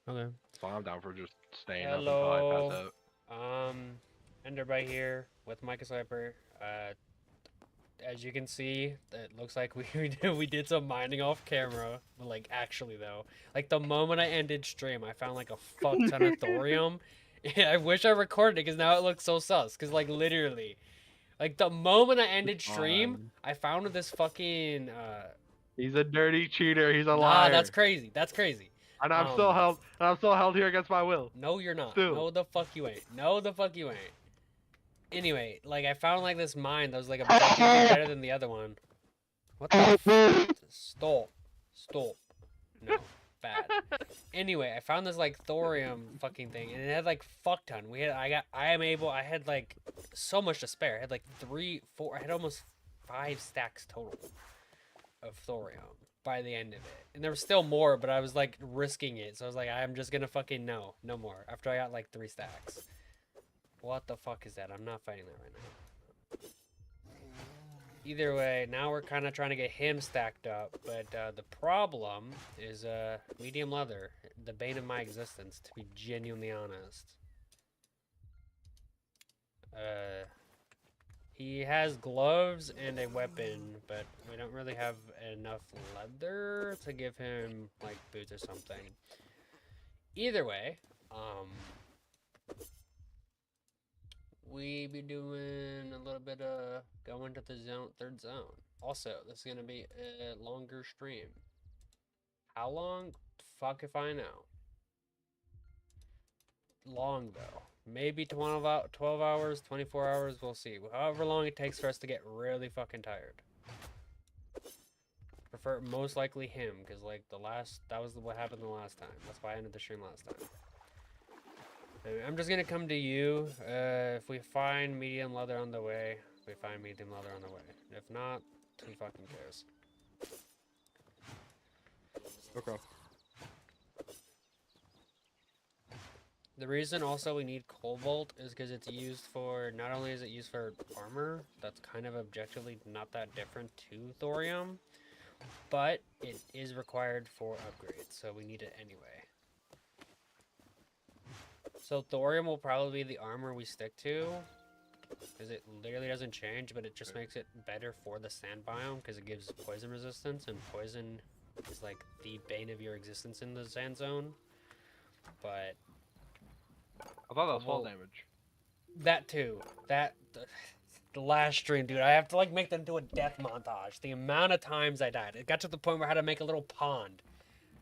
Okay. So I'm down for just staying up until I pass Hello. out. Ender by here with mikeishyper. As you can see, it looks like we did some mining off camera. But like actually though, like the moment I ended stream, I found like a fuck ton of thorium. I wish I recorded it because now it looks so sus. Cause like literally, like the moment I ended stream, I found this fucking He's a dirty cheater. He's a Nah, that's liar. crazy. That's crazy. And I'm still Um, held. And I'm still held here against my will. no, you're not. Still. No, the fuck you ain't. No, the fuck you ain't. Anyway, like I found like this mine that was like objectively better than the other one. What the Stop. Stop. No. Bad. Anyway, I found this like thorium fucking thing and it had like fuck ton. I had like so much to spare. I had like 3, 4, I had almost 5 stacks total of thorium by the end of it. And there was still more, but I was like risking it. So I was like, I'm just gonna fucking no more. After I got like 3 stacks. What the fuck is that? I'm not fighting that right now. Either way, now we're kind of trying to get him stacked up, but the problem is medium leather, the bane of my existence, to be genuinely honest. He has gloves and a weapon, but we don't really have enough leather to give him like boots or something. Either way, we be doing a little bit of going to the third zone. Also, this is gonna be a longer stream. How long? Fuck if I know. Long though. Maybe 12 hours, 24 hours, we'll see. However long it takes for us to get really fucking tired. Prefer most likely him, because like that was what happened the last time. That's why I ended the stream last time. I'm just gonna come to you. If we find medium leather on the way, we find medium leather on the way. If not, who fucking cares? Okay. The reason also we need cobalt is because it's used for, not only is it used for armor, that's kind of objectively not that different to thorium, but it is required for upgrades, so we need it anyway. So thorium will probably be the armor we stick to, because it literally doesn't change, but it just makes it better for the sand biome, because it gives poison resistance, and poison is like the bane of your existence in the sand zone. But I thought that was fall damage. that too. The last stream, dude, I have to like make them do a death montage. The amount of times I died, it got to the point where I had to make a little pond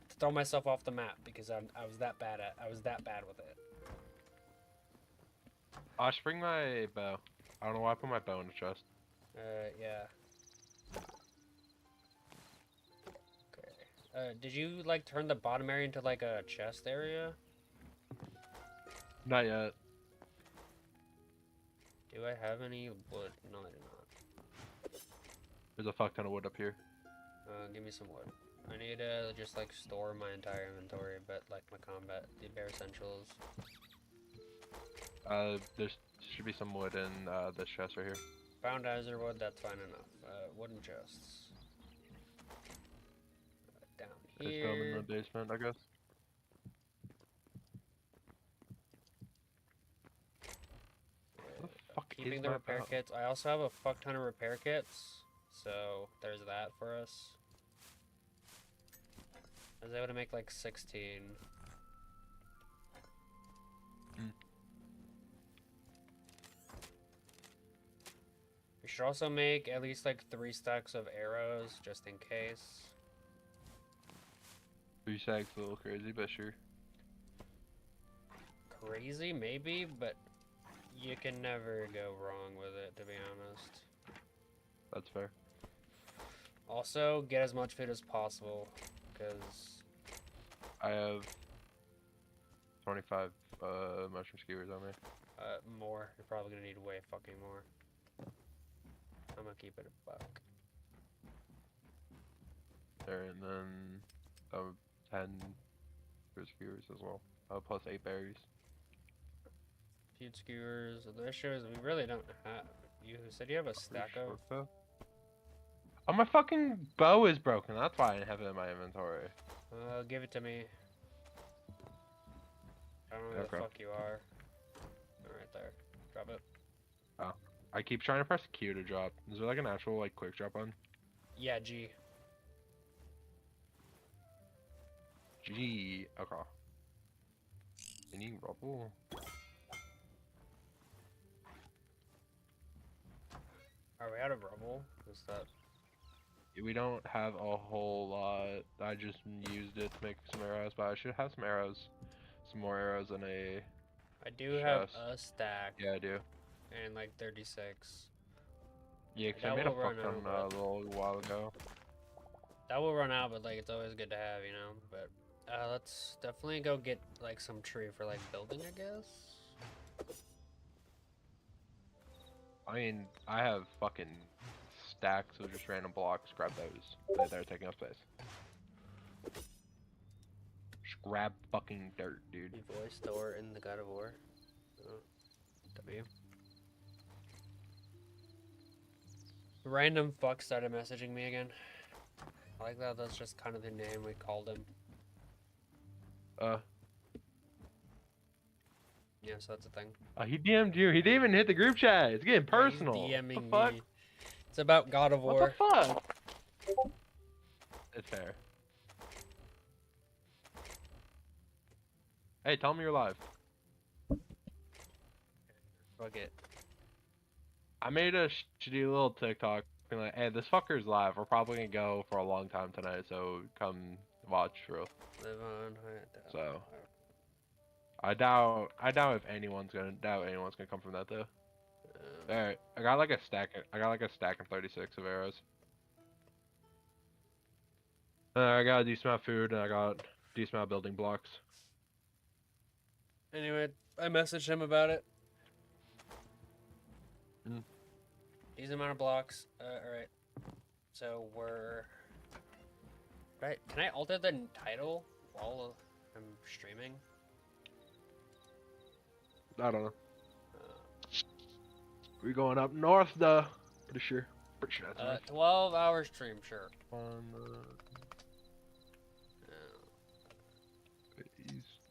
to throw myself off the map because I was that bad with it. I should bring my bow. I don't know why I put my bow in the chest. Yeah. Okay. Did you like turn the bottom area into like a chest area? Not yet. Do I have any wood? No, I do not. There's a fuck ton of wood up here. Give me some wood. I need to just like store my entire inventory, but like my combat, the bare essentials. There should be some wood in this chest right here. Found azure wood, that's fine enough. Wooden chests. Down There's some in here. the basement, I guess. Keeping the repair kits. I also have a fuck ton of repair kits, so there's that for us. I was able to make like 16. We should also make at least like 3 stacks of arrows, just in case. 3 stacks a little crazy, but sure. Crazy, maybe, but you can never go wrong with it, to be honest. That's fair. Also, get as much food as possible, because I have 25 mushroom skewers on me. more. You're probably gonna need way fucking more. I'm gonna keep it a buck. There, and then 10 for skewers as well. Plus 8 berries. Feud skewers. The issue is we really don't have. You said you have a stack of. So. Oh, my fucking bow is broken. That's why I didn't have it in my inventory. Give it to me. I don't know where the Okay. fuck you are. Oh, right there. Drop it. Oh. I keep trying to press Q to drop. Is there like an actual like quick drop on? Yeah, G. G. Okay. Any rubble? Are we out of rubble? What's that? We don't have a whole lot. I just used it to make some arrows, but I should have some arrows. Some more arrows in a I do have chest. a stack Yeah, I do. and like 36. Yeah, 'cause I That made a will run fuck ton out, but a little while ago. that will run out. But like, it's always good to have, you know. But let's definitely go get like some tree for like building, I guess. I mean, I have fucking stacks of just random blocks. Grab those. They're taking up space. Just grab fucking dirt, dude. Your voice Thor in the God of War. Oh, W. Random fuck started messaging me again. I like that. That's just kind of the name we called him. Yeah, so that's a thing. He DM'd you. He didn't even hit the group chat. It's getting Yeah, he's personal. DMing What the fuck? me. It's about God of What War. the fuck? It's fair. Hey, tell me you're live. Fuck it. I made a shitty little TikTok being like, hey, this fucker's live. We're probably gonna go for a long time tonight, so come watch, bro. Live on Hytale. So I doubt if anyone's gonna come from that though. Alright, I got like a stack of 36 of arrows. I got a decent amount of food and I got a decent amount of building blocks. Anyway, I messaged him about it. Decent amount of blocks. Alright. So we're... Right, can I alter the title while I'm streaming? I don't know. We're going up north though. Pretty sure that's nice. 12-hour stream, sure.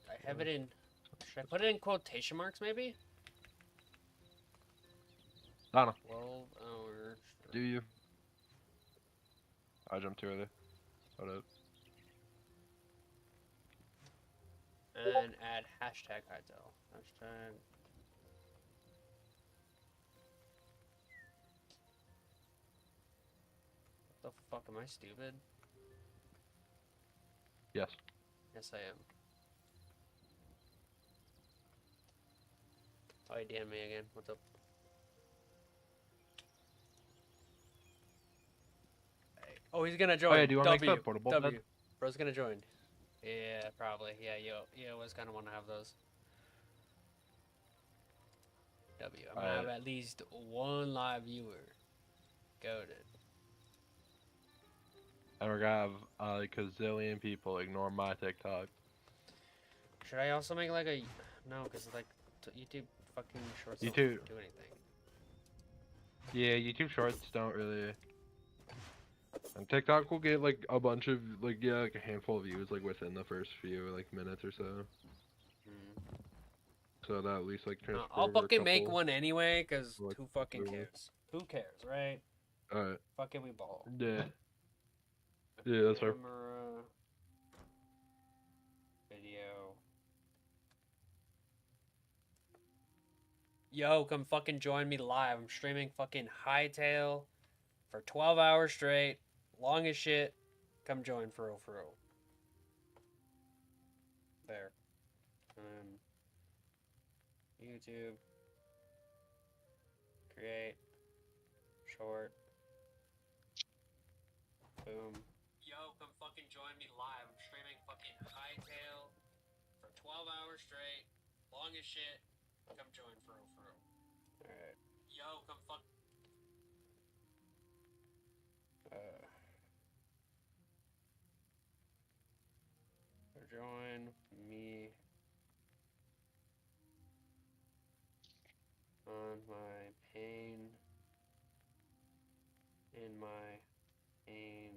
I have it in... Should I put it in quotation marks, maybe? I don't know. 12 hours. Do you? I jumped too early. Hold up. And add hashtag hytale. Hashtag. What the fuck, am I stupid? Yes. Yes, I am. Oh, he DM'd me again. What's up? Hey. Oh, he's gonna join. Oh yeah, do you want to make that portable W. bed? Bro's gonna join. Yeah, probably. Yeah, you always kind of want to have those. W. I'm gonna have at least one live viewer. Goated. And we're gonna have like a zillion people ignore my TikTok. Should I also make like a... No, because like YouTube fucking shorts don't YouTube. do anything. Yeah, YouTube Shorts don't really. And TikTok will get like a bunch of like like a handful of views like within the first few like minutes or so. So that at least like transfer I'll over a fucking make couple. one anyway, cause Like, who fucking two. cares? Who cares, right? Alright. Fucking we ball. Yeah. Yeah, that's fair. Camera. Video. Yo, come fucking join me live. I'm streaming fucking Hytale for 12 hours straight. Long as shit. Come join for real, for real. There. YouTube. Create. Short. Boom. Yo, come fucking join me live. I'm streaming fucking Hytale for 12 hours straight. Long as shit. Come join for real, for real. Alright. Yo, come fuck. Join me on my pain. In my pain.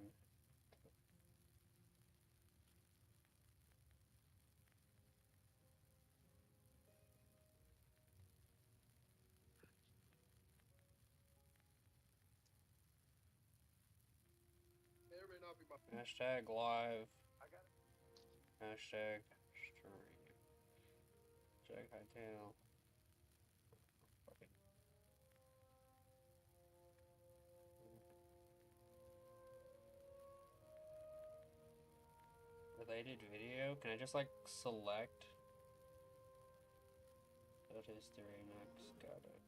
Hashtag live. Hashtag stream. Hashtag hytale. Related video? Can I just like select? Build history next. Got it.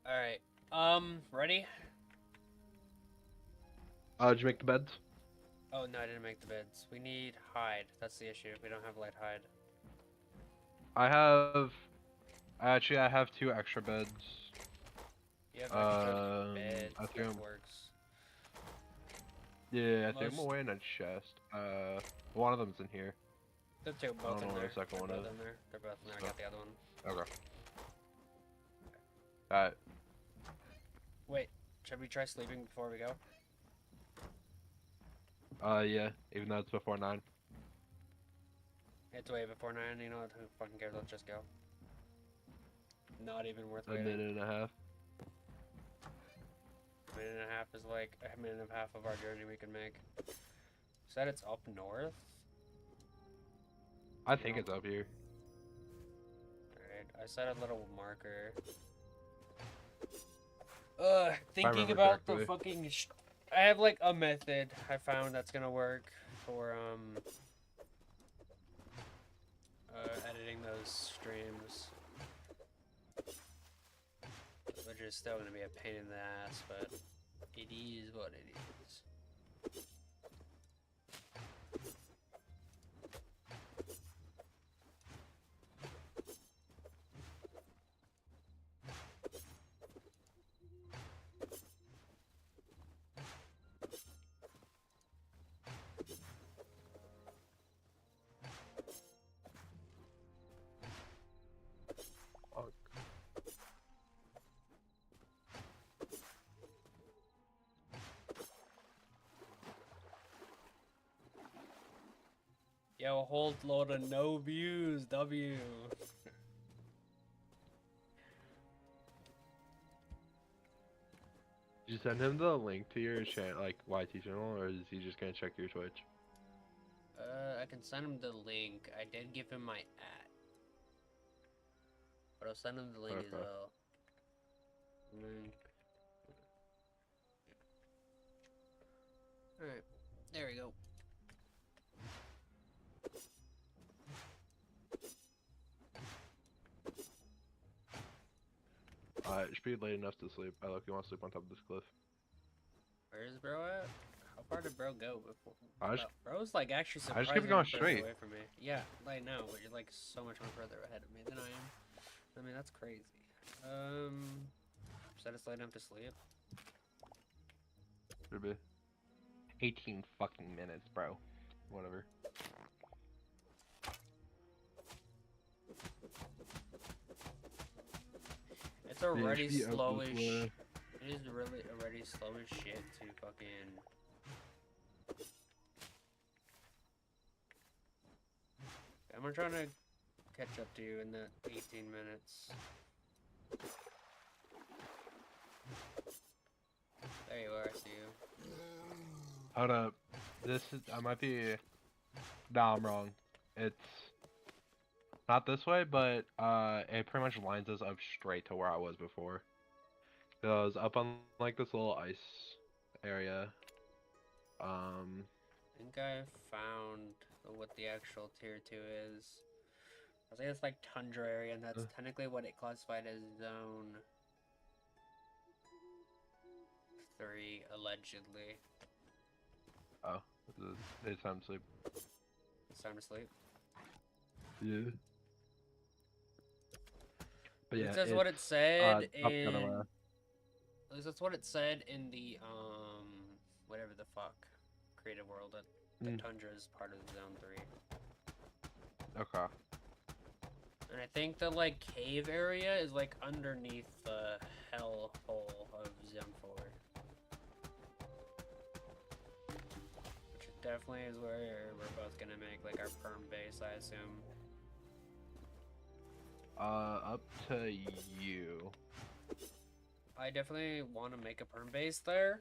Alright. Ready? Did you make the beds? Oh no, I didn't make the beds. We need hide. That's the issue. We don't have light hide. Actually, I have 2 extra beds. You have extra beds. I think That works. Yeah, I think I'm away in a chest. One of them's in here. The two both don't in know there. where the second one They're both is. in there. They're both in there. I got the other one. Okay. Alright. Wait, should we try sleeping before we go? Yeah, even though it's before 9. It's way before 9, you know what? Who fucking cares? Let's just go. Not even worth A waiting. minute and a half. A minute and a half is like a minute and a half of our journey we can make. Said it's up north? I think it's up here. Alright, I set a little marker. Thinking remember about correctly. the fucking I have like a method I found that's gonna work for editing those streams. Which is still gonna be a pain in the ass, but it is what it is. Yo, hold load of no views, W. Did you send him the link to your channel, like YT channel, or is he just gonna check your Twitch? I can send him the link. I did give him my @. But I'll send him the link as Okay. well. Link. Alright, there we go. It should be late enough to sleep. I look, you want to sleep on top of this cliff. Where is bro at? How far did bro go before? I just- Bro's like actually I just surprisingly kept going further straight. away from me. Yeah, like no, but you're like so much more further ahead of me than I am. I mean that's crazy. Said it's late enough to sleep. Should be. 18 fucking minutes, bro. Whatever. It's already be out slow this as way. It is really already slow as shit to fucking. I'm trying to catch up to you in that 18 minutes. There you are, I see you. Hold up. This is. I might be. Nah, I'm wrong. It's not this way, but it pretty much lines us up straight to where I was before. So I was up on like this little ice area. I think I found what the actual tier 2 is. I think it's like tundra area, and that's technically what it classified as zone 3, allegedly. Oh, it's time to sleep. It's time to sleep. Yeah. But yeah, That's what it said up the other in. way. At least that's what it said in the whatever the fuck creative world. That the tundra is part of zone 3. Okay. And I think the like cave area is like underneath the hell hole of zone 4. Which definitely is where we're both gonna make like our perm base, I assume. Up to you. I definitely want to make a perm base there.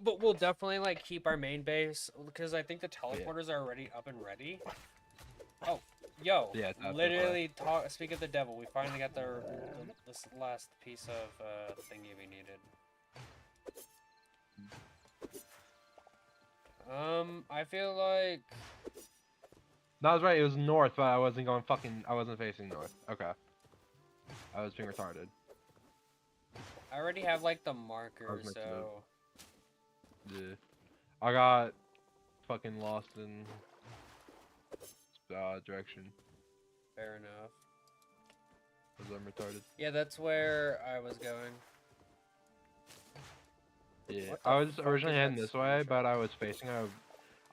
But we'll definitely like keep our main base because I think the teleporters are already up and ready. Oh, yo, Yeah, it's literally speak of the devil. We finally got this last piece of thingy we needed. I feel like No, I was right. It was north, but I wasn't facing north. Okay. I was being retarded. I already have like the I marker, was mixing so up. Yeah. I got fucking lost in direction fair enough. because I'm retarded. Yeah, that's where I was going. Yeah. What the I was fuck originally is heading that this way, screenshot? but I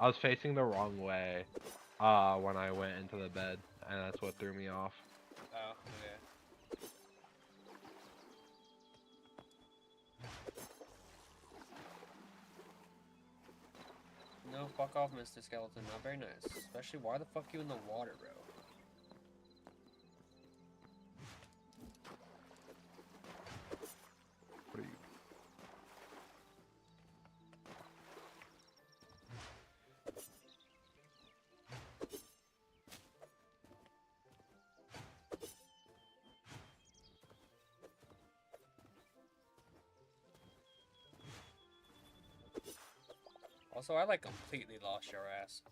was facing the wrong way when I went into the bed, and that's what threw me off. Oh, okay. No, fuck off, Mr. Skeleton. Not very nice. Especially, why the fuck you in the water, bro? What are you? Also, I like completely lost your ass.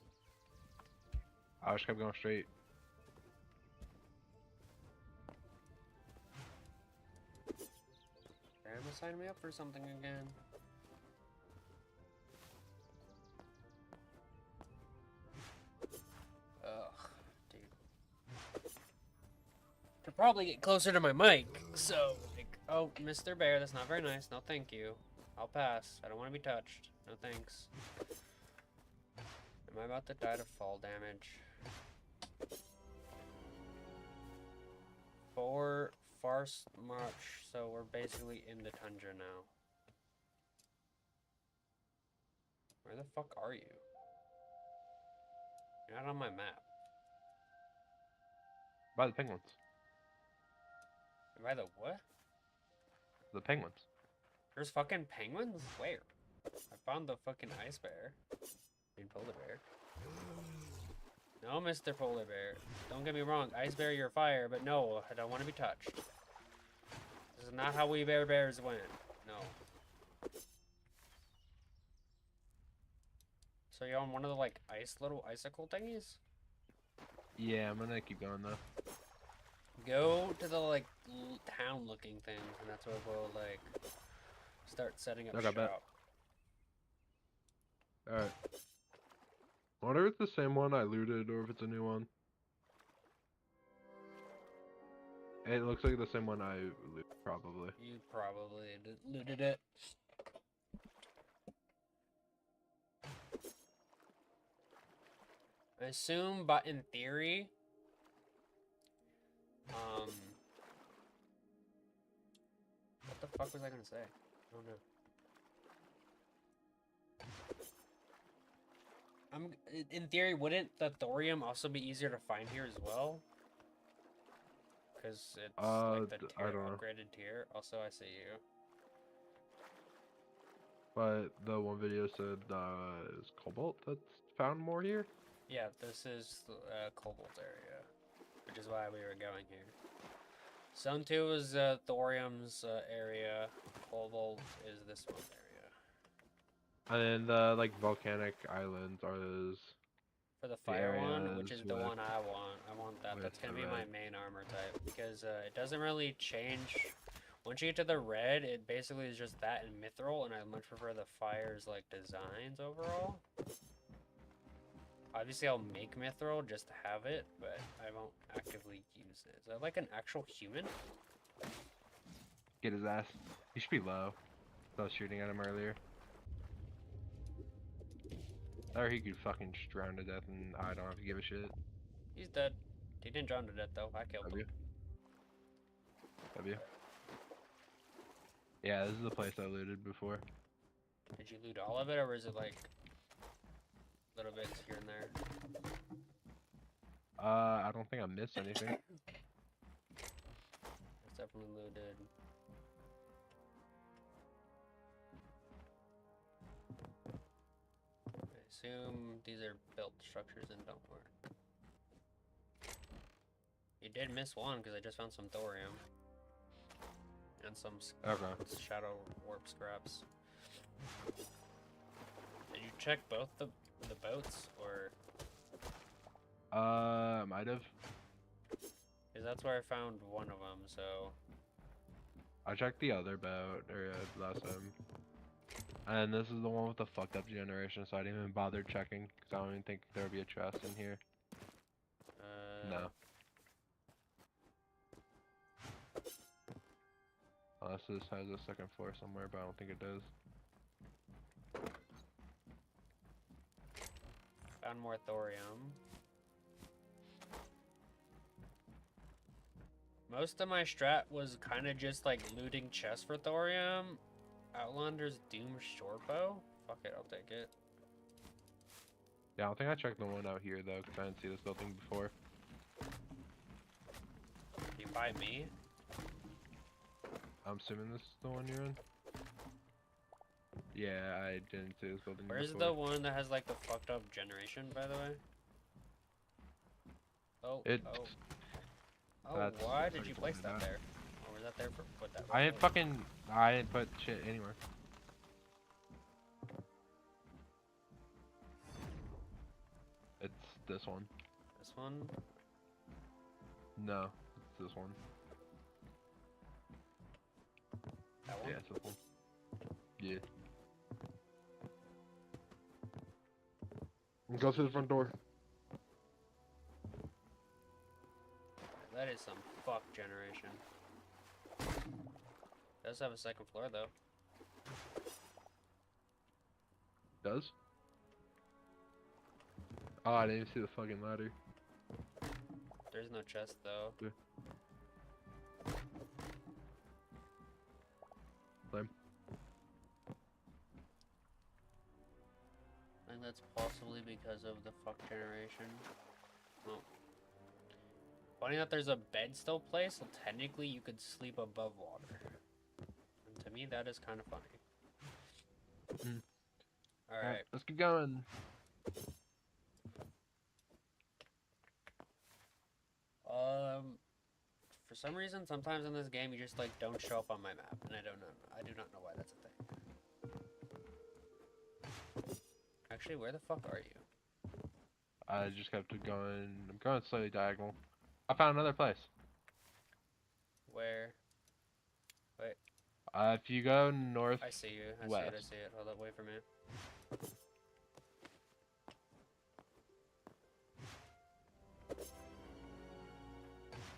I just kept going straight. Grandma signed me up for something again. Ugh, dude. To probably get closer to my mic, so like, oh, Mr. Bear, that's not very nice. No, thank you. I'll pass. I don't want to be touched. No thanks. Am I about to die to fall damage? 4 farce march, so we're basically in the tundra now. Where the fuck are you? You're not on my map. By the penguins. Am I the what? The penguins. There's fucking penguins? Where? I found the fucking ice bear. I mean, polar bear. No, Mr. Polar Bear. Don't get me wrong. Ice bear, you're fire, but no, I don't want to be touched. This is not how we bears win. No. So you're on one of the, like, little icicle thingies? Yeah, I'm gonna keep going though. Go to the, like, town-looking things, and that's where we'll, like, start setting up Okay, bet. shop. Alright. I wonder if it's the same one I looted or if it's a new one. It looks like the same one I looted, probably. You probably looted it. I assume, but in theory, what the fuck was I gonna say? I don't know. In theory, wouldn't the thorium also be easier to find here as well? Because it's like the I don't know. upgraded tier. Also, I see you. But the one video said is cobalt that's found more here. Yeah, this is the cobalt area, which is why we were going here. Zone 2 is thorium's area. Cobalt is this one area. And then the like volcanic islands are those. For the fire one, which areas is the with- one I want. I want that. with That's gonna the be my red. main armor type because it doesn't really change. Once you get to the red, it basically is just that and mithril, and I much prefer the fire's like designs overall. Obviously, I'll make mithril just to have it, but I won't actively use it. Is that like an actual human? Get his ass. He should be low. I was shooting at him earlier. Or he could fucking just drown to death and I don't have to give a shit. He's dead. He didn't drown to death though. I killed him. W. Yeah, this is the place I looted before. Did you loot all of it, or is it like little bits here and there? I don't think I missed anything. It's definitely looted. assume these are built structures and don't work. You did miss one because I just found some thorium. And some shadow warp scraps. Did you check both the boats, or? Might have. Because that's where I found one of them, so. I checked the other boat last time. And this is the one with the fucked up generation, so I didn't even bother checking, because I don't even think there would be a chest in here. No. Unless this has a second floor somewhere, but I don't think it does. Found more thorium. Most of my strat was kind of just like looting chests for thorium. Outlander's Doom Shortbow? Fuck it, I'll take it. Yeah, I don't think I checked the one out here though, because I didn't see this building before. Did you buy me? I'm assuming this is the one you're in? Yeah, I didn't see this building Where's before. the one that has like the fucked up generation, by the way? Oh, why did you place that there? Or was that there for put that? I didn't put shit anywhere. It's this one. This one? No, it's this one. That one? Yeah, it's this one. Yeah. Go through the front door. That is some fuck generation. It does have a second floor though. Does? Oh, I didn't even see the fucking ladder. There's no chest though. Yeah. Flame. I think that's possibly because of the fuck generation. Oh. Funny that there's a bed still placed, so technically you could sleep above water. And to me, that is kind of funny. Mm. Alright. Let's keep going. For some reason, sometimes in this game, you just like don't show up on my map, and I do not know why that's a thing. Actually, where the fuck are you? I just kept going. I'm going slightly diagonal. I found another place. Where? Wait. If you go north. I see you. I see it. Hold up, wait for me.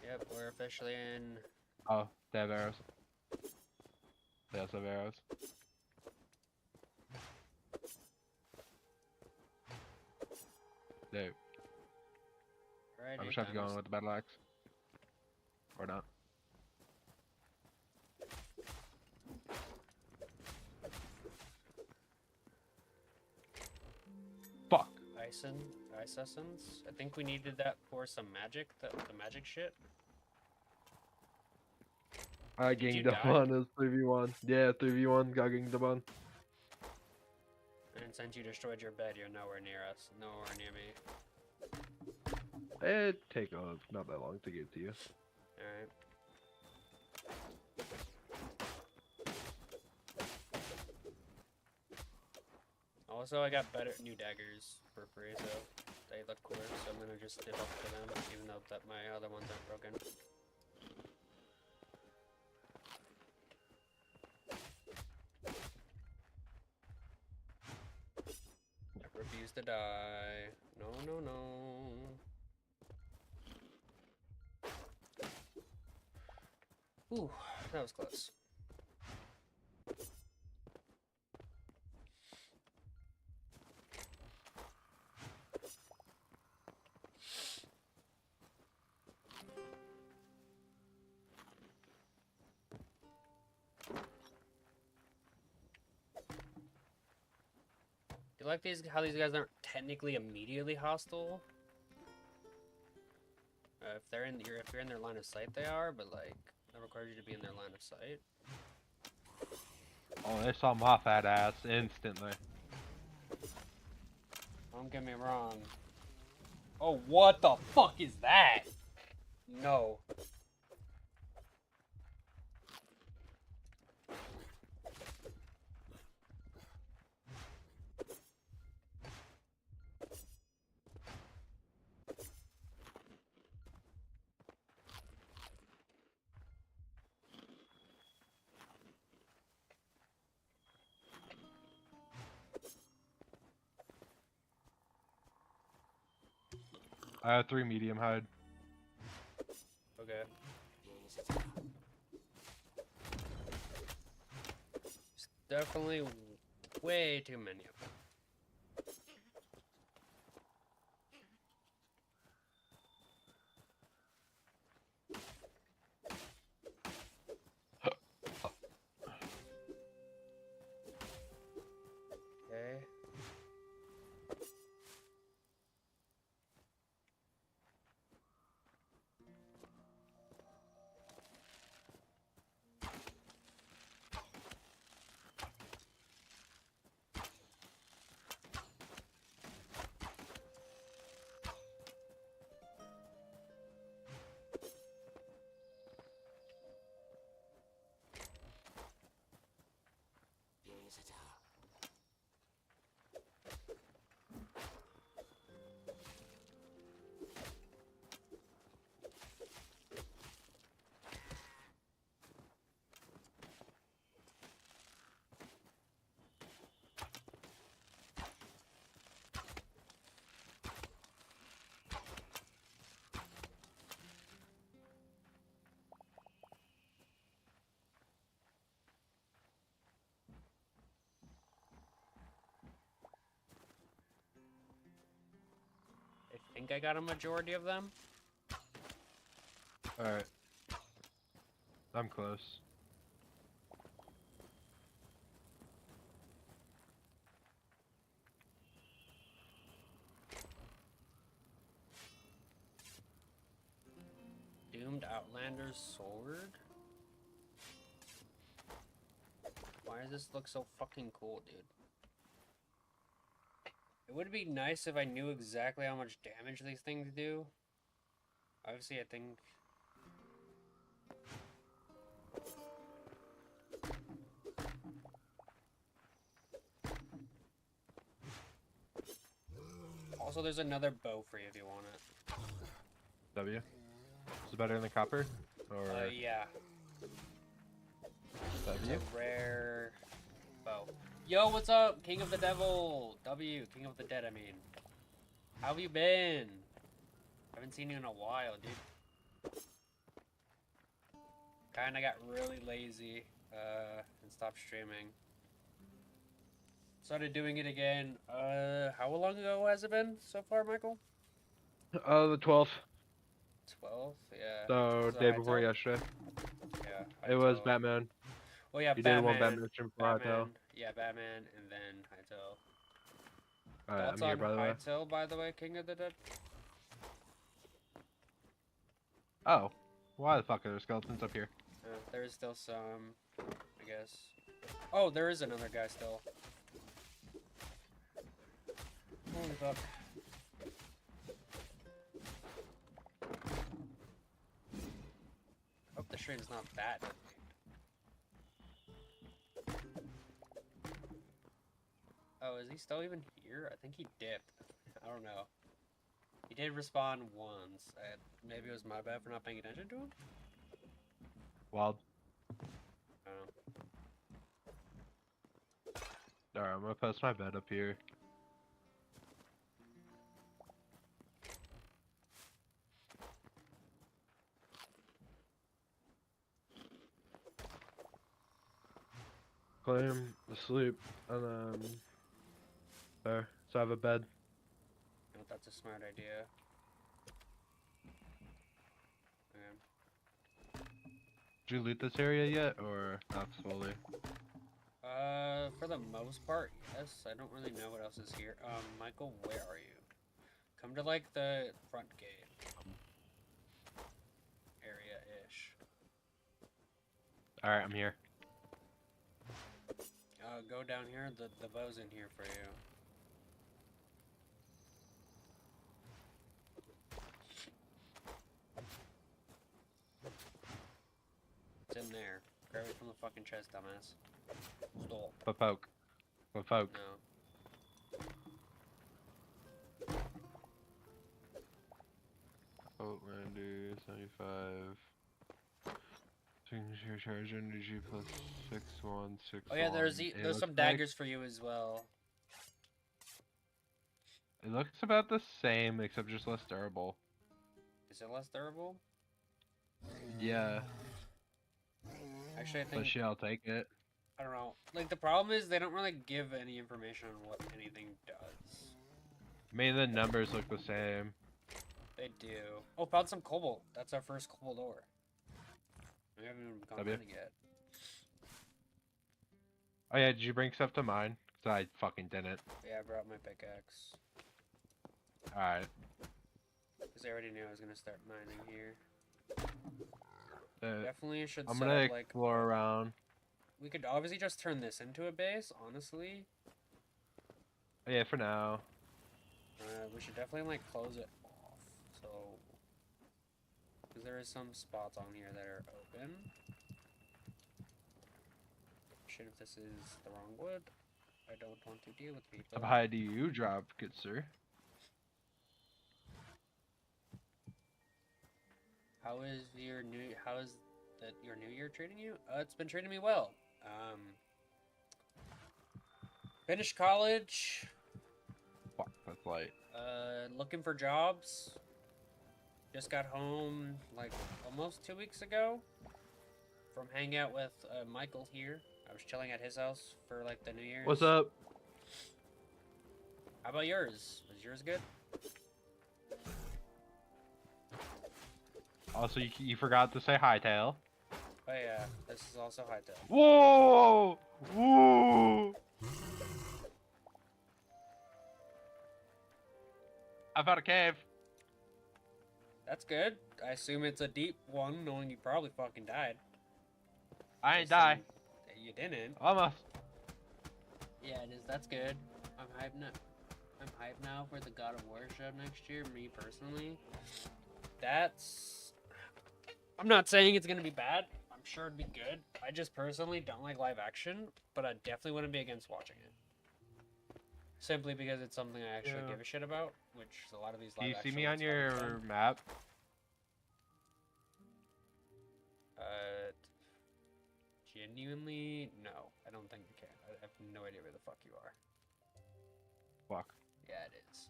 Yep, we're officially in. Oh, they have arrows. They also have arrows. There. Right, I'm just have to go in with the battle axe. Or not. Fuck. Ice essence. I think we needed that for some magic. The magic shit. I ganged up on this 3v1. Yeah, 3v1 got ganged up on. And since you destroyed your bed, you're nowhere near us. Nowhere near me. It'd take not that long to get to you. Alright. Also, I got better new daggers for free, so they look cooler, so I'm gonna just live up to them, even though that my other ones aren't broken. I refuse to die. No, no, no. Ooh, that was close. You like how these guys aren't technically immediately hostile? If you're in their line of sight, they are, but like that requires you to be in their line of sight. Oh, they saw my fat ass instantly. Don't get me wrong. Oh, what the fuck is that? No. I have 3 medium hide. Okay. There's definitely way too many of them. Okay. I think I got a majority of them. Alright. I'm close. Doomed Outlander's sword? Why does this look so fucking cool, dude? It would be nice if I knew exactly how much damage these things do. Obviously, I think... Also, there's another bow for you if you want it. W? Is it better than the copper? Or Yeah. It's W? a rare bow. Yo, what's up? King of the Devil. W, King of the Dead, I mean. How have you been? Haven't seen you in a while, dude. Kinda got really lazy, and stopped streaming. Started doing it again, how long ago has it been so far, Michael? The 12th. 12? Yeah. So, Was it day before Hytale? yesterday. Yeah, It was Hytale. Batman. Well, yeah, You did one Batman. Batman stream before Hytale. Yeah, Batman, and then Hytale. Alright, Thoughts I'm here, on by the way. Hytale, by the way, King of the Dead? Oh. Why the fuck are there skeletons up here? There is still some, I guess. Oh, there is another guy still. Holy fuck. Hope the stream's not that delayed. Oh, is he still even here? I think he dipped. I don't know. He did respawn once. Maybe it was my bad for not paying attention to him? Wild. I don't know. Alright, I'm gonna post my bed up here. Claim the sleep, and then there. So I have a bed. I know that's a smart idea. Okay. Did you loot this area yet, or not fully? For the most part, yes. I don't really know what else is here. Michael, where are you? Come to, like, the front gate. Area-ish. Alright, I'm here. Go down here. The bow's in here for you. there. Grab it from the fucking chest, dumbass. Stop. Poke. Poke. No. Oh, Randy, 75. Signature charge energy plus 6161. Oh yeah, there's some daggers for you as well. It looks about the same, except just less durable. Is it less durable? Yeah. Actually, I think. But shit, I'll take it. I don't know. Like, the problem is they don't really give any information on what anything does. I mean, the numbers look the same. They do. Oh, found some cobalt. That's our first cobalt ore. We haven't even gone in it yet. Oh yeah, did you bring stuff to mine? Cause I fucking didn't. Yeah, I brought my pickaxe. Alright. Because I already knew I was gonna start mining here. Definitely should I'm set gonna up, like, explore around. We could obviously just turn this into a base, honestly. Oh, yeah, for now. We should definitely, like, close it off. So, because there is some spots on here that are open. Shit, if this is the wrong wood. I don't want to deal with people. How high do you drop, good sir? How is your new year treating you? It's been treating me well. Finished college. Fuck, that's light. Looking for jobs. Just got home like almost 2 weeks ago from hanging out with Michael here. I was chilling at his house for like the New Year's. What's up? How about yours? Was yours good? Also, you forgot to say hytale. Oh yeah, this is also hytale. Whoa! Whoa! I found a cave. That's good. I assume it's a deep one, knowing you probably fucking died. I ain't die. You didn't. Almost. Yeah, it is. That's good. I'm hyped now. I'm hyped now for the God of War show next year. Me personally, that's. I'm not saying it's gonna be bad. I'm sure it'd be good. I just personally don't like live action, but I definitely wouldn't be against watching it. Simply because it's something I actually give a shit about, which a lot of these live action. Do you see me on your map? Genuinely, no. I don't think you can. I have no idea where the fuck you are. Fuck. Yeah, it is.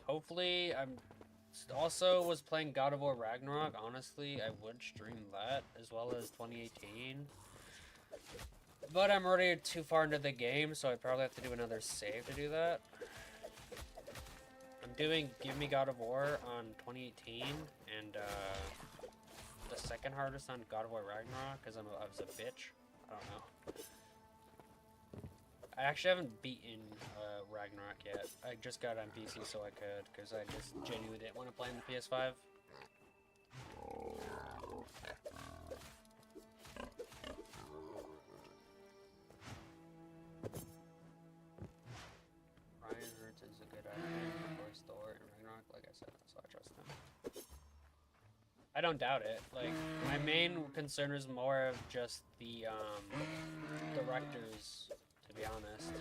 Hopefully, I'm also was playing God of War Ragnarok. Honestly, I would stream that as well as 2018. But I'm already too far into the game, so I probably have to do another save to do that. I'm doing Give Me God of War on 2018, and the second hardest on God of War Ragnarok, because I was a bitch. I don't know. I actually haven't beaten Ragnarok yet. I just got it on PC so I could, because I just genuinely didn't want to play on the PS5. Ryan Hurts is a good advocate for Thor and Ragnarok, like I said, so I trust him. I don't doubt it. Like, my main concern is more of just the directors, to be honest.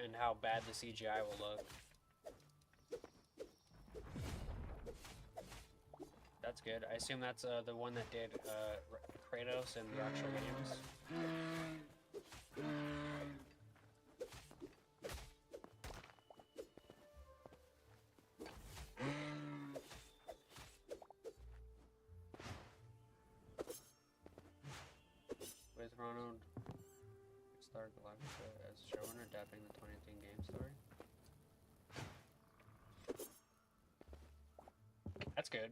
And how bad the CGI will look. That's good. I assume that's the one that did Kratos in the actual games. With Ronald, start the live show as showrunner, adapting the 2018 game story. That's good.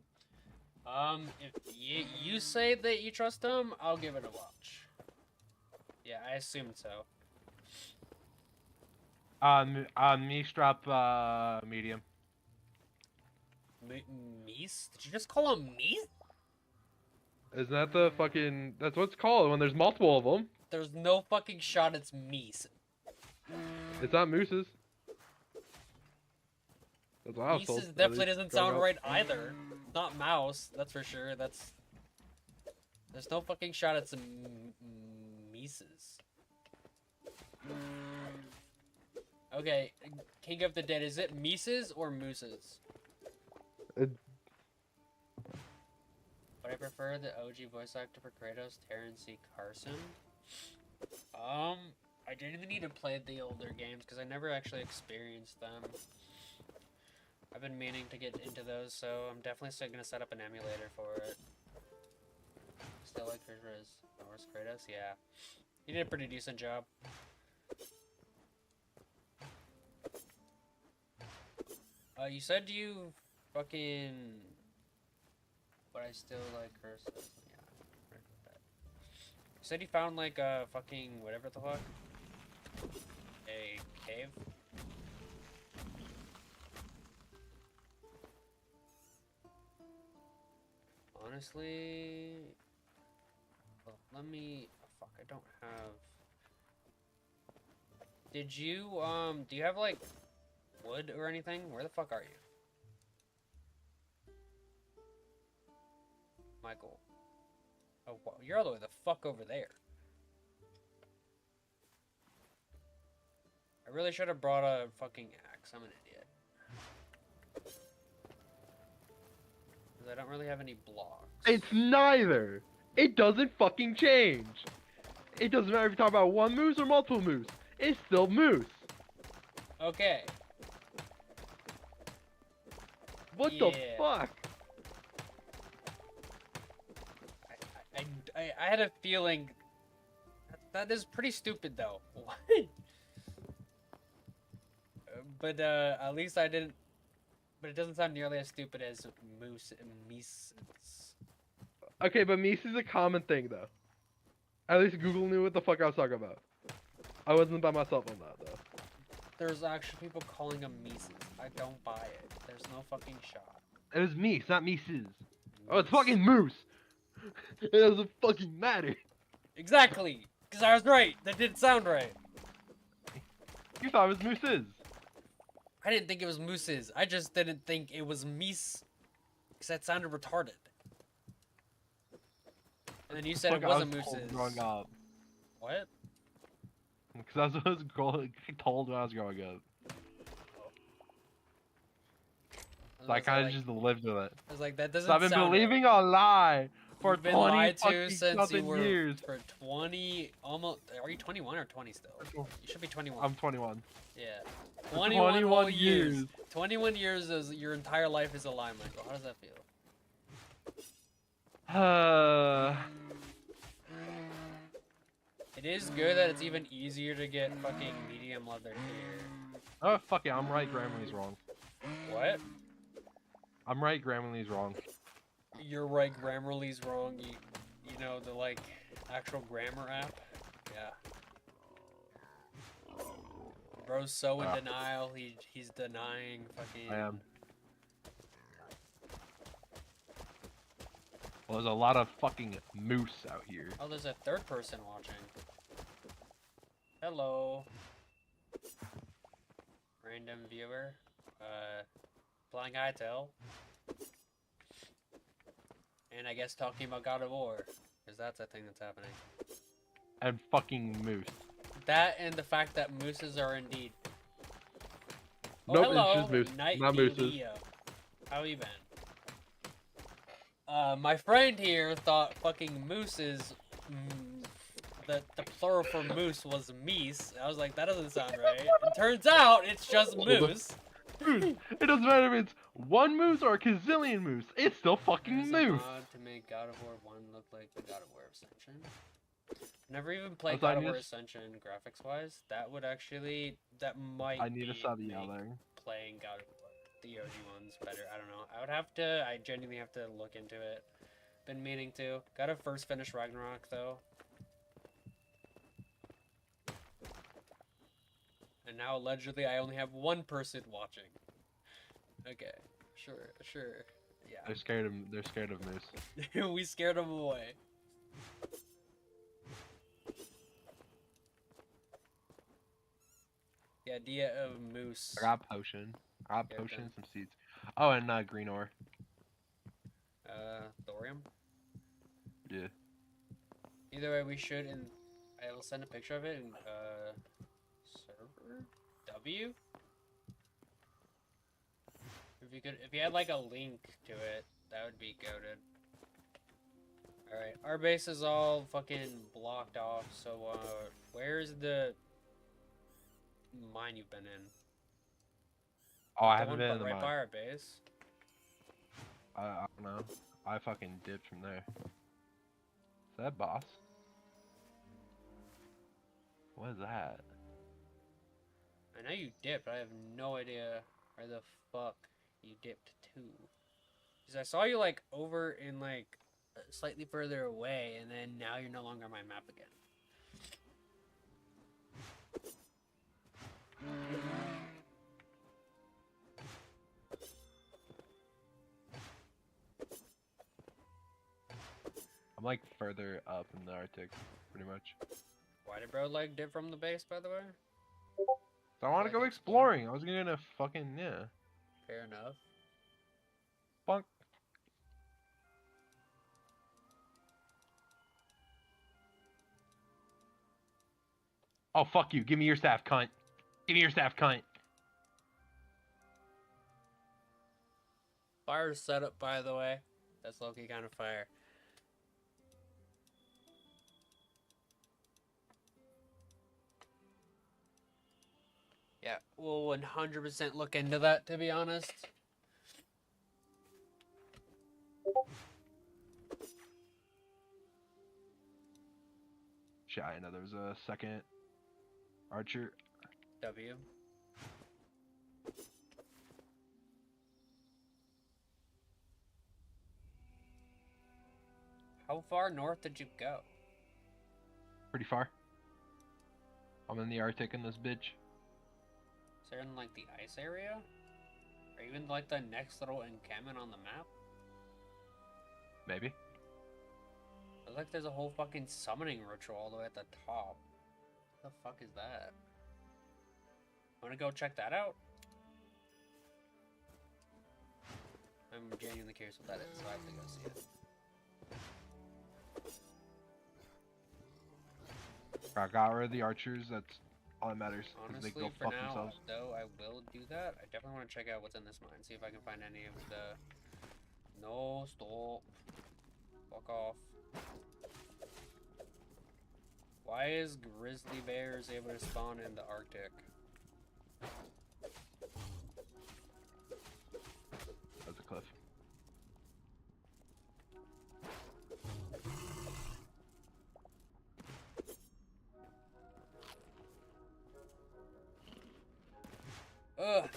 If you say that you trust him, I'll give it a watch. Yeah, I assumed so. Niche drop, medium. Meese? Did you just call him Meese? Isn't that the fucking... That's what it's called when there's multiple of them. There's no fucking shot it's Meese. It's not mooses. That's what I was told. Mises at definitely least doesn't growing sound up. right either. Not mouse, that's for sure. There's no fucking shot at some Mises. Okay, King of the Dead, is it Mises or Mooses? It- But I prefer the OG voice actor for Kratos, Terrence C. Carson. I didn't need to play the older games because I never actually experienced them. I've been meaning to get into those, so I'm definitely still gonna set up an emulator for it. Still like Norse Kratos, yeah. He did a pretty decent job. You said you fucking... But I still like curses. Yeah, I heard about that. You said you found like a fucking whatever the fuck? A cave? Honestly... Well, let me... Oh, fuck, I don't have... Did you, do you have like wood or anything? Where the fuck are you? Michael. Oh, wow, you're all the way the fuck over there. I really should have brought a fucking axe. I'm an idiot. Because I don't really have any blocks. It's neither. It doesn't fucking change. It doesn't matter if you talk about one moose or multiple moose. It's still moose. Okay. What Yeah. the fuck? I had a feeling that is pretty stupid though. What? But at least I didn't. But it doesn't sound nearly as stupid as moose and meese. Okay, but meese is a common thing though. At least Google knew what the fuck I was talking about. I wasn't by myself on that though. There's actually people calling them meeses. I don't buy it. There's no fucking shot. It was meese, not meeses. Oh, it's Meese. fucking moose. It doesn't fucking matter. Exactly, because I was right. That didn't sound right. You thought it was mooses. I didn't think it was mooses. I just didn't think it was meese, because that sounded retarded. And then you said it wasn't mooses. Growing up. What? Because that's what I was told when I was growing up. So I kind of just lived with it. I was like, that doesn't So I've been sound believing right. a lie for You've been 20 lied to fucking since you something were years. for 20, almost. Are you 21 or 20 still? You should be 21. I'm 21. Yeah. 21 whole years. years. 21 years is your entire life is a lie, Michael. How does that feel? It is good that it's even easier to get fucking medium leather here. Oh, fuck it. I'm right. Grammarly's wrong. What? I'm right. Grammarly's wrong. You're right, Grammarly's wrong. You know, the, like, actual grammar app? Yeah. Bro's so in denial, he's denying fucking... I am. Well, there's a lot of fucking moose out here. Oh, there's a third person watching. Hello. Random viewer. Playing hytale. And I guess talking about God of War. Because that's a thing that's happening. And fucking moose. That and the fact that mooses are indeed. Oh, Nope, hello. it's just moose, Night not mooses. Leo. How you been? My friend here thought fucking mooses, the plural for moose was meese. I was like, that doesn't sound right. And turns out it's just moose. It doesn't matter if it's one moose or a gazillion moose. It's still fucking There's a moose. mod to make God of War 1 look like the God of War Ascension. Never even played Also, I God of need War to Ascension graphics-wise. That would actually, that might I need to be stop make yelling. playing God of War, the OG ones, better. I don't know. I would have to, I genuinely have to look into it. Been meaning to. Gotta first finish Ragnarok, though. And now, allegedly, I only have one person watching. Okay. Sure. Yeah. They're scared of moose. We scared them away. The idea of moose. I got a potion. Grab Yeah, potion done. and some seeds. Oh, and green ore. Thorium. Yeah. Either way, we should, and I will send a picture of it in server W. If you had like a link to it, that would be goated. All right, our base is all fucking blocked off. So, where's the mine you've been in? Oh, I The haven't one been in the right mine. by our base. I don't know. I fucking dipped from there. Is that boss? What is that? I know you dipped, but I have no idea where the fuck you dipped to. Because I saw you like over in like slightly further away, and then now you're no longer on my map again. I'm like further up in the Arctic, pretty much. Why did bro like dip from the base, by the way? So I want to Like go explore? exploring. I was gonna fucking yeah. Fair enough. Funk. Oh fuck you! Give me your staff, cunt. Give me your staff, cunt. Fire setup, by the way. That's low-key kind of fire. Yeah, we'll 100% look into that, to be honest. Shit, I know there was a second archer. W. How far north did you go? Pretty far. I'm in the Arctic in this bitch. Is there in like the ice area? Are you in like the next little encampment on the map? Maybe. Looks like there's a whole fucking summoning ritual all the way at the top. What the fuck is that? Wanna go check that out? I'm genuinely curious what that is, so I have to go see it. I got rid of the archers. That's all that matters. Because they Honestly, go for fuck now, themselves. though, I will do that. I definitely want to check out what's in this mine. See if I can find any of the... No, stop. Fuck off. Why is grizzly bears able to spawn in the Arctic? That's a cliff. Ugh.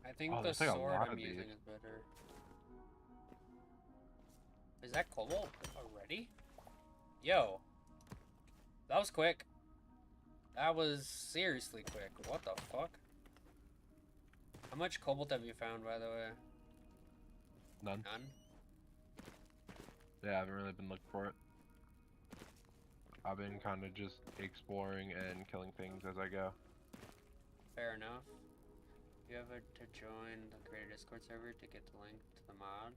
I think Oh, the there's like a sword lot I'm of using these. is better. Is that cobalt already? Yo. That was quick. That was seriously quick. What the fuck? How much cobalt have you found, by the way? None. None? Yeah, I haven't really been looking for it. I've been kind of just exploring and killing things as I go. Fair enough. You have to join the creator Discord server to get the link to the mod.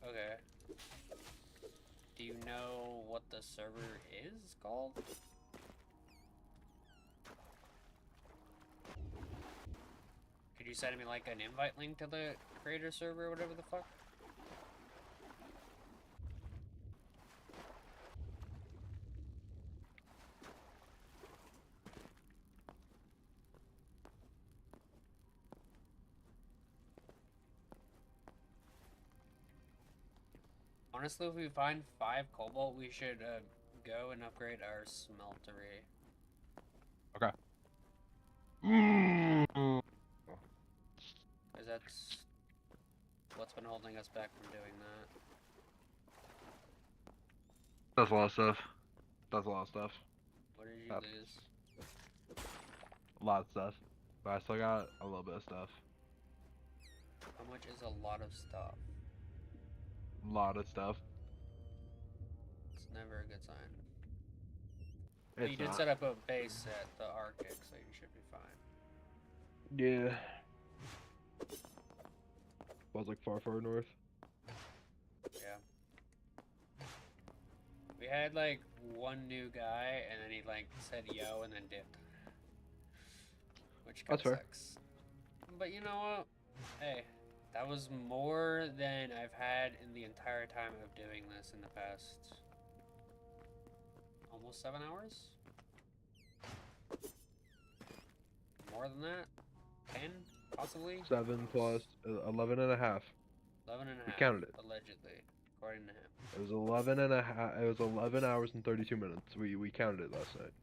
Okay. Do you know what the server is called? Could you send me like an invite link to the creator server or whatever the fuck? Honestly, if we find 5 cobalt, we should go and upgrade our smeltery. Okay. Because that's what's been holding us back from doing that. That's a lot of stuff. That's a lot of stuff. What did you lose? A lot of stuff. But I still got a little bit of stuff. How much is a lot of stuff? A lot of stuff. It's never a good sign. But you did set up a base at the Arctic, so you should be fine. Yeah. Was like far north. Yeah. We had like one new guy, and then he like said yo and then dipped. Which kind of sucks. But you know what? Hey, that was more than I've had in the entire time of doing this in the past almost 7 hours? More than that? 10, possibly? 7 plus 11 and a half. 11 and a half. We counted it. Allegedly, according to him. It was 11 and a half. It was 11 hours and 32 minutes. We counted it last night.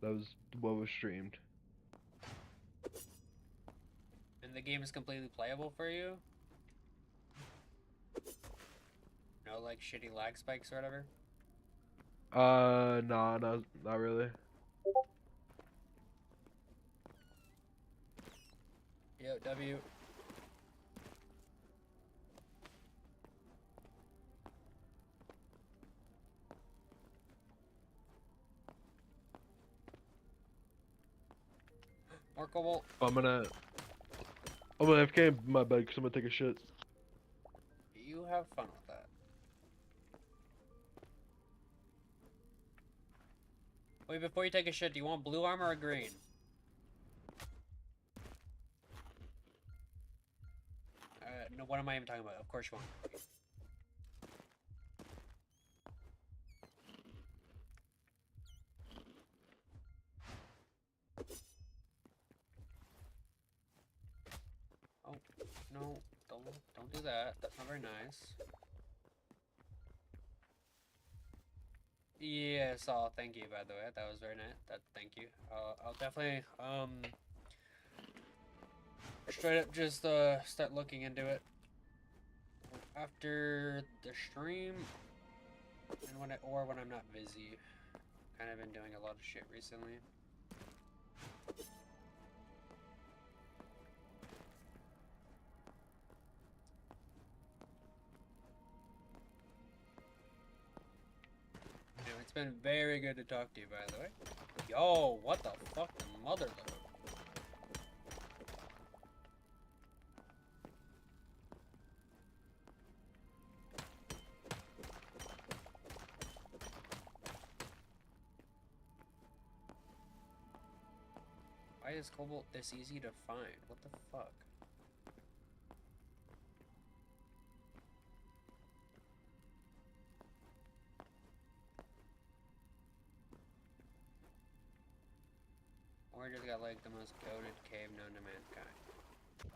That was what was streamed. And the game is completely playable for you? No, like, shitty lag spikes or whatever? Nah, not really. Yo, W. More cobalt. I'm gonna FK in my bed because I'm gonna take a shit. You have fun with that. Wait, before you take a shit, do you want blue armor or green? No, what am I even talking about? Of course you want green. Oh, no, don't do that. That's not very nice. Yes, thank you, by the way. That was very nice. Thank you. I'll definitely, straight up just, start looking into it after the stream, and when I'm not busy. Kind of been doing a lot of shit recently. It's been very good to talk to you, by the way. Yo, what the fuck, the mother load? Why is cobalt this easy to find? What the fuck? Or just got like the most goated cave known to mankind.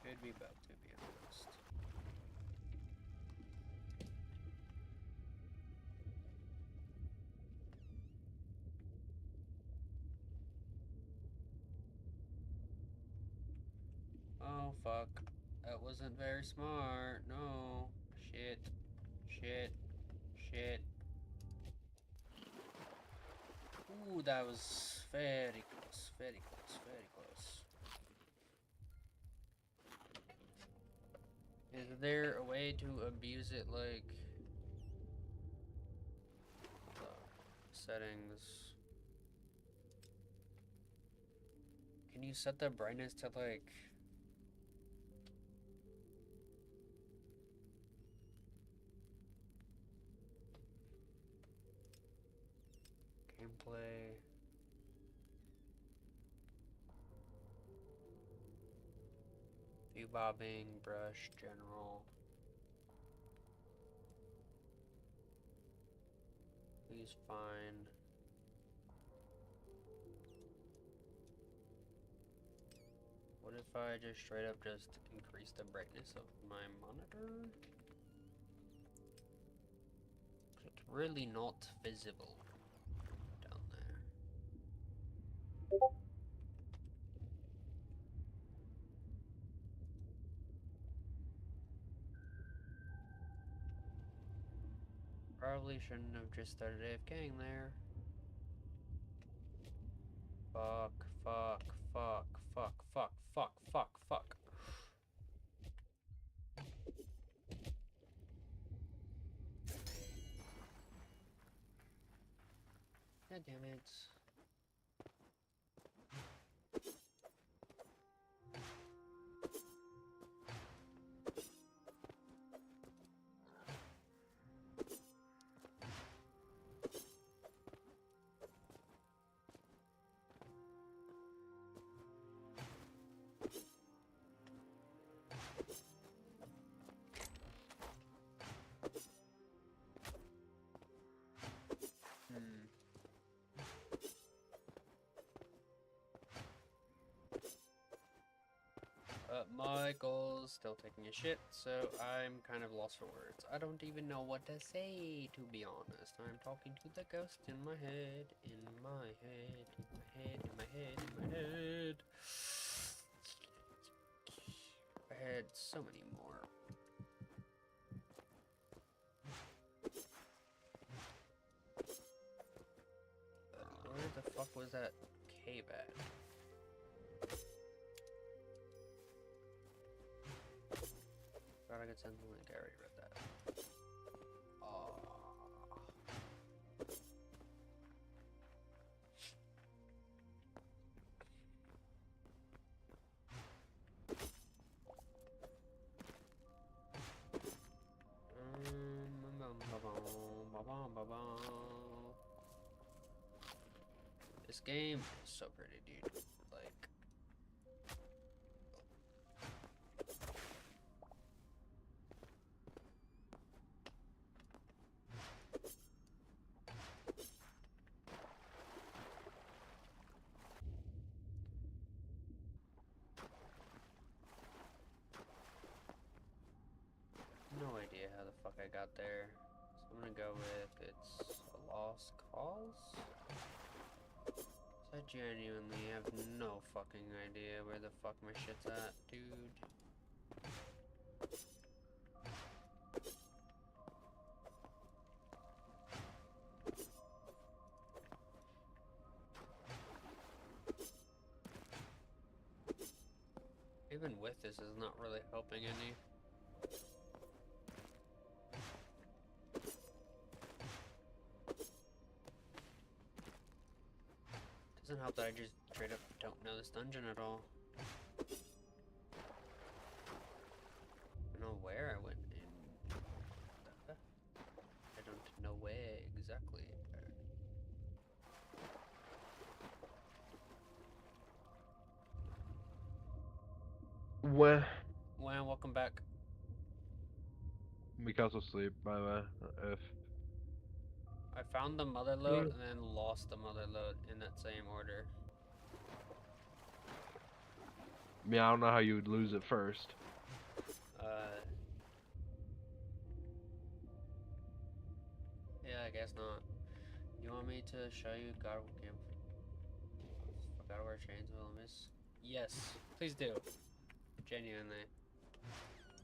Could be both, to be honest. Oh fuck. That wasn't very smart. No. Shit. Shit. Shit. Ooh, that was very close. Very close. Very close. Is there a way to abuse it, like settings? Can you set the brightness to like gameplay? View bobbing, brush, general. Please find. What if I just straight up just increase the brightness of my monitor? It's really not visible down there. Probably shouldn't have just started AFKing there. Fuck, fuck, fuck, fuck, fuck, fuck, fuck, fuck. God damn it. Michael's still taking a shit, so I'm kind of lost for words. I don't even know what to say, to be honest. I'm talking to the ghost in my head, in my head, in my head, in my head, in my head. I had so many more. Where the fuck was that cave at? Thought I could send the link. I already read that. This game is so pretty, dude. Like, no idea how the fuck I got there. So I'm gonna go with it's a lost cause. I genuinely have no fucking idea where the fuck my shit's at, dude. Even with this, is not really helping any. Doesn't help that I just straight up don't know this dungeon at all. I don't know where I went in. I don't know where exactly. Well, Welcome back. Mika's asleep, by the way. If I found the mother load and then lost the mother load in that same order. I mean, I don't know how you would lose it first. Yeah, I guess not. You want me to show you God of War Chains Miss? Yes, please do. Genuinely.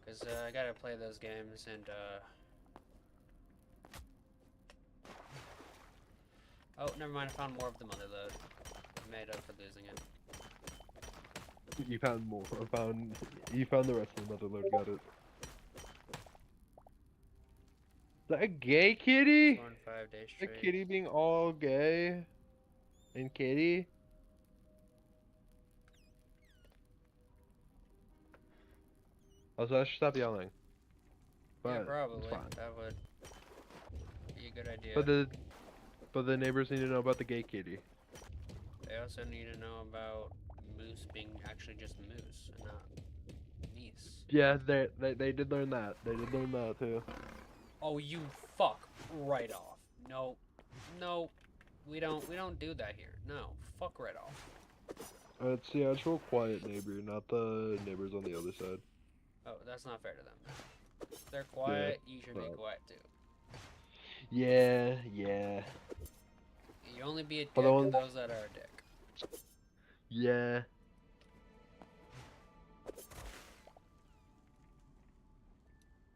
Because I gotta play those games and, oh, never mind, I found more of the mother load. I made up for losing it. You found more. You found the rest of the mother load. Got it. Is that a gay kitty? 4 and 5 days The straight. kitty being all gay and kitty. Also, I should stop yelling. But Yeah, it's probably. fine. That would be a good idea. But the neighbors need to know about the gay kitty. They also need to know about moose being actually just moose and not meese. Yeah, they did learn that. They did learn that too. Oh, you fuck right off. No, no, we don't do that here. No, fuck right off. It's real quiet neighbor, not the neighbors on the other side. Oh, that's not fair to them. If they're quiet, you should be quiet too. Yeah, yeah. You only be a dick Although to those that are a dick. Yeah.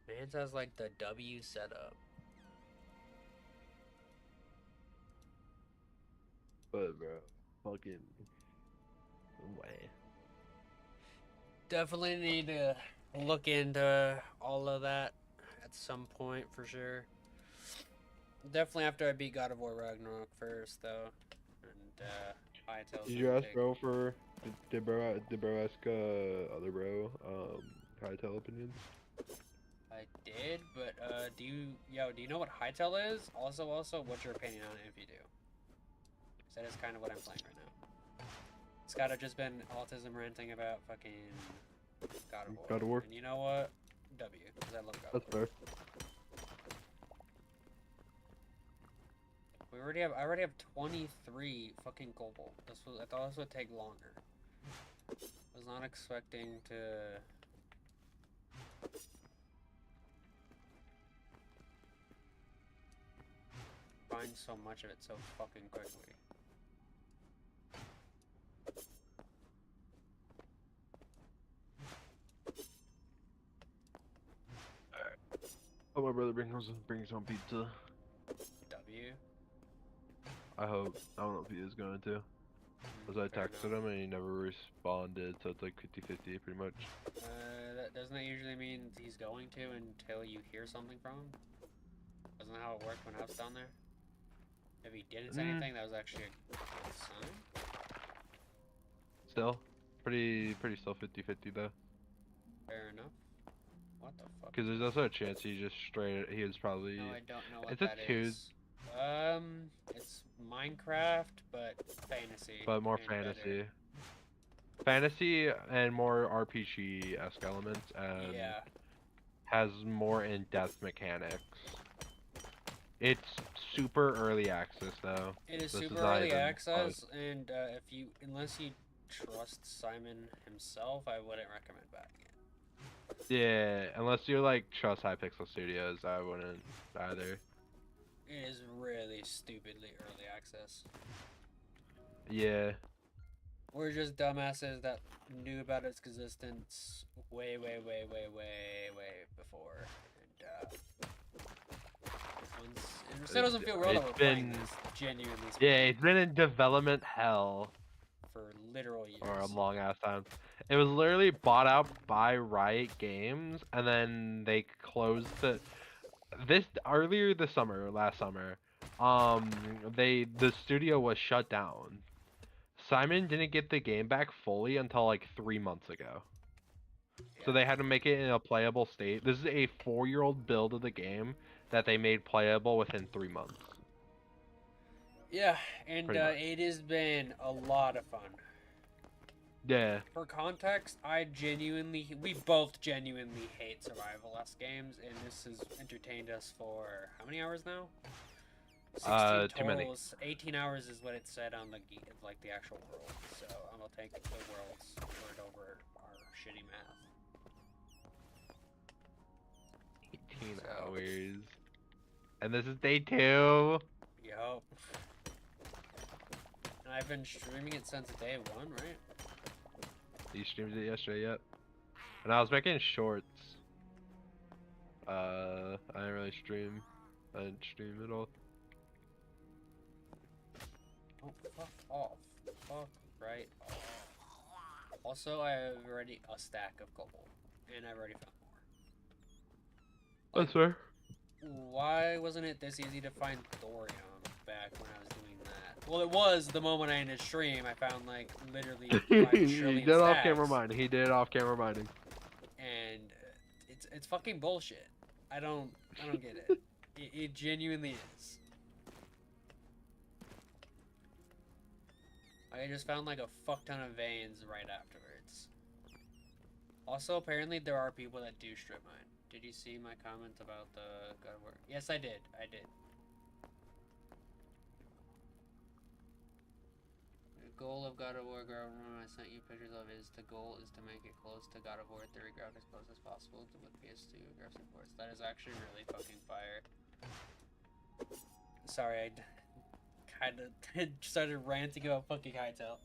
Mans has like the W setup. But bro, fucking way. Definitely need to look into all of that at some point for sure. Definitely after I beat God of War Ragnarok first, though. And, Hytale's Did gonna you ask take... bro for did bro ask other bro Hytale opinions? I did, but, do you know what Hytale is? Also, what's your opinion on it if you do? 'Cause that is kind of what I'm playing right now. It's gotta just been autism ranting about fucking God of War. God of War. And you know what? W, because I love God That's of War. fair. I already have 23 fucking global. I thought this would take longer. I was not expecting to... find so much of it so fucking quickly. Oh, my brother brings home pizza. W. I hope. I don't know if he is going to. Cause I Fair texted enough. him and he never responded, so it's like 50-50 pretty much. Doesn't that usually mean he's going to until you hear something from him? Wasn't that how it worked when I was down there? If he didn't say anything, that was actually a good sign. Still, pretty still 50-50 though. Fair enough. What the fuck? Cause there's also a chance he just he was probably. No, I don't know what It's a that two, is. It's Minecraft, but fantasy. but more and fantasy. better. Fantasy and more RPG-esque elements, and Yeah. has more in-depth mechanics. It's super early access though. It is This super is not early even access, and unless you trust Simon himself, I wouldn't recommend buying it. Yeah, unless you like trust Hypixel Studios, I wouldn't either. It is really stupidly early access. Yeah. We're just dumbasses that knew about its existence way before. And it still doesn't feel real that we're playing this genuinely Yeah, speaking, it's been in development hell for literal years. for a long ass time. It was literally bought out by Riot Games, and then they closed this earlier this summer, last summer. The studio was shut down. Simon didn't get the game back fully until like 3 months ago. So they had to make it in a playable state. This is a 4-year-old build of the game that they made playable within 3 months. Yeah, and Pretty much. it has been a lot of fun. Yeah. For context, we both genuinely hate survivalist games, and this has entertained us for how many hours now? 16 Too many. totals. 18 hours is what it said on the actual world. So I'm gonna take the world's word over our shitty math. 18 hours. And this is day 2. Yup. And I've been streaming it since day 1, right? You streamed it yesterday yet? And I was making shorts. I didn't really stream. I didn't stream at all. Oh, fuck off. Fuck right off. Also, I have already a stack of cobalt, and I've already found more. That's fair. Why wasn't it this easy to find thorium back when I was doing that? Well, it was the moment I ended stream. I found like literally 5 He trillion did it off camera stacks. mining. He did it off camera mining. And it's fucking bullshit. I don't get it. It genuinely is. I just found like a fuck ton of veins right afterwards. Also, apparently there are people that do strip mine. Did you see my comment about the God of War? Yes, I did. I did. The goal of God of War, I sent you pictures of, the goal is to make it close to God of War 3 graphics, close as possible with PS2 graphics ports. That is actually really fucking fire. Sorry, I kind of started ranting about fucking Hytale.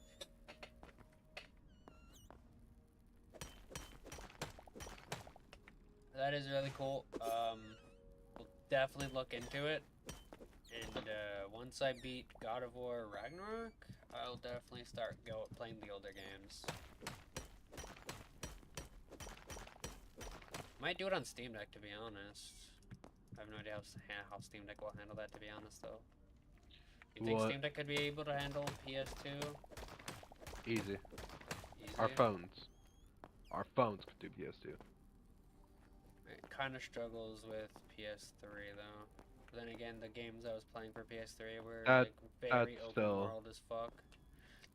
That is really cool. We'll definitely look into it. And once I beat God of War Ragnarok, I'll definitely start playing the older games. Might do it on Steam Deck, to be honest. I have no idea how Steam Deck will handle that, to be honest, though. You think What? Steam Deck could be able to handle PS2? Easy. Easy? Our phones. Our phones could do PS2. It kind of struggles with PS3, though. But then again, the games I was playing for PS3 were like very that's open still- world as fuck.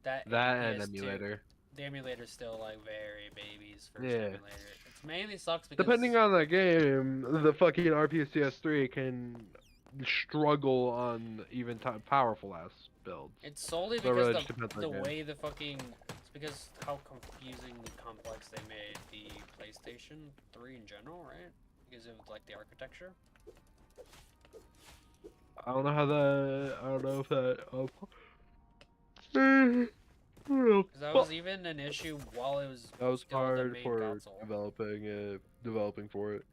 That and PS2, emulator. the emulator's still like very baby's first Yeah. emulator. It mainly sucks because Depending on the game, the fucking RPCS3 can struggle on even powerful ass builds. it's solely So it because really just depends on the the game. way the fucking it's because how confusingly complex they made the PlayStation 3 in general, right? Because of like the architecture. I don't know how that. I don't know if that. Because that was even an issue while it was That was still the hard main for console. developing for it.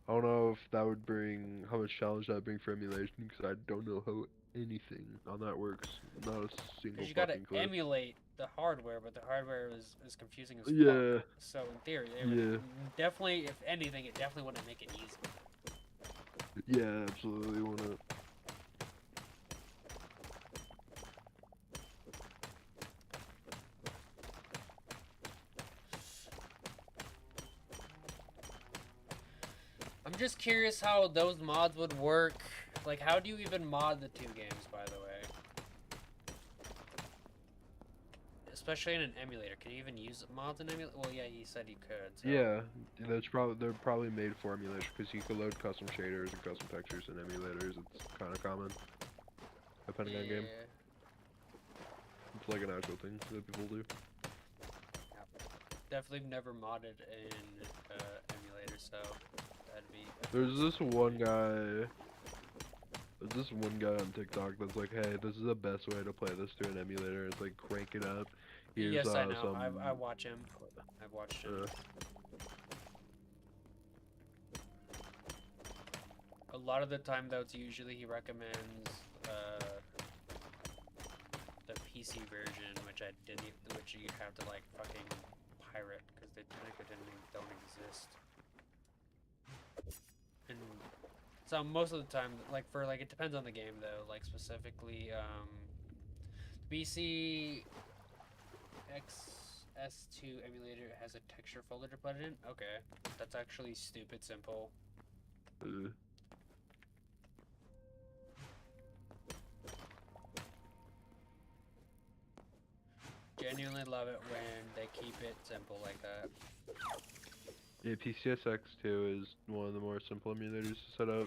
I don't know if that would bring how much challenge that would bring for emulation because I don't know how anything on that works. Not a single Because you gotta fucking clue. emulate the hardware, but the hardware is confusing as Yeah. fuck. So in theory, they Yeah. would definitely, if anything, it definitely wouldn't make it easy. Yeah, absolutely wanna. I'm just curious how those mods would work. Like, how do you even mod the two games, by the way? Especially in an emulator. Can you even use mods in emulator? Well, yeah, he said he could. So. Yeah, they're probably made for emulation because you can load custom shaders and custom textures in emulators. It's kind of common, depending on game. It's like an actual thing that people do. Definitely never modded in emulator, so that'd be. There's this one guy on TikTok that's like, hey, this is the best way to play this to an emulator. It's like crank it up. Here's, Yes, I know. some... I watch him. I've watched him. A lot of the time, though, it's usually he recommends the PC version, which I didn't, which you have to like fucking pirate because they technically don't exist. And so most of the time, like for like it depends on the game though. Like specifically, BC XS2 emulator has a texture folder to put it in. Okay, that's actually stupid simple. Genuinely love it when they keep it simple like that. Yeah, PCSX2 is one of the more simple emulators to set up.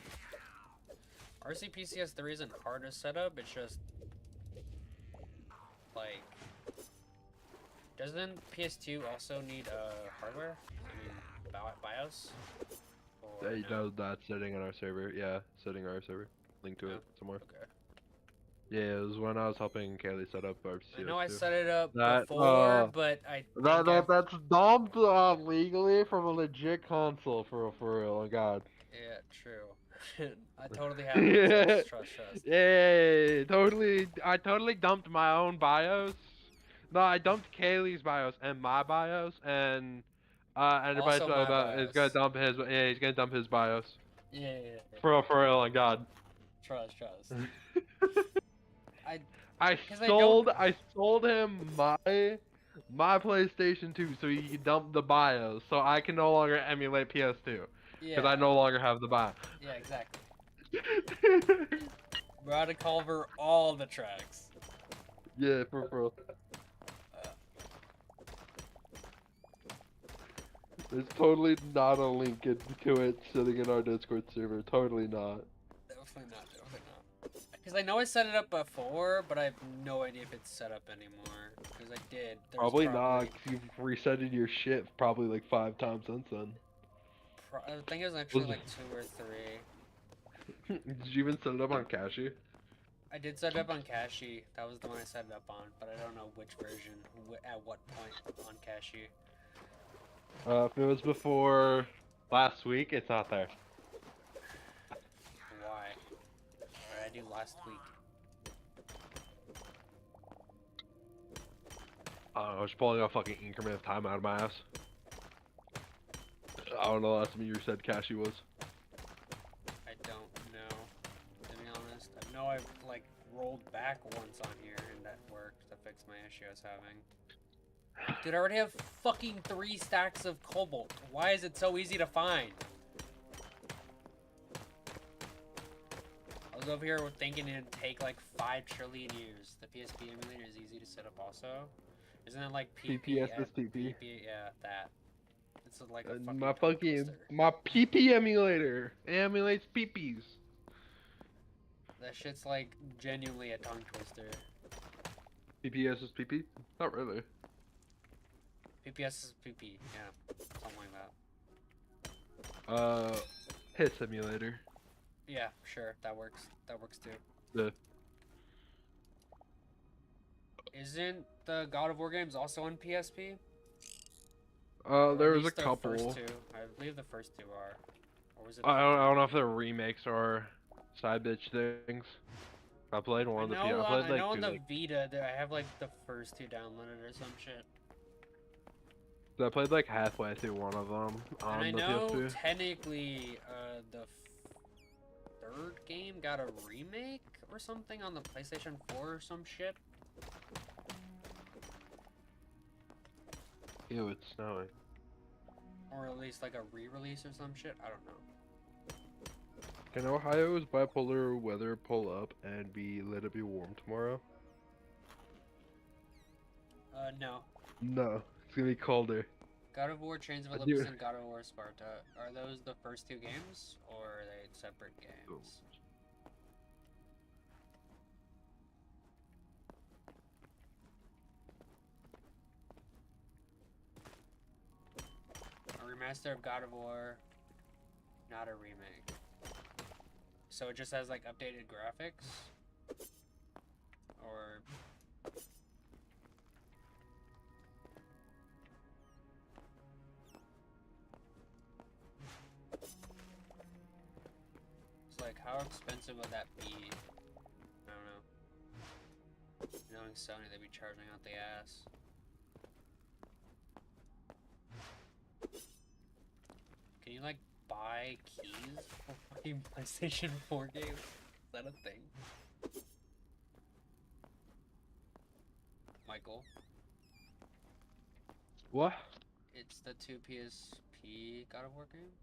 RCPCS3 isn't hard to set up, it's just like doesn't PS2 also need hardware? I mean BIOS? Or no? That's sitting on our server. Yeah, sitting on our server. Link to it somewhere. Okay. Yeah, it was when I was helping Kaylee set up our PCS2. I know I set it up That, before, but I think that's dumped legally from a legit console for real. Oh god. yeah, true. I totally have it. Trust. Yeah, totally. I totally dumped my own BIOS. No, I dumped Kaylee's BIOS and my BIOS, and everybody Also talking my about is gonna BIOS. dump his. Yeah, he's gonna dump his BIOS. Yeah. For real, oh god. Trust. I sold him my PlayStation 2 so he could dump the BIOS so I can no longer emulate PS2 because I no longer have the BIOS. Yeah, exactly. We're out to cover all the tracks. Yeah, for real. There's totally not a link to it sitting in our Discord server. Totally not. Definitely not. Because I know I set it up before, but I have no idea if it's set up anymore. Because I did. Probably not. Cause you've resetted your shit probably like 5 times since then. I think it was actually like 2 or 3. Did you even set it up on Cashy? I did set it up on Cashy. That was the one I set it up on, but I don't know which version, at what point on Cashy. If it was before last week, it's not there. Why? What did I do last week? I was pulling a fucking increment of time out of my ass. I don't know last time you said Cashy was. I don't know I've like rolled back once on here and that worked to fix my issue I was having. Dude, I already have fucking 3 stacks of cobalt. Why is it so easy to find? I was over here thinking it'd take like 5 trillion years. The PSP emulator is easy to set up also. Isn't it like PPSSTP? Yeah, that. It's like a my PP emulator. It emulates PPs. That shit's like genuinely a tongue twister. PPSSTP? Not really. PPSSTP, yeah. Something like that. His emulator. Yeah, sure, that works. That works too. Yeah. Isn't the God of War games also on PSP? There was a couple. First two. I believe the first 2 are. Or was it I don't know if they're remakes or side bitch things. I played one of the I know like on the Vita that I have like the first 2 downloaded or some shit. I played like halfway through one of them on And the I know PS2. technically the 3rd game got a remake or something on the PlayStation 4 or some shit. Ew, it's snowing. Or at least like a re-release or some shit. I don't know. Can Ohio's bipolar weather pull up and let it be warm tomorrow? No. No, it's gonna be colder. God of War Chains of Olympus and God of War Sparta. Are those the first 2 games, or are they separate games? A remaster of God of War, not a remake. So it just has like updated graphics? Or... It's like, how expensive would that be? I don't know. Knowing Sony, they'd be charging out the ass. Can you like buy keys for fucking PlayStation 4 games? Is that a thing? Michael? What? It's the 2 PSP God of War games?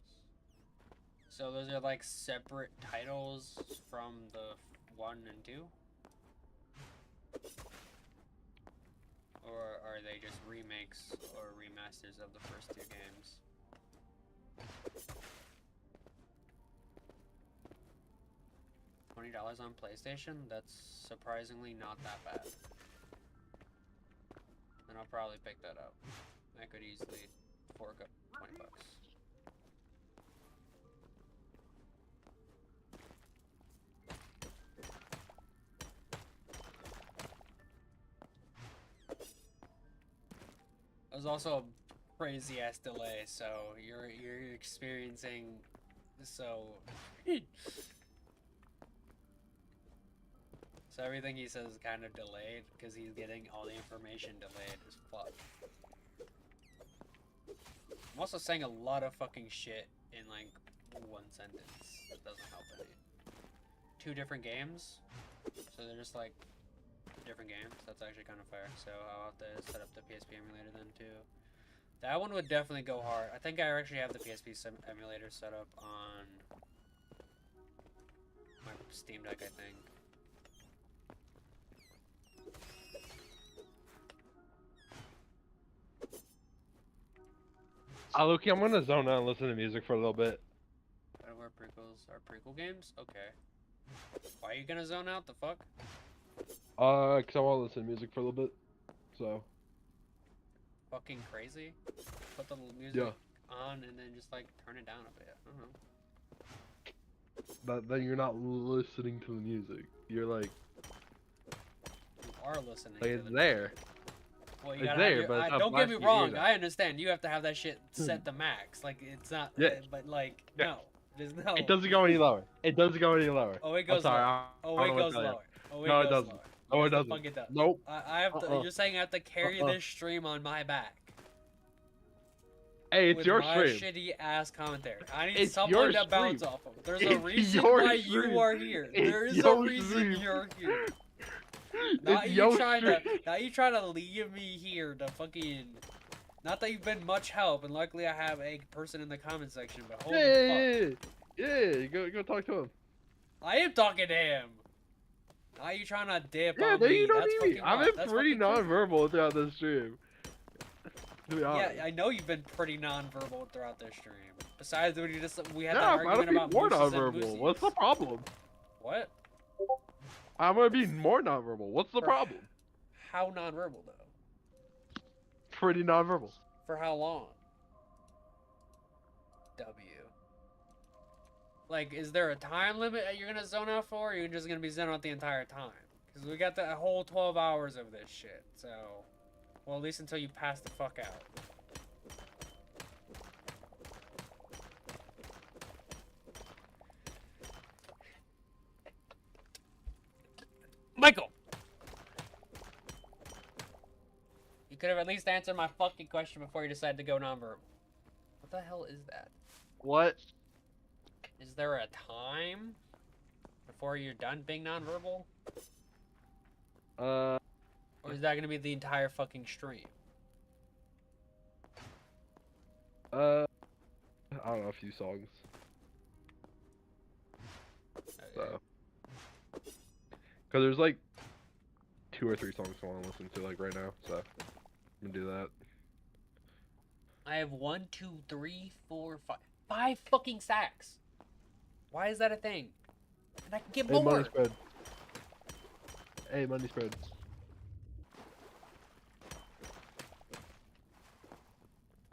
So those are like separate titles from the 1 and 2? Or are they just remakes or remasters of the first 2 games? $20 on PlayStation? That's surprisingly not that bad. And I'll probably pick that up. I could easily fork up 20 bucks. It was also a crazy ass delay, so you're experiencing so so everything he says is kind of delayed because he's getting all the information delayed as fuck. I'm also saying a lot of fucking shit in like 1 sentence. That doesn't help any. 2 different games, so they're just like different games. That's actually kind of fair. So I'll have to set up the PSP emulator then too. That one would definitely go hard. I think I actually have the PSP emulator set up on my Steam Deck, I think. Loki, I'm gonna zone out and listen to music for a little bit. God of War prequels are prequel games? Okay. Why are you gonna zone out? The fuck? Cause I wanna listen to music for a little bit. So. Fucking crazy? Put the music on and then just like turn it down a bit. I don't know. Then you're not listening to the music. You're like. You are listening. Like it's there. Well, you it's gotta there, but it's don't get me wrong. I understand. You have to have that shit set to max. Like it's not. Yeah. But like no, there's no. It doesn't go any lower. It doesn't go any lower. Oh, it goes lower. Oh, it goes lower. Oh, no, it doesn't. No, it doesn't. Fuck it does. Nope. I have to. You're saying I have to carry this stream on my back. Hey, it's with your my stream. shitty ass commentary. I need It's someone your to bounce stream. off of. There's a It's reason your why stream. you are here. It's There is a your reason stream. you're here. It's Not you your trying stream. to. Not you trying to leave me here to fucking. Not that you've been much help, and luckily I have a person in the comment section. But holy fuck, Yeah. Go talk to him. I am talking to him. Not you trying to dip Yeah, on then me. you don't That's need me. fucking I've wrong. been That's pretty fucking crazy. non-verbal throughout this stream. To be honest. Yeah, I know you've been pretty non-verbal throughout this stream. Besides when we had that I'm gonna argument be about more mooses and non-verbal. moosies. What's the problem? What? I'm gonna be more non-verbal. What's the problem? How non-verbal though? Pretty non-verbal. For how long? W. Like, is there a time limit that you're gonna zone out for, or you're just gonna be zoned out the entire time? Because we got the whole 12 hours of this shit, so... Well, at least until you pass the fuck out. Michael! You could have at least answered my fucking question before you decided to go nonverbal. What the hell is that? What? Is there a time before you're done being nonverbal? Or is that gonna be the entire fucking stream? I don't know, a few songs. Okay. So. Cause there's like 2 or 3 songs I want to listen to like right now, so I'm gonna do that. I have 1, 2, 3, 4, 5. 5 fucking sacks. Why is that a thing? And I can get Hey, more. money spread. Hey, money spread.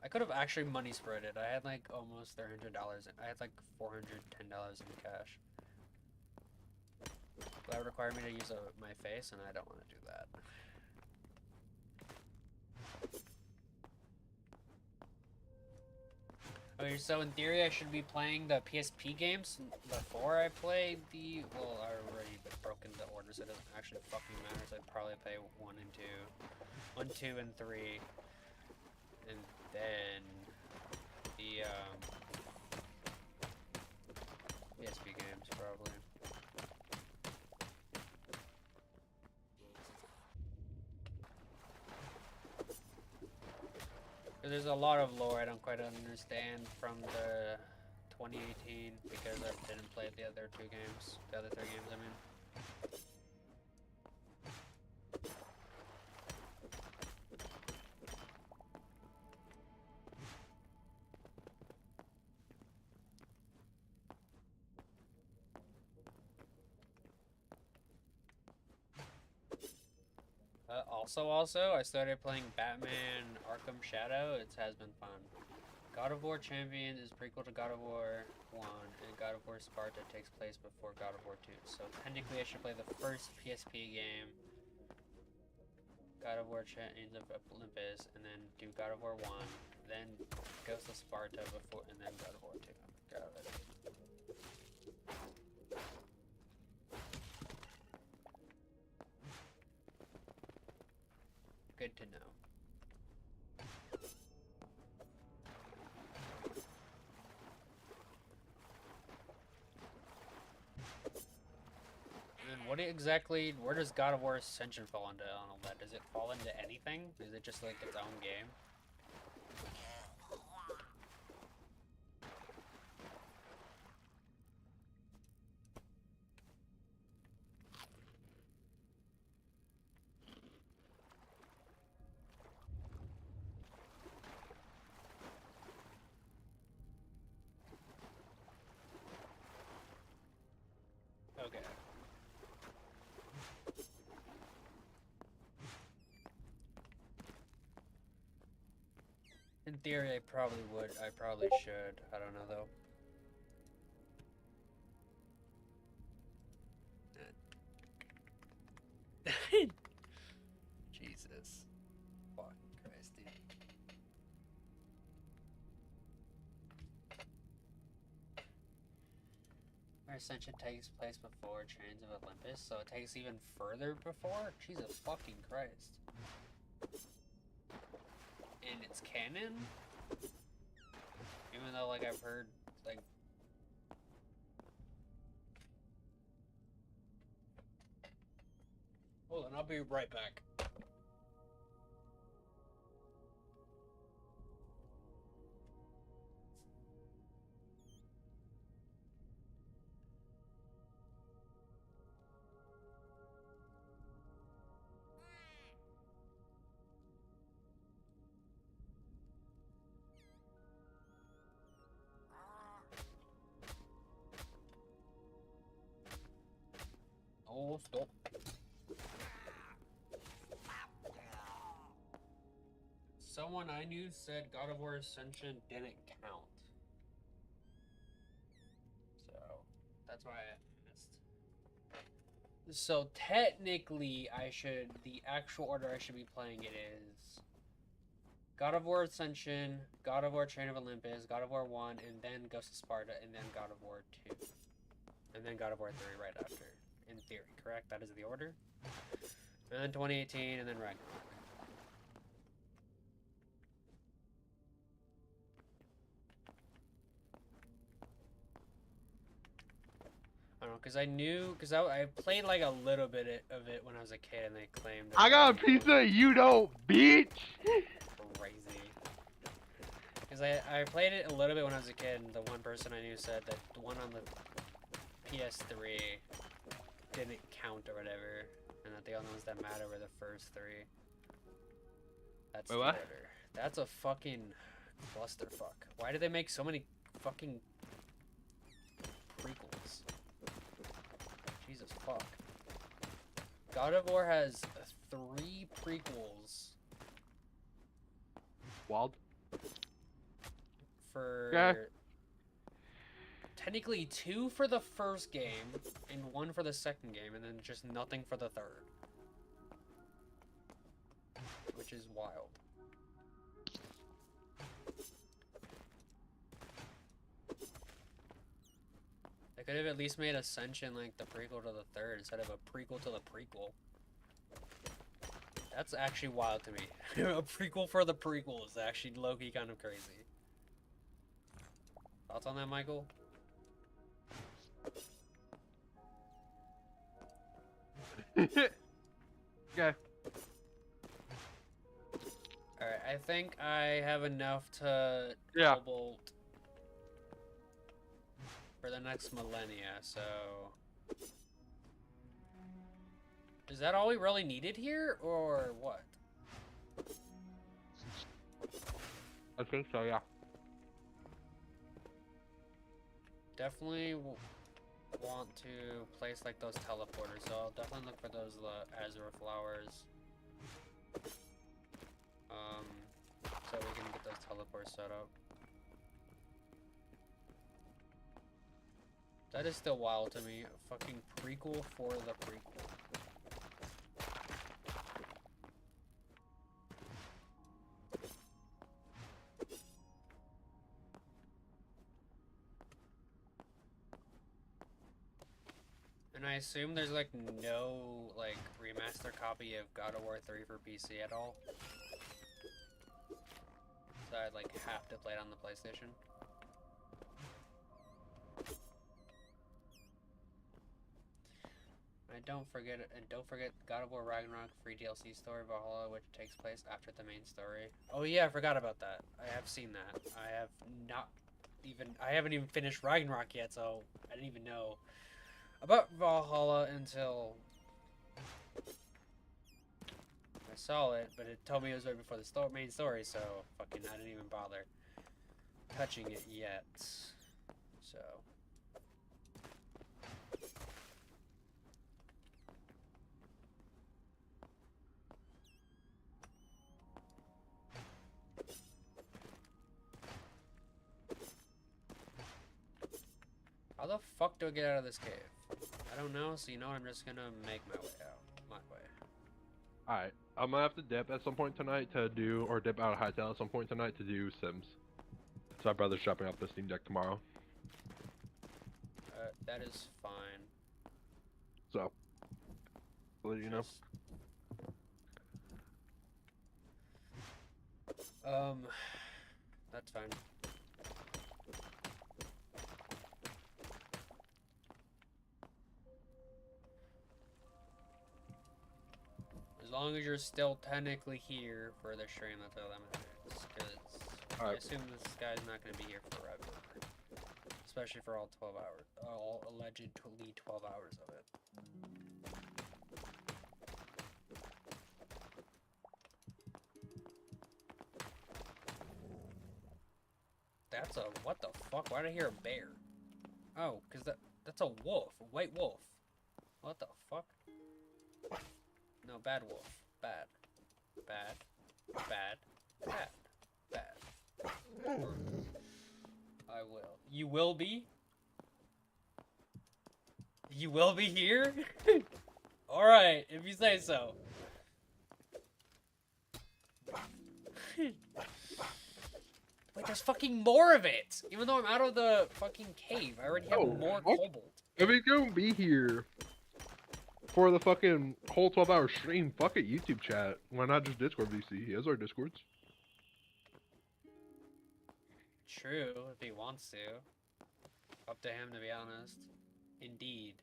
I could have actually money spreaded. I had like almost $300. I had like $410 in cash. That would require me to use my face, and I don't want to do that. Okay, so in theory, I should be playing the PSP games before I play the. Well, I already broken the order, so it doesn't actually fucking matter. So I'd probably play 1 and 2, 1, 2, and 3, and then the PSP games probably. There's a lot of lore I don't quite understand from the 2018 because I didn't play the other 2 games, the other 3 games, I mean. Also, I started playing Batman Arkham Shadow. It has been fun. God of War Champion is prequel to God of War 1, and God of War Sparta takes place before God of War 2. So technically I should play the first PSP game, God of War Chains of Olympus, and then do God of War 1, then Ghost of Sparta before, and then God of War 2. Got it. Good to know. And what exactly, where does God of War Ascension fall into on all that? Does it fall into anything? Is it just like its own game? Okay. In theory, I probably would. I probably should. I don't know, though. Jesus. Fucking Christ, dude. Our Ascension takes place before Chains of Olympus, so it takes even further before? Jesus fucking Christ. And it's canon? Even though, like, I've heard, like... Hold on, I'll be right back. Oh, stop. Someone I knew said God of War Ascension didn't count. So, that's why I asked. So, technically, the actual order I should be playing it is God of War Ascension, God of War Chain of Olympus, God of War 1, and then Ghost of Sparta, and then God of War 2. And then God of War 3 right after. In theory, correct? That is the order. And then 2018, and then Ragnarok. I don't know, because I played like a little bit of it when I was a kid, and they claimed that I got a pizza, you don't, bitch! Crazy. Because I played it a little bit when I was a kid, and the one person I knew said that the one on the PS3 didn't count or whatever, and that the only ones that matter were the first three. That's the what? order. That's a fucking clusterfuck. Why do they make so many fucking prequels? Jesus fuck. God of War has 3 prequels. Wild. For technically 2 for the first game and 1 for the second game, and then just nothing for the third, which is wild. They could have at least made Ascension like the prequel to the third instead of a prequel to the prequel. That's actually wild to me. A prequel for the prequel is actually low-key kind of crazy. Thoughts on that, Michael? Okay. Alright, I think I have enough to Yeah. bolt for the next millennia, so... Is that all we really needed here, or what? I think so, yeah. Definitely want to place like those teleporters, so I'll definitely look for those azure flowers. So we can get those teleports set up. That is still wild to me. A fucking prequel for the prequel. And I assume there's like no like remaster copy of God of War 3 for PC at all. So I'd like have to play it on the PlayStation. And don't forget God of War Ragnarok free DLC story Valhalla, which takes place after the main story. Oh yeah, I forgot about that. I have seen that. I haven't even finished Ragnarok yet, so I didn't even know about Valhalla until I saw it, but it told me it was right before the main story, so fucking I didn't even bother touching it yet. So how the fuck do I get out of this cave? I don't know, so you know what, I'm just gonna make my way out. My way. Alright. I'm gonna have to dip at some point tonight to do, or dip out of Hytale at some point tonight to do Sims. So my brother's shopping up the Steam Deck tomorrow. That is fine. So, I'll let you know. That's fine. As long as you're still technically here for the stream, that's all that matters. Because I assume this guy's not going to be here forever. Especially for all 12 hours. All allegedly 12 hours of it. That's a... What the fuck? Why did I hear a bear? Oh, because that's a wolf. A white wolf. What the fuck? No, bad wolf. Bad. Bad. Bad. Bad. Bad. I will. You will be? You will be here? Alright, if you say so. Wait, there's fucking more of it! Even though I'm out of the fucking cave, I already have more cobalt. If he's gonna be here for the fucking whole 12-hour stream, fuck it, YouTube chat. Why not just Discord VC? He has our Discords. True, if he wants to. Up to him, to be honest. Indeed.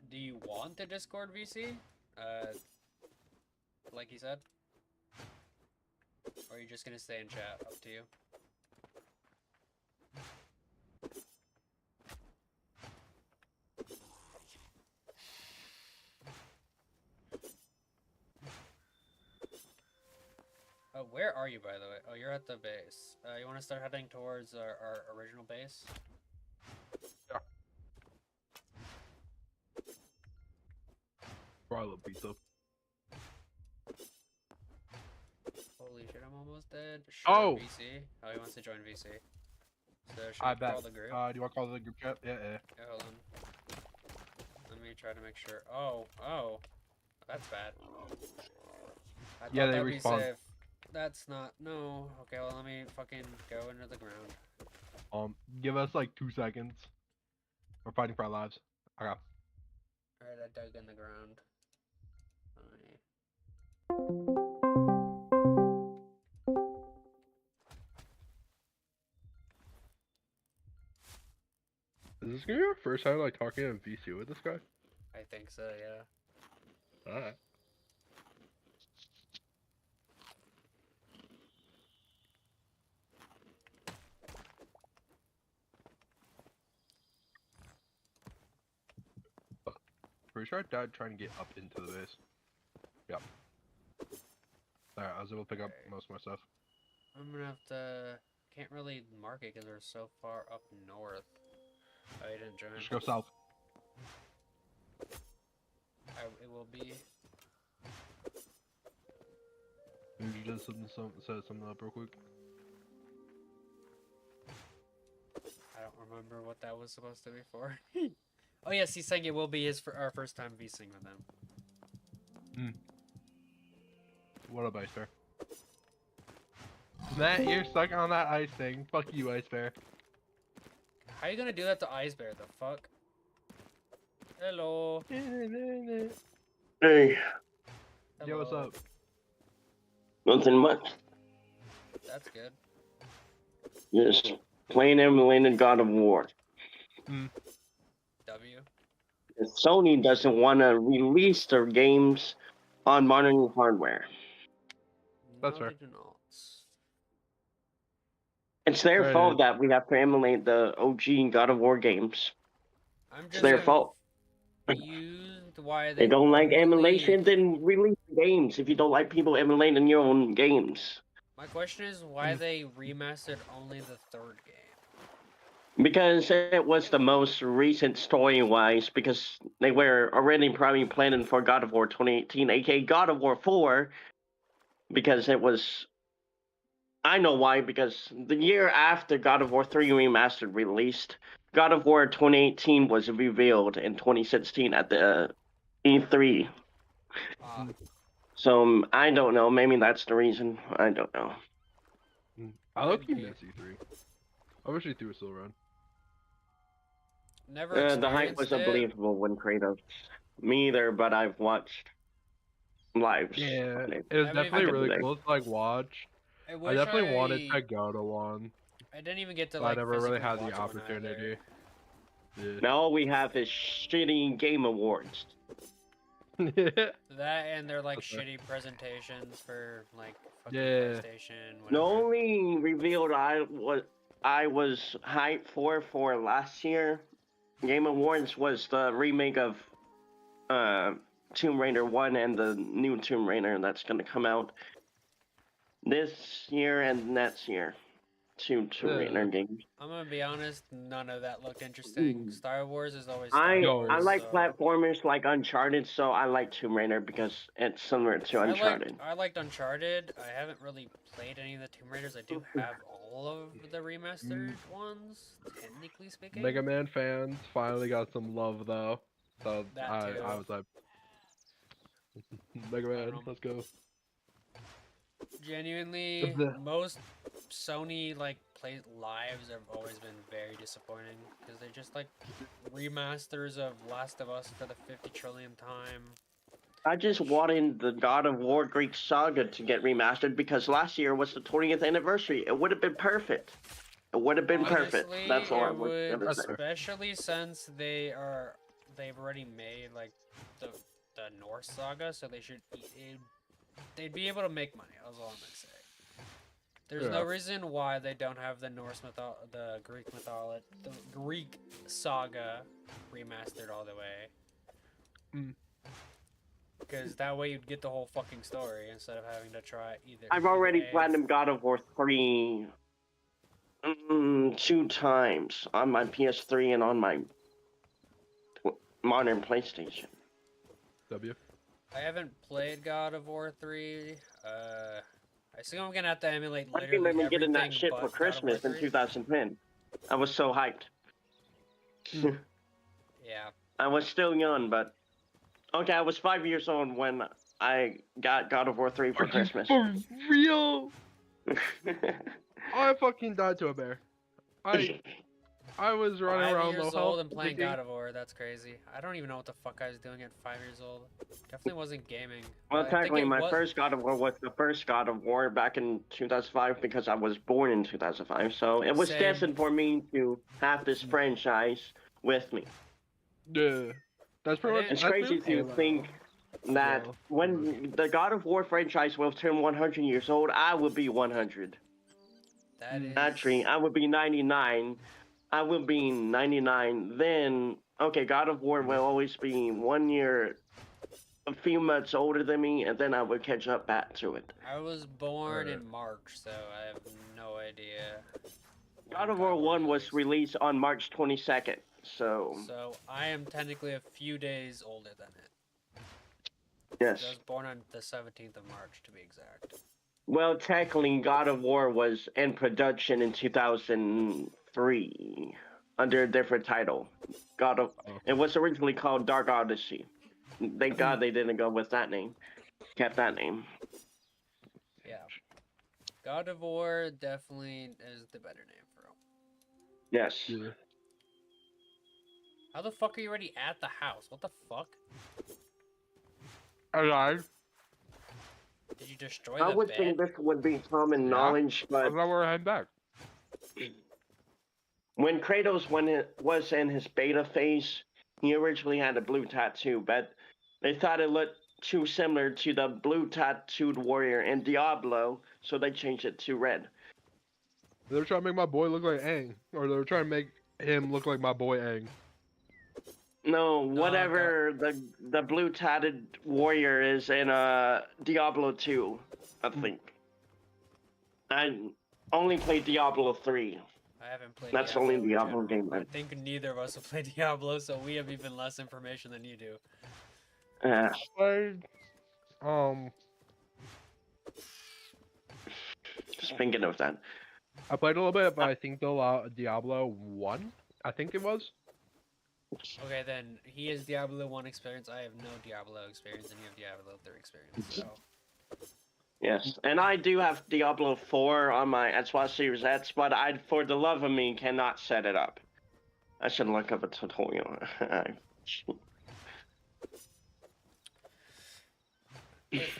Do you want the Discord VC? Like he said? Or are you just gonna stay in chat? Up to you. Oh, where are you, by the way? Oh, you're at the base. You want to start heading towards our original base? Yeah. Bro, I love pizza. Holy shit, I'm almost dead. Sure, Oh! VC. Oh, he wants to join VC. So should I we bet. call the group? Do you want to call the group chat? Yeah, yeah. Yeah, hold on. Let me try to make sure. Oh. That's bad. I Yeah, thought they that'd be respawn. safe. That's not. No. Okay, well, let me fucking go into the ground. Give us like 2 seconds. We're fighting for our lives. Okay. Alright, I dug in the ground. Is this gonna be our first time like talking in VC with this guy? I think so, yeah. Alright. Pretty sure I died trying to get up into the base. Yep. Alright, I was able to pick up most of my stuff. I'm gonna have to. Can't really mark it because we're so far up north. Oh, you didn't join. Just go south. It will be. Maybe you just set something up real quick. I don't remember what that was supposed to be for. Oh yes, he's saying it will be our first time VCing with him. What up, Ice Bear? Matt, you're stuck on that ice thing. Fuck you, Ice Bear. How you gonna do that to Ice Bear? The fuck? Hello. Hey, Yo, what's Hello. up? nothing much. That's good. Just playing emulated God of War. W. If Sony doesn't want to release their games on modern hardware. That's No, fair. they do not. It's their Right, fault that we have to emulate the OG God of War games. I'm It's just their fault. confused why They don't like only- emulation, then release the games if you don't like people emulating your own games. My question is why they remastered only the third game. Because it was the most recent story-wise, because they were already probably planning for God of War 2018, aka God of War 4, because it was... I know why, because the year after God of War 3 Remastered released, God of War 2018 was revealed in 2016 at the E3. So, I don't know, maybe that's the reason, I don't know. I love Maybe. miss E3. I wish E3 was still around. Never The hype experienced was it. unbelievable when Kratos Me either, but I've watched lives. Yeah, on it. it was I haven't definitely even- really Like, cool to like watch. I I wish definitely wanted to go to one, I didn't even get to but I like never really physically had the watch one either. opportunity. Yeah. now all we have is shitty game awards. That and their like Okay. shitty presentations for like fucking Yeah. PlayStation. The Whatever. only revealed I was hyped for last year Game Awards was the remake of Tomb Raider 1 and the new Tomb Raider that's gonna come out this year and next year. Two Tomb Raider games. I'm gonna be honest, none of that looked interesting. Star Wars is always I Star Wars. I like so... platformers like Uncharted, so I like Tomb Raider because it's similar to Uncharted. I liked Uncharted. I haven't really played any of the Tomb Raiders. I do have all of the remastered ones, technically speaking. Mega Man fans finally got some love though, so That I too. was like, Mega Man, Um, let's go. Genuinely, The- most Sony like play lives have always been very disappointing because they're just like remasters of Last of Us for the 50 trillionth time. I just wanted the God of War Greek Saga to get remastered because last year was the 20th anniversary. It would have been perfect. It would have been perfect. Honestly, That's all I it was would, gonna say. especially since they've already made like the Norse saga, so they'd be able to make money. That's all I'm gonna say. There's no Yeah. reason why they don't have the Greek saga remastered all the way. Mm. Because that way you'd get the whole fucking story instead of having to try either. I've already either A. platinum God of War 3 2 times on my PS3 and on my modern PlayStation. W. I haven't played God of War 3. I think I'm gonna have to emulate I literally remember getting that everything shit but for God of War Christmas in 3. 2010. I was so hyped. Mm. Yeah. I was still young, but okay, I was 5 years old when I got God of War 3 for Christmas. For real? I fucking died to a bear. I was running 5 around years low old health. and playing thinking, God of War, that's crazy. I don't even know what the fuck I was doing at 5 years old. Definitely wasn't gaming. Well, But I think technically, it my was- first God of War was the first God of War back in 2005 because I was born in 2005. So it was Same. destined for me to have this franchise with me. Yeah. That's pretty much. It's that's crazy pretty to much think that well. when the God of War franchise will turn 100 years old, I will be 100. That is... Actually, I would be 99. I will be 99. Then, okay, God of War will always be 1 year, a few months older than me, and then I will catch up back to it. I was born Alright. in March, so I have no idea. when God of War 1 was released. released on March 22nd, so So I am technically a few days older than it. I yes. was born on the 17th of March, to be exact. Well, technically, God of War was in production in 2003 under a different title. It was originally called Dark Odyssey. Thank God they didn't go with that name. Kept that name. Yeah. God of War definitely is the better name for him. Yes. Yeah. How the fuck are you already at the house? What the fuck? I died. Did you destroy I the would bed? think this would be common knowledge, I but thought we were heading back. when Kratos was in his beta phase, he originally had a blue tattoo, but they thought it looked too similar to the blue tattooed warrior in Diablo, so they changed it to red. They were trying to make my boy look like Aang, or they were trying to make him look like my boy Aang. No, whatever the blue tatted warrior is in Diablo 2, I think. I only played Diablo 3. I haven't played That's the Diablo only in Diablo general. game I think neither of us have played Diablo, so we have even less information than you do. Played, Speaking of that, I played a little bit, but I think the Diablo 1, I think it was. Okay, then he has Diablo 1 experience, I have no Diablo experience, and you have Diablo 3 experience, so... yes, and I do have Diablo 4 on my Xbox Series X, but I, for the love of me, cannot set it up. I should look up a tutorial.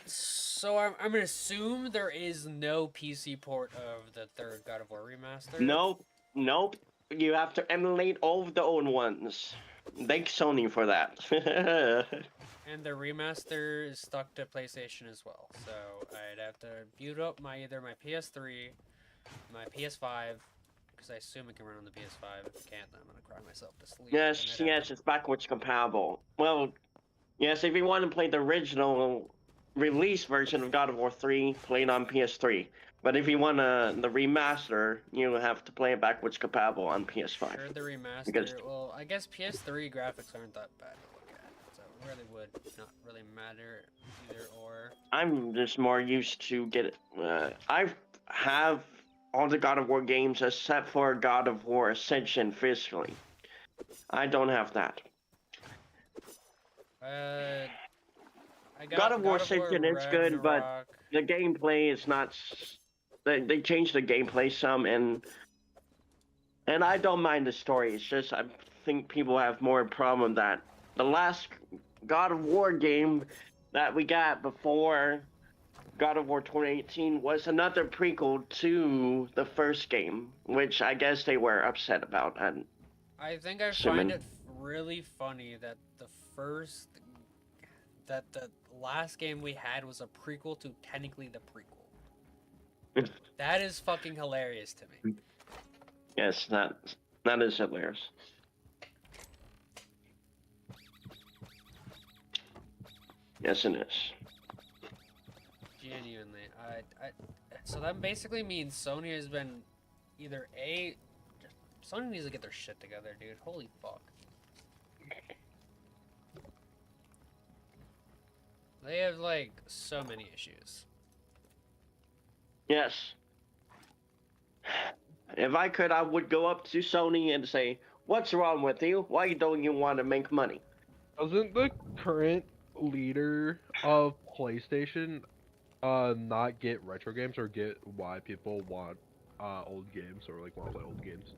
So I'm gonna assume there is no PC port of the third God of War remaster. Nope, nope. You have to emulate all of the old ones. Thank Sony for that. And the remaster is stuck to PlayStation as well. So I'd have to boot up either my PS3, my PS5, because I assume it can run on the PS5. If it can't, then I'm gonna cry myself to sleep. Yes, yes, it's backwards compatible. Well, yes, if you want to play the original release version of God of War 3, play it on PS3. But if you want the remaster, you have to play it backwards compatible on PS5. Sure, the remaster. Because- Well, I guess PS3 graphics aren't that bad to look at, so it really would not really matter either or. I'm just more used to I have all the God of War games except for God of War Ascension physically. I don't have that. I got God of War Ascension is good, but Ragnarok. the gameplay is not. They changed the gameplay some, and I don't mind the story. It's just I think people have more problem that the last God of War game that we got before God of War 2018 was another prequel to the first game, which I guess they were upset about. And I think I assuming- find it really funny that the last game we had was a prequel to technically the prequel. That is fucking hilarious to me. Yes, that is hilarious. Yes, it is. Genuinely, so that basically means Sony has been either Sony needs to get their shit together, dude. Holy fuck. They have like so many issues. Yes. If I could, I would go up to Sony and say, "What's wrong with you? Why don't you want to make money?" Doesn't the current leader of PlayStation not get retro games or get why people want old games or like want to play old games?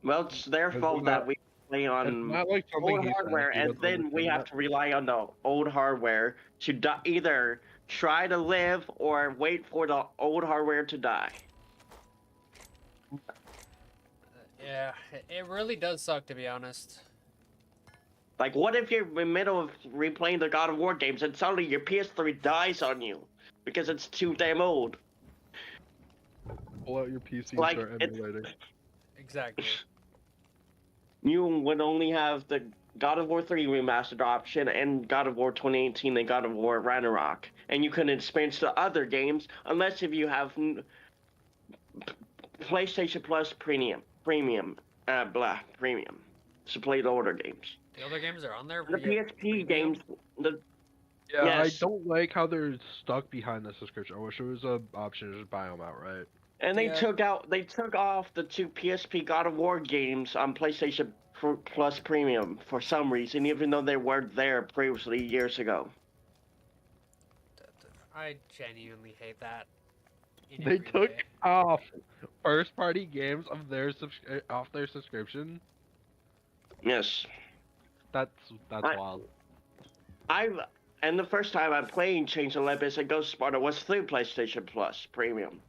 Well, it's their Isn't fault that we play It's on not like something old he said, hardware, he and doesn't then we understand have to rely on the old hardware to either try to live or wait for the old hardware to die. Yeah, it really does suck, to be honest. Like, what if you're in the middle of replaying the God of War games and suddenly your PS3 dies on you because it's too damn old? Pull out your PC Like, and start emulating. Exactly. You would only have the God of War 3 remastered option and God of War 2018 and God of War Ragnarok. And you couldn't experience the other games unless if you have PlayStation Plus premium. Premium. To play the older games. The other games are on there. The via PSP premium? games, Yeah, Yes. I don't like how they're stuck behind the subscription. I wish there was an option to just buy them outright. and they Yeah. took off the two PSP God of War games on PlayStation Plus Premium for some reason, even though they weren't there previously years ago. I genuinely hate that. in They every took way. off first-party games of their off their subscription. Yes. That's wild. And the first time I played Chains of Olympus and Ghost Sparta was through PlayStation Plus Premium.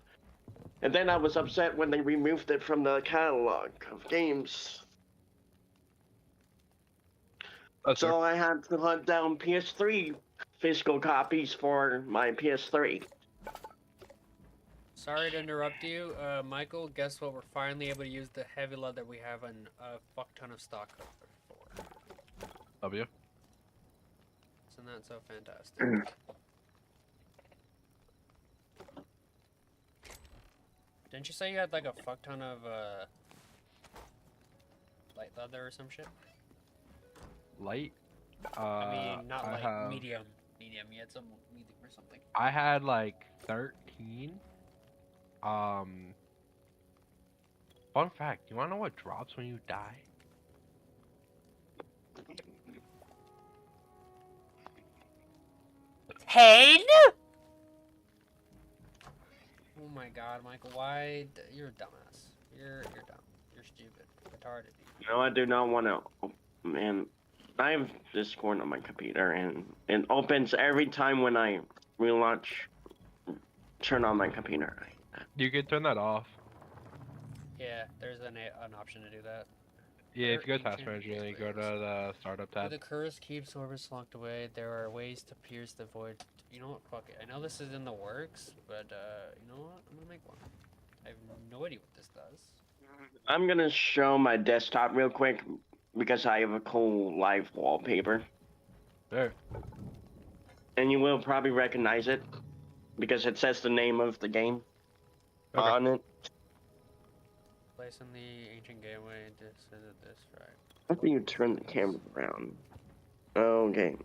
And then I was upset when they removed it from the catalog of games. So I had to hunt down PS3 physical copies for my PS3. Sorry to interrupt you, Michael. Guess what? We're finally able to use the heavy lead that we have in a fuck ton of stock for. W. Isn't that so fantastic? Didn't you say you had like a fuck ton of light leather or some shit? Light. I mean, not I light, have- medium. Medium. You had some medium or something. I had like 13. Fun fact, you wanna know what drops when you die? Pain? Oh my god, Michael, why? You're a dumbass. You're dumb. You're stupid. Retarded. No, I do not want to. Oh, man. I have Discord on my computer, and it opens every time when I relaunch. Turn on my computer. You could turn that off. Yeah, there's an option to do that. Yeah, if you go Ancient task manager, then you go to gateways. the startup Where tab. the curse keeps orbits locked away, there are ways to pierce the void. You know what? Fuck it. I know this is in the works, but you know what? I'm gonna make one. I have no idea what this does. I'm gonna show my desktop real quick because I have a cool live wallpaper, There. and you will probably recognize it because it says the name of the game Okay. on it. Place in the ancient gateway. This is this right. How do you turn the camera around? Okay.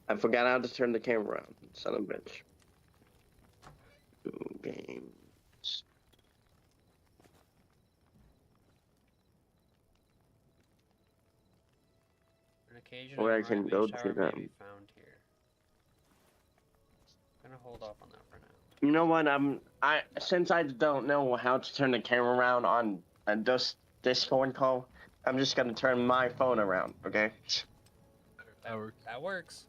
I forgot how to turn the camera around. Son of a bitch. Games. An occasional Or I can Ivy go shower to may them. be found here. I'm gonna hold off on that for now. You know what? Since I don't know how to turn the camera around on a Discord call, I'm just gonna turn my phone around. Okay. That works. That works.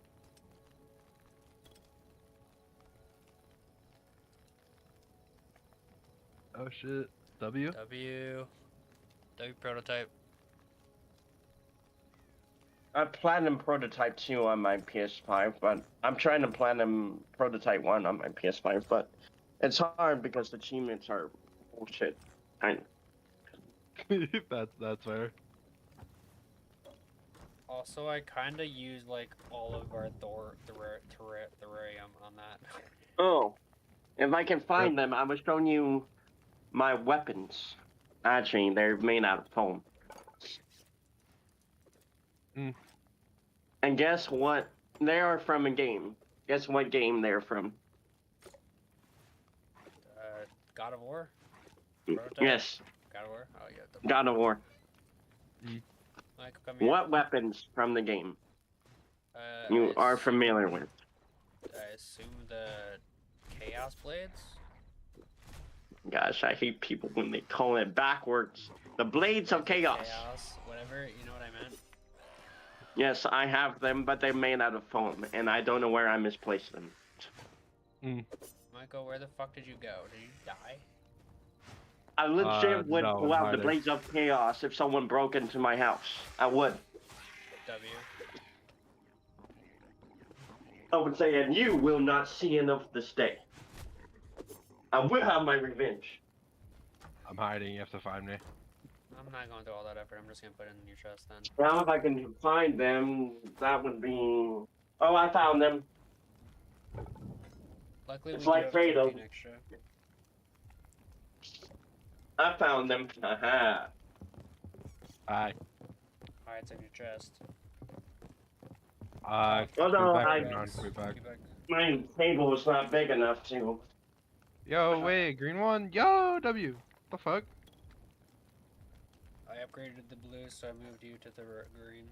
Oh shit. W? W prototype. I Platinum Prototype 2 on my PS5, but I'm trying to Platinum Prototype 1 on my PS5, but it's hard because the achievements are bullshit. That's fair. Also, I kind of use like all of our Thorium on that. Oh, if I can find them, I was showing you my weapons. Actually, they're made out of foam. Mm. And guess what? They are from a game. Guess what game they're from? God of War? Prototype? Yes, God of War? Oh, yeah. God of War. Mike, come here. What weapons from the game you I are familiar with? I assume the Chaos Blades? Gosh, I hate people when they call it backwards. The Blades of Chaos. Whatever, you know what I meant? Yes, I have them, but they're made out of foam, and I don't know where I misplaced them. Michael, where the fuck did you go? Did you die? I legit would no, pull out the hiding. Blades of Chaos if someone broke into my house. I would. W. I would say, and you will not see enough this day. I will have my revenge. I'm hiding, you have to find me. I'm not going through all that effort. I'm just gonna put it in your chest then. Now, if I can find them, that would be... Oh, I found them. Luckily, It's we like do have Fredo. 15 extra. I found them. Haha. Hi. Alright, it's in your chest. Well, no, back, I- John, be back. My table was not big enough to... Yo, wait, green one? Yo, W. What the fuck? I upgraded the blue, so I moved you to the green.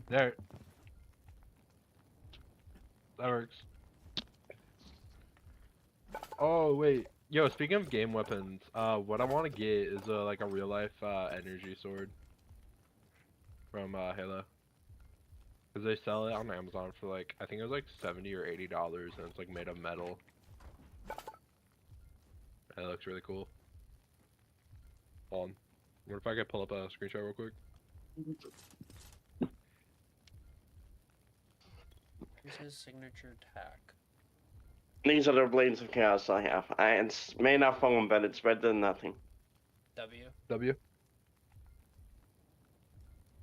There. That works. Oh, wait. Yo, speaking of game weapons, what I want to get is like a real life energy sword from Halo. Cause they sell it on Amazon for like, I think it was like $70 or $80, and it's like made of metal. And it looks really cool. Hold on. What if I could pull up a screenshot real quick? Here's his signature tack. These are the Blades of Chaos I have. It's made of foam, but it's better than nothing. W. W?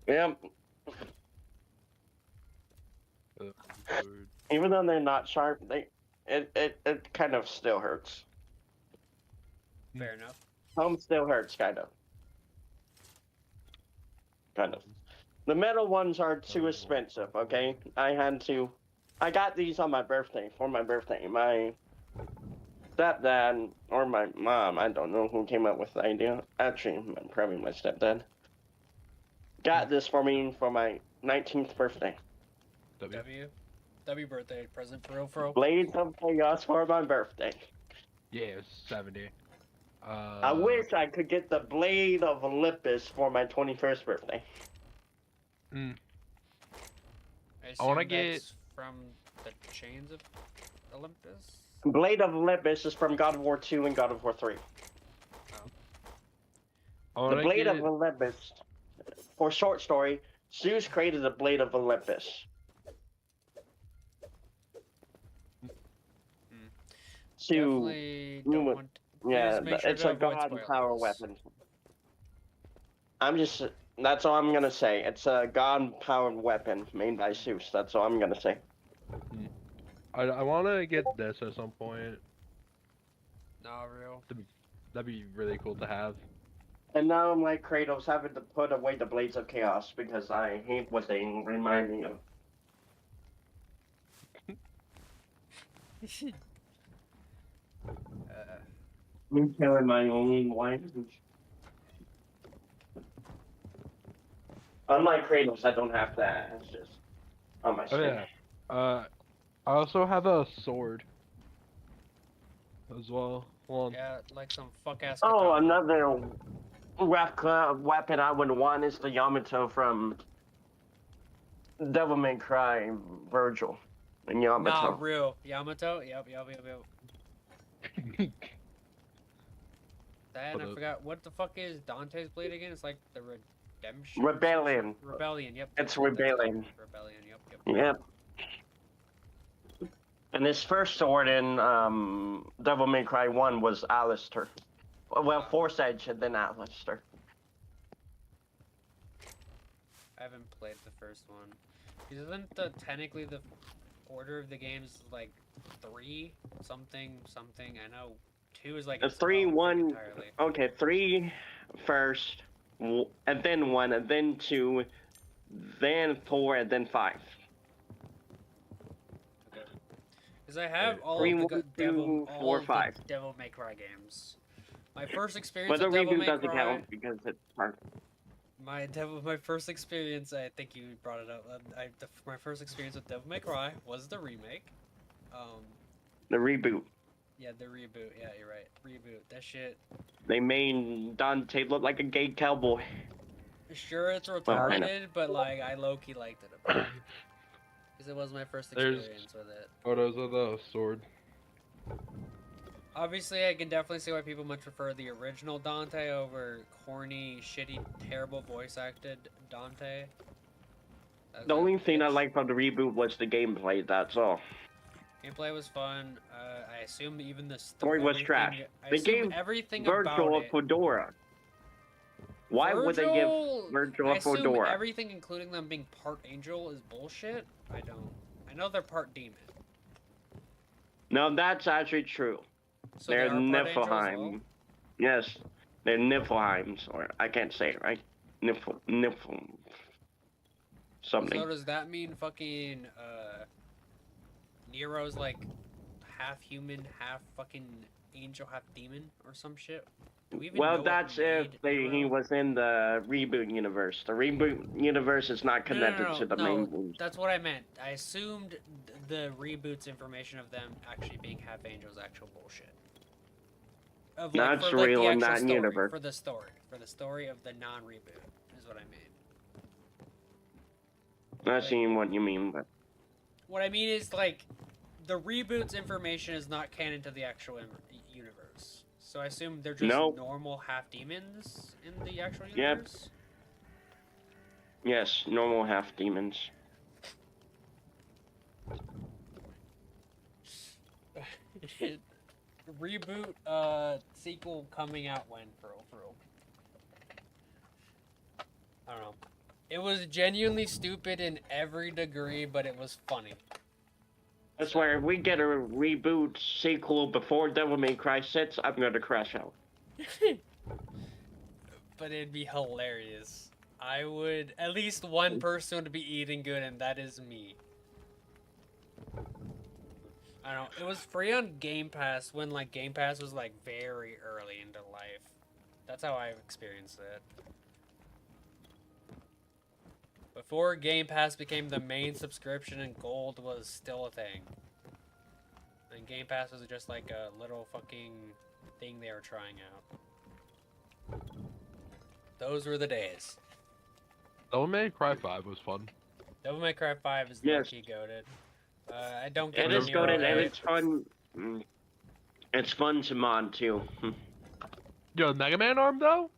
Yep. Even though they're not sharp, it kind of still hurts. Fair enough. Foam still hurts, kind of. Kind of. The metal ones are too expensive, okay? I got these on my birthday, for my birthday. My stepdad, or my mom, I don't know who came up with the idea. Actually, probably my stepdad. Got this for me for my 19th birthday. W. W birthday present for real, bro. Blades of Chaos for my birthday. Yeah, it was 70. I wish I could get the Blade of Olympus for my 21st birthday. I I wanna assume get- that's from the Chains of Olympus. Blade of Olympus is from God of War 2 and God of War 3. I The wanna Blade of get- Olympus, for short story, Zeus created the Blade of Olympus. To, Definitely don't want. yeah, Please make sure it's to a avoid god power spoilers. weapon. That's all I'm gonna say. It's a god powered weapon made by Zeus. That's all I'm gonna say. I wanna get this at some point. Not real. That'd be really cool to have. And now I'm like Kratos having to put away the Blades of Chaos because I hate what they remind me of. I'm killing my own wife. Unlike Kratos, I don't have that. It's just on my Oh skin. yeah. I also have a sword as well. Hold on. Yeah, like some fuck ass. Oh, another weapon I would want is the Yamato from Devil May Cry, Virgil and Yamato. Not real. Yamato. Yep. Then I Hold up. forgot what the fuck is Dante's blade again. It's like the redemption. Rebellion. Rebellion. Yep. It's that's it. Rebellion. Rebellion. Yep. Yep. And his first sword in Devil May Cry 1 was Alistair. Well, Force Edge and then Alistair. I haven't played the first one. Isn't technically the order of the games like 3 something? I know 2 is like The its 3, own thing 1. entirely. Okay, 3 first, and then 1, and then 2, then 4, and then 5. Because I have all 3, of the 1, 2, Devil, 4, all of the 5. Devil May Cry games. My first experience But the with Devil reboot May doesn't Cry. count because it's part. My first experience. I think you brought it up. My first experience with Devil May Cry was the remake. The reboot. Yeah, the reboot. Yeah, you're right. Reboot. That shit. They made Dante look like a gay cowboy. Sure, it's I know. retarded, but like I low-key liked it a bit. Because it was my first There's- experience with it. Photos of the sword. Obviously, I can definitely see why people much prefer the original Dante over corny, shitty, terrible voice-acted Dante. The only thing I liked from the reboot was the gameplay, that's all. Gameplay was fun. I assume even the Story was trash. I They assume gave everything Virgil about a it. fedora. Why would they give Virgil I a assume fedora? everything, including them being part angel, is bullshit. I don't. I know they're part demon. No, that's actually true. So They're they are part angel as Niflheim. well? Yes, they're Niflheims, or I can't say it right. Nifl. Something. So does that mean fucking Nero's like half human, half fucking angel, half demon, or some shit? Do we even know Well, what that's if made he Nero? was in the reboot universe. The reboot universe is not connected to the main one. That's what I meant. I assumed the reboot's information of them actually being half angels actual bullshit. Of like, That's for, like, real the in actual that story, universe. for the story of the non-reboot is what I mean. Not seeing what you mean, but What I mean is like the reboot's information is not canon to the actual universe. So I assume they're just Nope. normal half demons in the actual Yep. universe. yes, normal half demons. Reboot sequel coming out when for real. I don't know. It was genuinely stupid in every degree, but it was funny. That's why if we get a reboot sequel before Devil May Cry 6, I'm gonna crash out. But it'd be hilarious. I would, at least one person would be eating good, and that is me. I don't know. It was free on Game Pass when like Game Pass was like very early into life. That's how I experienced it. Before Game Pass became the main subscription and Gold was still a thing. And Game Pass was just like a little fucking thing they were trying out. Those were the days. Devil May Cry 5 was fun. Devil May Cry 5 is Yes. lucky goated. I don't get It the is Nero good and hate. it's fun. It's fun to mod too. Yo, the Mega Man arm though?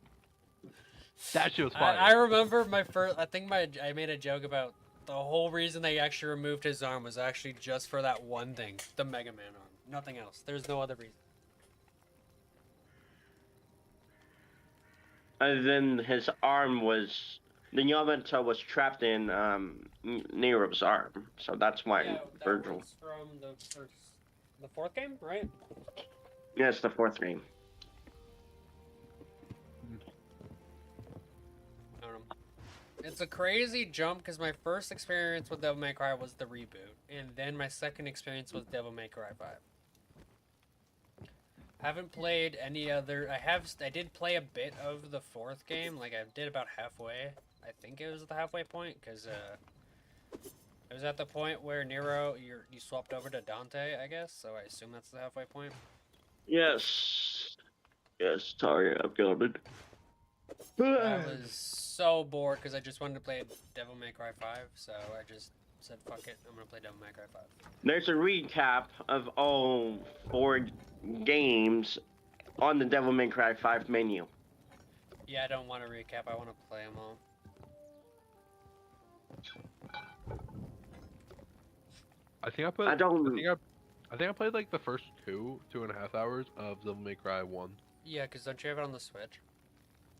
That shit was fire. I remember my first. I made a joke about the whole reason they actually removed his arm was actually just for that one thing, the Mega Man arm. Nothing else. There's no other reason. And then his arm was the Yamato was trapped in Nero's arm, so that's why Yeah, that Virgil. was from the fourth game, right? Yeah, it's the fourth game. I don't know. It's a crazy jump because my first experience with Devil May Cry was the reboot, and then my second experience was Devil May Cry 5. Haven't played any other. I did play a bit of the fourth game. Like I did about halfway. I think it was the halfway point because it was at the point where Nero you swapped over to Dante, I guess. So I assume that's the halfway point. Yes. Yes, sorry, I've got it. I was so bored because I just wanted to play Devil May Cry 5, so I just said, fuck it, I'm gonna play Devil May Cry 5. There's a recap of all 4 games on the Devil May Cry 5 menu. Yeah, I don't want to recap, I want to play them all. I think I put. I don't. I think I played like the first 2.5 hours of Devil May Cry 1. Yeah, because don't you have it on the Switch?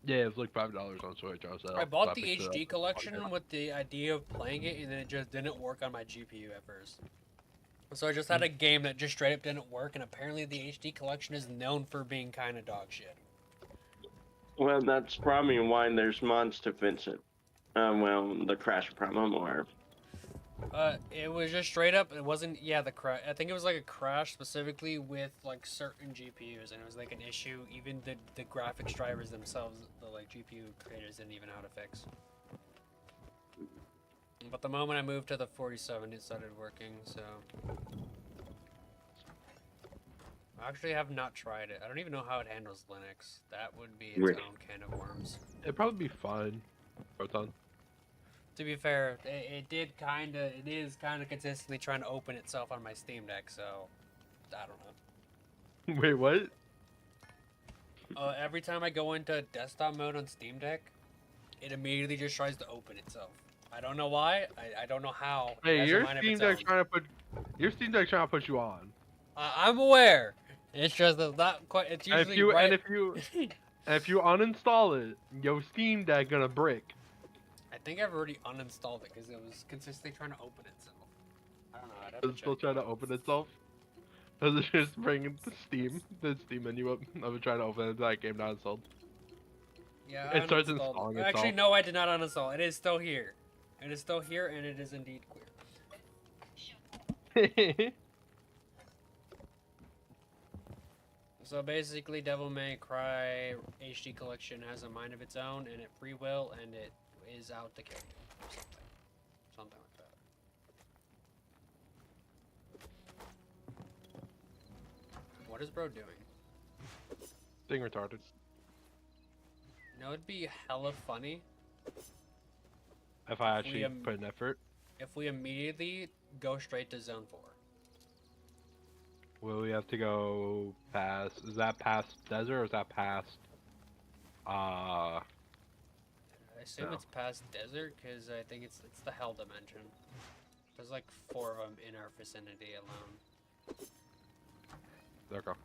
Yeah, it was like $5 on Switch. I bought the HD collection with the idea of playing it, and then it just didn't work on my GPU at first. So I just had a game that just straight up didn't work, and apparently the HD collection is known for being kind of dog shit. Well, that's probably why there's mods to fix it. Well, the crash problem, or It was just straight up. It wasn't. Yeah, the crash. I think it was like a crash specifically with like certain GPUs, and it was like an issue. Even the graphics drivers themselves, the like GPU creators didn't even know how to fix. But the moment I moved to the 47, it started working. So I actually have not tried it. I don't even know how it handles Linux. That would be its own can of worms. It'd probably be fine. Proton. To be fair, it is kind of consistently trying to open itself on my Steam Deck, so I don't know. Wait, what? Every time I go into desktop mode on Steam Deck, it immediately just tries to open itself. I don't know why. I don't know how. Hey, your Steam Deck's trying to put you on. I'm aware. It's just that not quite. It's usually right. And if you uninstall it, your Steam Deck gonna break. I think I've already uninstalled it because it was consistently trying to open itself. I don't know. I'd have to It's still trying to open itself. Does it just bring the Steam menu up of it trying to open it? That game not installed. Yeah, It starts installing itself. Actually, no, I did not uninstall. It is still here. It is still here, and it is indeed clear. So basically, Devil May Cry HD Collection has a mind of its own, and it free will, and it is out to kill you. Something like that. What is bro doing? Being retarded. You know, it'd be hella funny If I actually put an effort. if we immediately go straight to Zone 4. Will we have to go past? Is that past desert or is that past? I assume No. it's past desert because I think it's the hell dimension. There's like 4 of them in our vicinity alone. There we go.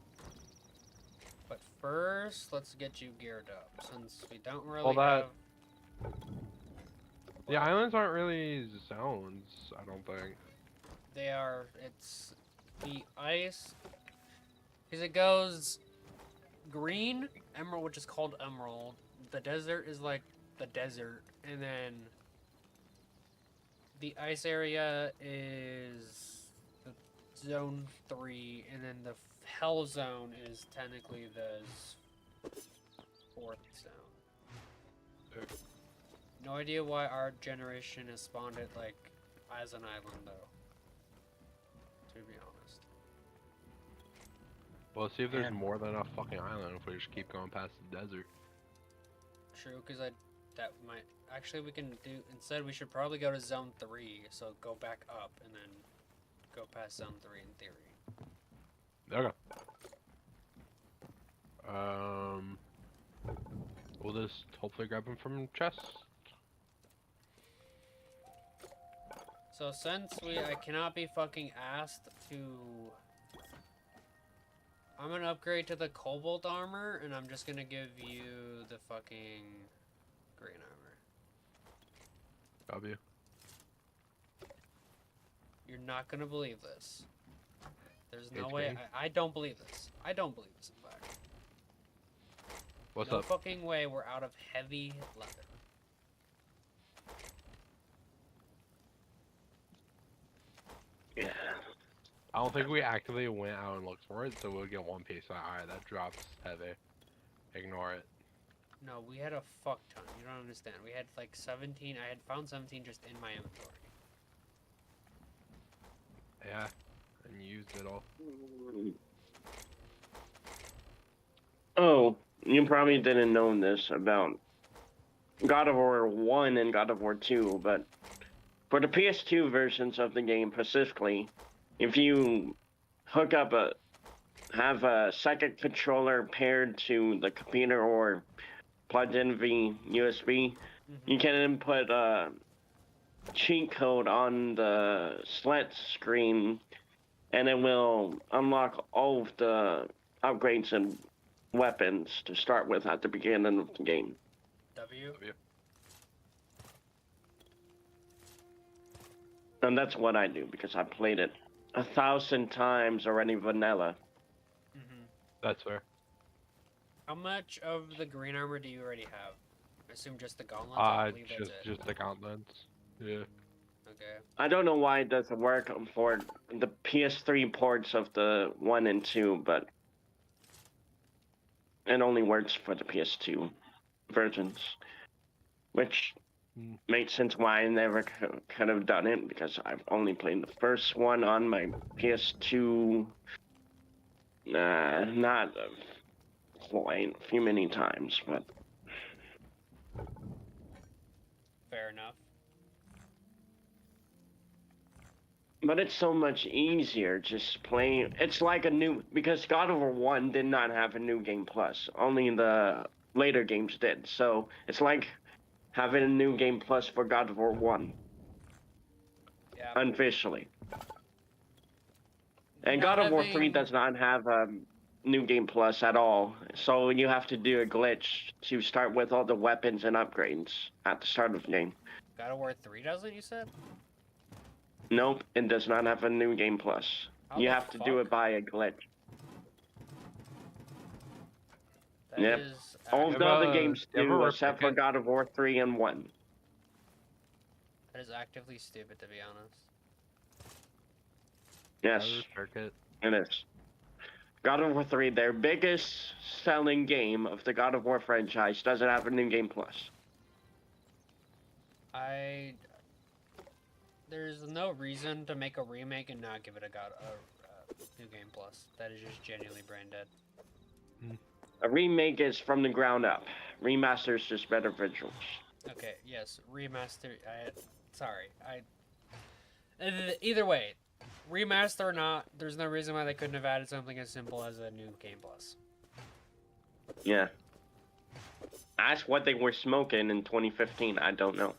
But first, let's get you geared up since we don't really Well, that- have. The islands aren't really zones, I don't think. They are. It's the ice. Because it goes green, emerald, which is called emerald. The desert is like the desert, and then the ice area is the zone 3, and then the hell zone is technically the 4th zone. No idea why our generation has spawned it like as an island though. To be honest. Well, see if there's Yeah. more than enough fucking island if we just keep going past the desert. True, because that might actually we can do instead. We should probably go to zone 3, so go back up and then go past zone 3 in theory. Okay. We'll just hopefully grab him from chest. So since I cannot be fucking asked to, I'm gonna upgrade to the cobalt armor, and I'm just gonna give you the fucking green armor. W. You're not gonna believe this. There's no It's way. green. I don't believe this. I don't believe this, in fact. What's No up? fucking way we're out of heavy leather. Yeah. I don't think we actively went out and looked for it, so we'll get one piece. Alright, that drops heavy. Ignore it. No, we had a fuck ton. You don't understand. We had like 17. I had found 17 just in my inventory. Yeah, and you used it all. Oh, you probably didn't know this about God of War 1 and God of War 2, but for the PS2 versions of the game specifically, if you have a second controller paired to the computer or plugged in via USB, you can input a cheat code on the select screen, and it will unlock all of the upgrades and weapons to start with at the beginning of the game. W. And that's what I do because I played it 1,000 times already vanilla. That's fair. How much of the green armor do you already have? I assume just the gauntlets. I believe that's it. Just the gauntlets. Yeah. Okay. I don't know why it doesn't work for the PS3 ports of the 1 and 2, but it only works for the PS2 versions, which makes sense why I never could have done it, because I've only played the first one on my PS2, not quite a few many times, but Fair enough. But it's so much easier just playing. It's like because God of War 1 did not have a new game plus. Only the later games did. So it's like having a new game plus for God of War 1. Yeah. Unofficially. And Not God of War 3 having- does not have a new game plus at all. So you have to do a glitch to start with all the weapons and upgrades at the start of the game. God of War 3 doesn't, you said? Nope, it does not have a new game plus. How You the have to do it fuck? by a glitch. That Yep. is All of the other Ever- games ever do, work except for ticket? God of War 3 and 1. that is actively stupid, to be honest. Yes, Circuit. it is. God of War 3, their biggest selling game of the God of War franchise, doesn't have a new game plus. There's no reason to make a remake and not give it a new game plus. That is just genuinely brain dead. A remake is from the ground up. Remaster is just better visuals. Okay, yes, remaster. Either way, remaster or not, there's no reason why they couldn't have added something as simple as a new game plus. Yeah. Ask what they were smoking in 2015. I don't know.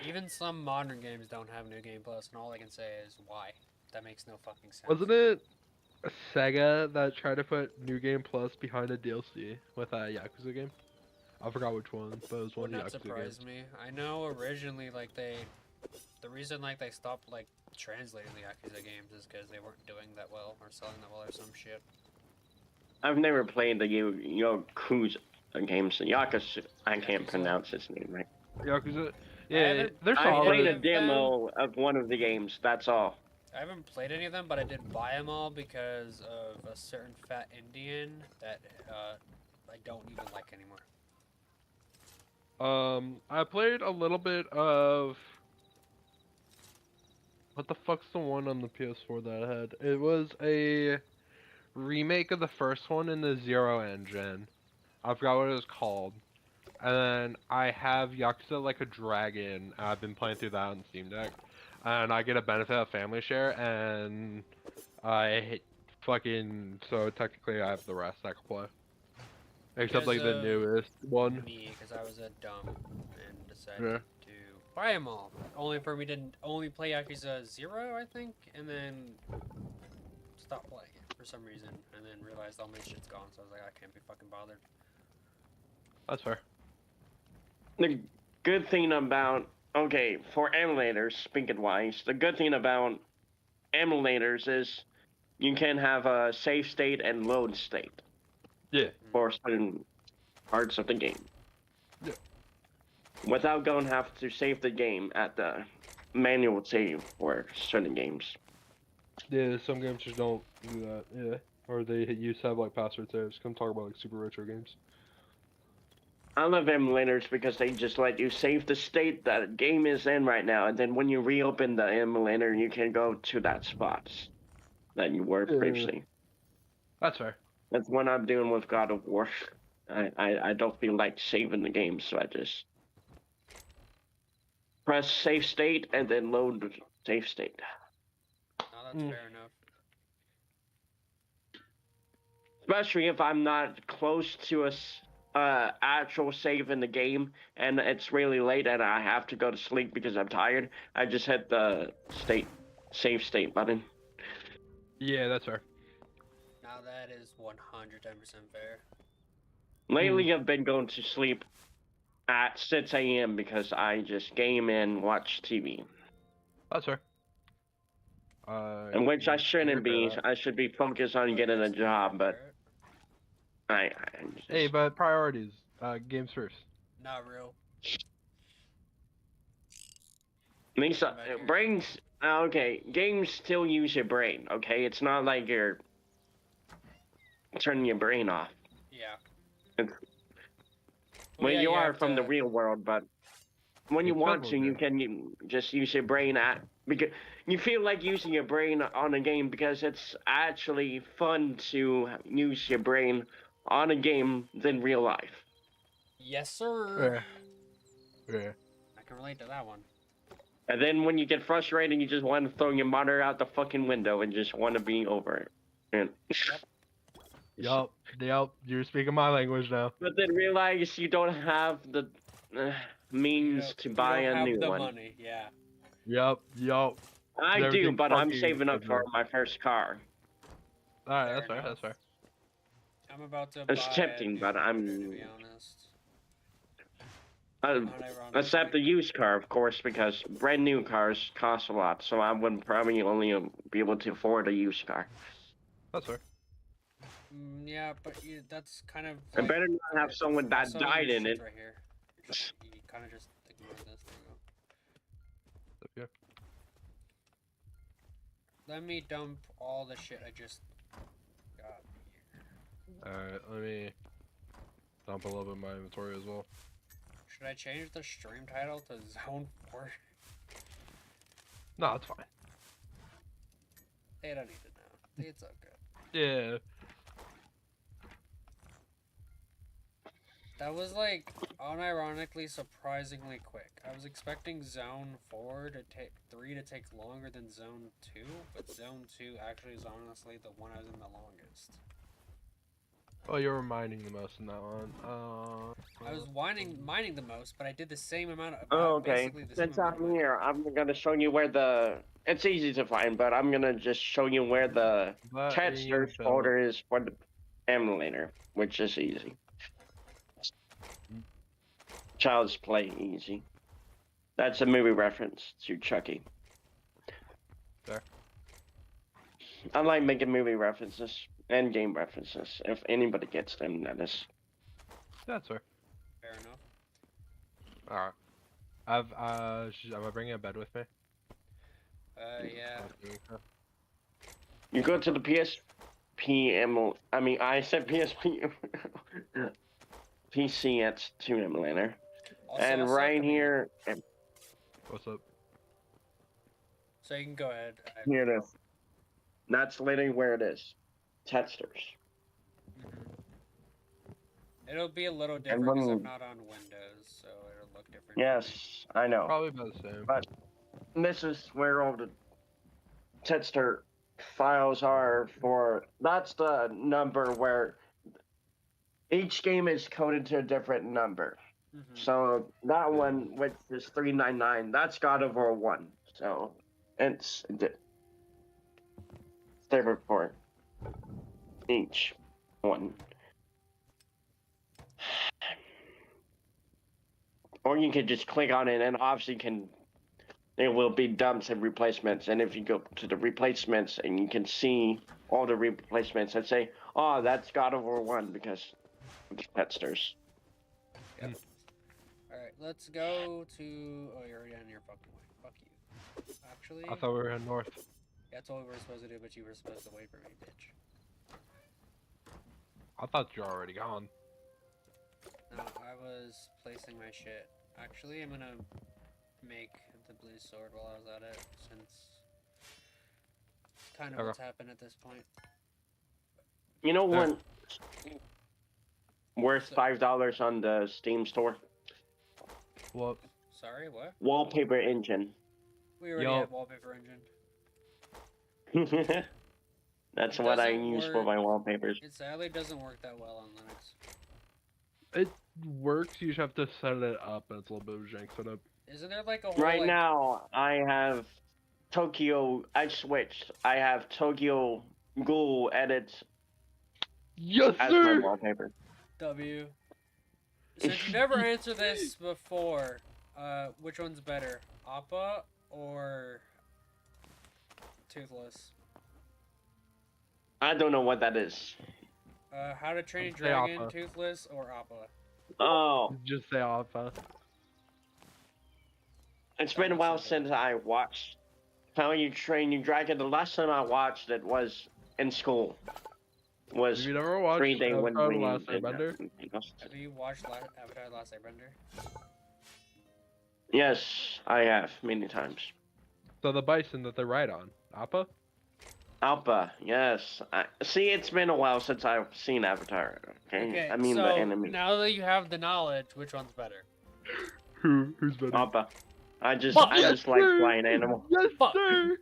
Even some modern games don't have new game plus, and all I can say is why. That makes no fucking sense. Wasn't it Sega that tried to put New Game Plus behind a DLC with a Yakuza game? I forgot which one, but it was one Would of not the Yakuza surprise games. me. I know originally, the reason they stopped translating the Yakuza games is because they weren't doing that well or selling that well or some shit. I've never played the Yakuza games. Yakuza, I can't Yakuza? pronounce his name right. Yakuza? I Yeah, haven't- they're I solid. played a of them. demo of one of the games, that's all. I haven't played any of them, but I did buy them all because of a certain fat Indian that I don't even like anymore. I played a little bit of What the fuck's the one on the PS4 that I had? It was a remake of the first one in the Zero engine. I forgot what it was called. And then I have Yakuza Like a Dragon. I've been playing through that on Steam Deck. And I get a benefit of family share, and fucking, so technically I have the rest I can play. Except like the Because, newest one. Me, because I was a dumb and decided Yeah. to buy them all. Only for me to only play Yakuza 0, I think, and then stop playing it for some reason, and then realized all my shit's gone, so I was like, I can't be fucking bothered. That's fair. The good thing about okay for emulators, speaking wise, the good thing about emulators is you can have a save state and load state Yeah. for certain parts of the game. Yeah. Without going to have to save the game at the manual save for certain games. Yeah, some games just don't do that. Yeah. Or they used to have like password saves. Come talk about like super retro games. I love emulators because they just let you save the state that a game is in right now, and then when you reopen the emulator, you can go to that spot that you were previously. That's fair. That's what I'm doing with God of War. I don't feel like saving the game, so I just press save state and then load save state. No, that's fair enough. Especially if I'm not close to a actual save in the game and it's really late and I have to go to sleep because I'm tired. I just hit the save state button. Yeah, that's fair. Now that is 110% fair. Lately, I've been going to sleep at 6 a.m. because I just game and watch TV. That's fair. In which I shouldn't be. I should be focused on getting a job, but I just... Hey, but priorities. Games first. Not real. Lisa, brains. Okay, games still use your brain. Okay, it's not like you're turning your brain off. Yeah. Well, yeah, you are have from the to- real world, but when you It's want to, federal, you yeah. can just use your brain at because you feel like using your brain on a game because it's actually fun to use your brain on a game than real life. Yes, sir. Yeah. I can relate to that one. And then when you get frustrated, you just want to throw your monitor out the fucking window and just want to be over it. And Yup. You're speaking my language now. but then realize you don't have the means to buy a new one. Money, yeah. Yup. I do, Everything but I'm fucking saving up for expensive. my first car. Alright, Fair that's fair. enough. That's fair. I'm about to It's buy tempting, a new but car, I'm- to be honest. Unironically. Except the used car, of course, because brand new cars cost a lot, so I would probably only be able to afford a used car. That's fair. Yeah, but that's kind of I like... better not have someone that also died your in shit it. Right here. You kind of just ignore this. There you go. Okay. Let me dump all the shit I just got here. Alright, let me dump a little bit of my inventory as well. Should I change the stream title to Zone 4? No, it's fine. They don't need to know. It's okay. Yeah. That was like unironically surprisingly quick. I was expecting Zone 4 to take 3 to take longer than Zone 2, but Zone 2 actually is honestly the one I was in the longest. Oh, you're mining the most in that one. I was mining the most, but I did the same amount of Oh, okay. basically the same Since amount of I'm mining. here, I'm gonna show you where the... It's easy to find, but I'm gonna just show you where the But chat you search built- folder is for the emulator, which is easy. Child's Play easy. That's a movie reference to Chucky. There. I like making movie references and game references. If anybody gets them, that is. That's fair. Fair enough. Alright. Am I bringing a bed with me? Yeah. You go to the I said PSP. PC, it's 2 emulator. Also, And I suck, right I mean, here, What's up? So you can go ahead. Here it is. That's literally where it is. Testers. It'll be a little And different because I'm when- not on Windows, so it'll look different. Yes, I know. Probably about the same. But this is where all the tester files are for. That's the number where each game is coded to a different number. Mm-hmm. So that one, which is 399, that's God of War 1. So it's different for each one. Or you can just click on it and obviously there will be dumps and replacements. And if you go to the replacements and you can see all the replacements and say, oh, that's God of War 1 because of the testers. Yep. Alright, let's go to... Oh, you're already on your fucking way. Fuck you. Actually, I thought we were heading north. that's what we were supposed to do, but you were supposed to wait for me, bitch. I thought you were already gone. No, I was placing my shit. Actually, I'm gonna make the blue sword while I was at it, since it's kind of Okay. what's happened at this point. You know There. what? Worth $5 on the Steam store? What? Sorry, what? Wallpaper engine. We already Yo. have wallpaper engine. That's It what I doesn't use for work. my wallpapers. It sadly doesn't work that well on Linux. It works. You just have to set it up, and it's a little bit of a jank setup. Isn't there like a whole Right like, now, I have Tokyo. I switched. I have Tokyo Ghoul edits Yes, as my sir. wallpaper. W? Since you never answered this before, which one's better, Appa or Toothless? I don't know what that is. How to Train a Say Dragon, Appa. Toothless, or Appa? Oh, Just say alpha. it's been a while since I watched How You Train Your Dragon. The last time I watched it was in school. Was Have you never watched 3 day when Avatar: we The Last did Airbender? Have you watched Avatar: The Last Airbender? Yes, I have many times. So the bison that they ride on, Appa? Alpha, yes. See, it's been a while since I've seen Avatar. Okay, Okay, I mean so the enemy. now that you have the knowledge, which one's better? Who's better? Alpha. I just Fuck. like flying animal. Yes, Fuck. sir.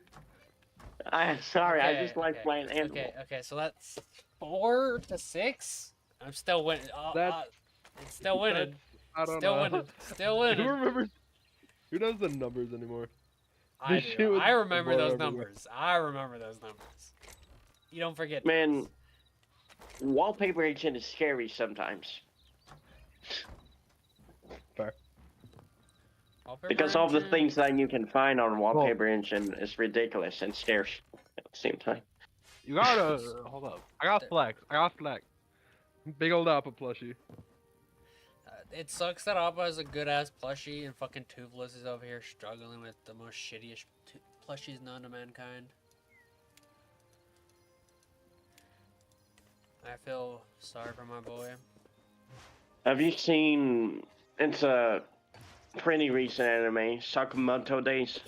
I sorry, I Okay, just like okay, flying animal. Okay, so that's 4 to 6. I'm still winning. That's- It's still winning. I don't Still know. winning. Still Who winning. remembers? Who knows the numbers anymore? I This shit do. was I remember all those everywhere. numbers. I remember those numbers. You don't forget. Man, those. wallpaper agent is scary sometimes Fair. Wallpaper because all the engine? things that you can find on wallpaper engine is ridiculous and scarce at the same time. You gotta hold up. I got flex. Big old Appa plushie. It sucks that Appa has a good ass plushie and fucking Toothless is over here struggling with the most shittiest plushies known to mankind. I feel sorry for my boy. Have you seen? It's a pretty recent anime, Sakamoto Days.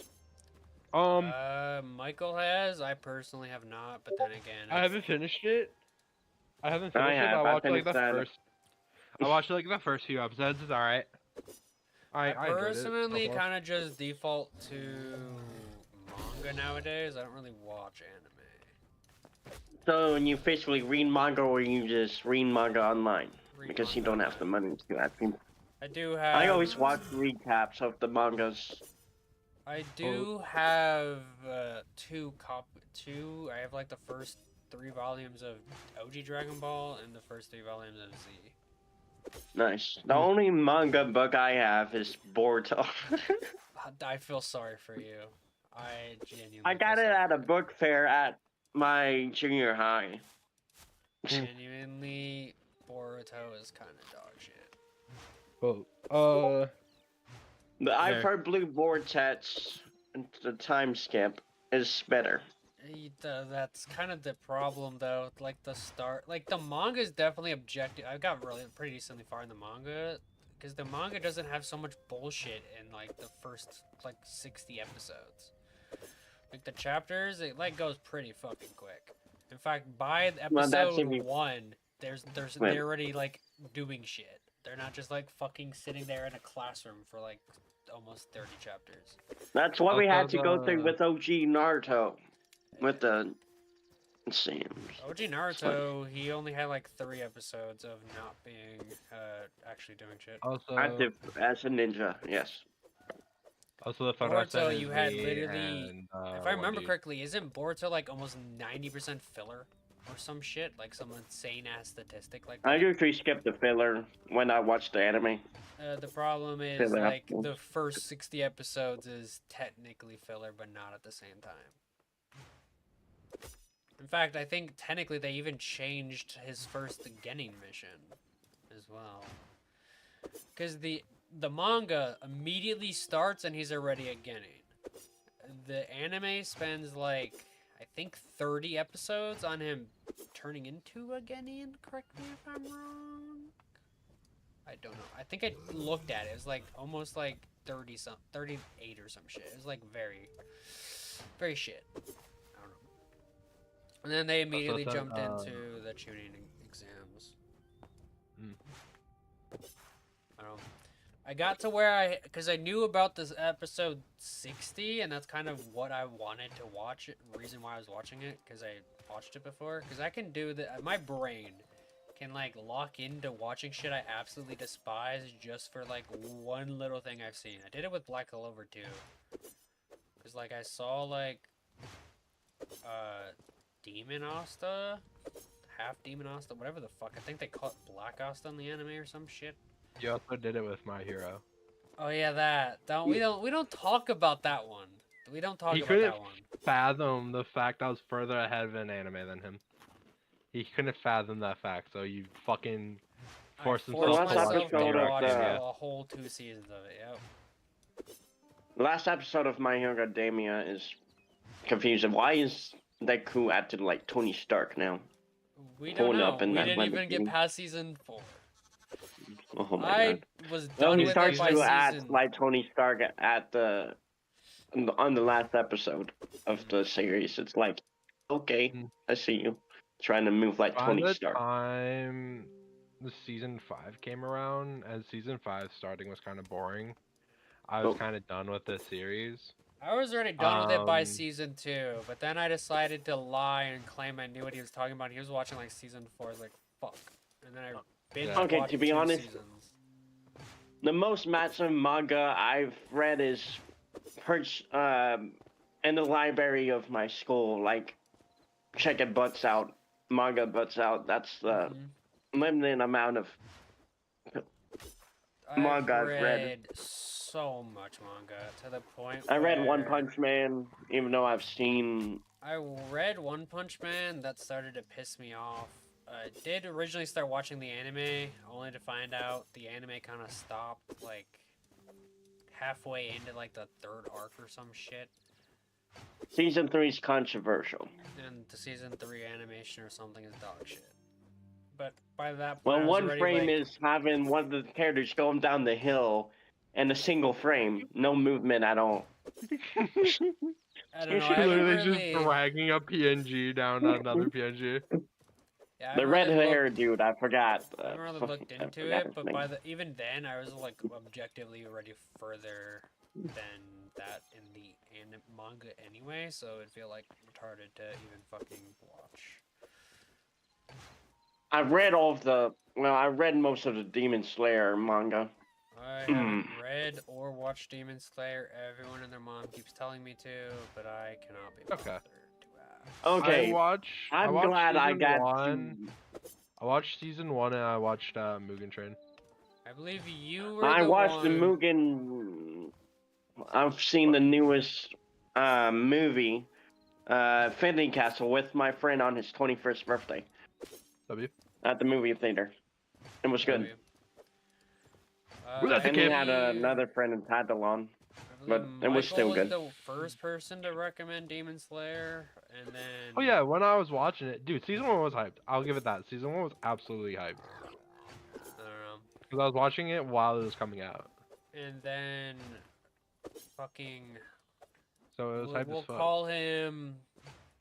Michael has. I personally have not, but then again, I haven't finished it. I haven't I finished it. have. But I I watched like finished the that. first. I watched like the first few episodes. It's all right. I enjoyed it personally so far. kind of just default to manga nowadays. I don't really watch anime. So when you physically read manga, or you just read manga online Read because you manga don't have the online. money to do that. I do have. I always watch recaps of the mangas. I do have two. I have like the first 3 volumes of OG Dragon Ball and the first 3 volumes of Z. Nice. The only manga book I have is Boruto. I feel sorry for you. I genuinely. I got feel it sorry at a for you. book fair at my junior high. Genuinely, Boruto is kind of dog shit. Well, I've There. heard Blue Vortex, the time skip, is better. That's kind of the problem, though. Like the manga is definitely objective. I got really pretty decently far in the manga, because the manga doesn't have so much bullshit in like the first like 60 episodes. Like the chapters, it like goes pretty fucking quick. In fact, by Well, that's episode if you- 1, they're already like doing shit. They're not just like fucking sitting there in a classroom for like almost 30 chapters. That's what we had Also to go through the- with OG Naruto. With the same. OG Naruto, he only had like 3 episodes of not being actually doing shit. Also, Active as a ninja, yes. the photo I sent Boruto, is you had me literally, and, if I remember 1D. correctly, isn't Boruto like almost 90% filler or some shit? Like some insane ass statistic like that? I usually skip the filler when I watch the anime. The problem is Filler like episodes. the first 60 episodes is technically filler, but not at the same time. In fact, I think technically they even changed his first Genin mission as well. Because the manga immediately starts and he's already a Genin. The anime spends like, I think 30 episodes on him turning into a Genin, correct me if I'm wrong? I don't know. I think I looked at it. It was like almost like 38 or some shit. It was like very, very shit. I don't know. And then they immediately that, jumped into the tuning exams. Mm. I don't know. I got to where because I knew about this episode 60, and that's kind of what I wanted to watch. Reason why I was watching it, because I watched it before. Because I can do that. My brain can like lock into watching shit I absolutely despise just for like one little thing I've seen. I did it with Black Clover too. Cause like I saw like Demon Asta, half Demon Asta, whatever the fuck. I think they call it Black Asta in the anime or some shit. You also did it with My Hero. Oh yeah, that. We don't talk about that one. We don't talk He about couldn't that one. fathom the fact I was further ahead of an anime than him. He couldn't fathom that fact, so you fucking forced I himself forced to watch myself My to Hero watch Academia. a whole 2 seasons of it. Yep. The last episode of My Hero Academia is confusing. Why is Deku acting like Tony Stark now? We don't Pulling know. up in We that didn't even get Lamborghini. past season 4. Oh my I god. was Well, done he with starts it by to act season. like Tony Stark at on the last episode of the series. It's like, okay, I see you. Trying to move like By Tony the Stark. time the season 5 came around, and season 5 starting was kind of boring, I was Oh. kind of done with this series. I was already done with it by Um, season 2, but then I decided to lie and claim I knew what he was talking about. He was watching like season 4. I was like, fuck. And then I binge Yeah. Okay, watched to be 2 honest, seasons. The most maximum manga I've read is in the library of my school, like checking butts out, manga butts out. That's the limited amount of manga I've read. So much manga to the point I read One where Punch Man, even though I've seen. I read One Punch Man. That started to piss me off. I did originally start watching the anime, only to find out the anime kind of stopped like halfway into like the 3rd arc or some shit. Season 3 is controversial. And the season 3 animation or something is dog shit. But by that point, Well, I was one already, frame like, is having one of the characters going down the hill, and a single frame, no movement at all. I don't know. I You're haven't literally really. just dragging a PNG down another PNG. Yeah, I The haven't red really hair looked- dude, I forgot. I haven't really looked I into forgot it, his but name. even then, I was like objectively already further than that in the manga anyway, so it'd feel like retarded to even fucking watch. I read I read most of the Demon Slayer manga. I haven't read or watched Demon Slayer. Everyone and their mom keeps telling me to, but I cannot be bothered Okay. to ask. Okay, I watched glad I season got 1. I watched season 1 and I watched Mugen Train. I believe you were I the watched the one... Mugen. I've seen the newest movie, Infinity Castle, with my friend on his 21st birthday W. at the movie theater. It was good. Well, that's a And he kid. had another friend in Tadalon. I but believe it was still Michael good. the first person to recommend Demon Slayer, and then... Oh yeah, when I was watching it, dude, season 1 was hyped. I'll give it that. Season 1 was absolutely hyped. I don't know. Because I was watching it while it was coming out. And then... fucking... So it was hype We'll as fuck. call him.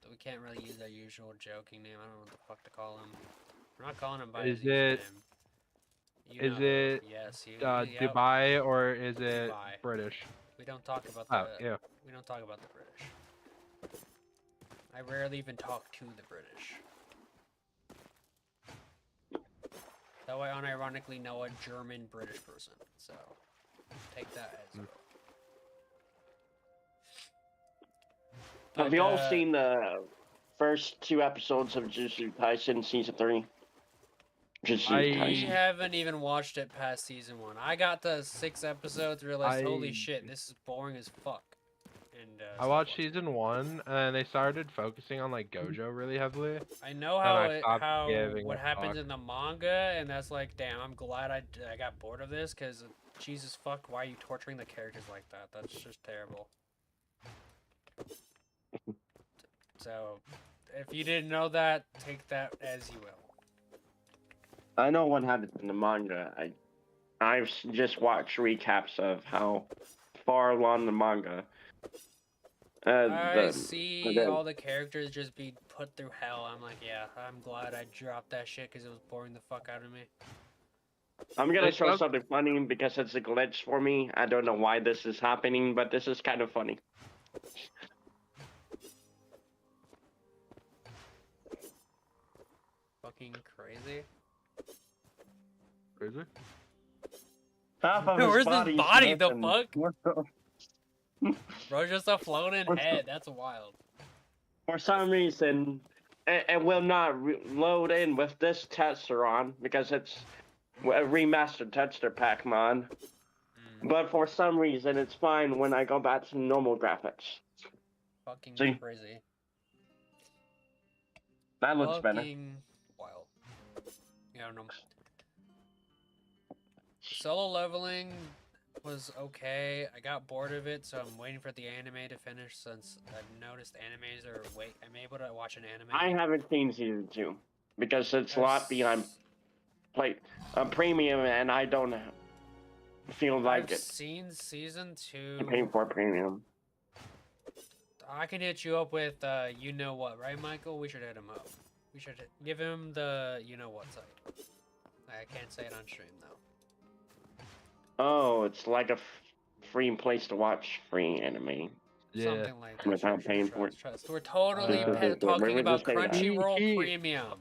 We can't really use our usual joking name. I don't know what the fuck to call him. We're not calling him by his Is it? username. You Is know, it yes, yep, Dubai or is it Dubai. British? We don't talk about Oh, the. yeah. We don't talk about the British. I rarely even talk to the British. Though I unironically know a German British person, so take that as. Have you all seen the first 2 episodes of Jujutsu Kaisen season 3? Jujutsu We Kaisen. haven't even watched it past season 1. I got to 6 episodes, realized, holy shit, this is boring as fuck. And I watched season 1 and they started focusing on like Gojo really heavily. I know And how I stopped giving what a happens fuck. in the manga, and that's like, damn, I'm glad I got bored of this, because Jesus fuck, why are you torturing the characters like that? That's just terrible. So, if you didn't know that, take that as you will. I know what happens in the manga. I've just watched recaps of how far along the manga. I see all the characters just be put through hell. I'm like, yeah, I'm glad I dropped that shit because it was boring the fuck out of me. I'm gonna show something funny because it's a glitch for me. I don't know why this is happening, but this is kind of funny. Fucking crazy. Crazy? Half of Where's his this body? The missing. fuck? Bro, just a floating head. That's wild. For some reason, it will not load in with this texture on because it's a remastered texture pack mod. But for some reason, it's fine when I go back to normal graphics. Fucking See? crazy. That looks better. Fucking wild. Yeah, I don't know. Solo leveling was okay. I got bored of it, so I'm waiting for the anime to finish since I've noticed animes are I'm able to watch an anime. I haven't seen season 2 because it's a lot behind premium, and I don't feel like I've seen season 2. I'm paying for premium. I can hit you up with you know what, right, Michael? We should hit him up. We should give him the you know what site. I can't say it on stream though. Oh, it's like a free place to watch free anime. Yeah. Something like that. Without paying for it. Trust. We're totally Wait, talking about Crunchyroll Premium.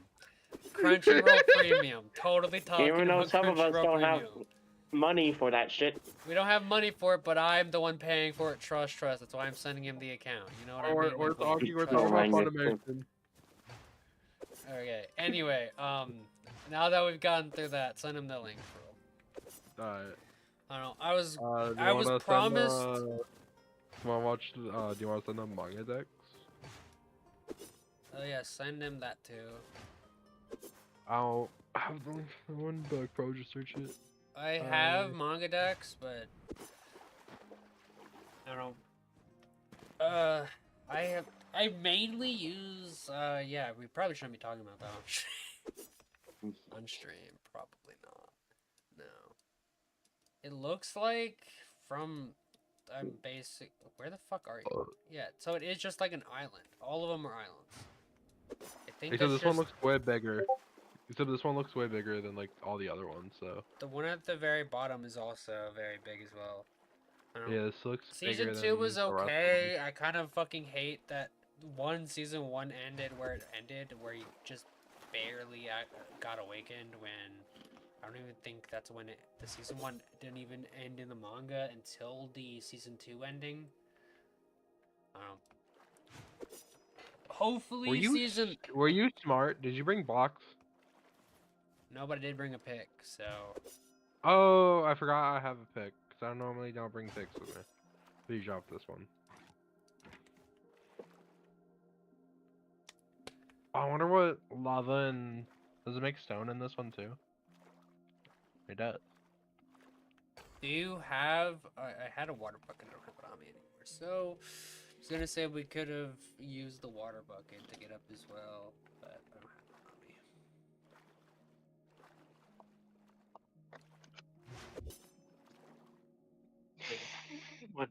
Crunchyroll Premium. Totally talking Even though about some of us Crunchyroll don't have Premium. money for that shit. We don't have money for it, but I'm the one paying for it. Trust. That's why I'm sending him the account. You know what I mean? We're talking Trust. about Funimation. Okay. Anyway, now that we've gotten through that, send him the link, bro. Alright. I don't know. I was wanna promised. do you wanna watch? Do you want to send them manga decks? Oh yeah, send him that too. I'll have the one, but pro just search it. I have manga decks, but I don't know. I mainly use yeah, we probably shouldn't be talking about that on stream. On stream, probably not. No. It looks like from I'm basic. Where the fuck are you? Yeah, so it is just like an island. All of them are islands. I think Except that's this one looks way bigger. Except this one looks way bigger than like all the other ones. So the one at the very bottom is also very big as well. yeah, this looks Season bigger 2 than was the rest of okay. I kind of fucking hate that season 1 ended where it ended, where you just barely got awakened when I don't even think that's when the season 1 didn't even end in the manga until the season 2 ending. Hopefully Were you smart? Did you bring blocks? No, but I did bring a pick, so Oh, I forgot I have a pick. Cause I normally don't bring picks with me. Please drop this one. I wonder what lava and does it make stone in this one too? It does. do you have I had a water bucket, I don't have it on me anymore. So I was gonna say we could have used the water bucket to get up as well, but I don't have it on me. What?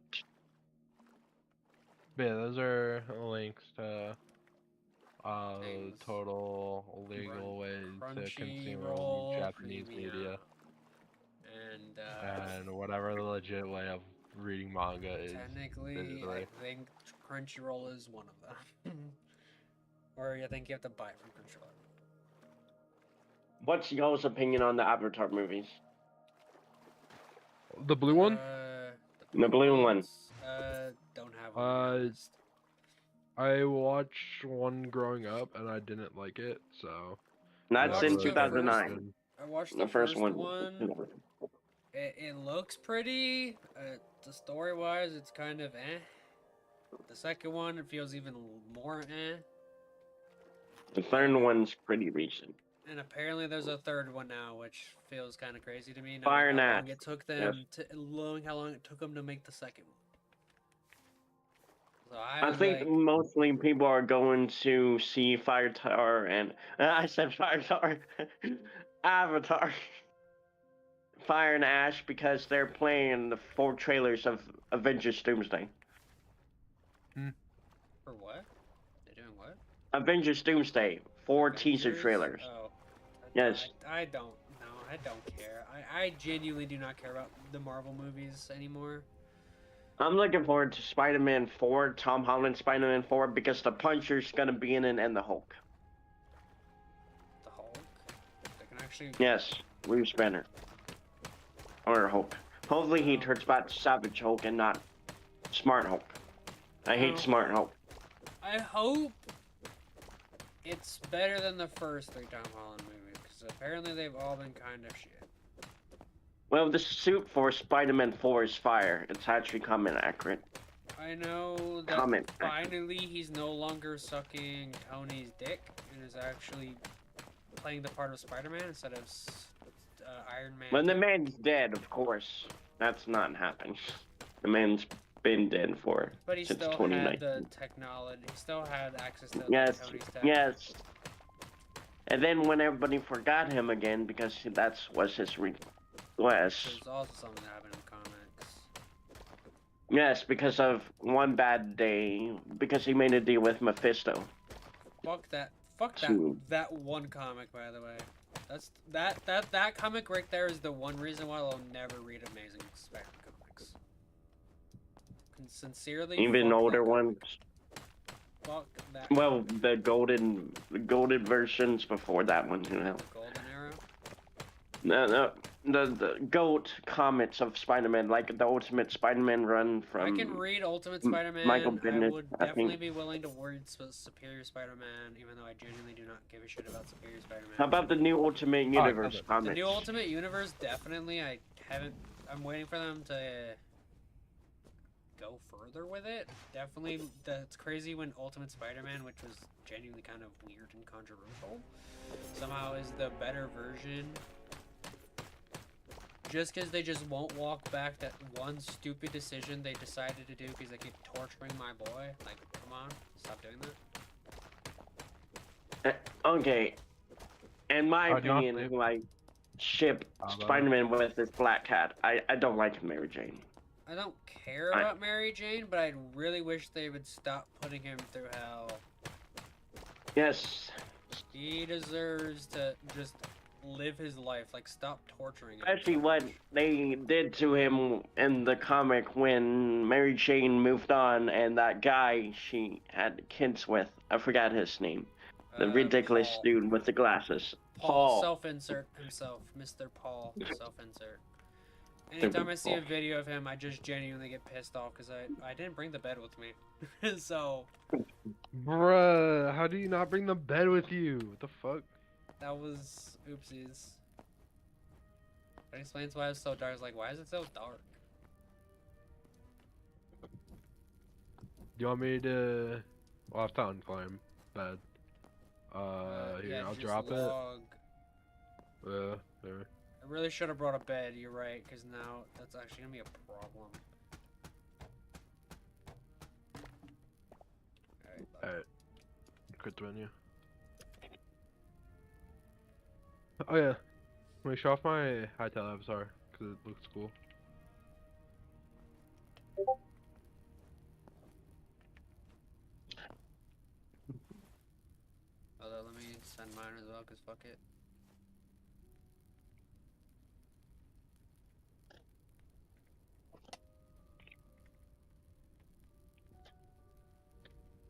But yeah, those are links to Things. total legal ways to consume Crunchyroll Japanese Premium. media And and whatever the legit way of reading manga is technically, digitally. I think Crunchyroll is one of them. Or I think you have to buy it from Crunchyroll. What's y'all's opinion on the Avatar movies? The blue one? The blue one. ones, don't have one, to be honest. I watched one growing up and I didn't like it, so That's watched in the 2009. first- I watched The first one. It looks pretty. The story-wise, it's kind of eh. The second one, it feels even more eh. The third one's pretty recent. And apparently there's a third one now, which feels kind of crazy to me. Fire Knowing how Nat. long it took them knowing how long it took them to make the second one. So I think like, mostly people are going to see Fire Tower and I said Fire Tower, Avatar, Fire and Ash because they're playing the 4 trailers of Avengers Doomsday. for what? They're doing what? Avengers Doomsday, 4 teaser Avengers? trailers. Oh. Yes. I don't. No, I don't care. I genuinely do not care about the Marvel movies anymore. I'm looking forward to Spider-Man 4, Tom Holland Spider-Man 4, because the Puncher's gonna be in it and the Hulk. The Hulk? They can actually... Yes, Bruce Banner. Or Hulk. Hopefully he turns back to Savage Hulk and not Smart Hulk. I hate Smart Hulk. I hope it's better than the first 3 Tom Holland movies, because apparently they've all been kind of shit. Well, the suit for Spider-Man 4 is fire. It's actually comment accurate. I know that finally he's no longer sucking Tony's dick and is actually playing the part of Spider-Man instead of Iron Man. When the man's dead, of course, that's not happening. The man's been dead but he since still 2019. had the technology. He still had access to Yes, Tony's tech. yes. And then when everybody forgot him again because that was his request. There's also something that happened in the comics. Yes, because of one bad day, because he made a deal with Mephisto. Fuck that that one comic, by the way. That's that comic right there is the one reason why I'll never read Amazing Spider-Man comics. Sincerely, Even older ones. Fuck that. Well, the golden versions before that one, you know. Golden Era. No, the GOAT comics of Spider-Man, like the Ultimate Spider-Man run from. I can read Ultimate Spider-Man. Michael I Bennett, would I definitely think. be willing to word Superior Spider-Man, even though I genuinely do not give a shit about Superior Spider-Man. How about the new Ultimate Universe comics? The new Ultimate Universe, definitely. I'm waiting for them to go further with it. Definitely, that's crazy when Ultimate Spider-Man, which was genuinely kind of weird and controversial, somehow is the better version. Just because they just won't walk back that one stupid decision they decided to do because they keep torturing my boy. Like, come on, stop doing that. Okay. In my opinion, who I ship Spider-Man with is Black Cat. I don't like Mary Jane. I don't care about Mary Jane, but I really wish they would stop putting him through hell. Yes. He deserves to just live his life. Like, stop torturing him. Especially what they did to him in the comic when Mary Jane moved on and that guy she had kids with, I forgot his name. The ridiculous Paul. dude with the glasses. Paul. Self-insert himself. Mr. Paul. Self-insert. Anytime I see a video of him, I just genuinely get pissed off because I didn't bring the bed with me. So... Bruh, how do you not bring the bed with you? What the fuck? That was oopsies. That explains why it's so dark. It's like, why is it so dark? Do you want me to... I'll have to unclimb bed. Here, I'll drop log. it. There. I really should have brought a bed, you're right, because now that's actually gonna be a problem. Alright. Quit the menu. Oh yeah. Let me show off my hytale avatar, because it looks cool. send mine as well, cause fuck it.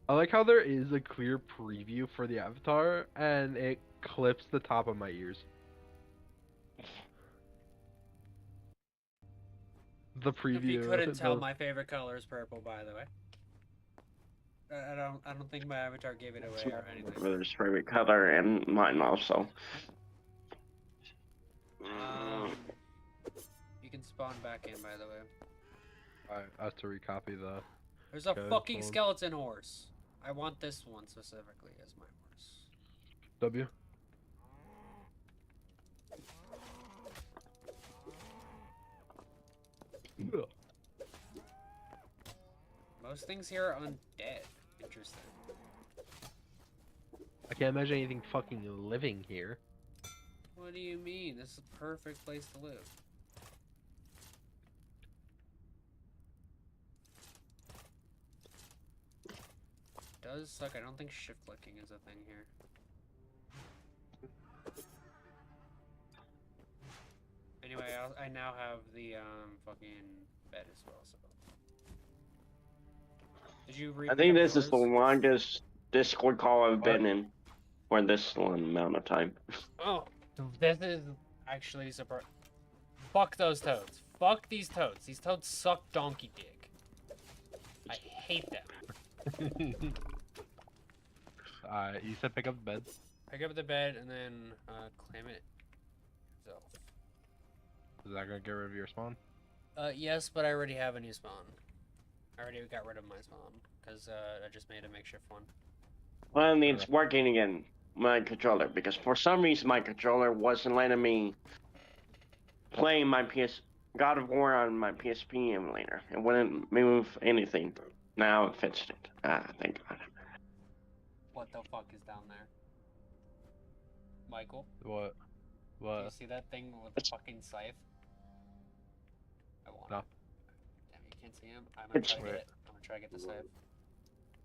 I like how there is a clear preview for the avatar, and it clips the top of my ears. The preview. If you couldn't tell, the- my favorite color is purple, by the way. I don't think my avatar gave it away or anything. Brother's favorite color and mine also. You can spawn back in, by the way. I have to recopy the. There's a Good fucking phone. skeleton horse. I want this one specifically as my horse. W. Most things here are undead. Interesting. I can't imagine anything fucking living here. What do you mean? This is a perfect place to live. Does suck. I don't think shift clicking is a thing here. Anyway, I now have the fucking bed as well. So, did you read? I think this is the longest Discord call I've been in for this amount of time. Oh, this is actually super. Fuck those toads. Fuck these toads. These toads suck donkey dick. I hate them. You said pick up the bed. Pick up the bed and then claim it yourself. Is that gonna get rid of your spawn? Yes, but I already have a new spawn. I already got rid of my spawn because I just made a makeshift one. Well, it's working again, my controller, because for some reason my controller wasn't letting me play my God of War on my PSP emulator. It wouldn't move anything. Now it fixed it. Thank God. What the fuck is down there? Michael? What? Do What? you see that thing with the fucking scythe? I want No. it. Damn, you can't see him? I'm gonna try to Wait. get it. I'm gonna try to get the scythe.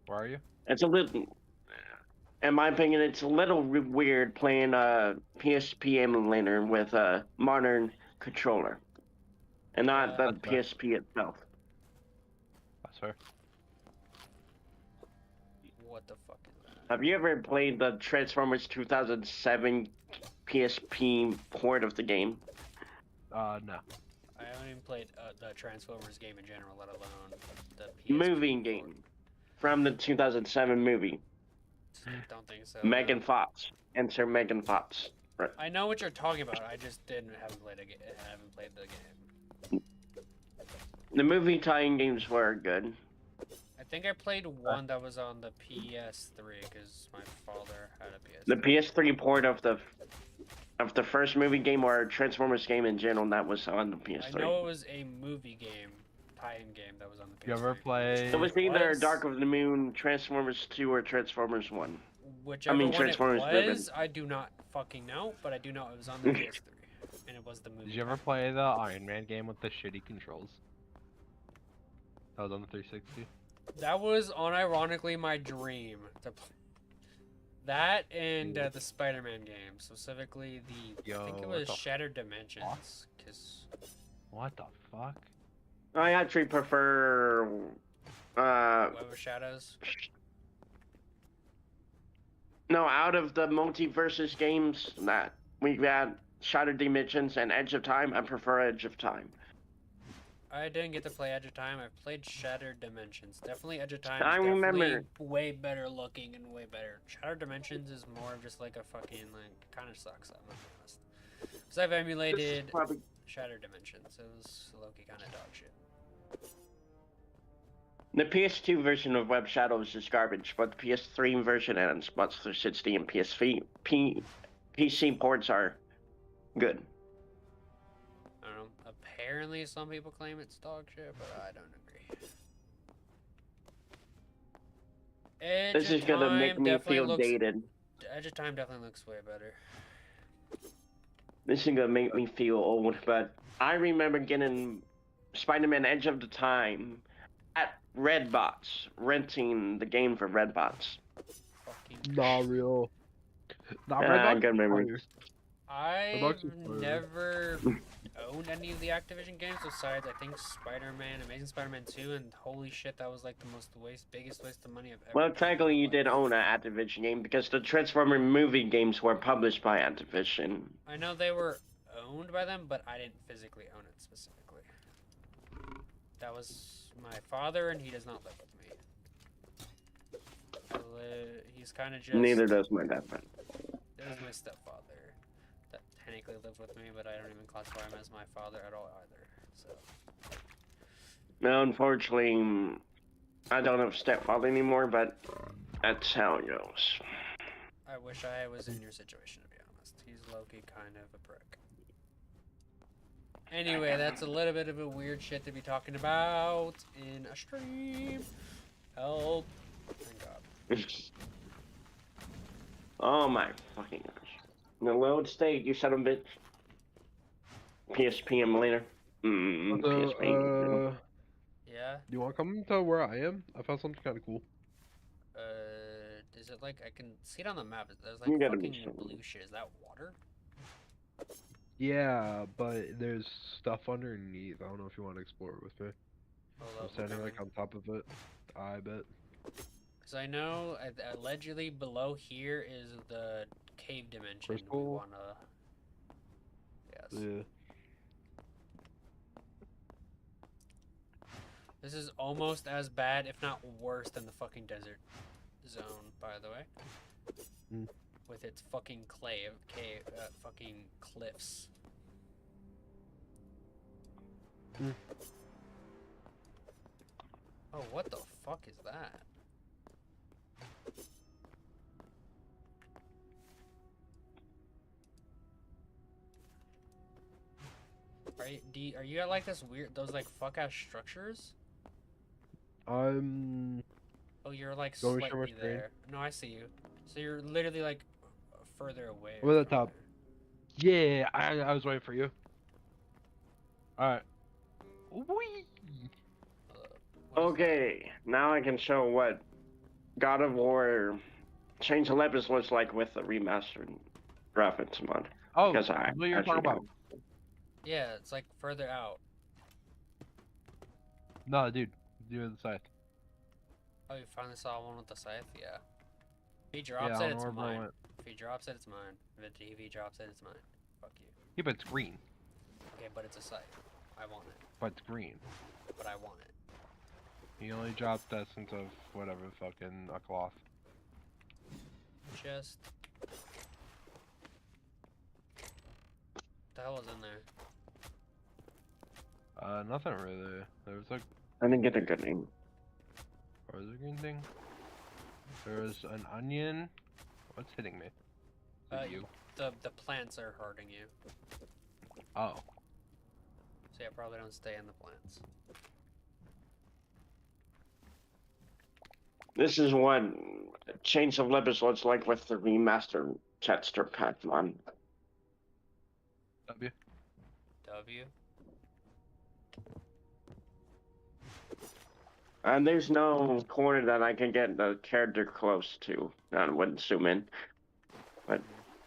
Where are you? It's a little, in my opinion, it's a little weird playing a PSP emulator with a modern controller, and not the That's fair. PSP itself. That's fair. What the fuck is that? Have you ever played the Transformers 2007 PSP port of the game? No. I haven't even played the Transformers game in general, let alone the PSP Movie port. game from the 2007 movie. Don't think so. Megan no. Fox. Enter Megan Fox. Right. I know what you're talking about. I just haven't played the game. The movie tie-in games were good. I think I played one that was on the PS3 because my father had a PS3. The PS3 port of the first movie game or Transformers game in general that was on the PS3. I know it was a movie game, tie-in game that was on the PS3. You ever play? It was either Dark of the Moon, Transformers 2, or Transformers 1. Whichever I mean, one Transformers it Ribbon. was, I do not fucking know, but I do know it was on the PS3, and it was the movie. Did you ever play the Iron Man game with the shitty controls? That was on the 360. That was unironically my dream. That and the Spider-Man game, specifically I think it Yo, what was the Shattered Dimensions, because What the fuck? I actually prefer. Web of Shadows. No, out of the multiverses games that we've had, Shattered Dimensions and Edge of Time, I prefer Edge of Time. I didn't get to play Edge of Time. I played Shattered Dimensions. Definitely Edge of Time I is remember. definitely way better looking and way better. Shattered Dimensions is more of just like a fucking, like, kind of sucks, I'm gonna be honest. Because I've emulated Probably Shattered Dimensions. It was low-key kind of dog shit. the PS2 version of Web Shadows is garbage, but the PS3 version and Xbox 360 and PC ports are good. I don't know. Apparently some people claim it's dog shit, but I don't agree. Edge This is of gonna Time make me definitely feel looks, dated. Edge of Time definitely looks way better. This is gonna make me feel old, but I remember getting Spider-Man Edge of the Time at Redbox, renting the game for Redbox. Fucking Not real. Nah, Red Box good is memories. fire. I've Box is fire. never owned any of the Activision games besides I think Spider-Man, Amazing Spider-Man 2, and holy shit, that was like the biggest waste of money I've ever Well, paid in technically, my you did life. own an Activision game because the Transformer movie games were published by Activision. I know they were owned by them, but I didn't physically own it specifically. That was my father, and he does not live with me. He's kind of just. Neither does my dad. This is my stepfather that technically lived with me, but I don't even classify him as my father at all either. So. No, unfortunately, I don't have a stepfather anymore, but that's how it goes. I wish I was in your situation, to be honest. He's low-key kind of a prick. Anyway, that's a little bit of a weird shit to be talking about in a stream. Help. Thank God. Oh my fucking gosh. The load state, you son of a bitch. PSP emulator. PSP. Yeah? Do you want to come to where I am? I found something kind of cool. Is it like, I can see it on the map. There's like You gotta be fucking sure. blue shit. Is that water? Yeah, but there's stuff underneath. I don't know if you want to explore it with me. Hold I'm up, standing like coming. on top of it. I bet. Because I know allegedly below here is the cave dimension we Crystal? wanna. Yes. Yeah. This is almost as bad, if not worse, than the fucking desert zone, by the way. Mm. With its fucking fucking cliffs. Mm. Oh, what the fuck is that? Are you at like this weird, those like fuck ass structures? I'm Oh, you're like Go and share my slightly screen. there. No, I see you. So you're literally like further away. over the from top. there. Yeah, I was waiting for you. Alright. Whee! What is Okay, now I can show what God of War Change of Lepus looks like with the remastered graphics mod. Oh, Because I what you're actually talking about? don't. that? Yeah, it's like further out. No, dude. Do the scythe. Oh, you finally saw one with the scythe? Yeah. If he Yeah, drops I it, don't it's know where I mine. went. If he drops it, it's mine. If he drops it, it's mine. Fuck you. Yeah, but it's green. Okay, but it's a scythe. I want it. But it's green. But I want it. He only dropped the essence of whatever fucking a cloth. Just. What the hell was in there? Nothing really. There was like, I didn't get a good name. what was the green thing? There was an onion. What's hitting me? Is it you? The plants are hurting you. Oh. So yeah, probably don't stay in the plants. This is what Chains of Lepus looks like with the remastered texture pack mod. W. W. And there's no corner that I can get the character close to. I wouldn't zoom in. But,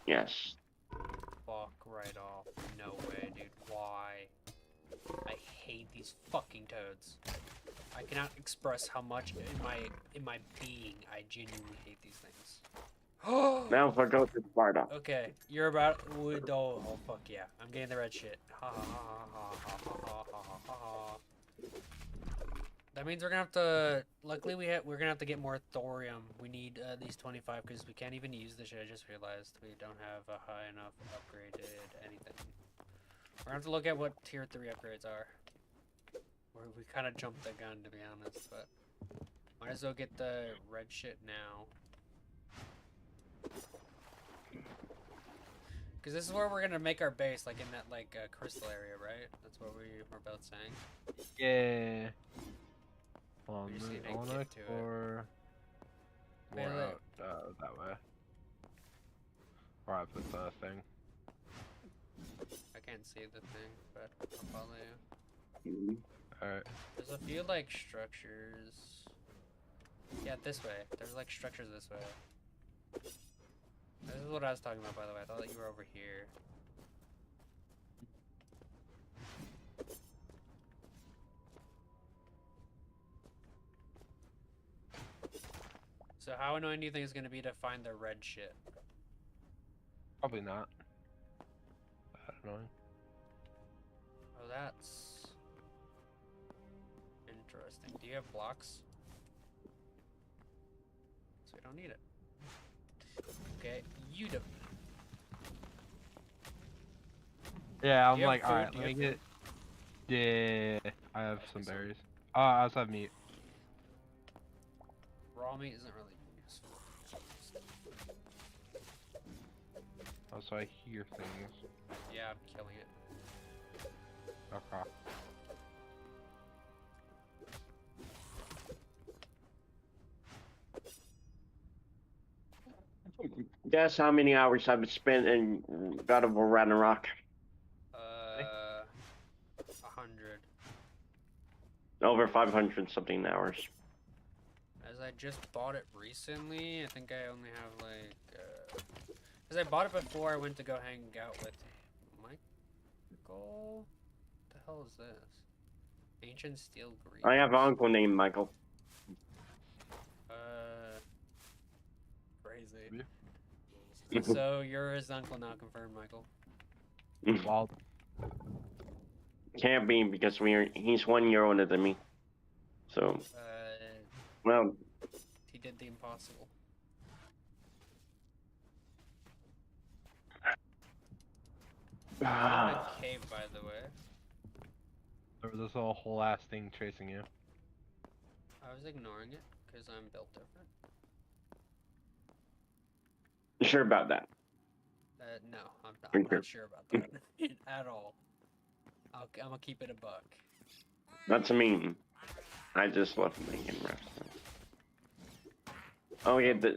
yes. Fuck right off. No way, dude. Why? I hate these fucking toads. I cannot express how much in my being I genuinely hate these things. Now if I go to Sparta. Okay, you're about. Oh fuck yeah! I'm getting the red shit. Ha ha ha ha ha ha ha ha ha. That means we're gonna have to. Luckily, we're gonna have to get more thorium. We need at least 25 because we can't even use this shit. I just realized we don't have a high enough upgraded anything. We're gonna have to look at what tier 3 upgrades are. We kind of jumped the gun to be honest, but might as well get the red shit now. Because this is where we're gonna make our base, like in that crystal area, right? That's what we were both saying. Yeah. We just need to I want to get to it. explore more Wait, out that way. Where I put the thing. I can't see the thing, but I'll follow you. Alright. There's a few like structures. Yeah, this way. There's like structures this way. This is what I was talking about, by the way. I thought that you were over here. So how annoying do you think it's gonna be to find the red shit? Probably not. I don't know. Oh, that's interesting. Do you have blocks? So we don't need it. Okay, you do. Yeah, I'm Do you have like, food? alright, Do let you me have get. Yeah, I have some Okay, so- berries. I also have meat. Raw meat isn't really useful. Also, I hear things. Yeah, I'm killing it. Okay. Guess how many hours I've spent in God of War Ragnarok? 100. Over 500 something hours. As I just bought it recently, I think I only have like, cause I bought it before I went to go hang out with Michael. What the hell is this? Ancient steel greaves. I have an uncle named Michael. Crazy. Yeah. So you're his uncle now, confirmed, Michael. Well, Can't be because he's 1 year older than me. So, well, He did the impossible. I'm in a cave, by the way. there was this whole ass thing chasing you. I was ignoring it because I'm built different. sure about that. No, I'm Okay. not sure about that at all. I'm gonna keep it a buck. That's mean. I just love making refs. Oh yeah, That's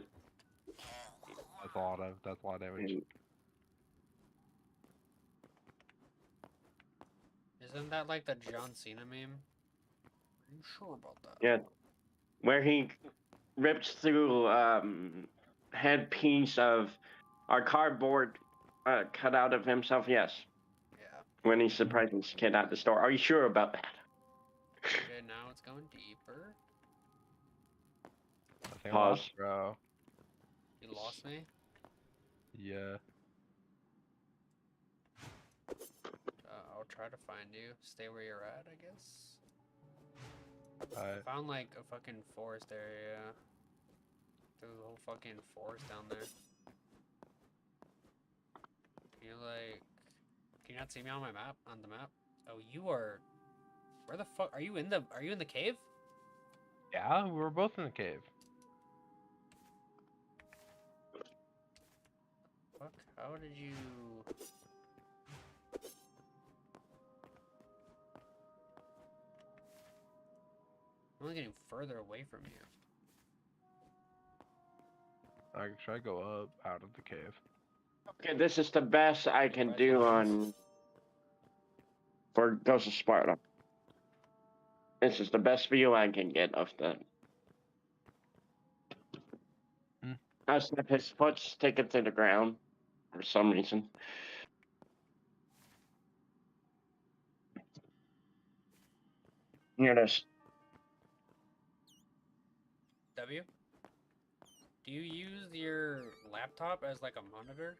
a lot of. That's a lot of damage. Isn't that like the John Cena meme? Are you sure about that? yeah, where he rips through headpiece of our cardboard cut out of himself. Yes, Yeah. when he surprised his kid at the store. Are you sure about that? Okay, now it's going deeper. I think I Pause. lost, bro. You lost me? Yeah. I'll try to find you. Stay where you're at, I guess. Alright. Found like a fucking forest area. There's a whole fucking forest down there. Can you like... Can you not see me on my map? On the map? Oh, you are... Where the fuck... Are you in the cave? Yeah, we were both in the cave. Fuck, how did you... I'm only getting further away from you. Should I go up out of the cave? Okay, this is the best I can do on for Ghost of Sparta. This is the best view I can get of the. I snap his foot, stick it to the ground for some reason. Here it is. W? Do you use your laptop as like a monitor?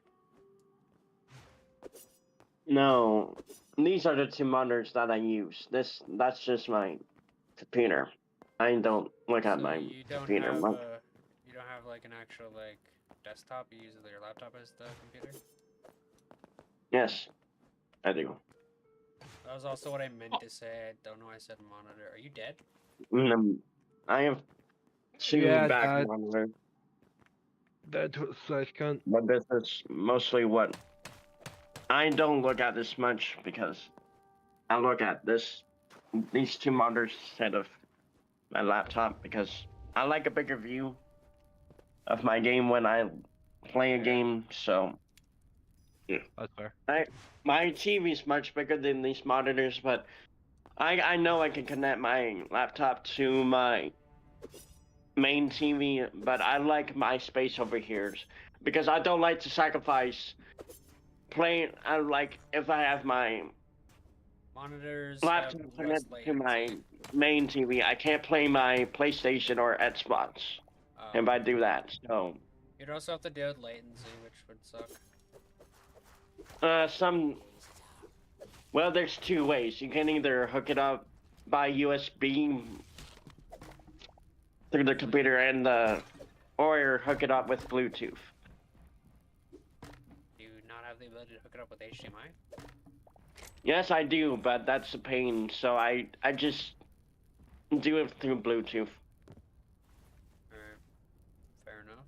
No, these are the two monitors that I use. That's just my computer. I don't look at So my you don't computer. have you don't have like an actual like desktop. You use your laptop as the computer. Yes, I do. That was also what I meant to say. I don't know why I said monitor. Are you dead? I have two Yeah, back monitors, That was such cunt. but this is mostly what I don't look at this much because I look at these two monitors instead of my laptop because I like a bigger view of my game when I play a game. So That's fair. my TV is much bigger than these monitors, but I know I can connect my laptop to my main TV, but I like my space over here. because I don't like to sacrifice playing. I like if I have my Monitors have laptop less connected to my latency. main TV, I can't play my PlayStation or Xbox if I do that. So, You'd also have to deal with latency, which would suck. well, there's two ways. You can either hook it up by USB through the computer or hook it up with Bluetooth. Do you not have the ability to hook it up with HDMI? Yes, I do, but that's a pain. So I just do it through Bluetooth Alright, fair enough.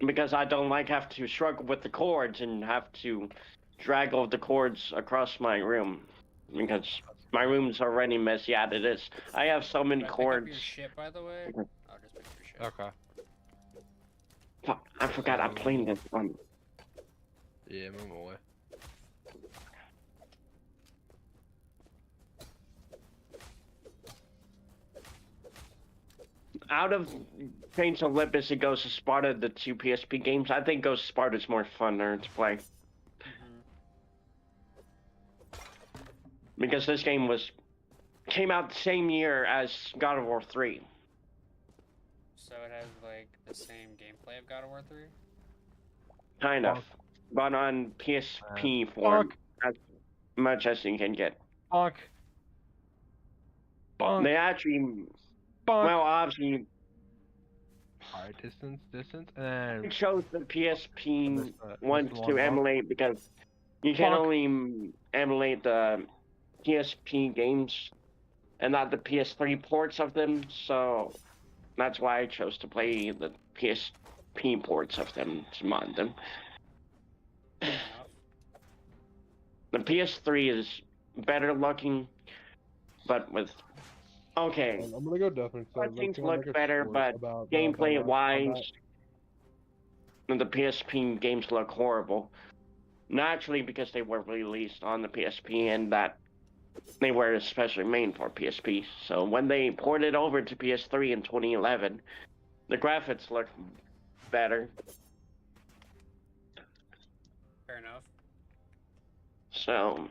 because I don't like have to struggle with the cords and have to drag all the cords across my room because my room's already messy as it is. I have so many Should I pick up your cords. shit, by the way? Okay. I'll just pick up your shit. Okay. Fuck, I forgot I'm playing this one. Yeah, move away. Out of Chains of Olympus, it goes to Sparta, the two PSP games. I think Ghost of Sparta is more funner to play because this game came out the same year as God of War 3. So it has like the same gameplay of God of War 3? Kind of, but on PSP form, as much as you can get. Bonk. Bonk. They actually, Bonk. well, obviously, Alright, distance, and it shows the PSP Missed wants one to bonk. emulate because you can Bonk. only emulate the PSP games and not the PS3 ports of them, so that's why I chose to play the PSP ports of them to mod them. Fair enough. The PS3 is better looking, but with okay. I'm gonna go definitely. So Things can I look make a better, short but about gameplay on wise, the PSP games look horrible. Naturally, because they were released on the PSP and that they were especially made for PSP. So when they ported over to PS3 in 2011, the graphics look better. Fair enough. So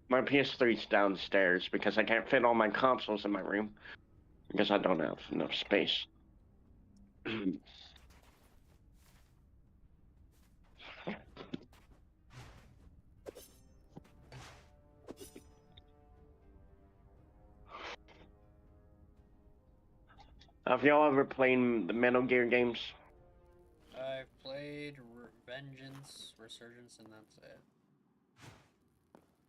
my PS3's downstairs because I can't fit all my consoles in my room because I don't have enough space. Have y'all ever played the Metal Gear games? I've played Vengeance, Resurgence, and that's it.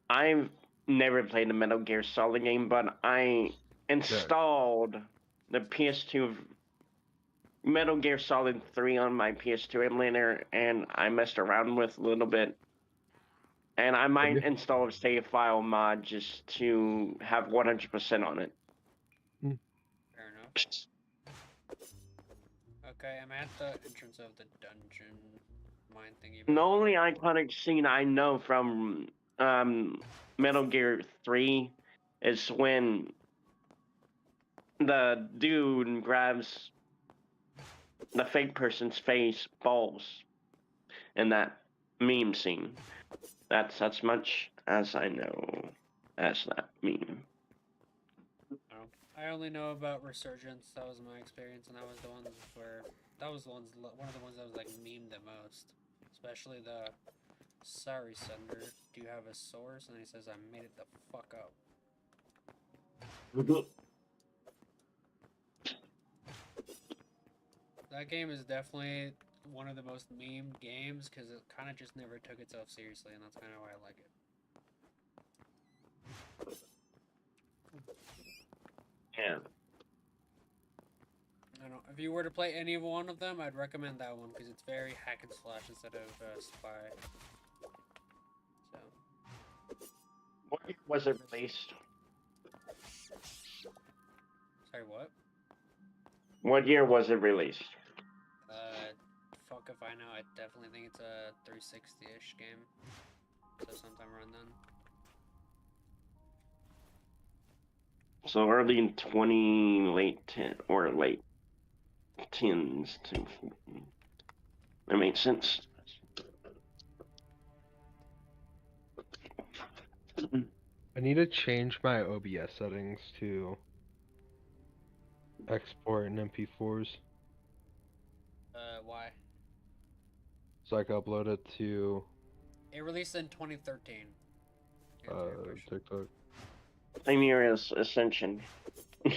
I've never played the Metal Gear Solid game, but I installed the PS2 Metal Gear Solid 3 on my PS2 emulator, and I messed around with a little bit. And I might install a save file mod just to have 100% on it. Fair enough. Okay, I'm at the entrance of the dungeon mine thingy. The only iconic scene I know from Metal Gear 3 is when the dude grabs the fake person's face balls in that meme scene. That's as much as I know as that meme. I only know about Resurgence. That was my experience, and that was the ones where one of the ones that was like memed the most, especially the "Sorry, Sender, do you have a source?" And he says, "I made it the fuck up." That game is definitely one of the most memed games because it kind of just never took itself seriously, and that's kind of why I like it. Yeah. I don't know. If you were to play any one of them, I'd recommend that one because it's very hack and slash instead of spy. So. What year was it released? Sorry, what? What year was it released? Fuck if I know. I definitely think it's a 360-ish game. So sometime around then. So early in 20, late 10, or late tends to. That makes sense. I need to change my OBS settings to export in MP4s Why? so I can upload it to It released in 2013. To answer your question. TikTok. Same year as Ascension. Yeah.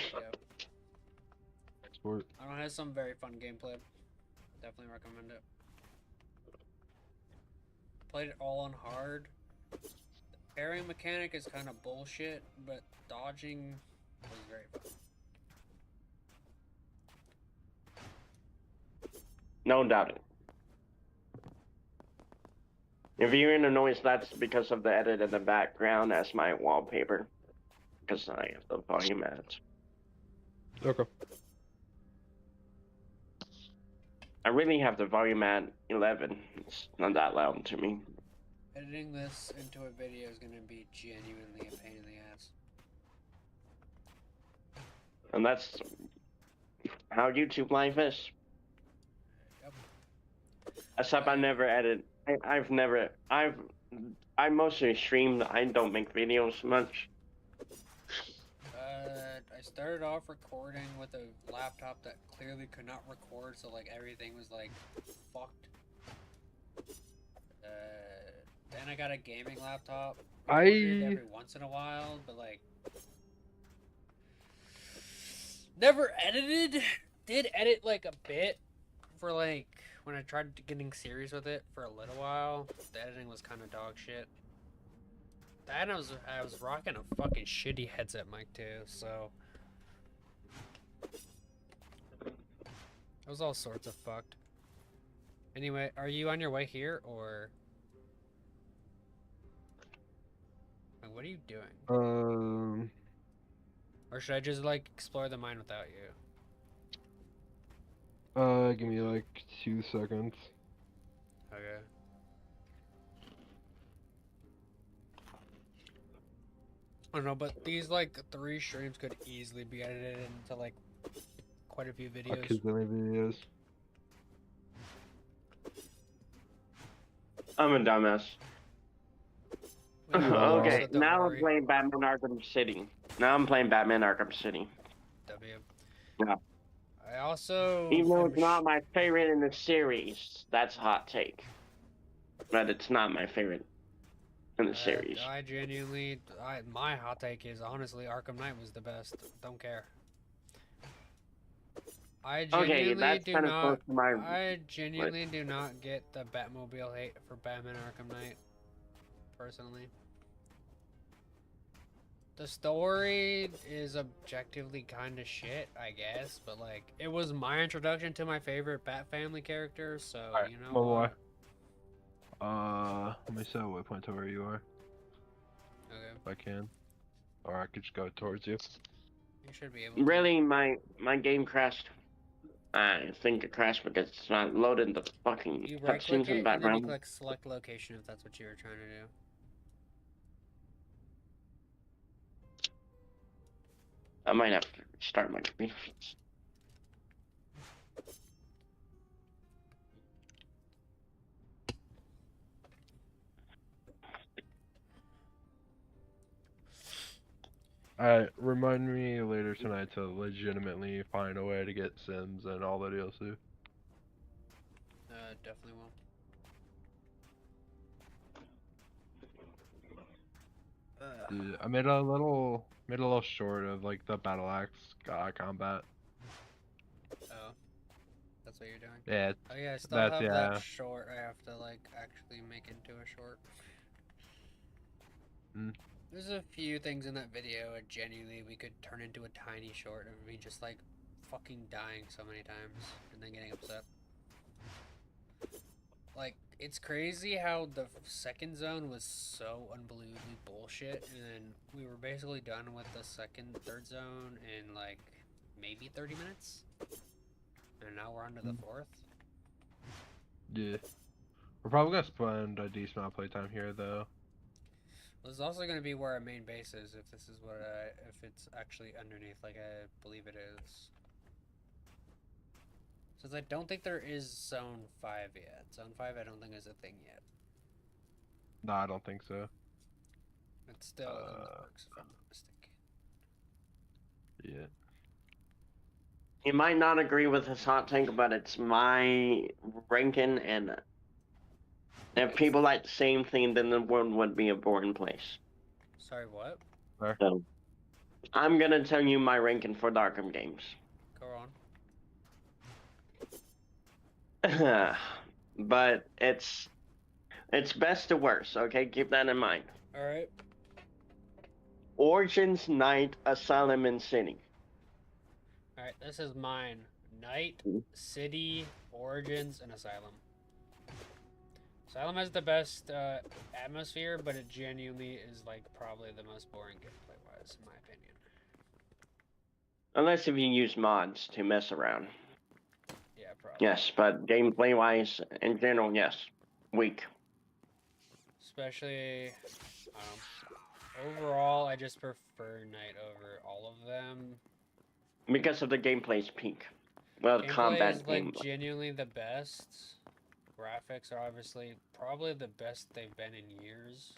Export. I don't know, it has some very fun gameplay. Definitely recommend it. Played it all on hard. The parrying mechanic is kind of bullshit, but dodging was very fun. No doubt. If you're hearing a noise, that's because of the edit in the background as my wallpaper. Because I have the volume at. Okay. I really have the volume at 11. It's not that loud to me. Editing this into a video is going to be genuinely a pain in the ass. And that's how YouTube life is. Yep. Except I never edit. I mostly stream. I don't make videos much. I started off recording with a laptop that clearly could not record, so like everything was like fucked. Then I got a gaming laptop. Recorded every once in a while, but like never edited. Did edit like a bit for like when I tried getting serious with it for a little while. The editing was kind of dog shit. And I was rocking a fucking shitty headset mic too, so it was all sorts of fucked. Anyway, are you on your way here or like, what are you doing? Or should I just like explore the mine without you? Give me like 2 seconds. Okay. I don't know, but these like 3 streams could easily be edited into like quite a few videos. Because there videos. I'm a dumbass. Oh, Okay, so don't now worry. I'm playing Batman Arkham City. W. Yeah. I also Even though it's not my favorite in the series, that's a hot take. But it's not my favorite in the series. I genuinely, my hot take is honestly Arkham Knight was the best. Don't care. I genuinely that's do kind of not. close to my. I genuinely do not get the Batmobile hate for Batman Arkham Knight. Personally, the story is objectively kind of shit, I guess. But like, it was my introduction to my favorite Bat Family character, so Alright, you know my boy. what? Let me set a waypoint to where you are, Okay, if I can. Or I could just go towards you. you should be able to. Really, my game crashed. I think it crashed because it's not loading the fucking You right click cutscenes in it the and then you background. click select location if that's what you were trying to do. I might have to start my computer. Remind me later tonight to legitimately find a way to get Sims and all the DLC. Definitely will. Yeah, I made a little short of like the battle axe combat. Oh, that's what you're doing? Yeah, Oh yeah, I still that's have yeah. that short. I have to like actually make into a short. There's a few things in that video that genuinely we could turn into a tiny short of me just like fucking dying so many times and then getting upset. Like, it's crazy how the second zone was so unbelievably bullshit, and then we were basically done with the third zone in like maybe 30 minutes, and now we're on to the fourth. Yeah, we're probably gonna spend a decent amount of playtime here though. This is also going to be where our main base is, if this is what if it's actually underneath, like I believe it is. Since I don't think there is Zone 5 yet. Zone 5 I don't think is a thing yet. No, I don't think so. It's still in the works, if I'm not mistaken. Yeah. You might not agree with this hot take, but it's my ranking, and if people like the same thing, then the world would be a boring place. Sorry, what? Fair. So, I'm gonna tell you my ranking for Darkham games. Go on. But it's best to worst, okay? Keep that in mind. Alright. Origins, Night, Asylum, and City. Alright, this is mine. Night, City, Origins, and Asylum. Asylum has the best atmosphere, but it genuinely is like probably the most boring gameplay-wise, in my opinion. Unless if you use mods to mess around. Yeah, probably. Yes, but gameplay-wise, in general, yes. Weak. Especially, overall, I just prefer Night over all of them. Because of the gameplay's peak. Well, Gameplay combat is like game. genuinely the best. Graphics are obviously probably the best they've been in years.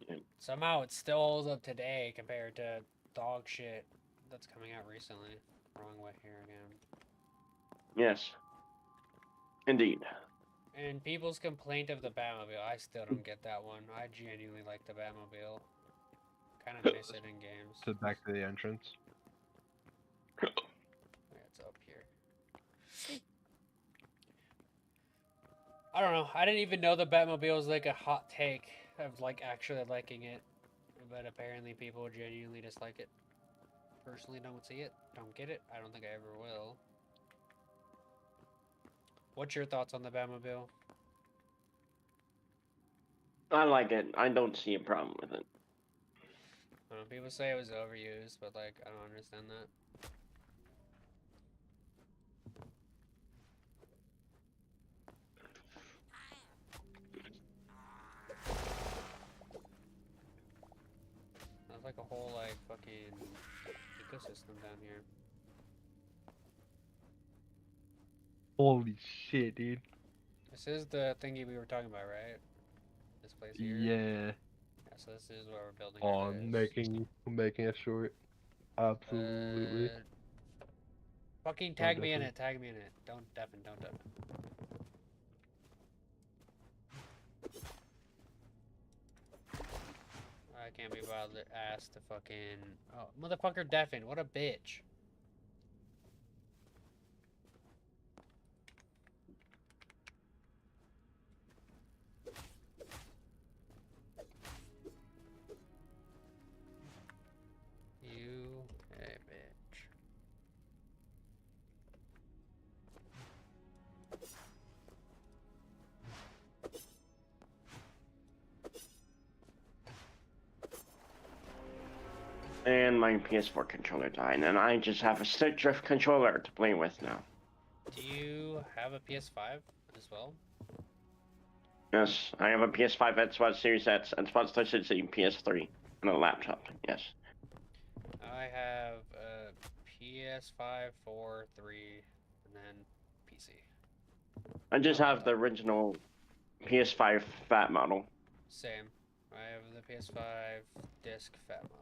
Yeah. Somehow it still holds up today compared to dog shit that's coming out recently. Wrong way here again. Yes. Indeed. And people's complaint of the Batmobile, I still don't get that one. I genuinely like the Batmobile. Kind of miss it in games. So back to the entrance. Yeah, it's up here. I don't know. I didn't even know the Batmobile was like a hot take of like actually liking it, but apparently people genuinely dislike it. Personally, don't see it, don't get it. I don't think I ever will. What's your thoughts on the Batmobile? I like it. I don't see a problem with it. I don't know, people say it was overused, but like I don't understand that. There's like a whole like fucking ecosystem down here. Holy shit, dude. This is the thingy we were talking about, right? This place here? Yeah. Yeah, so this is where we're building Oh, our base. making it short. Absolutely. Fucking Don't tag me in deafen. it, tag me in it. Don't deafen, don't deafen. I can't be bothered asked to fucking... Oh, motherfucker deafen, what a bitch. You a bitch. And my PS4 controller died, and I just have a stick drift controller to play with now. Do you have a PS5 as well? Yes, I have a PS5, Xbox Series X, Xbox 360, PS3, and a laptop. Yes. I have a PS5, 4, 3, and then PC. I just have the original PS5 fat model. Same. I have the PS5 disc fat model.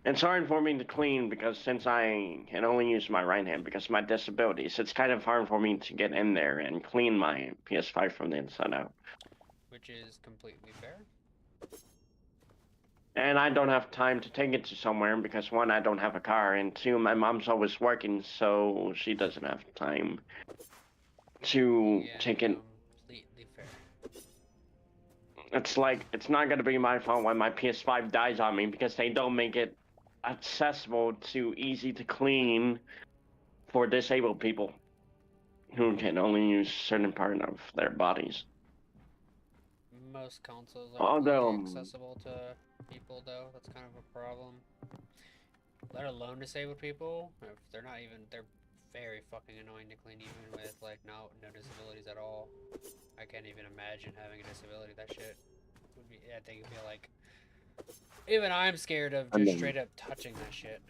It's hard for me to clean because since I can only use my right hand because of my disabilities, it's kind of hard for me to get in there and clean my PS5 from the inside out. Which is completely fair. And I don't have time to take it to somewhere because one, I don't have a car, and two, my mom's always working, so she doesn't have time to take it. Completely fair. It's like, it's not gonna be my fault when my PS5 dies on me because they don't make it accessible to easy to clean for disabled people who can only use certain part of their bodies. Most consoles are Although, accessible to people, though. That's kind of a problem. Let alone disabled people. If they're not even, they're very fucking annoying to clean, even with like no disabilities at all. I can't even imagine having a disability. That shit would be. I think it'd be like. Even I'm scared of just straight up touching that shit.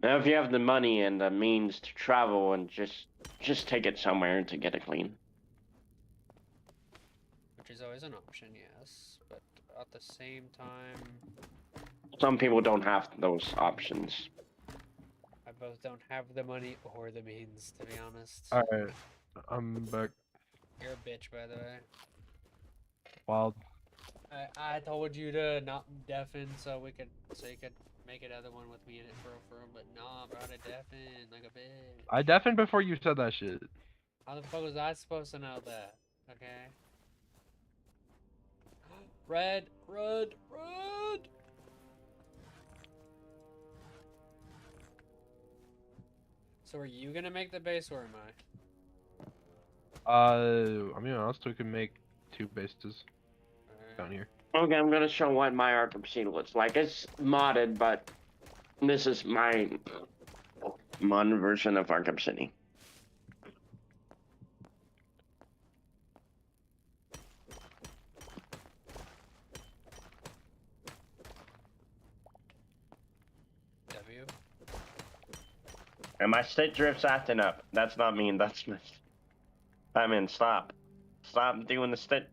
Now, if you have the money and the means to travel and just take it somewhere to get it clean. Which is always an option, yes. But at the same time, Some people don't have those options. I both don't have the money or the means, to be honest. Alright, I'm back. You're a bitch, by the way. Wild. I told you to not deafen so you could make another one with me in it for real, but nah, bro, to deafen like a bitch. I deafened before you said that shit. How the fuck was I supposed to know that? Okay. Red, red, red. So are you gonna make the base or am I? I mean, honestly, we can make 2 bases down here. Okay, I'm gonna show what my Arkham City looks like. It's modded, but this is my mod version of Arkham City. W. And my stick drift's acting up. That's not me, that's my... I mean, stop. Stop doing the stick.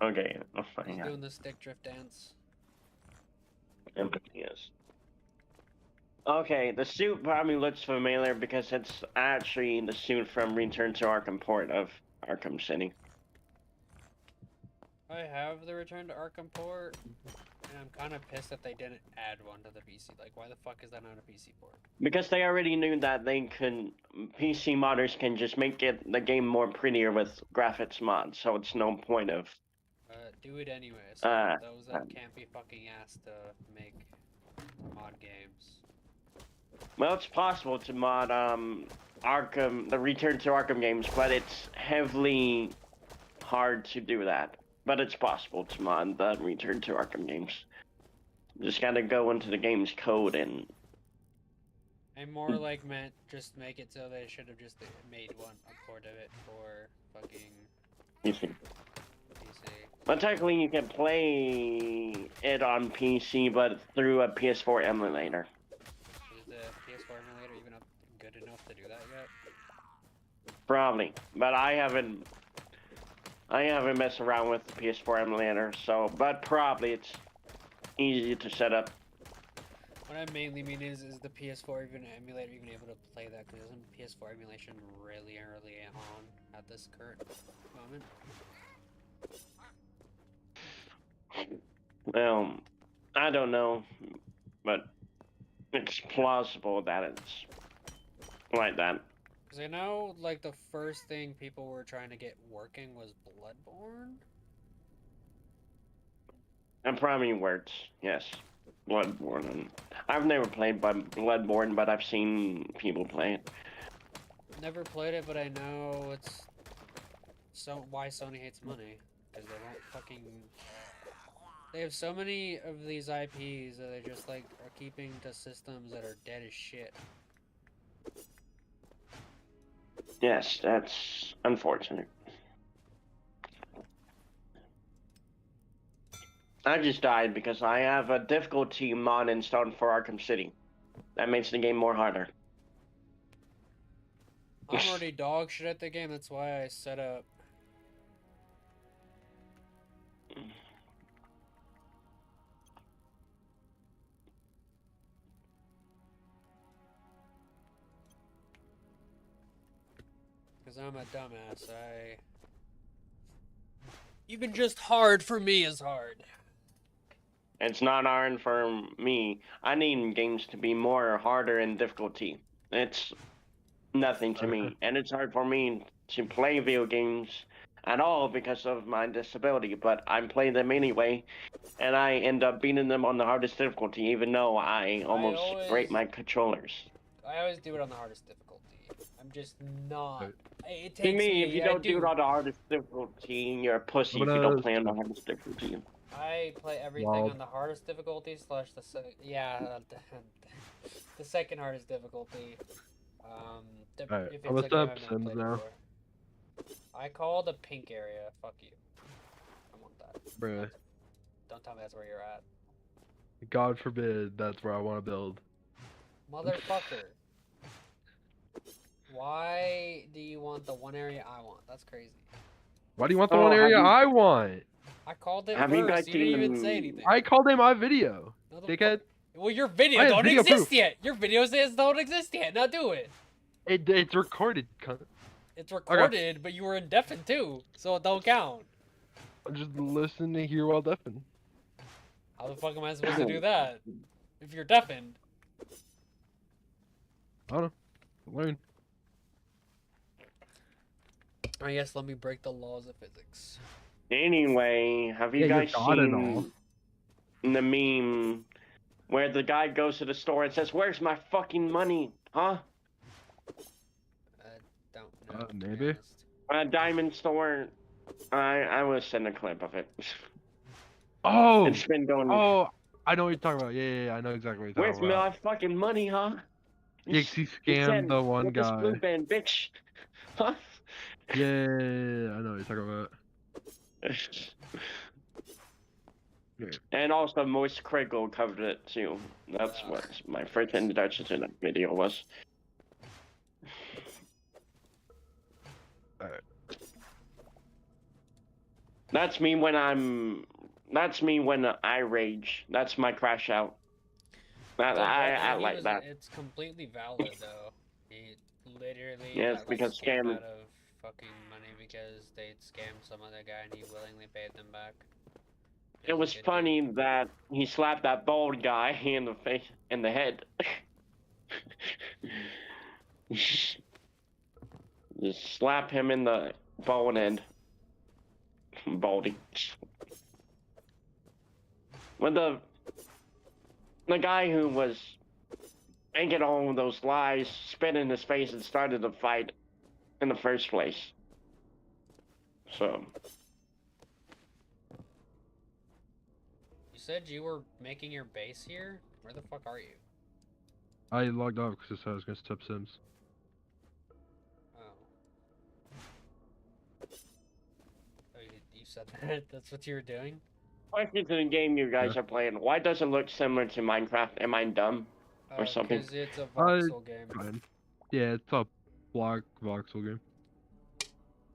Okay, oh my He's god. doing the stick drift dance. Yes. Okay, the suit probably looks familiar because it's actually the suit from Return to Arkham Port of Arkham City. I have the Return to Arkham port, and I'm kind of pissed that they didn't add one to the PC. Like, why the fuck is that not a PC port? Because they already knew that they could, PC modders can just make the game more prettier with graphics mods, so it's no point of... Do it anyway, so those that can't be fucking asked to make mod games. Well, it's possible to mod Arkham, the Return to Arkham games, but it's heavily hard to do that. But it's possible to mod the Return to Arkham games. Just gotta go into the game's code and... And more like meant just make it so they should have just made one a port of it for fucking PC. PC. But technically you can play it on PC, but through a PS4 emulator. Is the PS4 emulator even good enough to do that yet? Probably. But I haven't messed around with the PS4 emulator, so, but probably it's easy to set up. What I mainly mean is the PS4 even emulator even able to play that? Because isn't PS4 emulation really early on at this current moment? Well, I don't know, but it's plausible that it's like that. Because I know, like, the first thing people were trying to get working was Bloodborne? It probably works, yes. Bloodborne. I've never played by Bloodborne, but I've seen people play it. Never played it, but I know it's why Sony hates money. Because they won't fucking... They have so many of these IPs that they just, like, are keeping to systems that are dead as shit. Yes, that's unfortunate. I just died because I have a difficulty mod installed for Arkham City. That makes the game more harder. I'm already dog shit at the game, that's why I set up... Because I'm a dumbass, Even just hard for me is hard. It's not hard for me. I need games to be more harder in difficulty. It's nothing to me. And it's hard for me to play video games at all because of my disability, but I'm playing them anyway, and I end up beating them on the hardest difficulty, even though I almost break my controllers. I always do it on the hardest difficulty. I'm just not... It To takes me, if you don't do it on the hardest difficulty, you're a pussy if you don't play on the hardest difficulty. I play everything on the hardest difficulty slash the the second hardest difficulty. If it's I'm a game up I've never Sims played now. before. I call the pink area. Fuck you. I want that. Bruh. Don't tell me that's where you're at. God forbid that's where I want to build. Motherfucker. Why do you want the one area I want? That's crazy. Why do you want the Oh, one have area you- I want? I called it Have you first. guys You didn't even say seen- anything. I called it my video, No, the dickhead. Well, your video I have don't video exist proof. yet. Your video says don't exist yet. Now do it. It's recorded, cunt. It's recorded, but you were in deafened too, so it don't count. I'm just listening to hear while deafened. How the fuck am I supposed to do that if you're deafened? I don't know. Learn. I guess let me break the laws of physics. Anyway, have you Yeah, you're guys God and all. seen the meme where the guy goes to the store and says, "Where's my fucking money, huh?" Don't know. to be Maybe. honest. A diamond store. I will send a clip of it. Oh! It's been going. Oh! I know what you're talking about. Yeah, I know exactly what you're Where's talking about. my fucking money, huh? Yeah, 'cause he scammed the one with this blue guy. band, bitch. Huh? Yeah, I know what you're talking about. Yeah. And also, Moist Critical covered it too. That's what my first introduction to that video was. Alright. That's me when I rage. That's my crash out. I He like was- that. It's completely valid though. He literally Yeah, it's got, because scammed scamming. out of fucking money because they'd scammed some other guy and he willingly paid them back. It was a good funny that he slapped that bald guy in the face, in the head. Just slap him in the bald end. Baldy. When the guy who was making all of those lies spit in his face and started the fight in the first place. So. You said you were making your base here? Where the fuck are you? I logged off because I was going to step Sims. Oh. Oh, you said that? That's what you were doing? Question to the game you guys are playing. Why does it look similar to Minecraft? Am I dumb? Or something. Because it's a voxel game. Fine. Yeah, it's a block voxel game.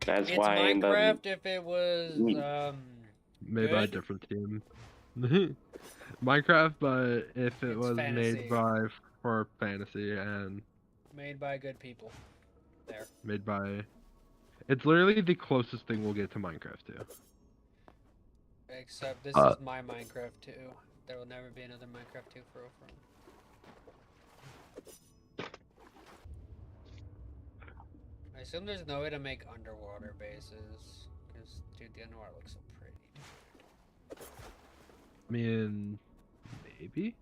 That's It's why Minecraft if it was, Made by a good? different team. Minecraft, but if it It's was fantasy. made by for fantasy and Made by good people. There. made by, it's literally the closest thing we'll get to Minecraft too. Except this is my Minecraft 2. There will never be another Minecraft 2 for real. I assume there's no way to make underwater bases. Because, dude, the underwater looks so pretty, dude. I mean, maybe?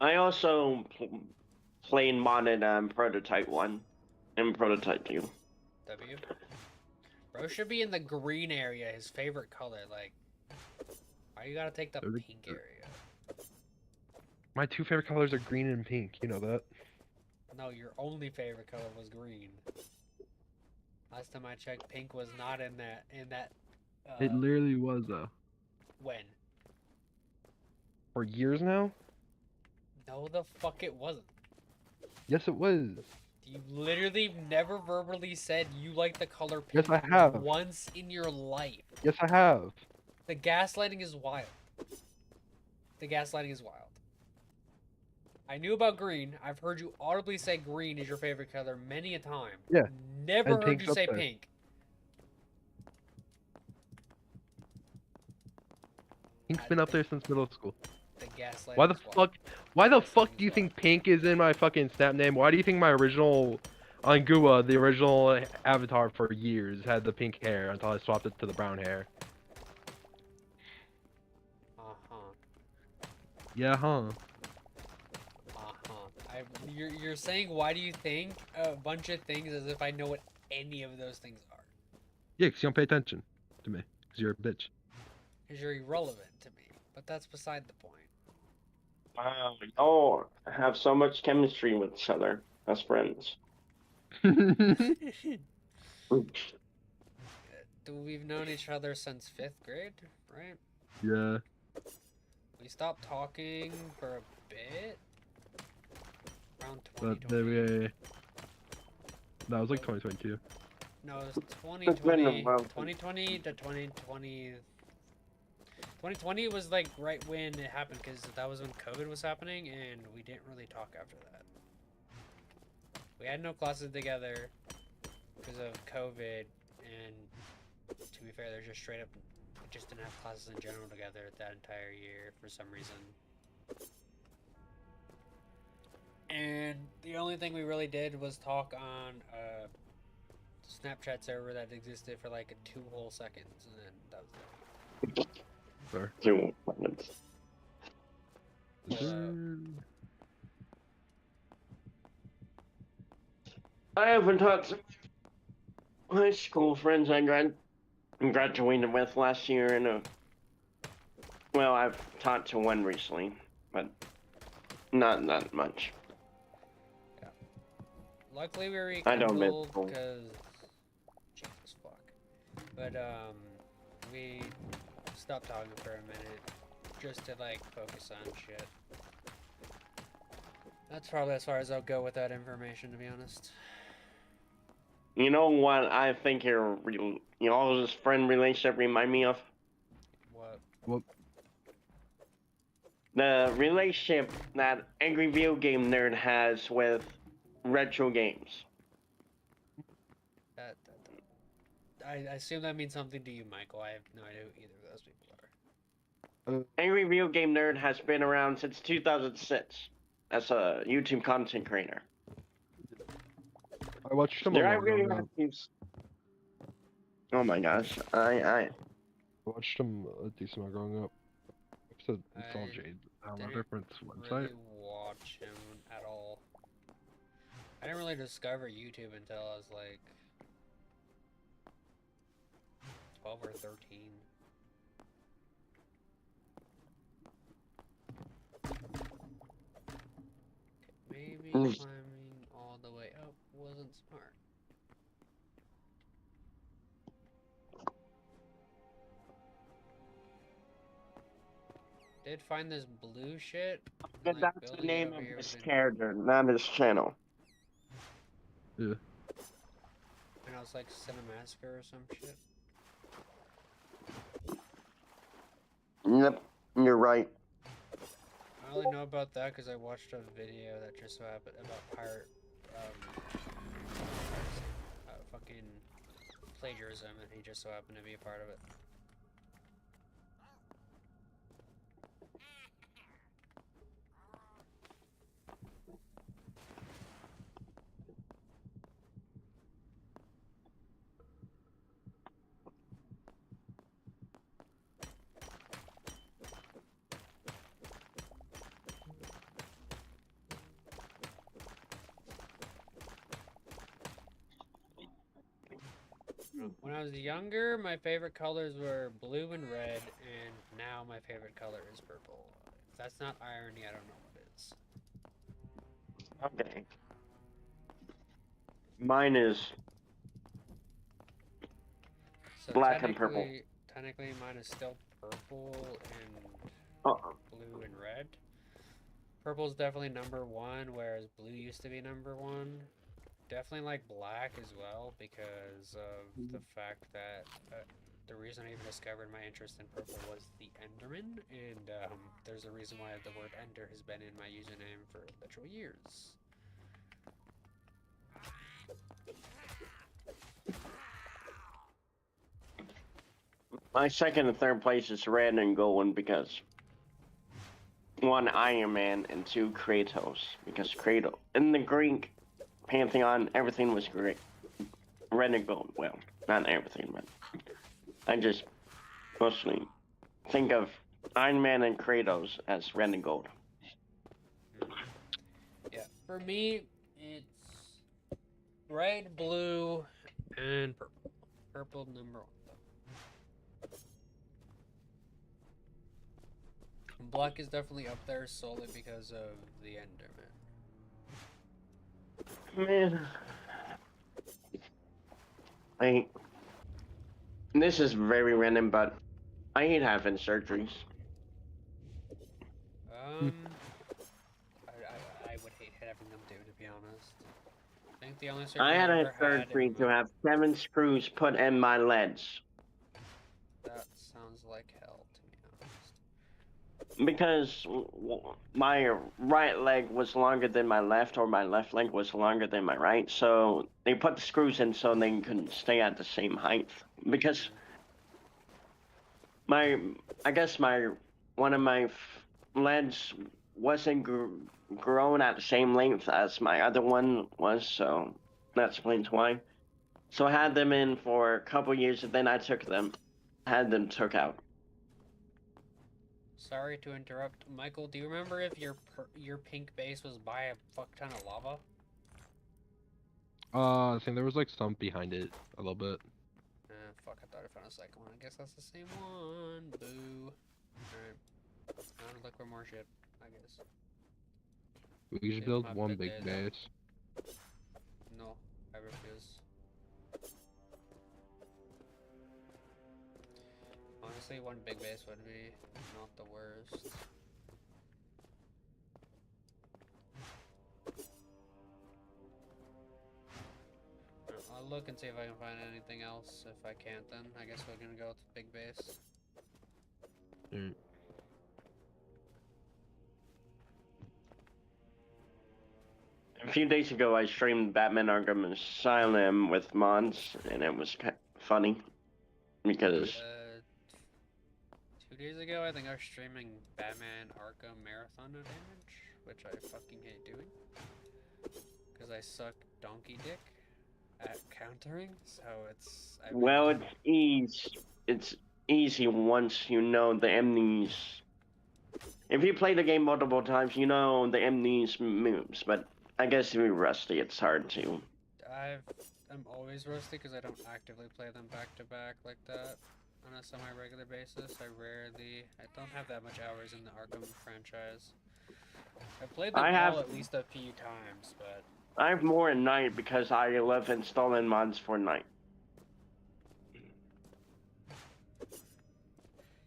I also played modded Prototype 1 and Prototype 2. W? Bro should be in the green area, his favorite color. Like, why you gotta take the pink area? My two favorite colors are green and pink, you know that. No, your only favorite color was green. Last time I checked, pink was not in that. It literally was though. When? For years now? No, the fuck it wasn't. Yes, it was. You literally never verbally said you like the color pink. Yes, I have. Once in your life. Yes, I have. The gaslighting is wild. The gaslighting is wild. I knew about green. I've heard you audibly say green is your favorite color many a time. Yeah, Never and heard pink's you up say there. pink. Pink's been up there since middle school. The gaslighting Why the is wild. fuck? Why the fuck Gaslighting do you is think pink is in my fucking snap name? Why do you think my original on Gua, the original avatar for years, had the pink hair until I swapped it to the brown hair? Uh-huh. Yeah, huh? You're saying why do you think a bunch of things as if I know what any of those things are. Yeah, 'cause you don't pay attention to me. 'Cause you're a bitch. Because you're irrelevant to me. But that's beside the point. Wow, y'all have so much chemistry with each other as friends. We've known each other since 5th grade, right? Yeah. We stopped talking for a bit. around That 2020. that was like 2022. No, it was It's been 2020. about 2020 to 2020. 2020 was like right when it happened because that was when COVID was happening and we didn't really talk after that. We had no classes together because of COVID, and to be fair, they're just straight up, we just didn't have classes in general together that entire year for some reason. And the only thing we really did was talk on a Snapchat server that existed for like 2 whole seconds, and then that was it. Fair. 2 minutes. I haven't talked to my high school friends I graduated with last year, and well, I've talked to one recently, but not that much. Yeah. Luckily, we I don't miss rekindled school. because Jesus fuck. But we stopped talking for a minute just to like focus on shit. That's probably as far as I'll go with that information, to be honest. You know what I think your this friend relationship remind me of? What? Well, The relationship that Angry Video Game Nerd has with retro games. I assume that means something to you, Michael. I have no idea who either of those people are. Angry Video Game Nerd has been around since 2006 as a YouTube content creator. I watched him a Did I long really ago. have to? Oh my gosh, I Watched him a decent amount growing up. It's all I Jade. I don't didn't remember if it's website. really watch him at all. I didn't really discover YouTube until I was like 12 or 13. Maybe climbing all the way up wasn't smart. Did find this blue shit. But like, that's the building it name over of here his within- character, not his channel. Yeah. And I was like Cinemassacre or some shit. Yep, you're right. I only know about that because I watched a video that just so happened about pirate, fucking plagiarism, and he just so happened to be a part of it. When I was younger, my favorite colors were blue and red, and now my favorite color is purple. If that's not irony, I don't know what is. Okay. Mine is So black and purple. Technically, mine is still purple and Uh-uh. blue and red. Purple's definitely number 1, whereas blue used to be number 1. Definitely like black as well because of the fact that the reason I even discovered my interest in purple was the Enderman, and there's a reason why the word Ender has been in my username for literal years. My second and third place is red and gold because 1, Iron Man, and 2, Kratos. Because Kratos in the Greek pantheon, everything was great. Red and gold. Well, not everything, but I just mostly think of Iron Man and Kratos as red and gold. Yeah, for me, it's red, blue, and purple. Purple number 1. Black is definitely up there solely because of the Enderman. Man, this is very random, but I hate having surgeries. I would hate having them do think the only I surgery had I've a ever had surgery in to have 7 screws put in my legs. that sounds like hell, to be honest. Because my right leg was longer than my left, or my left leg was longer than my right, so they put the screws in so they can stay at the same height. Because I guess one of my legs wasn't grown at the same length as my other one was, so that explains why. So I had them in for a couple years, and then I had them took out. Sorry to interrupt, Michael. Do you remember if your pink base was by a fuck ton of lava? I think there was like some behind it a little bit. Fuck, I thought I found a second one. I guess that's the same one. Boo. Alright. Now to look for more shit, I guess. We should If build my one bed big there. base. No, I refuse. Honestly, one big base would be not the worst. I'll look and see if I can find anything else. If I can't, then I guess we're gonna go with the big base. Mm. A few days ago, I streamed Batman Arkham Asylum with mods, and it was funny because 2 days ago, I think I was streaming Batman Arkham Marathon No Damage, which I fucking hate doing. Because I suck donkey dick at countering, so it's... well, it's easy once you know the enemies. If you play the game multiple times, you know the enemies moves, but I guess if you're rusty, it's hard to. I'm always rusty because I don't actively play them back to back like that on a semi-regular basis. I don't have that much hours in the Arkham franchise. I've played them all at least a few times, but... I have more at night because I love installing mods for night.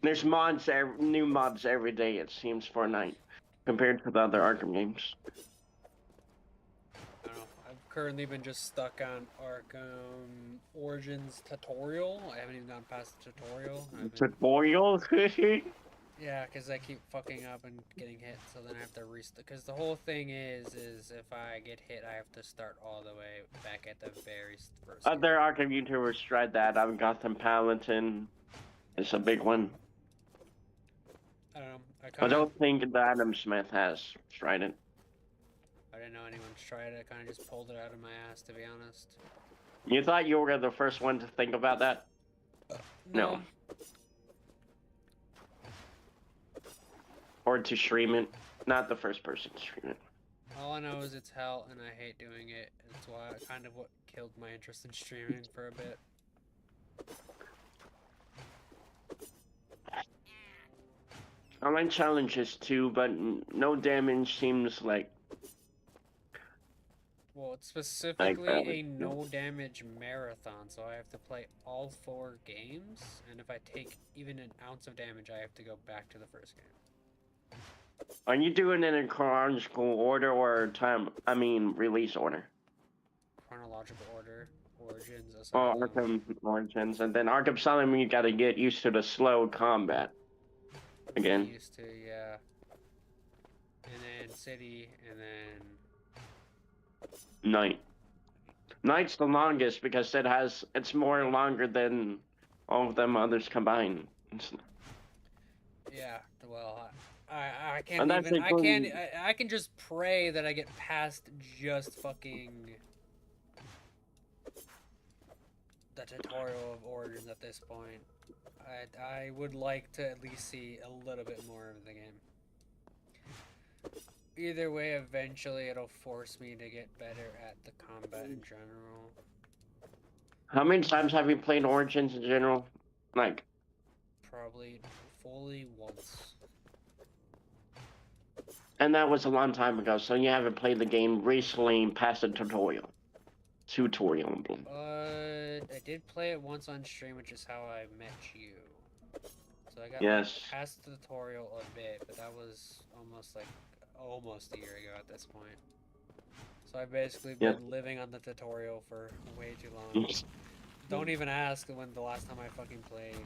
There's new mods every day, it seems, for night, compared to the other Arkham games. I don't know. I've currently been just stuck on Arkham Origins tutorial. I haven't even gone past the tutorial. Tutorial? Yeah, because I keep fucking up and getting hit, so then I have to restart. Because the whole thing is if I get hit, I have to start all the way back at the very first. Other Arkham YouTubers tried that. Gotham Paladin is a big one. I don't know. I don't think that Adam Smith has tried it. I didn't know anyone's tried it. I kind of just pulled it out of my ass, to be honest. You thought you were the first one to think about that? No. Or to stream it. Not the first person to stream it. All I know is it's hell, and I hate doing it. It's kind of what killed my interest in streaming for a bit. I like challenges too, but no damage seems like... Well, it's specifically a no damage marathon, so I have to play all 4 games, and if I take even an ounce of damage, I have to go back to the first game. Are you doing it in chronological order or release order? Chronological order, Origins, Asylum. Oh, Arkham Origins, and then Arkham Asylum, you gotta get used to the slow combat. Again. Used to, yeah. And then City, and then... Night. Night's the longest because it's more longer than all of them others combined. Yeah, well, I can't even, I can just pray that I get past just fucking the tutorial of Origins at this point. I would like to at least see a little bit more of the game. Either way, eventually it'll force me to get better at the combat in general. How many times have you played Origins in general? Like... Probably fully once. And that was a long time ago, so you haven't played the game recently past the tutorial. I did play it once on stream, which is how I met you. So I got past the tutorial a bit, but that was almost a year ago at this point. So I've basically Yeah. been living on the tutorial for way too long. Don't even ask when the last time I fucking played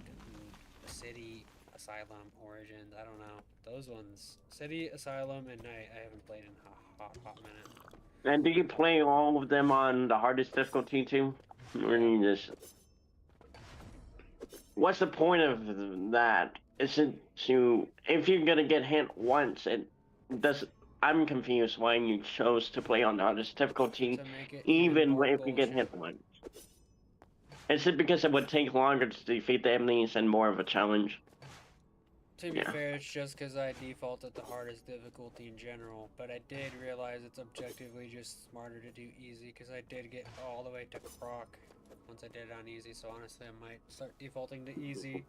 City, Asylum, Origins. I don't know. Those ones. City, Asylum, and Night I haven't played in a hot minute. And do you play all of them on the hardest difficulty too? Or Yeah. you just... What's the point of that? Is it to... If you're gonna get hit once, it does... I'm confused why you chose to play on the hardest difficulty, To make it even more if you get bullshit. hit once. Is it because it would take longer to defeat the enemies and more of a challenge? To be Yeah. fair, it's just because I defaulted the hardest difficulty in general, but I did realize it's objectively just smarter to do easy, because I did get all the way to Croc once I did it on easy, so honestly I might start defaulting to easy.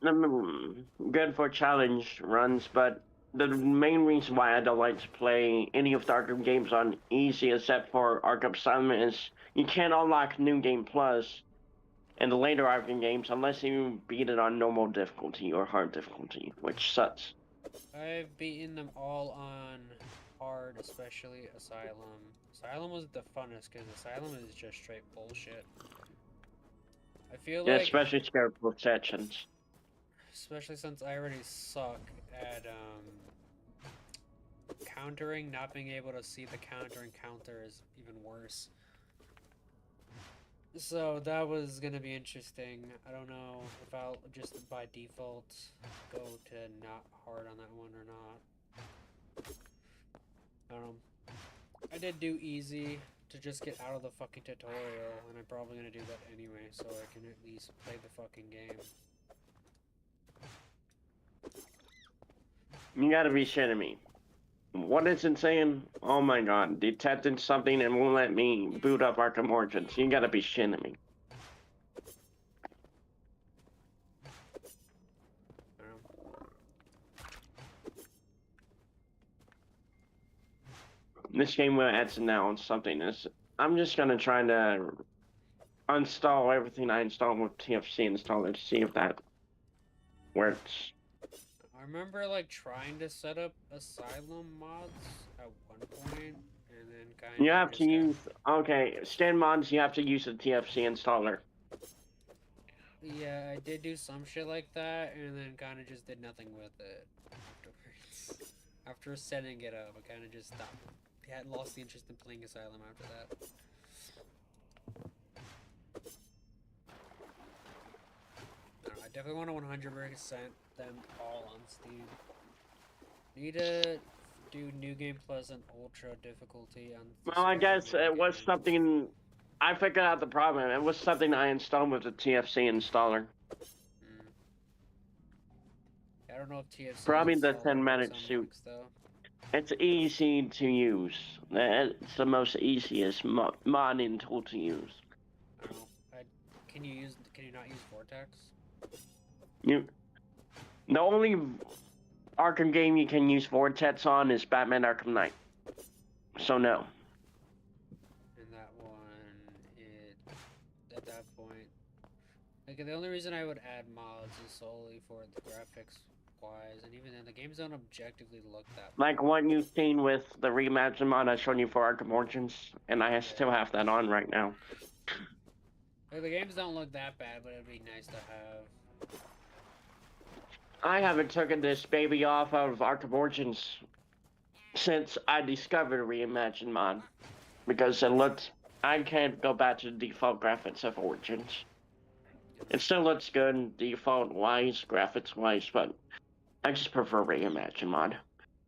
Good for challenge runs, but the main reason why I don't like to play any of the Arkham games on easy except for Arkham Asylum is you can't unlock New Game Plus in the later Arkham games unless you beat it on normal difficulty or hard difficulty, which sucks. I've beaten them all on hard, especially Asylum. Asylum was the funnest, because Asylum is just straight bullshit. I feel Yeah, like, especially scared protections. especially since I already suck at countering, not being able to see the countering counter is even worse. So that was gonna be interesting. I don't know if I'll just by default go to not hard on that one or not. I don't know. I did do easy to just get out of the fucking tutorial, and I'm probably gonna do that anyway, so I can at least play the fucking game. You gotta be shitting me. What is it saying? Oh my god, detected something and won't let me boot up Arkham Origins. You gotta be shitting me. I don't know. This game will add to now on something. I'm just gonna try to uninstall everything I installed with TFC installer to see if that works. I remember like trying to set up Asylum mods at one point, and then kind of You have just to use scan mods. You have to use the TFC installer. Yeah, I did do some shit like that, and then kind of just did nothing with it afterwards. After setting it up, I kind of just stopped. I had lost the interest in playing Asylum after that. I don't know, I definitely want to 100% them all on Steam. Need to do New Game Plus and Ultra difficulty on. Well, I guess it was something. I figured out the problem. It was something I installed with the TFC installer. I don't know if TFC Probably the installer 10-minute works on shoot. Linux though. It's easy to use. It's the most easiest modding tool to use. I don't know. Can you not use Vortex? The only Arkham game you can use Vortex on is Batman Arkham Knight. So no. And that one, at that point, like the only reason I would add mods is solely for the graphics wise, and even then the games don't objectively look that bad. Like what you've seen with the reimagined mod I showed you for Arkham Origins, and I still have that on right now. Like the games don't look that bad, but it'd be nice to have. I haven't taken this baby off of Arkham Origins since I discovered a reimagined mod, because it looks. I can't go back to the default graphics of Origins. It still looks good default wise, graphics wise, but I just prefer reimagined mod.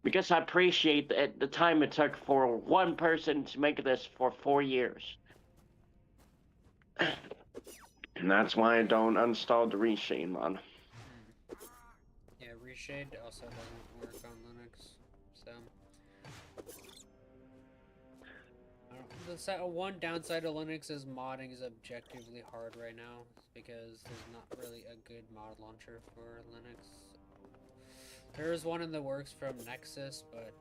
Because I appreciate the time it took for one person to make this for 4 years. And that's why I don't uninstall the Reshade mod. Yeah, Reshade also doesn't work on Linux, so. One downside of Linux is modding is objectively hard right now, because there's not really a good mod launcher for Linux. There is one in the works from Nexus, but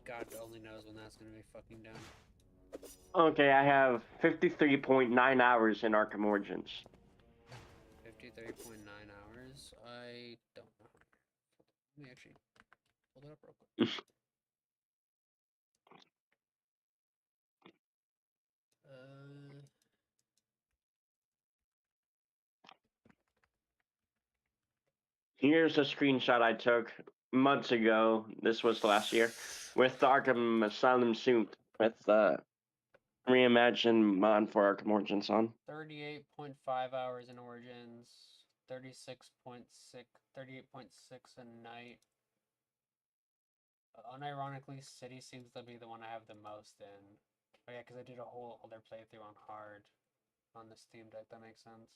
God only knows when that's gonna be fucking done. Okay, I have 53.9 hours in Arkham Origins. 53.9 hours? I don't know. Let me actually hold it up real quick. Here's a screenshot I took months ago. This was last year with the Arkham Asylum suit with the reimagined mod for Arkham Origins on. 38.5 hours in Origins, 38.6 a night. Unironically, City seems to be the one I have the most in. Oh yeah, because I did a whole other playthrough on hard on the Steam Deck. That makes sense.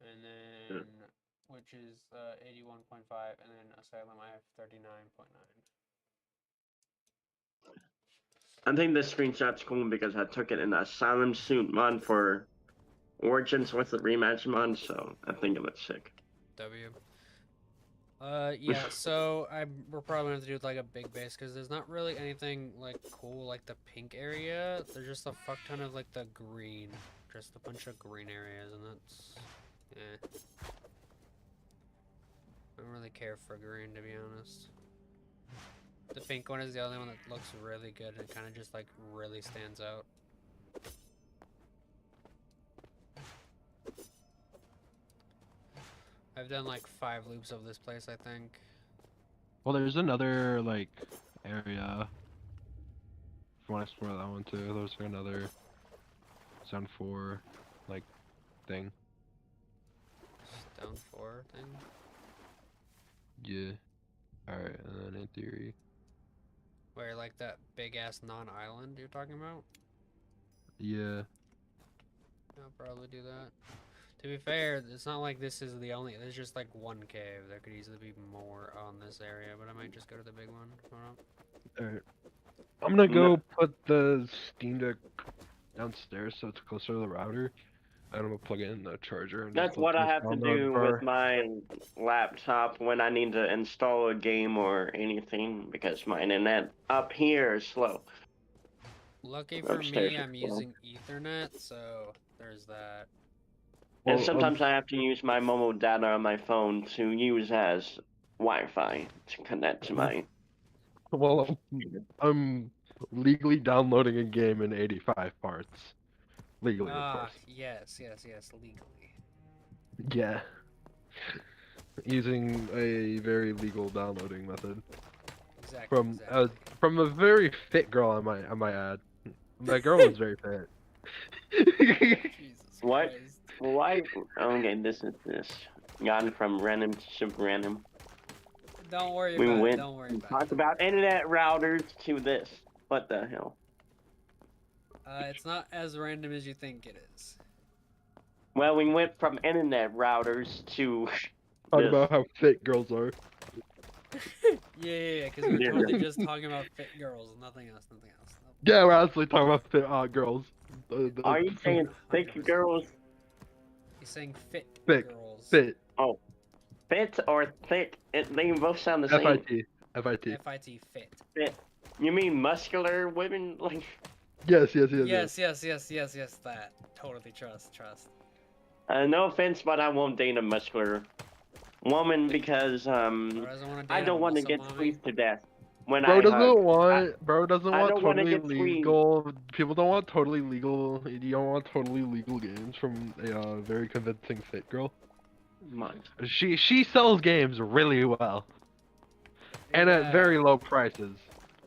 And then, which is 81.5, and then Asylum I have 39.9. I think this screenshot's cool because I took it in the Asylum suit mod for Origins with the rematch mod, so I think it looks sick. W. Yeah, so we're probably gonna have to do like a big base because there's not really anything like cool like the pink area. There's just a fuck ton of like the green, just a bunch of green areas, and that's I don't really care for green, to be honest. The pink one is the only one that looks really good and kind of just like really stands out. I've done like 5 loops of this place, I think. Well, there's another like area. If you want to explore that one too, there's another Zone 4 like thing. Stone 4 thing? Yeah. Alright, and then in theory. Where like that big ass non-island you're talking about? Yeah. I'll probably do that. To be fair, it's not like this is the only. There's just like one cave. There could easily be more on this area, but I might just go to the big one. Hold on. Alright. I'm gonna go put the Steam Deck downstairs so it's closer to the router. And I'm gonna plug in the charger. And That's just what I this have to download do bar. with my laptop when I need to install a game or anything because my internet up here is slow. Lucky for Upstairs me, is I'm slow. using Ethernet, so there's that. And Well, sometimes I have to use my mobile data on my phone to use as Wi-Fi to connect to my. well, I'm legally downloading a game in 85 parts. Legally, of course. Yes, legally. Yeah. Using a very legal downloading method. Exactly. From a very fit girl, I might add. That girl was very fit. Jesus What? Christ. Why? Okay, this is this. Gone from random to super random. Don't worry We about went. it. Don't worry about Talk it. about internet routers to this. What the hell? It's not as random as you think it is. Well, we went from internet routers to. Talk this. about how fit girls are. Yeah, because we're totally just talking about fit girls, nothing else. Yeah, we're actually talking about fit girls. Are you saying thick 100%. girls? He's saying fit Thick. girls. Fit. Oh, fit or thick? They both sound the same. FIT. FIT. FIT fit. Fit. You mean muscular women? Like. Yes. Yes, that. Totally trust. No offense, but I won't date a muscular woman because I don't want to get squeezed to death when Bro I doesn't hug. want I don't wanna totally get squeezed. legal. People don't want totally legal. You don't want totally legal games from a very convincing fit girl. She sells games really well, and at very low prices.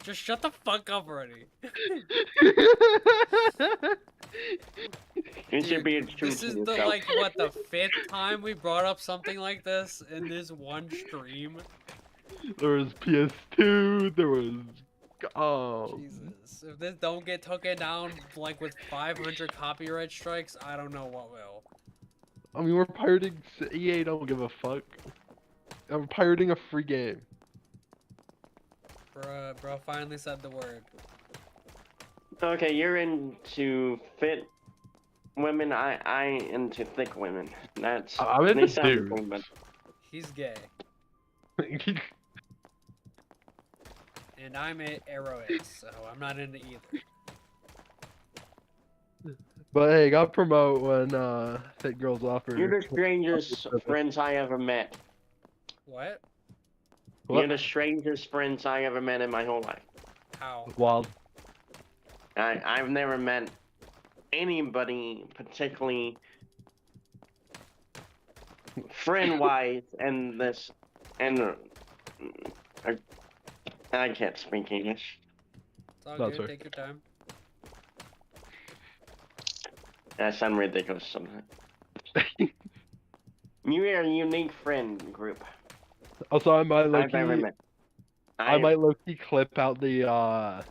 Just shut the fuck up already. You should be Dude, this is the like what the 5th time we brought up something like this in this one stream. There was PS2. There was Jesus, if this don't get taken down like with 500 copyright strikes, I don't know what will. I mean, we're pirating. EA don't give a fuck. I'm pirating a free game. Bro finally said the word. Okay, you're into fit women. I into thick women. That's. I'm into dudes. He's gay. And I'm a Arrowhead, so I'm not into either. But hey, got promote when fit girls offer. You're the strangest friends I ever met. What? You're the strangest friends I ever met in my whole life. How? Wild. I've never met anybody particularly friend-wise, and this, and I, I can't speak English. It's all That's good. fair. Take your time. That sounds ridiculous sometimes. You are a unique friend group Also, I might I've ever low-key, met. I might low-key clip out the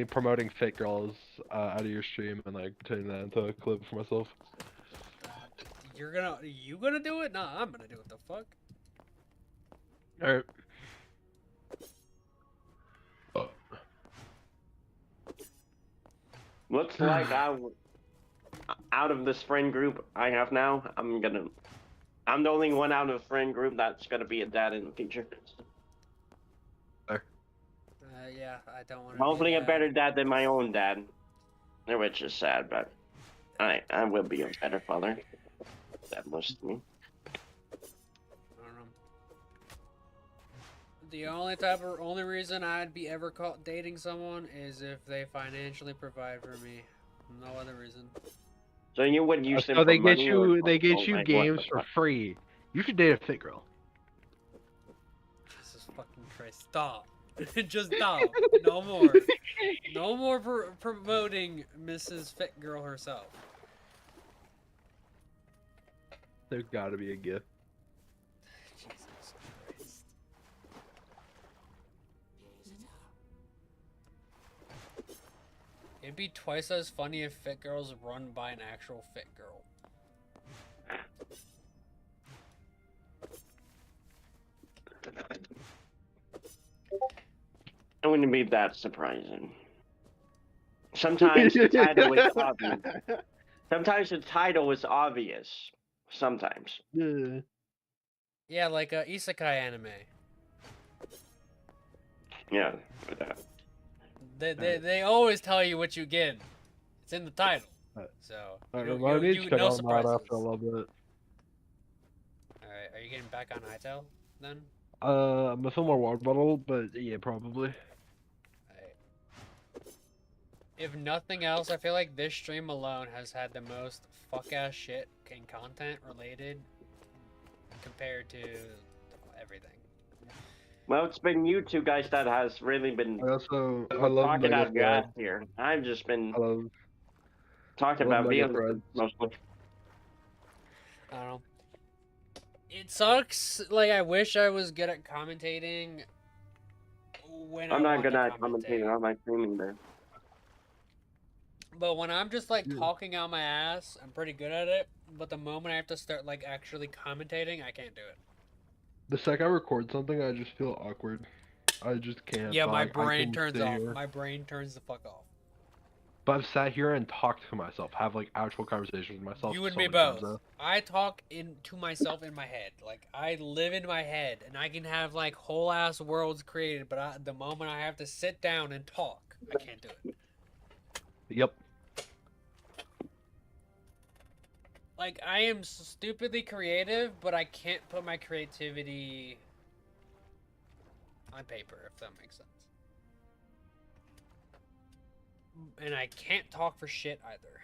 promoting fit girls out of your stream and like turn that into a clip for myself. You gonna do it? Nah, I'm gonna do it. The fuck? Alright. Looks like out of this friend group I have now, I'm the only one out of the friend group that's gonna be a dad in the future. Yeah, I don't want to. Hopefully a better dad than my own dad, which is sad, but I will be a better father. That was me. I don't know. The only reason I'd be ever caught dating someone is if they financially provide for me. No other reason. So you would use them So for they get money or you like, games for free. You should date a fit girl. Jesus fucking Christ! Stop. Just stop. No more. No more promoting Mrs. Fit Girl herself. There's gotta be a gift. Jesus Christ. It'd be twice as funny if Fit Girls run by an actual Fit Girl. It wouldn't be that surprising. Sometimes the title is obvious. Sometimes the title is obvious. Sometimes. Yeah. Yeah, like a isekai anime. Yeah. They always tell you what you get. It's in the title. So I need to check no on surprises. that after a little bit. Alright, are you getting back on hytale then? I'm a more water bottle, but yeah, probably. If nothing else, I feel like this stream alone has had the most fuck-ass shit and content related compared to everything. Well, it's been you two guys that has really been I love talking out your ass Threads. here. I've just been I talking love about Mega videos Threads. mostly. I don't know. It sucks. Like, I wish I was good at commentating when I'm I not want good to at commentating on my streaming there. But when I'm just like talking out my ass, I'm pretty good at it. But the moment I have to start like actually commentating, I can't do it. The second I record something, I just feel awkward. I just can't. Yeah, my like, I brain can turns sit off. here. My brain turns the fuck off. But I've sat here and talked to myself, have like actual conversations with myself. You and so me many times both. now. I talk to myself in my head. Like I live in my head, and I can have like whole ass worlds created. But the moment I have to sit down and talk, I can't do it. Yep. Like I am stupidly creative, but I can't put my creativity on paper, if that makes sense. And I can't talk for shit either.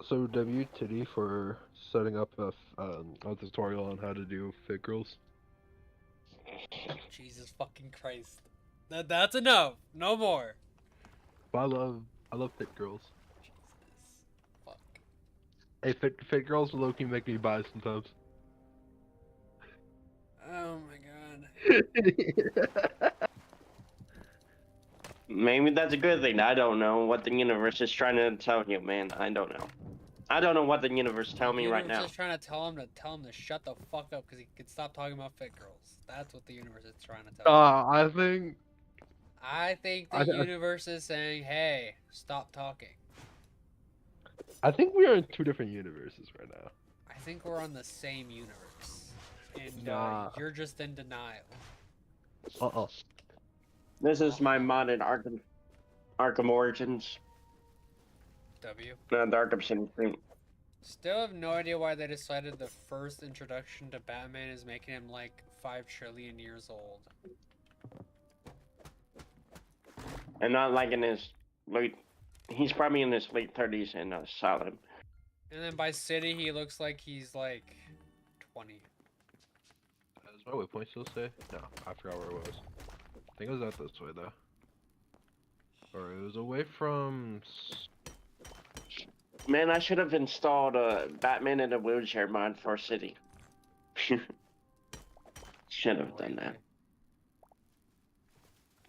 So WTD for setting up a tutorial on how to do fit girls. Jesus fucking Christ. That's enough. No more. But I love fit girls. Jesus. Fuck. Hey, fit girls will low-key make me buy sometimes. Oh my god. Maybe that's a good thing. I don't know what the universe is trying to tell you, man. I don't know. I don't know what the universe is telling me right now. The universe is trying to tell him to shut the fuck up because he can stop talking about fit girls. That's what the universe is trying to tell him. I think the universe is saying, hey, stop talking. I think we are in two different universes right now. I think we're on the same universe. And you're just in denial. Uh-oh. This is my modded Arkham Origins. W. No, the Arkham City. Still have no idea why they decided the first introduction to Batman is making him like 5 trillion years old. And not like in his late... He's probably in his late 30s in Asylum. And then by city, he looks like he's like 20. Is my waypoint still say? No, I forgot where it was. I think it was out this way though. Or it was away from. Man, I should have installed a Batman in a wheelchair mod for City. Should have done that.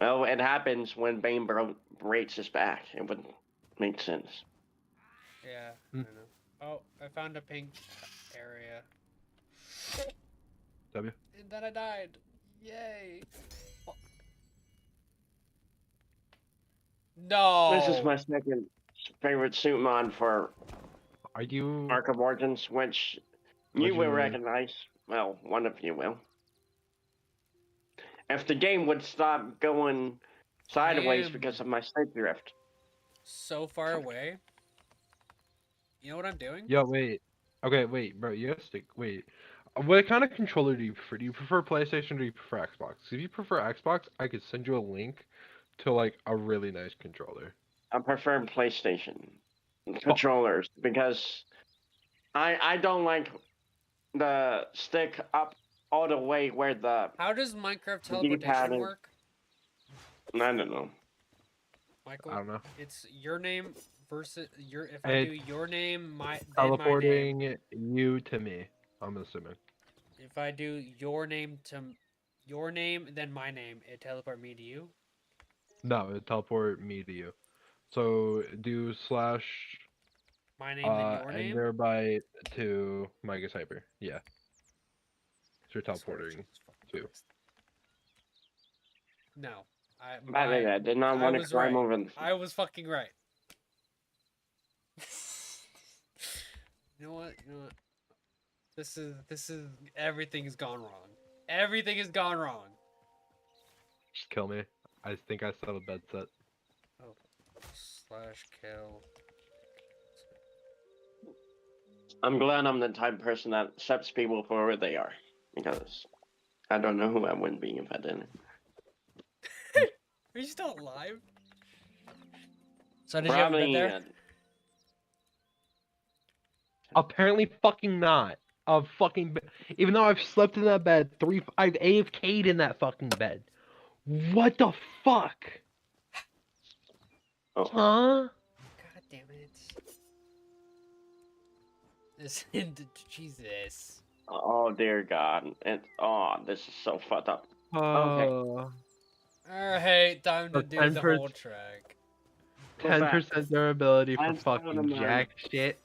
Well, it happens when Bane breaks his back. It would make sense. Yeah, Hmm. I know. Oh, I found a pink area. W. And then I died. Yay. Fuck. No. This is my second favorite suit mod for Are you? Arkham Origins, which you What'd you will lose? recognize. Well, one of you will. If the game would stop going sideways am- because of my state drift. So far away. You know what I'm doing? Yo, wait. Okay, wait, bro. You gotta stick. Wait. What kind of controller do you prefer? Do you prefer PlayStation or do you prefer Xbox? If you prefer Xbox, I could send you a link to like a really nice controller. I prefer PlayStation controllers because I don't like the stick up all the way where the How does Minecraft the D-pad teleportation is. work? I don't know. Michael, I don't know. it's your name versus your. If I do It's your name, then my name. teleporting you to me. I'm assuming. If I do your name to your name, then my name, it teleport me to you. No, it teleport me to you. So do slash My name, then your and name. thereby to mikeishyper. Yeah. So you're I swear to teleporting Jesus fucking too. Christ. No, I did not I want to was climb right. over the. I was fucking right. You know what? You know what? This is everything's gone wrong. Everything has gone wrong. Just kill me. I think I still have a bed set. Oh, slash kill. I'm glad I'm the type of person that accepts people for where they are, because I don't know who I wouldn't be if I didn't. Are you still alive? So did you have a bed Probably. there? Apparently fucking not. Even though I've slept in that bed I've AFK'd in that fucking bed. What the fuck? Oh. Huh? God damn it. This Jesus. Oh dear God! This is so fucked up. Alright, time to So do the whole track. 10% durability for I'm fucking jack shit.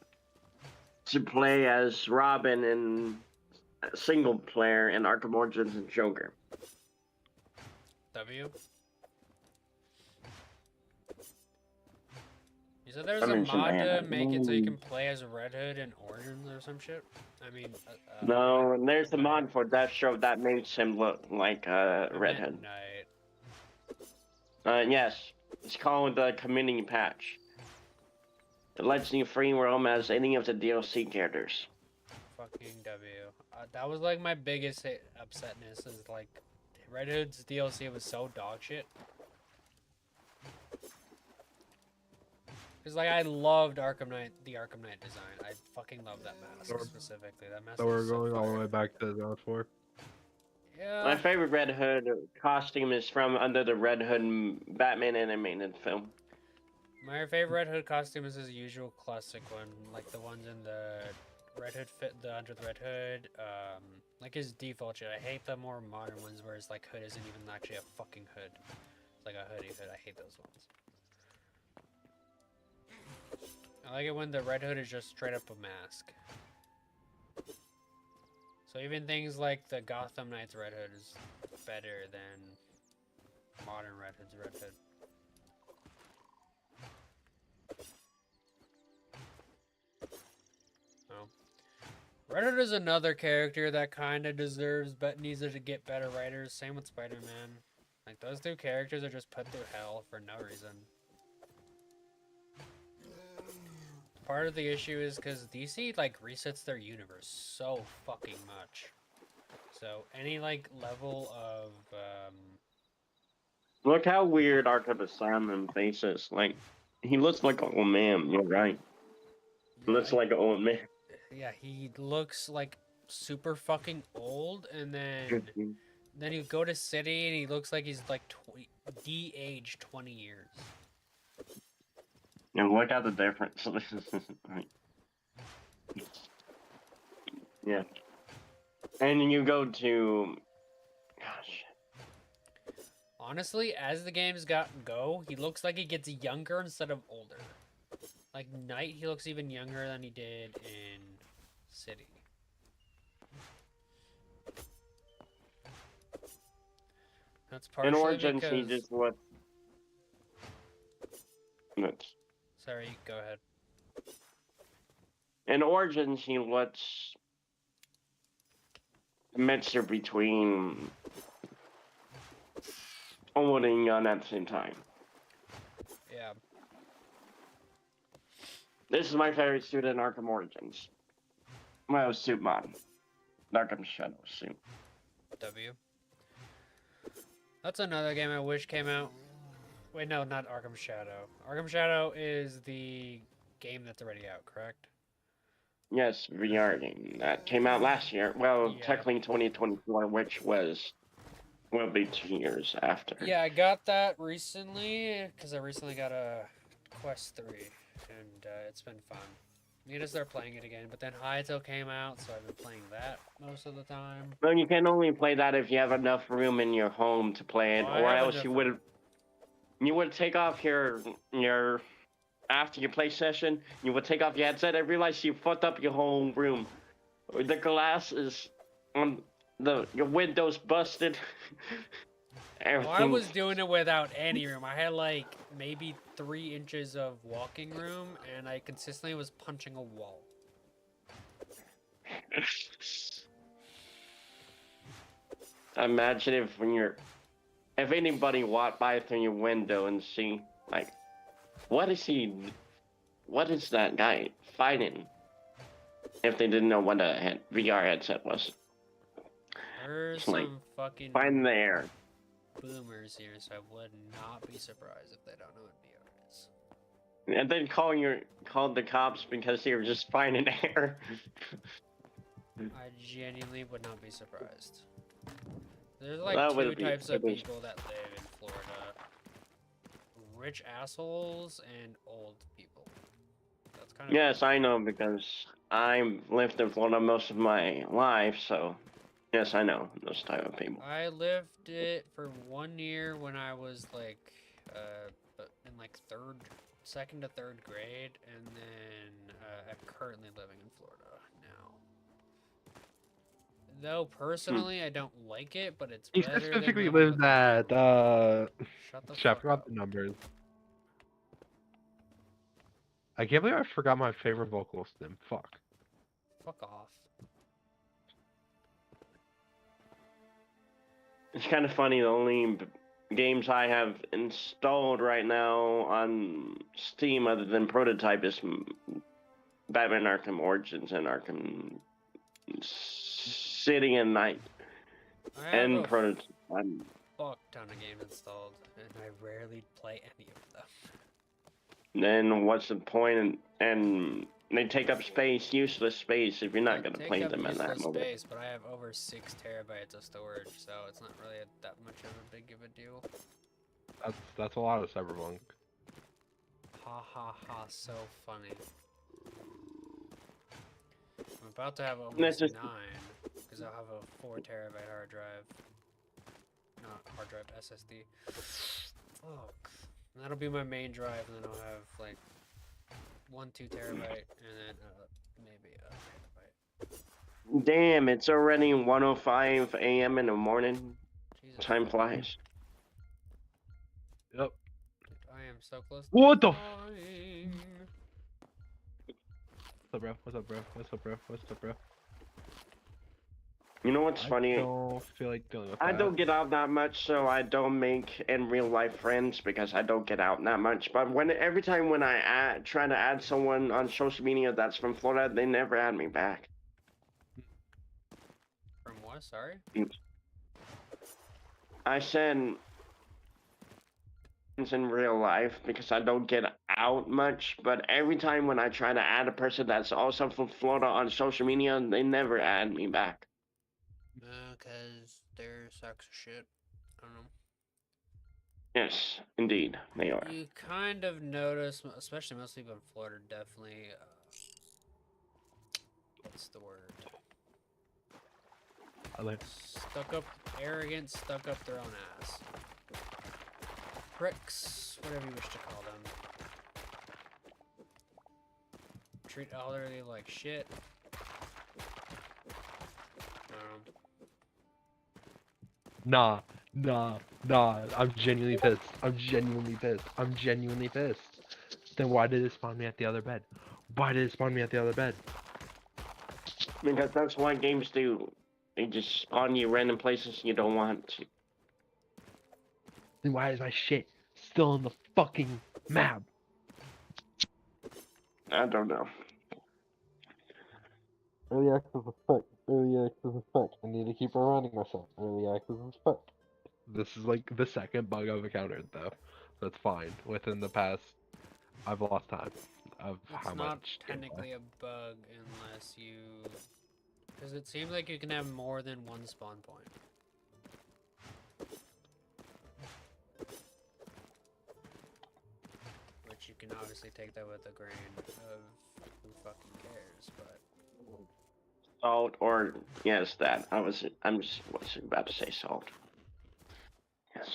To play as Robin in single player in Arkham Origins and Joker. W. You said there's I a mean, mod to shenanigans. make it so you can play as Red Hood and Origins or some shit? I mean, No, and there's a mod for Deathstroke that makes him look like Red Hood. Night. Yes, it's called the Community Patch. It lets you free roam as any of the DLC characters. Fucking W. That was like my biggest upsetness is like Red Hood's DLC was so dog shit. Cause like I loved Arkham Knight, the Arkham Knight design. I fucking love that mask specifically. That mask. So we're is going all the fire. way back to Zone 4. Yeah. My favorite Red Hood costume is from under the Red Hood Batman animated film. My favorite Red Hood costume is his usual classic one, like the ones in the Red Hood under the Red Hood. Like his default shit. I hate the more modern ones where his like hood isn't even actually a fucking hood. It's like a hoodie hood. I hate those ones. I like it when the Red Hood is just straight up a mask. So even things like the Gotham Knights Red Hood is better than modern Red Hood's Red Hood. Oh. Red Hood is another character that kind of deserves, but needs to get better writers. Same with Spider-Man. Like those two characters are just put through hell for no reason. Part of the issue is because DC like resets their universe so fucking much. So any like level of Look how weird Arkham Asylum faces. Like, he looks like a old man. You're right. Looks like an old man. Yeah, he looks like super fucking old, and then you go to city and he looks like he's like de-aged 20 years. And look at the difference. Yeah. And you go to, gosh. Honestly, as the games go, he looks like he gets younger instead of older. Like Night, he looks even younger than he did in City. That's In partially Origins, he because... just what? Sorry, go ahead. In Origins, he lets a mixture between old and young at the same time. Yeah. This is my favorite suit in Arkham Origins. Well, suit mod. Arkham Shadow suit. W. That's another game I wish came out. Wait, no, not Arkham Shadow. Arkham Shadow is the game that's already out, correct? Yes, VR game that came out last year. Well, Yeah. technically 2024, which will be 2 years after. Yeah, I got that recently because I recently got a Quest 3, and it's been fun. Need to start playing it again, but then Hytale came out, so I've been playing that most of the time. Well, you can only play that if you have enough room in your home to play it, Oh, I or have else enough you would take off your after your play session. You would take off your headset and realize you fucked up your whole room. The glass is on your windows busted. Well, I was doing it without any room. I had like maybe 3 inches of walking room, and I consistently was punching a wall. Imagine if anybody walked by through your window and see, like, what is that guy fighting? If they didn't know what a VR headset was. There's Like, some fucking find the air. boomers here, so I would not be surprised if they don't know what VR is. And then called the cops because they were just finding air. I genuinely would not be surprised. There's like That 2 would be types of pretty- people that live in Florida. Rich assholes and old people. That's kind of... Yes, I know because I've lived in Florida most of my life, so yes, I know those type of people. I lived it for 1 year when I was like, in like second to third grade, and then I'm currently living in Florida now. Though personally, I don't like it, but it's He better specifically than lives living at Shut the Shit, I fuck forgot up. the numbers. I can't believe I forgot my favorite vocalist name. Fuck. Fuck off. It's kind of funny. The only games I have installed right now on Steam, other than Prototype, is Batman Arkham Origins and Arkham City and Night. I have And a Prototype. fuck ton of games installed, and I rarely play any of them. Then what's the point? And they take up space, useless space, if you're not They going to take play up them in that useless moment. space, but I have over 6 terabytes of storage, so it's not really that much of a big of a deal. That's a lot of Cyberpunk. Ha ha ha, so funny. I'm about to have almost 9, because I'll have a 4 terabyte hard drive. Not hard drive, SSD. Fuck. And that'll be my main drive, and then I'll have like 2 terabyte, and then maybe a terabyte. Damn, it's already 1:05 a.m. in the morning. Jesus Time fucking flies. Yep. I am so close to What the f- dying. What's up, bro? What's up, bro? What's up, bro? What's up, bro? You know what's funny? I don't feel like dealing with that. I don't get out that much, so I don't make in real life friends because I don't get out that much. But every time when I try to add someone on social media that's from Florida, they never add me back. From what? Sorry? I send in real life because I don't get out much. But every time when I try to add a person that's also from Florida on social media, they never add me back. Because they're sacks of shit. I don't know. Yes, indeed, they are. You kind of notice, especially most people in Florida, definitely. What's the word? Stuck up, arrogant, stuck up their own ass. Pricks, whatever you wish to call them. Treat elderly like shit. Nah. I'm genuinely pissed. I'm genuinely pissed. Then why did it spawn me at the other bed? Because that's what games do. They just spawn you random places you don't want to. Then why is my shit still on the fucking map? I don't know. Early access is fucked. I need to keep reminding myself. Early access is fucked. This is like the second bug I've encountered though. That's fine. Within the past, I've lost time of how It's not much. technically a bug unless you... Because it seems like you can have more than one spawn point. Which you can obviously take that with a grain of who fucking cares, but... Salt or yes, that I'm just was about to say salt. Yes.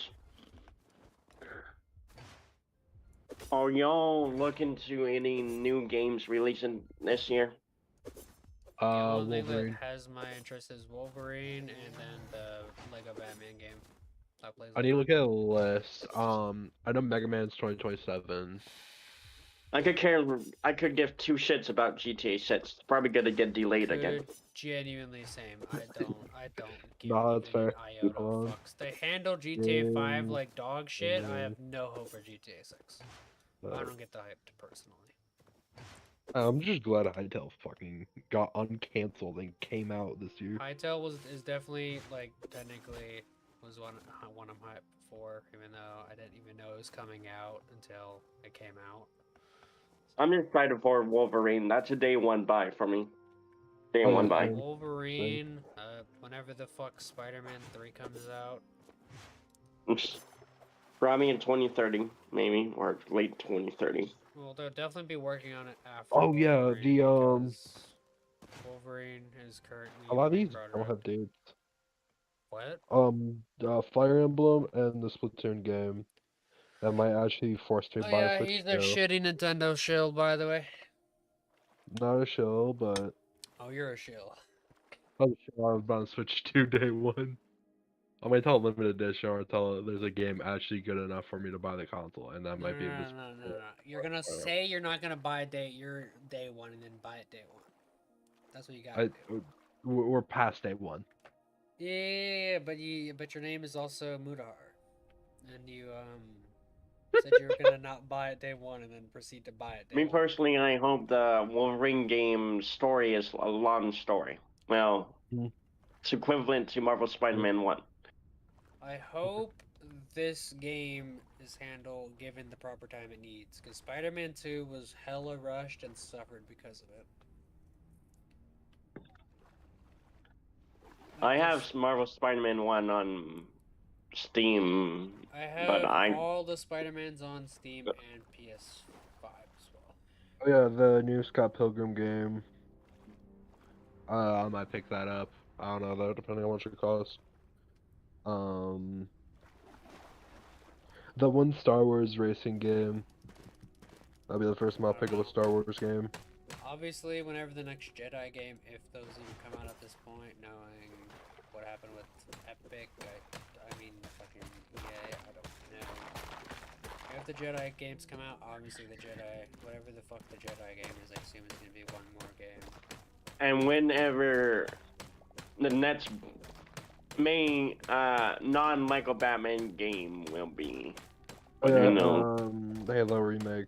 Are y'all looking to any new games releasing this year? The only thing Wolverine. that has my interest is Wolverine and then the Lego Batman game. That plays I need to look at a list. I know Mega Man's 2027. I could give two shits about GTA 6. It's probably gonna get delayed again. Genuinely same. I don't give Nah, that's even an fair. iota Hold of on. fucks. They handle GTA 5 Yeah, like dog shit. I have no hope for GTA 6. I don't get the hype personally. I'm just glad Hytale fucking got uncancelled and came out this year. Hytale is definitely like technically was one I'm hyped for, even though I didn't even know it was coming out until it came out. I'm excited for Wolverine. That's a day one buy for me. Day Oh, one yeah, buy. same. Wolverine, whenever the fuck Spider-Man 3 comes out. Probably in 2030, maybe, or late 2030. Well, they'll definitely be working on it after Oh yeah, Wolverine because Wolverine is currently a in lot of these don't pre-product. have dates. What? Fire Emblem and the Splatoon game that might actually force me to Oh buy a yeah, Switch he's a 2. shitty Nintendo shill, by the way. Not a show, but Oh, you're a shill. I'm sure I'm about to Switch 2 day one. I might tell limited edition or tell there's a game actually good enough for me to buy the console, and that No, might be this. no. You're gonna say you're not gonna buy your day one and then buy it day one. That's what you gotta do. We're past day one. Yeah, but your name is also Mudahar, and you said you were gonna not buy it day one and then proceed to buy it day Me one. personally, I hope the Wolverine game story is a long story. Well, it's equivalent to Marvel Spider-Man 1. I hope this game is handled given the proper time it needs, because Spider-Man 2 was hella rushed and suffered because of it. I have Marvel Spider-Man 1 on Steam, I but have all the Spider-Mans on Steam and PS5 as well. Oh yeah, the new Scott Pilgrim game. I might pick that up. I don't know though, depending on what it costs. The one Star Wars racing game. That'll be the first time I'll pick up a Star Wars game. Obviously, whenever the next Jedi game, if those even come out at this point, knowing what happened with Epic, I mean, fucking EA, I don't know. If the Jedi games come out, obviously the Jedi, whatever the fuck the Jedi game is, I assume it's gonna be one more game. and whenever the next main non-Michael Batman game will be. Oh, yeah, Who knows? the Halo remake.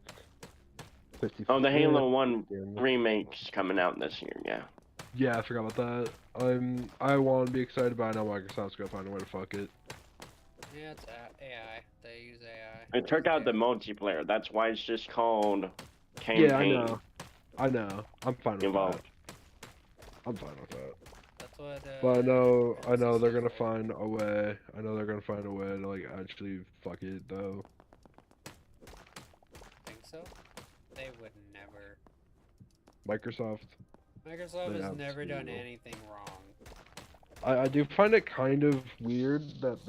Oh, the Halo 1 remake's coming out this year, yeah. Yeah, I forgot about that. I want to be excited, but I know Microsoft's gonna find a way to fuck it. Yeah, it's AI. They use AI. It took out the Yeah. multiplayer. That's why it's just called Yeah, I campaign know. I know. I'm fine with that. involved. I'm fine with that. That's what But I know they're MCC gonna for. find a way. I know they're gonna find a way to like actually fuck it though. Think so? They would never. Microsoft, Microsoft they has never done absolutely will. anything wrong. I do find it kind of weird that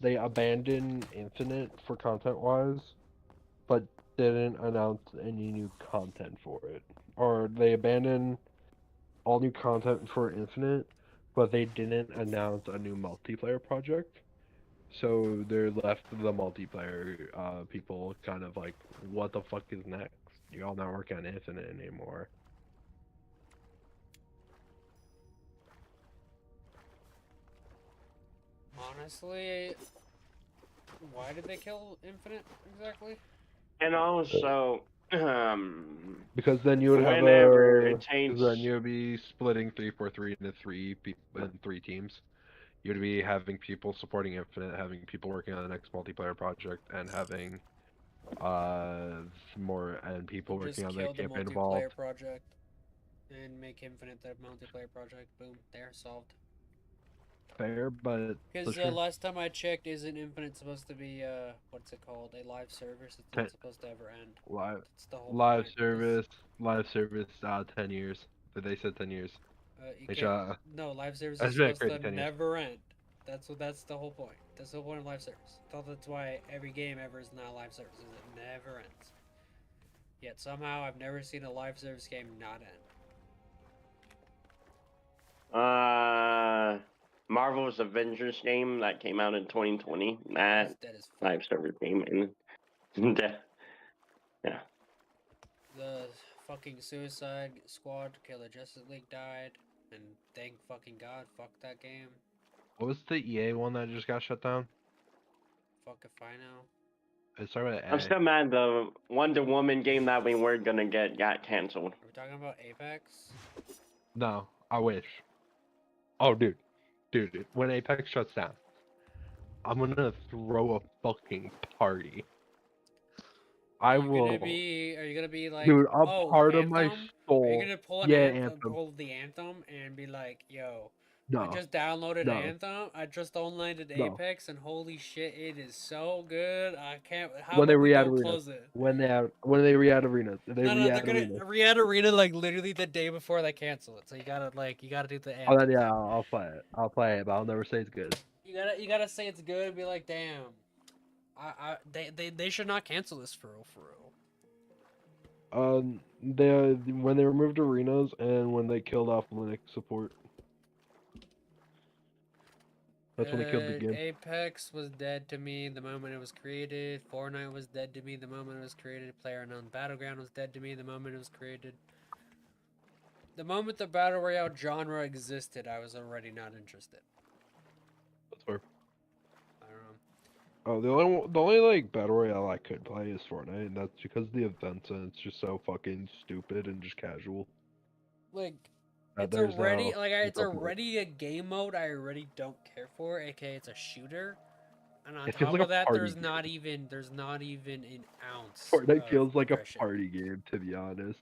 they abandoned Infinite for content wise, but didn't announce any new content for it. Or they abandoned all new content for Infinite, but they didn't announce a new multiplayer project. So they're left the multiplayer people kind of like, what the fuck is next? Y'all not working on Infinite anymore. Honestly, why did they kill Infinite exactly? And also, um, Because then you would have whenever a, it because then takes, you would be splitting 343 into three teams. You'd be having people supporting Infinite, having people working on the next multiplayer project, and having uh more and people working Just on the kill the campaign involved. multiplayer project and make Infinite the multiplayer project. Boom, they're solved. Fair, but Because Sure. last time I checked, isn't Infinite supposed to be what's it called? A live service. It's not supposed to ever end. Live That's the whole live point. service, live service. 10 years. They said 10 years. You Which can't. No, live service is that's really supposed crazy. to 10 years. never end. That's the whole point. That's the whole point of live service. That's why every game ever is not live service. Is it never ends. Yet somehow I've never seen a live service game not end. Marvel's Avengers game that came out in 2020, That's that dead as fuck. live server game, and yeah. The fucking Suicide Squad Killer Justice League died, and thank fucking God, fuck that game. What was the EA one that just got shut down? Fuck if I know. It started with I'm A. still mad the Wonder Woman game that we were gonna get got canceled. Are we talking about Apex? No, I wish. Oh, dude, when Apex shuts down, I'm gonna throw a fucking party. I will, Are you gonna be like, dude. A oh, part of my Anthem? Are you soul. gonna pull Yeah, Anthem. pull the Anthem and be like, yo, I No, just downloaded no, Anthem. I just downloaded no. Apex, and holy shit, it is so good. I can't. How When they about we re-add don't arenas. close it? When they re-add arenas. If they No, they're re-add gonna arenas. re-add Arena like literally the day before they cancel it. So you gotta do the Oh, Anthem then yeah, thing. I'll play it. I'll play it, but I'll never say it's good. You gotta say it's good and be like, damn. They should not cancel this for real, for real. They when they removed arenas and when they killed off Linux support. That's when they killed the game. Apex was dead to me the moment it was created. Fortnite was dead to me the moment it was created. PlayerUnknown's Battleground was dead to me the moment it was created. The moment the Battle Royale genre existed, I was already not interested. That's fair. I don't know. Oh, the only like battle royale I could play is Fortnite, and that's because the events and it's just so fucking stupid and just casual. Like, There's no it's no point. already a game mode I already don't care for, aka it's a shooter. And on It feels top like of a that, party game. there's not even an ounce Fortnite of feels like a progression. party game, to be honest.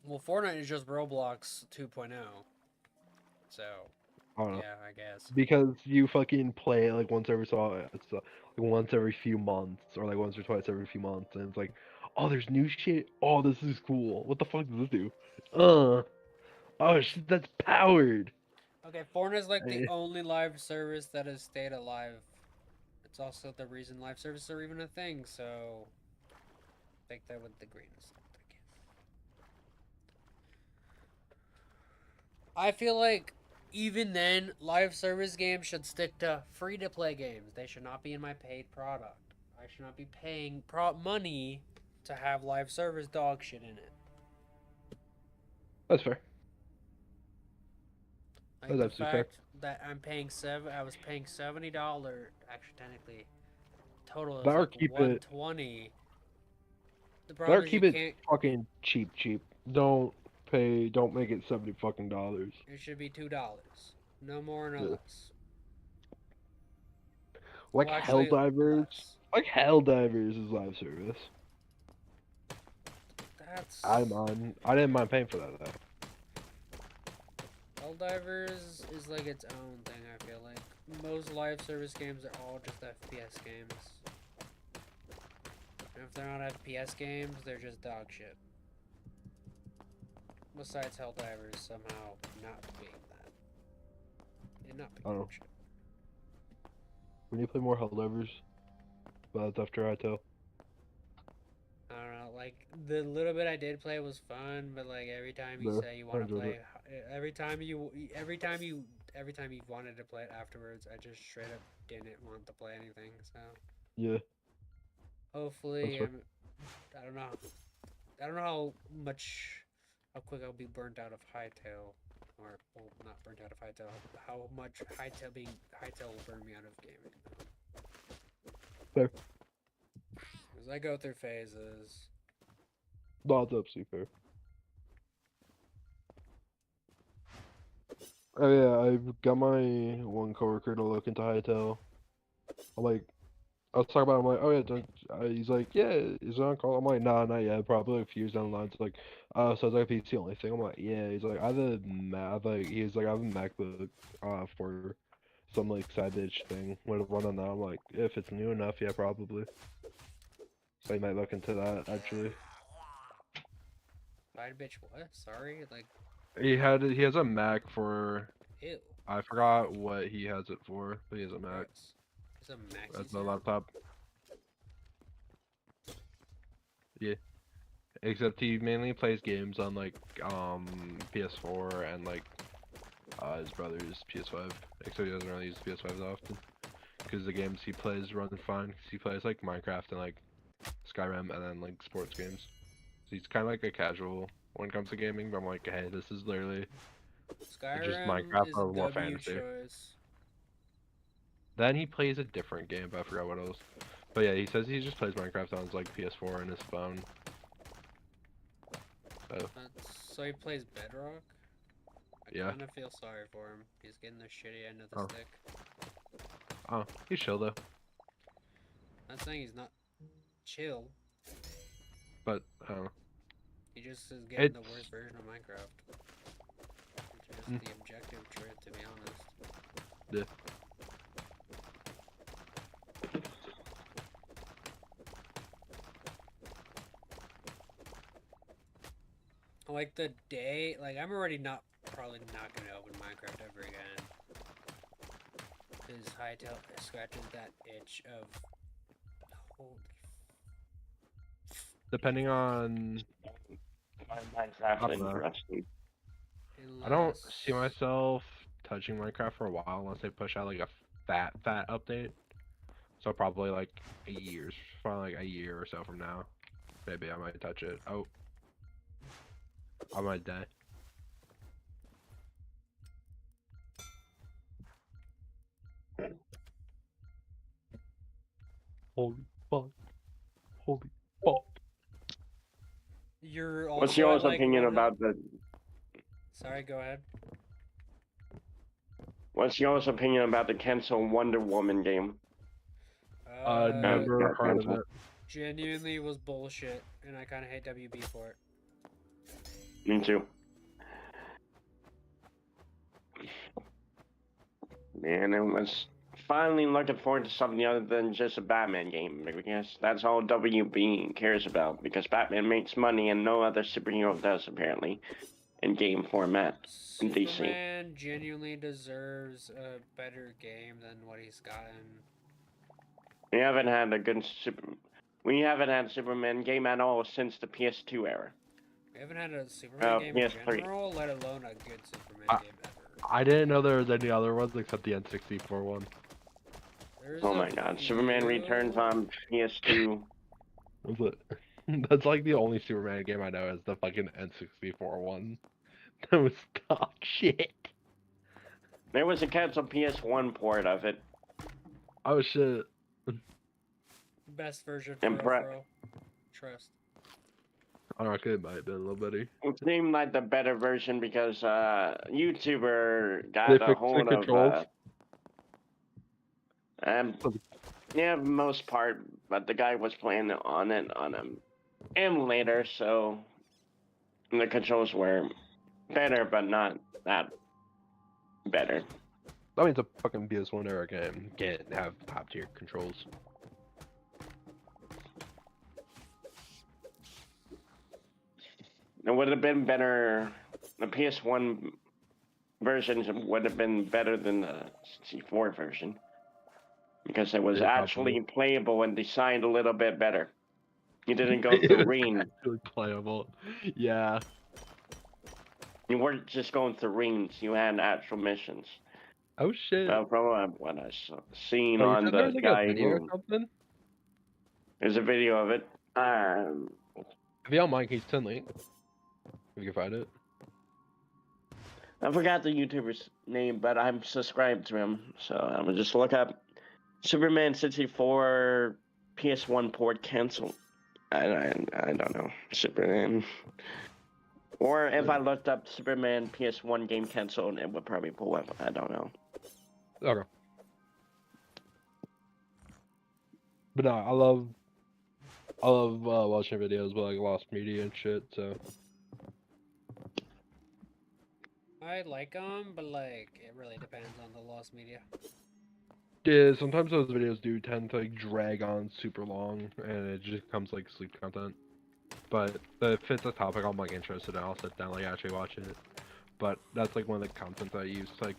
Well, Fortnite is just Roblox 2.0. So, I don't know. yeah, I guess. Because you fucking play it like once every few months, or like once or twice every few months, and it's like, oh, there's new shit. Oh, this is cool. What the fuck does this do? Oh shit, that's powered. Okay, Fortnite is like the Eh, only live service that has stayed alive. It's also the reason live services are even a thing, so take that with the grain of salt, I feel like even then, live service games should stick to free-to-play games. They should not be in my paid product. I should not be paying money to have live service dog shit in it. That's fair. Like That's the absolutely fair. fact that I was paying $70. Actually, technically, total is Better like keep it. 120. The Better problem is you keep it can't. fucking cheap. Don't pay. Don't make it $70 fucking dollars. It should be $2. No more, no Yeah. less. Like Well, actually, Helldivers. less. Like Helldivers is live service. That's I didn't mind paying for that though. Helldivers is like its own thing. I feel like most live service games are all just FPS games. And if they're not FPS games, they're just dog shit. Besides Helldivers somehow not being that. And not being I don't know. dog shit. We need to play more Helldivers. But that's after hytale. I don't know, like the little bit I did play was fun, but like every time you Yeah, say you I want to enjoyed play, every time you wanted to play it afterwards, I just straight up didn't want to play anything. So Yeah. hopefully, That's I don't know, I don't know how quick I'll be burnt out of hytale, or well, not burnt out of hytale. How much hytale will burn me out of gaming. Fair. Because I go through phases. No, it's absolutely fair. Oh yeah, I got my one coworker to look into hytale. I'm like, I was talking about it, I'm like, oh yeah, he's like, yeah, is it on call? I'm like, nah, not yet, probably like a few years down the line. It's like, so it's like a PC only thing. I'm like, yeah, he's like, I have a he's like, I have a MacBook, for some like side bitch thing. What to run on that? I'm like, if it's new enough, yeah, probably. So you might look into that actually. Side bitch, what? Sorry, like, He has a Mac for, ew. I forgot what he has it for, but he has a Mac. Gross. It's a maxi That's a set? laptop. Yeah. Except he mainly plays games on like PS4 and like his brother's PS5. Except he doesn't really use the PS5 that often because the games he plays run fine. 'Cause he plays like Minecraft and like Skyrim and then like sports games. So he's kind of like a casual when it comes to gaming. But I'm like, hey, this is literally just Skyrim Minecraft is or more W fantasy. choice. Then he plays a different game, but I forgot what else. But yeah, he says he just plays Minecraft on his like PS4 and his phone. So So he plays Bedrock? I yeah. kind of feel sorry for him. He's getting the shitty end of the Oh. stick. Oh, he's chill though. Not saying he's not chill. But I don't know. He just is getting the It's- worst version of Minecraft. Which is the objective truth, to be honest. Yeah. Like the day, like I'm already probably not gonna open Minecraft ever again. Because Hytale scratches that itch of holy. Depending on, Minecraft I don't know. interesting. I don't see myself touching Minecraft for a while unless they push out like a fat update. So probably like probably like a year or so from now, maybe I might touch it. Oh, I might die. Holy fuck! Holy fuck! You're also What's your at, like, opinion 100 about the? Sorry, go ahead. What's your opinion about the cancel Wonder Woman game? Never yeah, heard of cancel. it. Genuinely was bullshit, and I kind of hate WB for it. Me too. Man, it was finally looking forward to something other than just a Batman game, because that's all WB cares about, because Batman makes money and no other superhero does, apparently, in game format in DC. Superman genuinely deserves a better game than what he's gotten. We haven't had Superman game at all since the PS2 era. We haven't had a Superman game in PS3. general, let alone a good Superman game ever. I didn't know there was any other ones except the N64 one. There's Oh a my god, Superman few- Returns on PS2. That's like the only Superman game I know is the fucking N64 one. That was dog shit. There was a canceled PS1 port of it. Oh shit. Best version And for trust. I don't know, it might have been a little bitty. It seemed like the better version because YouTuber They got a fixed the hold of controls? Yeah, most part, but the guy was playing on it on an emulator, so the controls were better, but not that better. I mean, it's a fucking PS1 era game. Can't have top tier controls. It would have been better. The PS1 versions would have been better than the C4 version because it was Yeah, actually probably. playable and designed a little bit better. You didn't go through It's rings. actually playable. Yeah. You weren't just going through rings. You had actual missions. Oh shit. From what I seen Oh, you on said there the was like a guy video or who something? there's a video of it. If you don't mind, can you send link? If you can find it. I forgot the YouTuber's name, but I'm subscribed to him, so I'm gonna just look up Superman 64 PS1 port cancel. I don't know Superman. Or if I looked up Superman PS1 game canceled, it would probably pull up. I don't know. Okay. But no, I love watching videos about like lost media and shit. So I like them, but like it really depends on the lost media. yeah, sometimes those videos do tend to like drag on super long, and it just becomes like sleep content. But if it's a topic I'm like interested in, I'll sit down like actually watch it. But that's like one of the content I use to like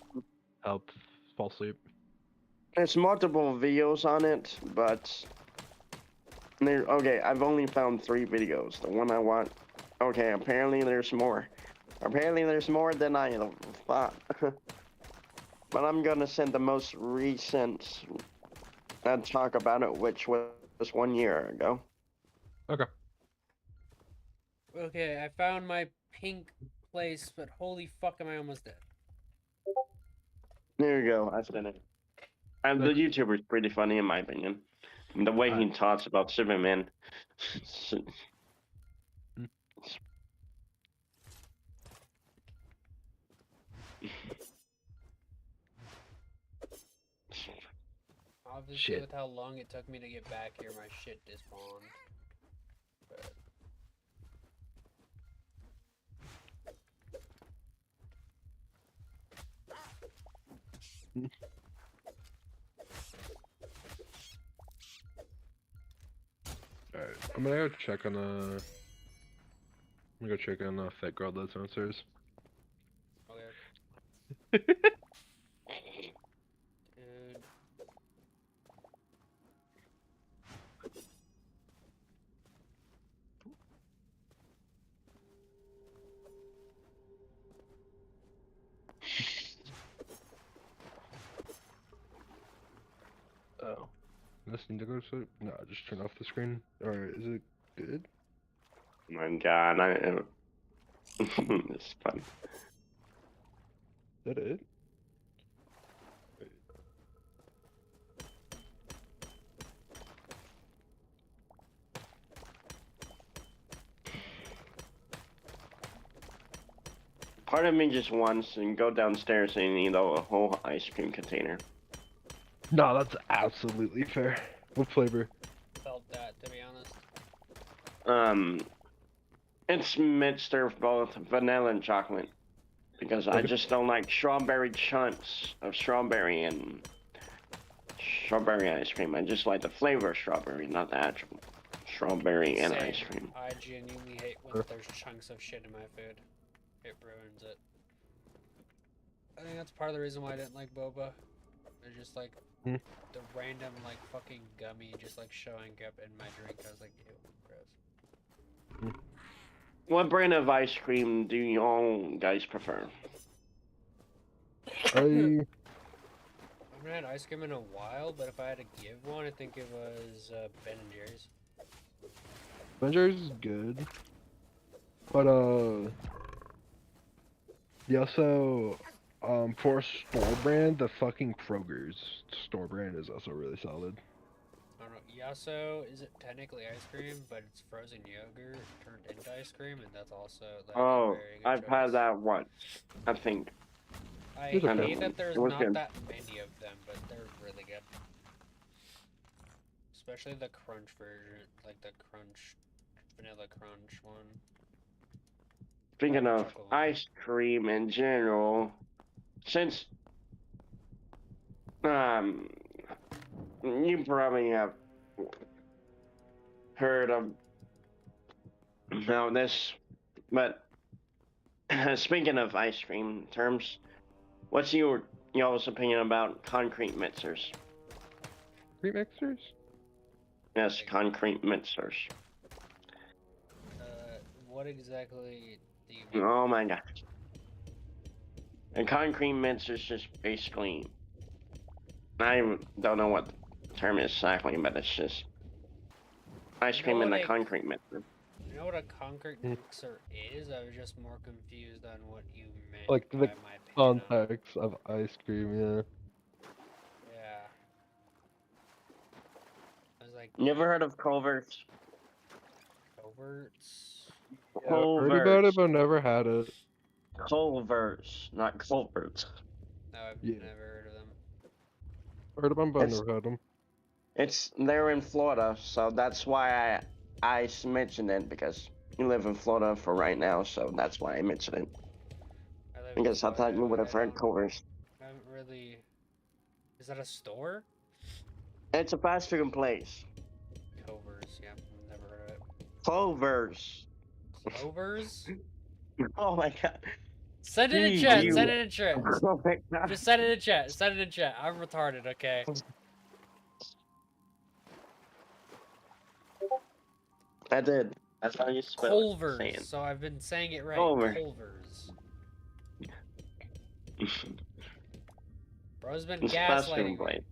help fall asleep. There's multiple videos on it, but okay. I've only found 3 videos. The one I want. Okay, apparently there's more. Apparently there's more than I thought. But I'm gonna send the most recent and talk about it, which was 1 year ago. Okay. Okay, I found my pink place, but holy fuck, am I almost dead? There you go. I sent it. And the YouTuber's pretty funny in my opinion. The way he talks about Superman. Obviously, Shit. with how long it took me to get back here, my shit despawned. But Alright, I'm gonna go check on I'm gonna go check on Fat Girl That's Answers. okay. Dude. Oh. This need to go to sleep? No, just turn off the screen. Alright, is it good? My God, it's fun. Is that it? Part of me just wants to go downstairs and eat a whole ice cream container. No, that's absolutely fair. What flavor? Felt that, to be honest. It's mixture of both vanilla and chocolate. Because I just don't like strawberry chunks of strawberry and strawberry ice cream. I just like the flavor of strawberry, not the actual strawberry and ice cream. I genuinely hate when there's chunks of shit in my food. It ruins it. I think that's part of the reason why I didn't like boba. It's just like the random like fucking gummy just like showing up in my drink. I was like, ew, gross. What brand of ice cream do y'all guys prefer? I haven't had ice cream in a while, but if I had to give one, I think it was Ben and Jerry's. Ben Jerry's is good. But yeah, also for a store brand, the fucking Kroger's store brand is also really solid. I don't know. Yasso isn't technically ice cream, but it's frozen yogurt turned into ice cream, and that's also like Oh, a very good I've choice. had that once, I think. I Those are hate good. that there's It was not good. that many of them, but they're really good. Especially the crunch version, like the crunch, vanilla crunch one. Speaking the of chocolate one. ice cream in general, since um, you probably have heard of this, but speaking of ice cream terms, what's y'all's opinion about concrete mixers? Cream mixers? Yes, concrete mixers. What exactly do you mean? Oh my gosh. A concrete mixer is just basically, I don't know what the term is exactly, but it's just ice cream in a concrete mixer. You know what a concrete Hmm. mixer is? I was just more confused on what you meant Like by the my opinion on it. context of ice cream, yeah. Yeah. I was like, You ever heard of Culver's? coverts? Yeah, I've heard about Culver's. it, but never had it. Culver's, not Culver's. No, I've Yeah. never heard of them. Heard of them, but It's never had them. they're in Florida, so that's why I mentioned it, because you live in Florida for right now, so that's why I mentioned it. I live in Because I thought Florida, you would but have heard Culver's. I haven't really. Is that a store? It's a fast food place. Covers, yeah, never heard of it. Culver's. Clovers? Oh my god. Send it in Jeez, chat, you. send it in chat. Oh my god. Just send it in chat, send it in chat. I'm retarded, okay? I did. That's how you spell Culvers. it. So I've been saying it right. Culver. Culvers. Bro's been It's a fast food gaslighting me. place.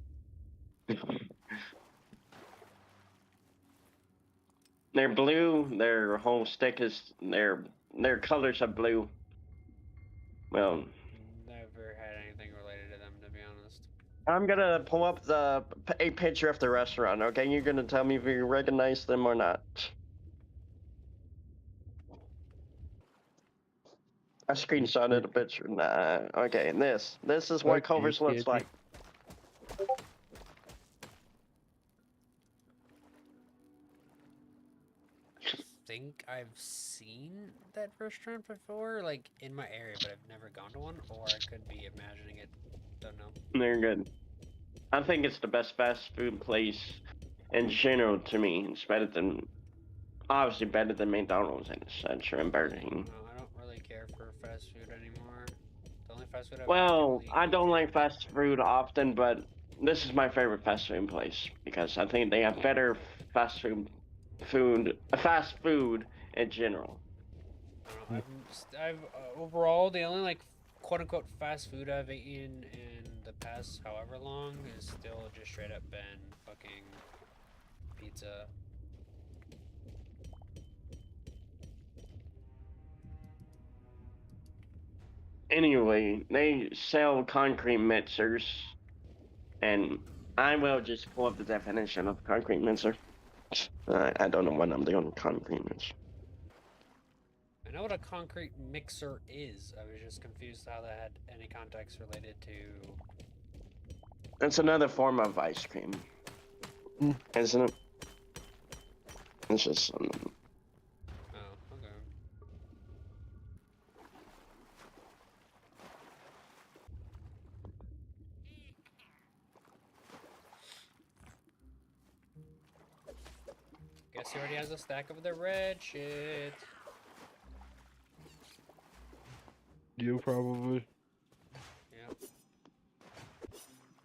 They're blue. Their whole stick is their colors are blue. Well, Never had anything related to them, to be honest. I'm gonna pull up a picture of the restaurant. Okay, you're gonna tell me if you recognize them or not. I screenshotted the picture. Nah. Okay, this is what Culver's looks like. I think I've seen that restaurant before, like in my area, but I've never gone to one, or I could be imagining it. Don't know. They're good. I think it's the best fast food place in general to me. It's better than, obviously better than McDonald's and etc. and Burger King. No, I don't really care for fast food anymore. The only fast food I've Well, actively I don't eaten- like fast food often, but this is my favorite fast food place because I think they have better fast food in general. I don't know. I've overall the only like quote unquote fast food I've eaten in the past however long is still just straight up been fucking pizza. Anyway, they sell concrete mixers, and I will just pull up the definition of concrete mixer. I don't know what I'm doing with concrete mixer. I know what a concrete mixer is. I was just confused how that had any context related to. It's another form of ice cream, isn't it? It's just Oh, okay. Guess he already has a stack of the red shit. You probably. Yep.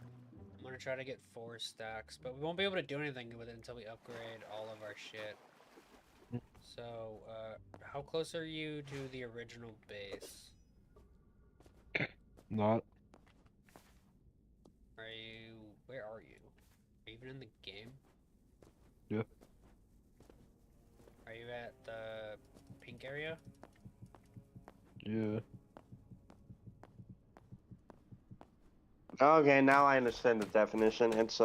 I'm gonna try to get 4 stacks, but we won't be able to do anything with it until we upgrade all of our shit. So, how close are you to the original base? Not. Are you... Where are you? Are you even in the game? Yeah. Are you at the pink area? Yeah. Okay, now I understand the definition. It's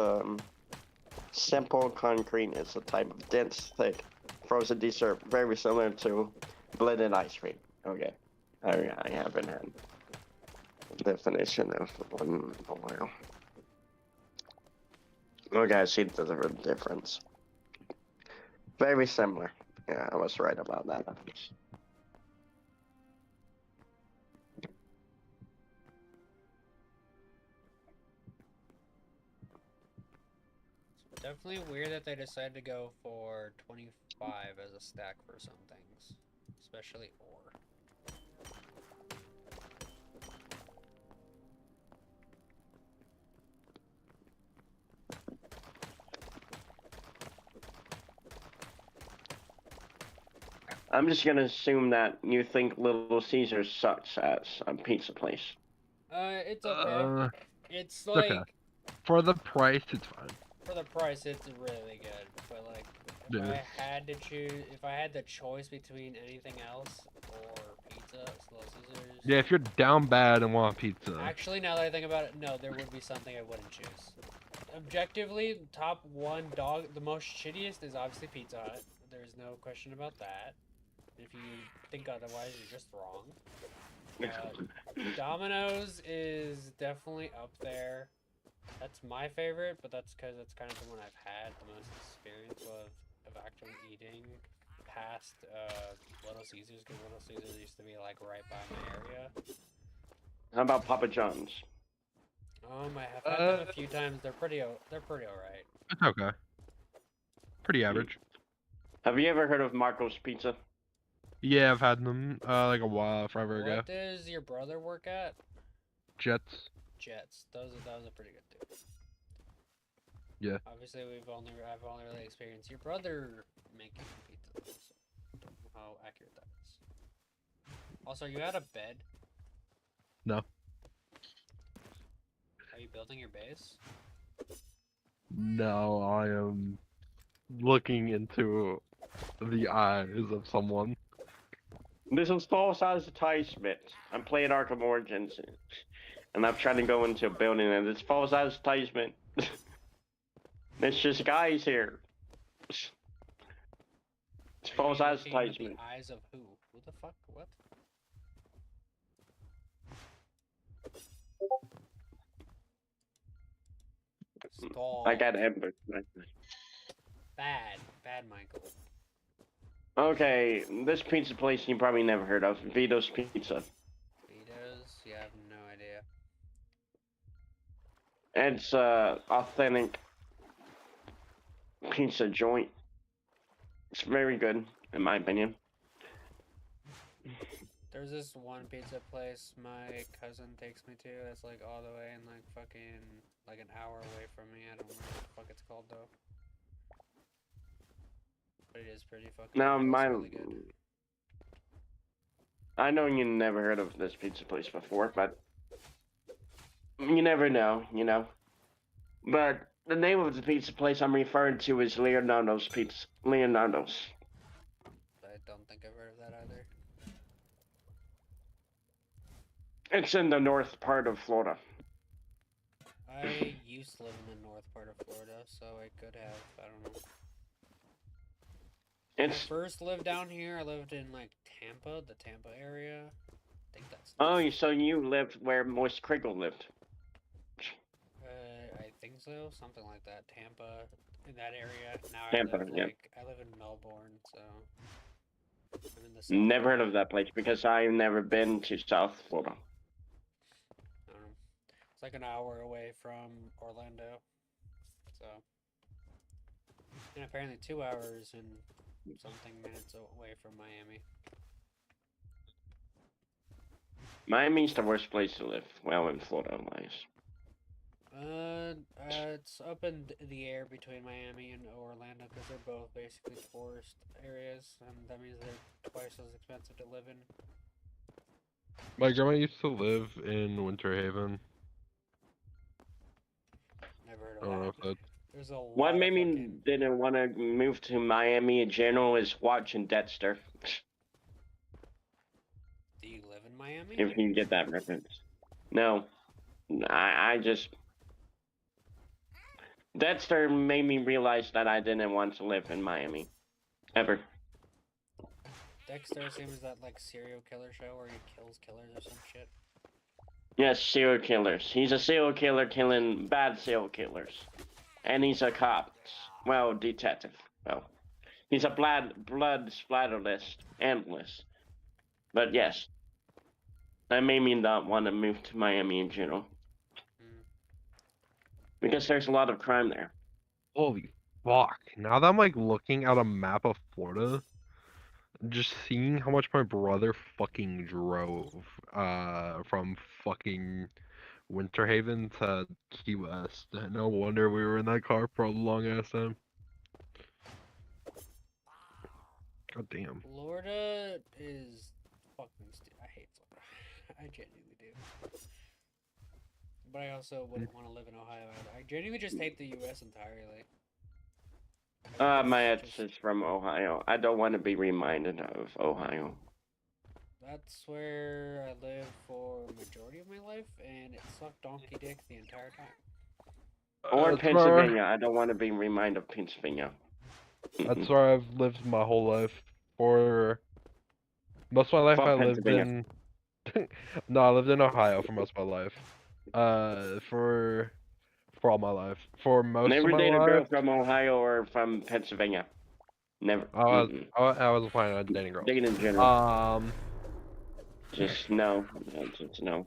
simple concrete. It's a type of dense, thick, frozen dessert, very similar to blended ice cream. Okay, I haven't had the definition of one in a while. Okay, I see the difference. Very similar. Yeah, I was right about that. Definitely weird that they decided to go for 25 as a stack for some things, especially ore. I'm just gonna assume that you think Little Caesars sucks as a pizza place. It's okay. It's okay. like For the price, it's fine. for the price, it's really good. But like, if Yeah. I had to choose, if I had the choice between anything else or pizza, Little Caesars. Yeah, if you're down bad and want pizza. Actually, now that I think about it, no, there would be something I wouldn't choose. Objectively, top one dog, the most shittiest is obviously Pizza Hut. There's no question about that. If you think otherwise, you're just wrong. Domino's is definitely up there. That's my favorite, but that's because it's kind of the one I've had the most experience of actually eating past Little Caesars, because Little Caesars used to be like right by my area. How about Papa John's? I have had them a few times. They're pretty alright. It's okay. Pretty average. Have you ever heard of Marco's Pizza? Yeah, I've had them like a while, forever ago. What does your brother work at? Jets. Jets. That was a pretty good too. Yeah. Obviously, I've only really experienced your brother making pizza. So I don't know how accurate that is. Also, are you out of bed? No. Are you building your base? No, I am looking into the eyes of someone. This is false advertisement. I'm playing Arkham Origins, and I'm trying to go into a building, and it's false advertisement. It's just guys here. It's false Are you looking into advertisement. the eyes of who? Who the fuck? What? Stall. I got Ember. Bad, Michael. Okay, this pizza place you probably never heard of, Vito's Pizza. Vito's? Yeah, I have no idea. It's authentic pizza joint. It's very good, in my opinion. There's this one pizza place my cousin takes me to that's like all the way in like fucking like an hour away from me. I don't remember what the fuck it's called though. But it is pretty fucking Now, good. It's my really good. I know you never heard of this pizza place before, but you never know, you know. But the name of the pizza place I'm referring to is Leonardo's Pizza. Leonardo's. I don't think I've heard of that either. It's in the north part of Florida. I used to live in the north part of Florida, so I could have. I don't know. When I It's first lived down here, I lived in like Tampa, the Tampa area. I think that's. oh, so you lived where Moist Crinkle lived. I think so, something like that. Tampa, in that area. Now Tampa, I live yeah. I live in Melbourne, so. I'm in the south Never heard area. of that place because I've never been to South Florida. I don't know. It's like an hour away from Orlando, so. And apparently 2 hours and something minutes away from Miami. Miami's the worst place to live. Well, in Florida, wise. It's up in the air between Miami and Orlando because they're both basically tourist areas, and that means they're twice as expensive to live in. My grandma used to live in Winter Haven. Never heard I don't know of if that. that. There's a lot What of made me fucking... didn't want to move to Miami in general is watching Dexter. Do you live in Miami? If you get that reference. No. I just... Dexter made me realize that I didn't want to live in Miami. Ever. Dexter seems that like serial killer show where he kills killers or some shit. Yes, serial killers. He's a serial killer killing bad serial killers. and he's a cop. Well, detective. Well, he's a blood splatterlist analyst. But yes, that made me not want to move to Miami in general because there's a lot of crime there. Holy fuck. Now that I'm like looking at a map of Florida, just seeing how much my brother fucking drove from fucking Winter Haven to Key West. No wonder we were in that car for a long ass time. God damn. Florida is fucking stupid. I hate Florida. I genuinely do. But I also wouldn't want to live in Ohio either. I genuinely just hate the U.S. entirely. My ex is from Ohio. I don't want to be reminded of Ohio. That's where I lived for majority of my life, and it sucked donkey dick the entire time. Or That's Pennsylvania. I don't want to be reminded of Pennsylvania. That's where I've lived my whole life. For most of my life, Fuck I lived Pennsylvania. in. No, I lived in Ohio for most of my life. For all my life. For most Never of my date a girl life, from Ohio or from Pennsylvania. Never. I was planning on dating girls. Dating in general. Just no. Just no.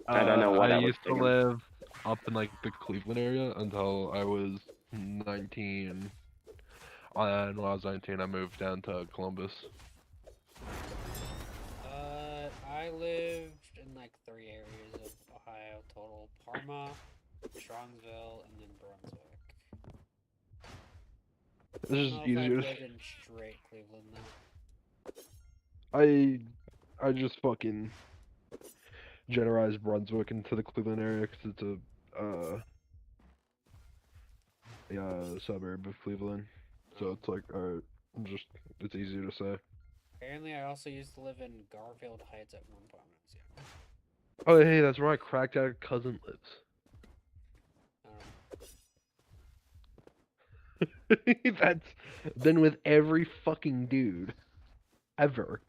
I don't know what I I was used to thinking. live up in like the Cleveland area until I was 19. And when I was 19, I moved down to Columbus. I lived in like 3 areas of Ohio total: Parma, Strongsville, and then Brunswick. It's I don't just know if easier. I've to- lived in straight Cleveland though. I just fucking generalize Brunswick into the Cleveland area because it's a suburb of Cleveland. So it's like, alright, it's easier to say. Apparently, I also used to live in Garfield Heights at one point when I was young. Oh, hey, that's where my cracked out cousin lives. I don't know. That's been with every fucking dude ever.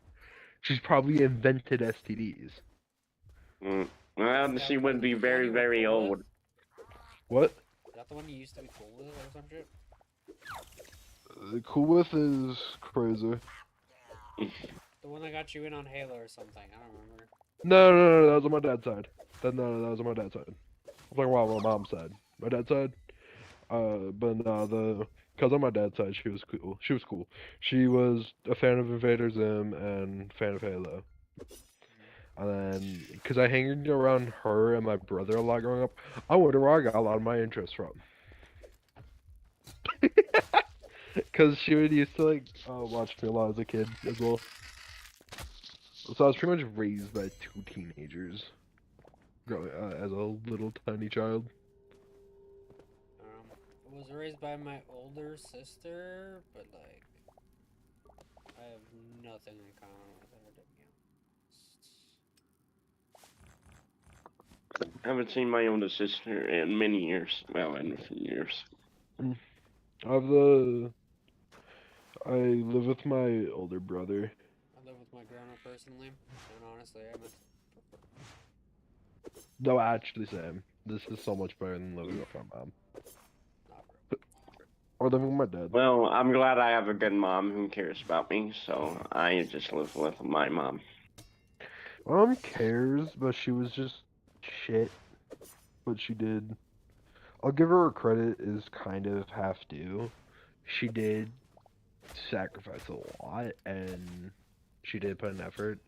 She's probably invented STDs. Well, Is she that would be the one very, you were very cool old. with? What? Is that the one you used to be cool with or some shit? Cool with is crazy. The one that got you in on Halo or something. I don't remember. No, that was on my dad's side. No, that was on my dad's side. I'm talking about my mom's side. My dad's side. But no, cause on my dad's side, she was cool. She was cool. She was a fan of Invader Zim and fan of Halo. And then, cause I hanged around her and my brother a lot growing up, I wonder where I got a lot of my interests from. Cause she would used to like watch me a lot as a kid as well. So I was pretty much raised by 2 teenagers, growing as a little tiny child. I was raised by my older sister, but like, I have nothing in common with her, to be honest. I haven't seen my older sister in many years. Well, in a few years. I live with my older brother. I live with my grandma personally, and honestly, I miss. No, actually, Sam, this is so much better than living with my mom. Nah, bro. Or living with my dad. Well, I'm glad I have a good mom who cares about me, so I just live with my mom. Mom cares, but she was just shit. What she did. I'll give her credit is kind of half due. She did sacrifice a lot, and she did put an effort,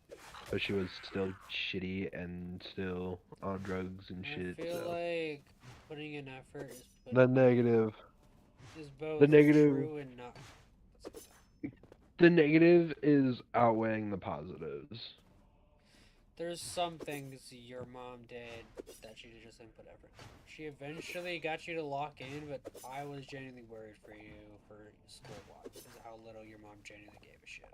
but she was still shitty and still on drugs and shit. I feel So like putting an effort is the negative, both the negative, true and not. the negative is outweighing the positives. There's some things your mom did that she just didn't put effort in. She eventually got you to lock in, but I was genuinely worried for you for school-wise, because of how little your mom genuinely gave a shit.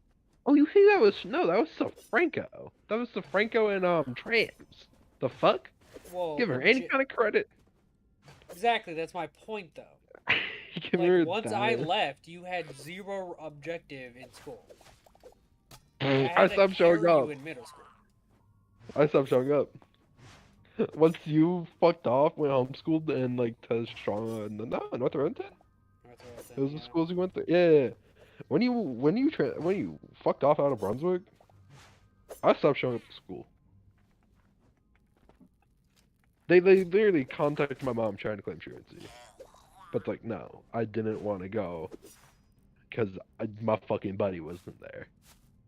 Oh, you think that was that was Safranco. That was Safranco and Trams. The fuck? Whoa, Give her any kind of credit. Exactly, that's my point though. Give her Like once I that. left, you had zero objective in school. I stopped showing up. You in middle school. I stopped showing up. Once you fucked off, went homeschooled, and like to strong, no, North Arlington. North Those are the yeah. schools you went to. Yeah. When you fucked off out of Brunswick, I stopped showing up to school. They literally contacted my mom trying to claim truancy, but like no, I didn't want to go because my fucking buddy wasn't there,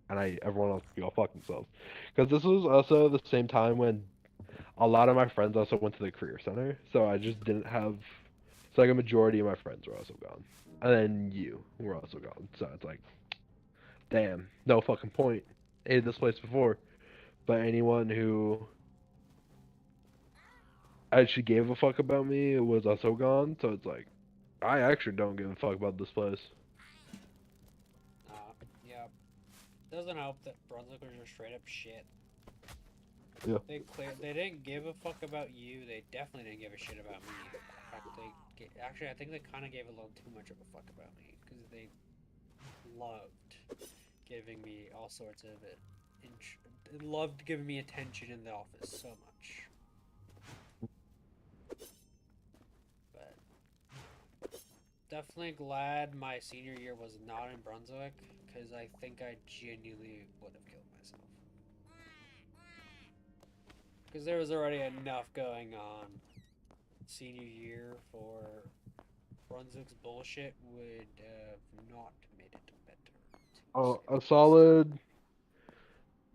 and everyone else could go fuck themselves. Because this was also the same time when a lot of my friends also went to the career center, so I just didn't have. So like a majority of my friends were also gone, and then you were also gone. So it's like, damn, no fucking point. Hated this place before, but anyone who actually gave a fuck about me was also gone. So it's like, I actually don't give a fuck about this place. Yeah. Doesn't help that Brunswick was just straight up shit. Yeah. They didn't give a fuck about you. They definitely didn't give a shit about me. In fact, actually, I think they kind of gave a little too much of a fuck about me because they loved giving me all sorts of it. Loved giving me attention in the office so much. But definitely glad my senior year was not in Brunswick because I think I genuinely would have killed myself. Because there was already enough going on. Senior year for Brunswick's bullshit would have not made it better. A solid.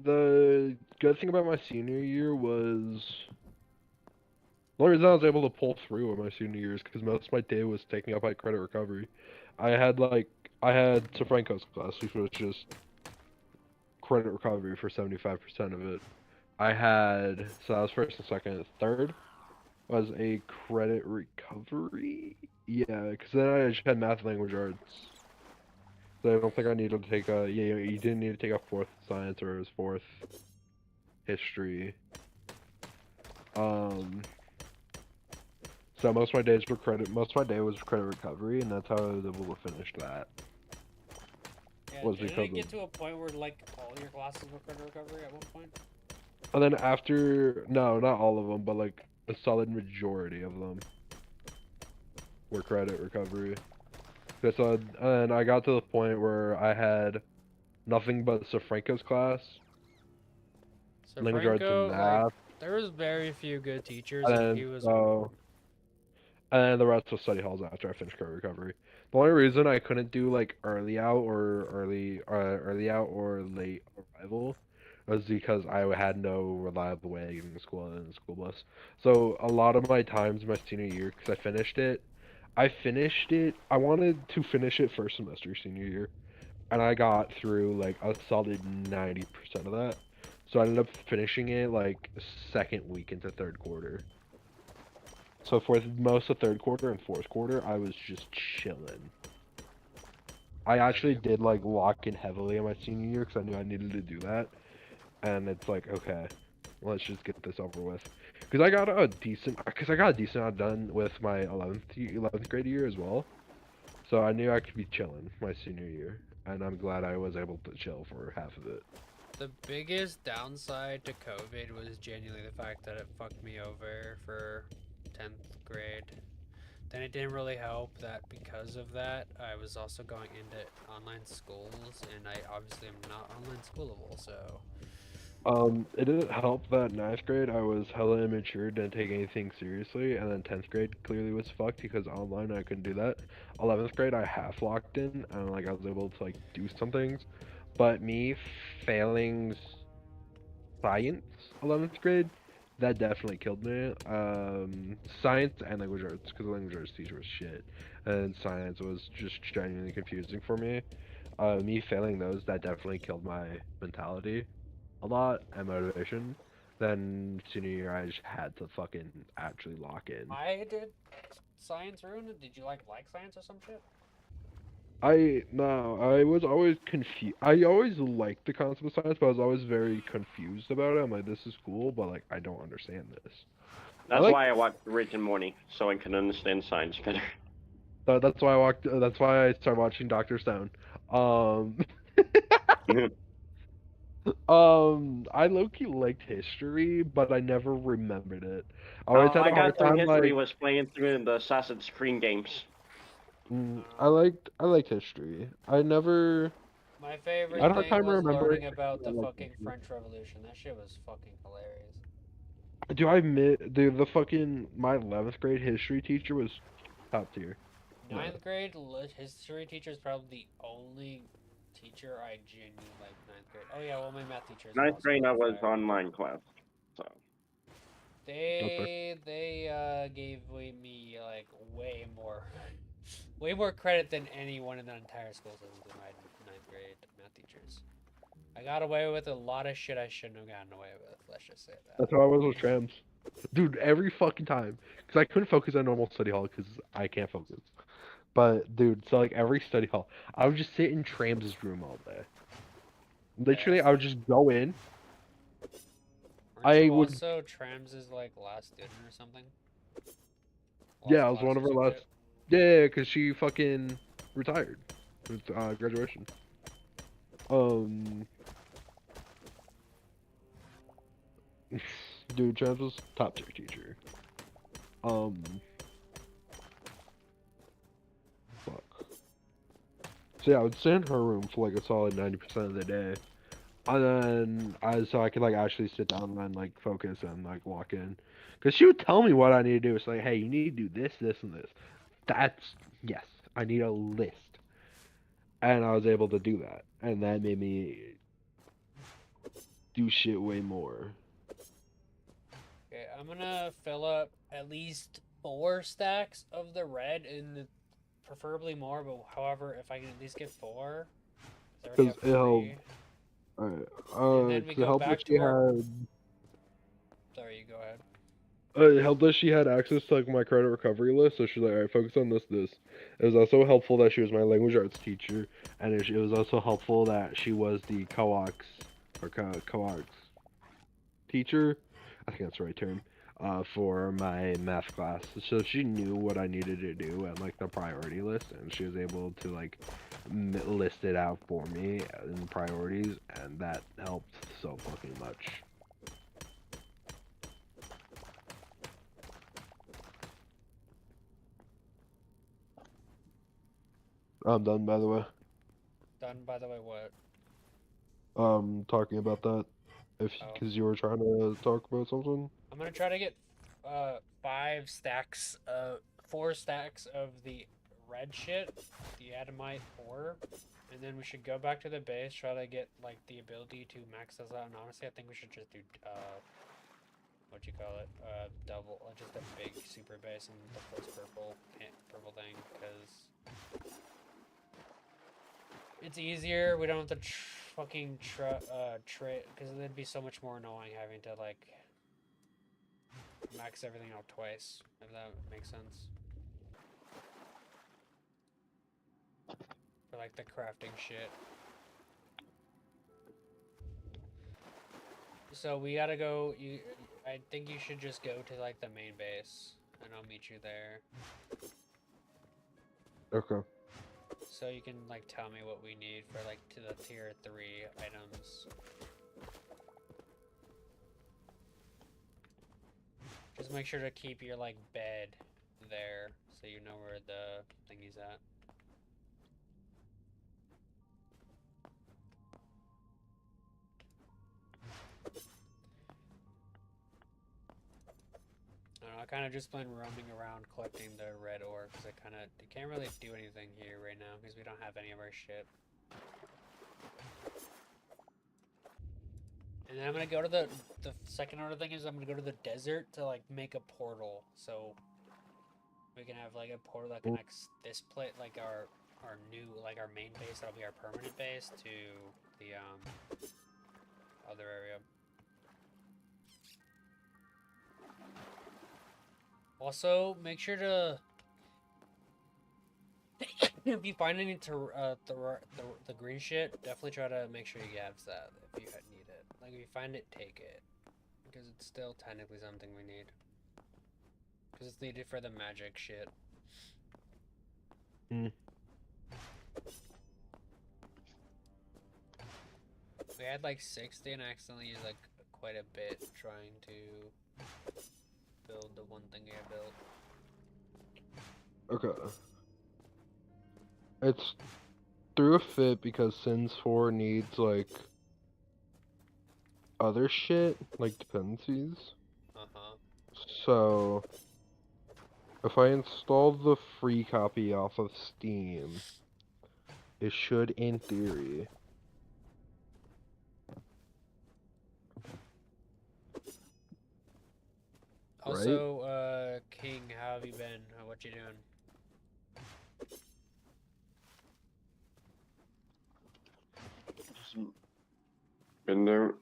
The good thing about my senior year was the only reason I was able to pull through with my senior year is because most of my day was taken up by credit recovery. I had Safranco's class, which was just credit recovery for 75% of it. So that was first and second. And third was a credit recovery. Yeah, because then I just had math, language, arts. So I don't think I needed to take you didn't need to take a fourth science or it was fourth history. So most of my day was credit recovery, and that's how I was able to finish that. Yeah, didn't it get to a point where like all your classes were credit recovery at one point? And then no, not all of them, but like a solid majority of them were credit recovery. And I got to the point where I had nothing but Safranco's class, language arts and math, like, there was very few good teachers, and and then, he was and the rest was study halls after I finished credit recovery. The only reason I couldn't do like early out or late arrival was because I had no reliable way of getting to school in the school bus. So a lot of my times my senior year, because I finished it. I wanted to finish it first semester senior year, and I got through like a solid 90% of that. So I ended up finishing it like second week into third quarter. So for most of third quarter and fourth quarter, I was just chilling. I actually did like lock in heavily in my senior year because I knew I needed to do that, and it's like, okay, let's just get this over with. Because I got a decent amount done with my 11th grade year as well, so I knew I could be chilling my senior year, and I'm glad I was able to chill for half of it. the biggest downside to COVID was genuinely the fact that it fucked me over for 10th grade. Then it didn't really help that because of that, I was also going into online schools, and I obviously am not online schoolable, so. It didn't help that 9th grade I was hella immature, didn't take anything seriously, and then 10th grade clearly was fucked because online I couldn't do that. 11th grade I half locked in, and like I was able to like do some things, but me failing science 11th grade, that definitely killed me. Science and language arts, because the language arts teacher was shit, and science was just genuinely confusing for me. Me failing those, that definitely killed my mentality a lot and motivation. Then senior year, I just had to fucking actually lock in. I did science ruin it? Did you like science or some shit? I was always confused. I always liked the concept of science, but I was always very confused about it. I'm like, this is cool, but like, I don't understand this. That's why I watched Rick and Morty, so I can understand science better. That's why I started watching Dr. Stone. I low-key liked history, but I never remembered it. I always Oh, had I a hard got through time history like. was playing through the Assassin's Creed games. I liked history. I never. My I favorite had a hard thing time was remembering. learning about I the liked fucking history. French Revolution. That shit was fucking hilarious. Do I admit, dude, the fucking my 11th grade history teacher was top tier. Yeah. Ninth grade history teacher is probably the only teacher I genuinely like. Ninth grade. Oh yeah, well my math teachers are Ninth also grade, I really was fire. online class. So That's fair. They gave me like way more credit than anyone in the entire school system to my ninth grade math teachers. I got away with a lot of shit I shouldn't have gotten away with. Let's just say that. That's how I was with trams. Dude, every fucking time. Because I couldn't focus on normal study hall because I can't focus. But, dude, so like every study hall, I would just sit in Tram's room all day. Literally, I would just go in. Aren't I you would, also Trams's like last student or something? yeah, Last I was class one of or her some last. shit? Yeah, because she fucking retired with graduation. Um, dude, Trams was top tier teacher. Um, fuck. So yeah, I would sit in her room for like a solid 90% of the day. And then so I could like actually sit down and like focus and like walk in. Cause she would tell me what I need to do. It's like, hey, you need to do this, this, and this. That's yes, I need a list. And I was able to do that. And that made me do shit way more. Okay, I'm gonna fill up at least 4 stacks of the red, and preferably more. But however, if I can at least get 4, 'cause I already Cause have it helped. 3, Alright. and then we Cause it go helped that back to she our. had. Sorry, you go ahead. It helped that she had access to like my credit recovery list, so she's like, "All right, focus on this, this." It was also helpful that she was my language arts teacher, and it was also helpful that she was the co-ox or co-ox teacher. I think that's the right term. For my math class, so she knew what I needed to do and like the priority list, and she was able to like list it out for me in priorities, and that helped so fucking much. I'm done, by the way. Done. By the way, what? Talking about that, if Oh, because you were trying to talk about something. I'm gonna try to get 5 stacks, 4 stacks of the red shit, the Adamite ore, and then we should go back to the base, try to get like the ability to max those out. And honestly, I think we should just do what you call it, double, just a big super base and the first purple thing, because it's easier. We don't have to fucking trade, because it'd be so much more annoying having to like max everything out twice, if that makes sense. For like the crafting shit. So we gotta go. I think you should just go to like the main base, and I'll meet you there. Okay. So you can like tell me what we need for like to the tier 3 items. Just make sure to keep your like bed there, so you know where the thingy's at. I don't know, I kind of just been roaming around collecting the red ore, because I can't really do anything here right now because we don't have any of our shit. And then I'm gonna go to the second order thing is I'm gonna go to the desert to like make a portal, so we can have like a portal that connects this plate, like our new, like our main base, that'll be our permanent base, to the other area. Also, make sure to if you find any to the green shit, definitely try to make sure you have that if you need it. Like if you find it, take it, because it's still technically something we need. Because it's needed for the magic shit. Mm. We had like 60 and I accidentally used like quite a bit trying to build the one thing I built. Okay. It's through a fit because Sims 4 needs like other shit, like dependencies. Uh-huh. So if I install the free copy off of Steam, it should, in theory. Also, King, how have you been? What you doing? Just been there,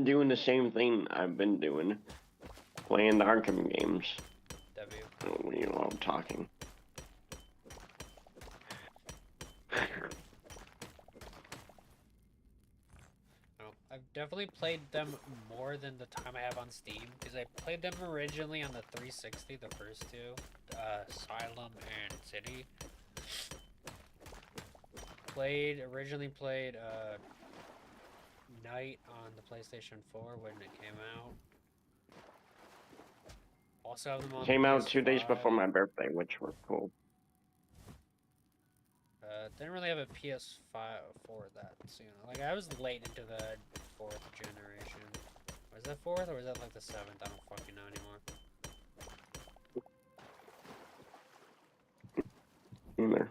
doing the same thing I've been doing, playing the Arkham games. W. Oh, you know I'm talking. Oh, I've definitely played them more than the time I have on Steam, because I played them originally on the 360, the first two, Asylum and City. Originally played Night on the PlayStation 4 when it came out. Also have them on Came the out 2 days PS5. before my birthday, which was cool. Didn't really have a PS5 for that soon. Like, I was late into the 4th generation. Was that 4th or was that like the 7th? I don't fucking know anymore. Either.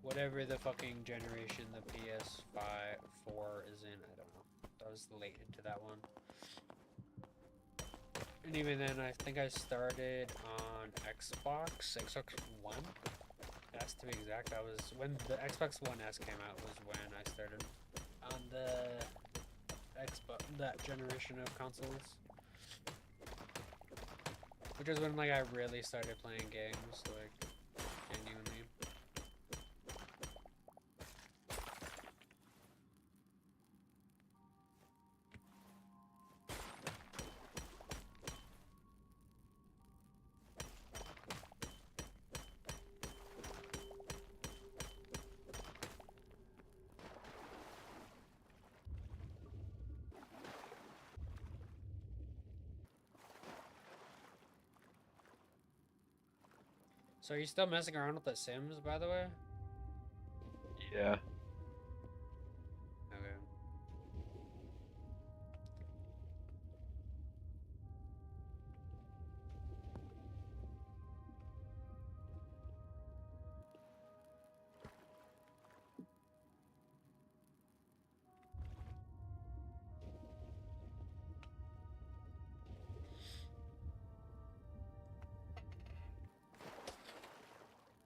Whatever the fucking generation the PS5 4 is in, I don't know. I was late into that one. And even then, I think I started on Xbox One. That's to be exact. I was when the Xbox One S came out was when I started on the Xbox, that generation of consoles. Which is when like I really started playing games, like genuinely. So are you still messing around with The Sims, by the way? Yeah. Okay.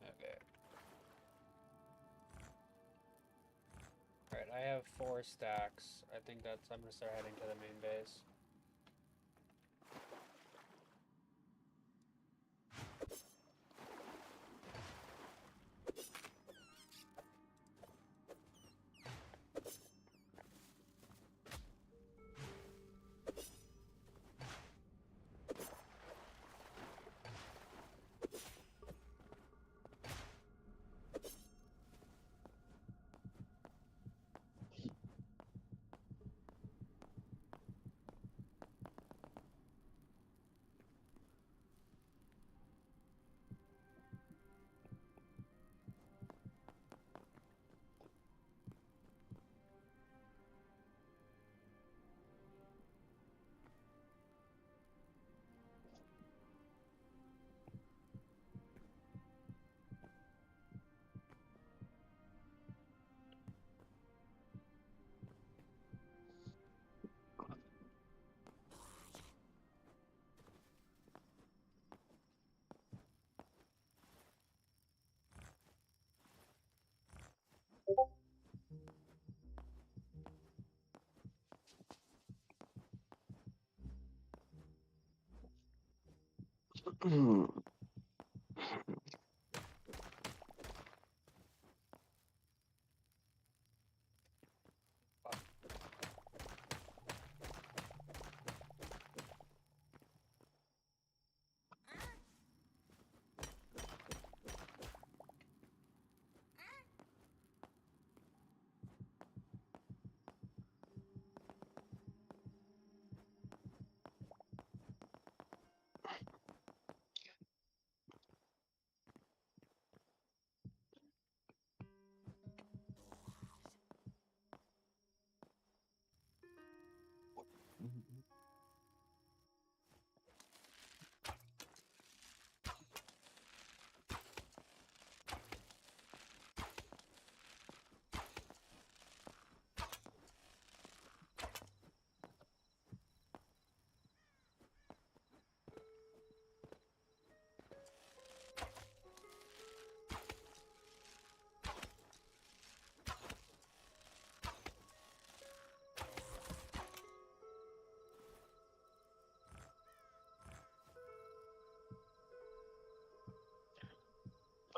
Okay. Alright, I have 4 stacks. I think I'm gonna start heading to the main base.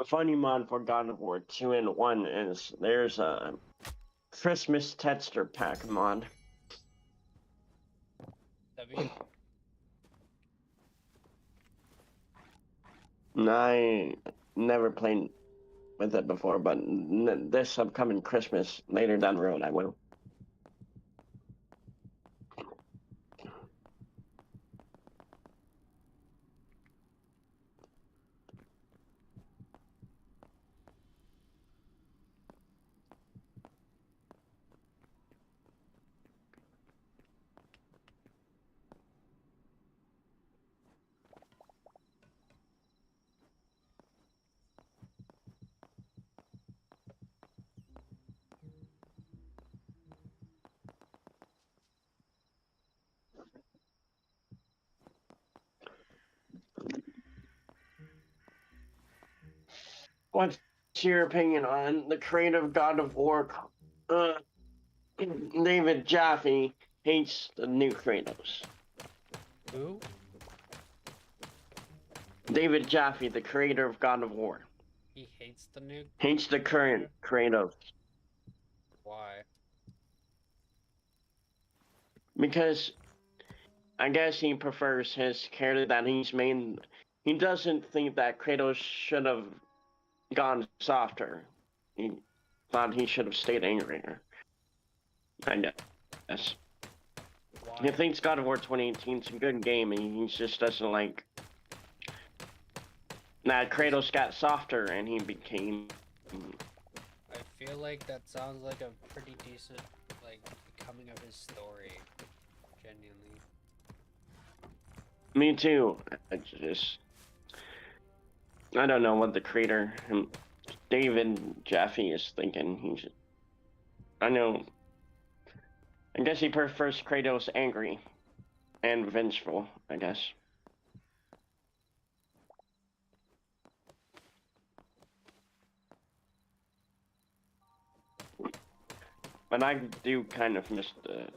A funny mod for God of War 2 and 1 is there's a Christmas texture pack mod. W. I never played with it before, but this upcoming Christmas, later down the road, I will. What's your opinion on the creator of God of War? David Jaffe hates the new Kratos. Who? David Jaffe, the creator of God of War, He hates the new. hates the current Kratos Why? because I guess he prefers his character that he's made. He doesn't think that Kratos should have gone softer. He thought he should have stayed angrier. I guess. He Why? thinks God of War 2018 is a good game, and he just doesn't like that Kratos got softer and he became. I feel like that sounds like a pretty decent, like, becoming of his story. Genuinely. Me too. I don't know what the creator, David Jaffe, is thinking. I know. I guess he prefers Kratos angry and vengeful, I guess. But I do kind of miss the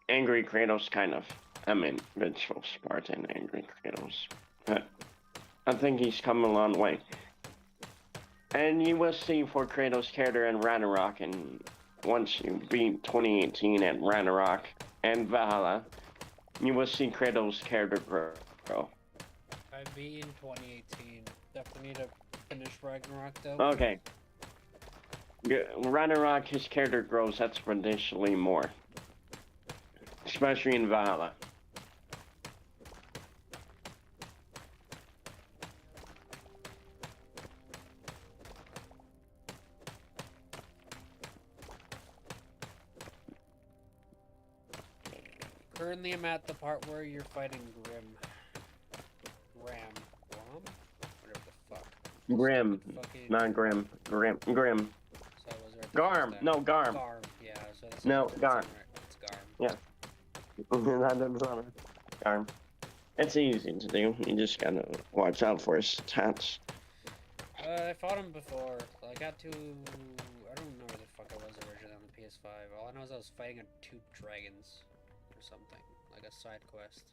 angry Kratos, kind of. I mean, vengeful Spartan angry Kratos. But I think he's come a long way. And you will see for Kratos' character in Ragnarok, and once you beat 2018 at Ragnarok and Valhalla, you will see Kratos' character grow. I beat in 2018. Definitely need to finish Ragnarok though. Okay. Ragnarok, his character grows exponentially more. Especially in Valhalla. Currently, I'm at the part where you're fighting Grim. Ram. Whatever the fuck. Grim. Fucking... Not Grim. Grim. So I was right Garm. No, Garm. Garm. Yeah. So that's No, that's Garm. right. It's Garm. Yeah. That doesn't sound right. Garm. It's easy to do. You just gotta watch out for his stats. I fought him before. I got to... I don't know where the fuck I was originally on the PS5. All I know is I was fighting two dragons. Or something. Like a side quest.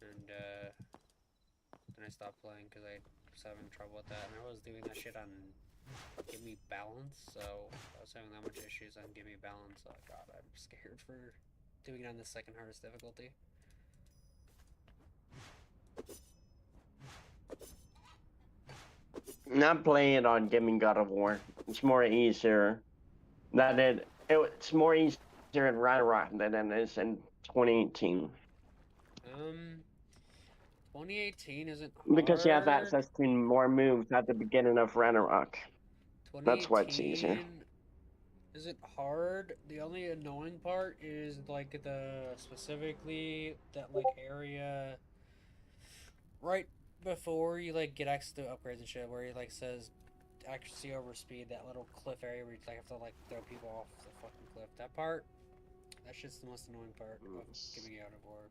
And, then I stopped playing because I was having trouble with that. And I was doing that shit on Give Me Balance. So, I was having that much issues on Give Me Balance. Oh god, I'm scared for doing it on the second hardest difficulty. Not playing it on Gaming God of War. It's more easier. It's more easier in Ragnarok than it is in 2018. 2018 isn't hard. Because you have access to more moves at the beginning of Ragnarok. That's why it's easier. Isn't hard. The only annoying part is like specifically that like area right before you like get access to upgrades and shit, where he like says accuracy over speed, that little cliff area where you like have to like throw people off the fucking cliff. That shit's the most annoying part of getting out of war.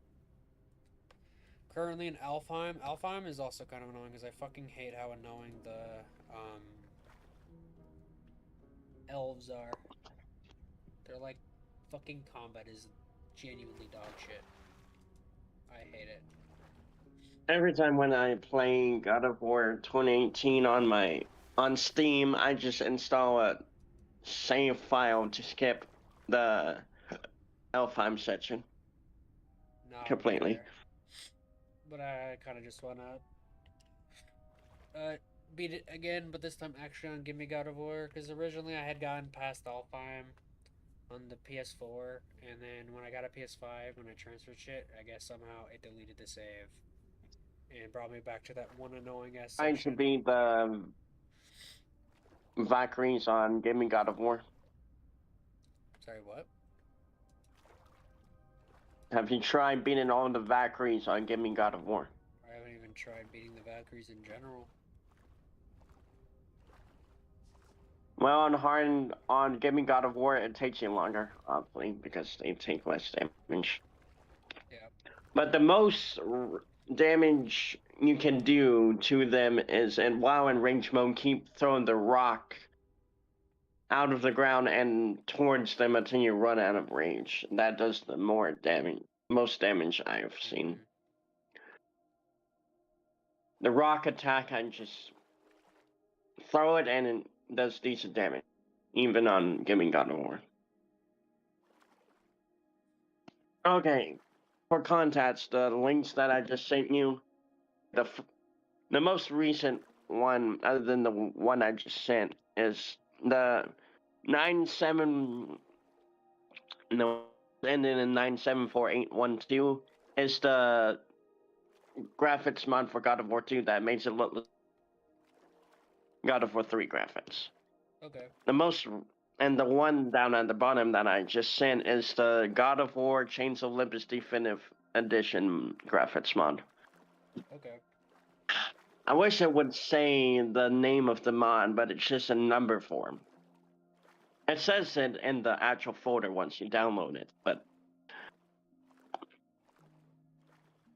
Currently in Alfheim. Alfheim is also kind of annoying because I fucking hate how annoying the elves are. They're like, fucking combat is genuinely dog shit. I hate it. Every time when I play God of War 2018 on Steam, I just install a save file to skip the L5 section No, me completely. either. But I kind of just wanna uh beat it again, but this time actually on Gimme God of War, because originally I had gotten past Alfheim on the PS4, and then when I got a PS5, when I transferred shit, I guess somehow it deleted the save and brought me back to that one annoying ass Trying to section. beat the Valkyries on Gaming God of War. Sorry, what? Have you tried beating all the Valkyries on Gaming God of War? I haven't even tried beating the Valkyries in general. Well, on Gaming God of War, it takes you longer, obviously, because they take less damage. Yeah. But the most damage you can do to them is, and while in range mode, keep throwing the rock out of the ground and towards them until you run out of range. That does the most damage I've seen. The rock attack, I just throw it and it does decent damage, even on Gaming God of War. Okay, for context, the links that I just sent you, the most recent one, other than the one I just sent, is the 97. No, ending in 974812 is the graphics mod for God of War 2 that makes it look like God of War 3 graphics. Okay. The most, and the one down at the bottom that I just sent is the God of War Chains of Olympus Definitive Edition graphics mod. Okay. I wish it would say the name of the mod, but it's just a number form. It says it in the actual folder once you download it, but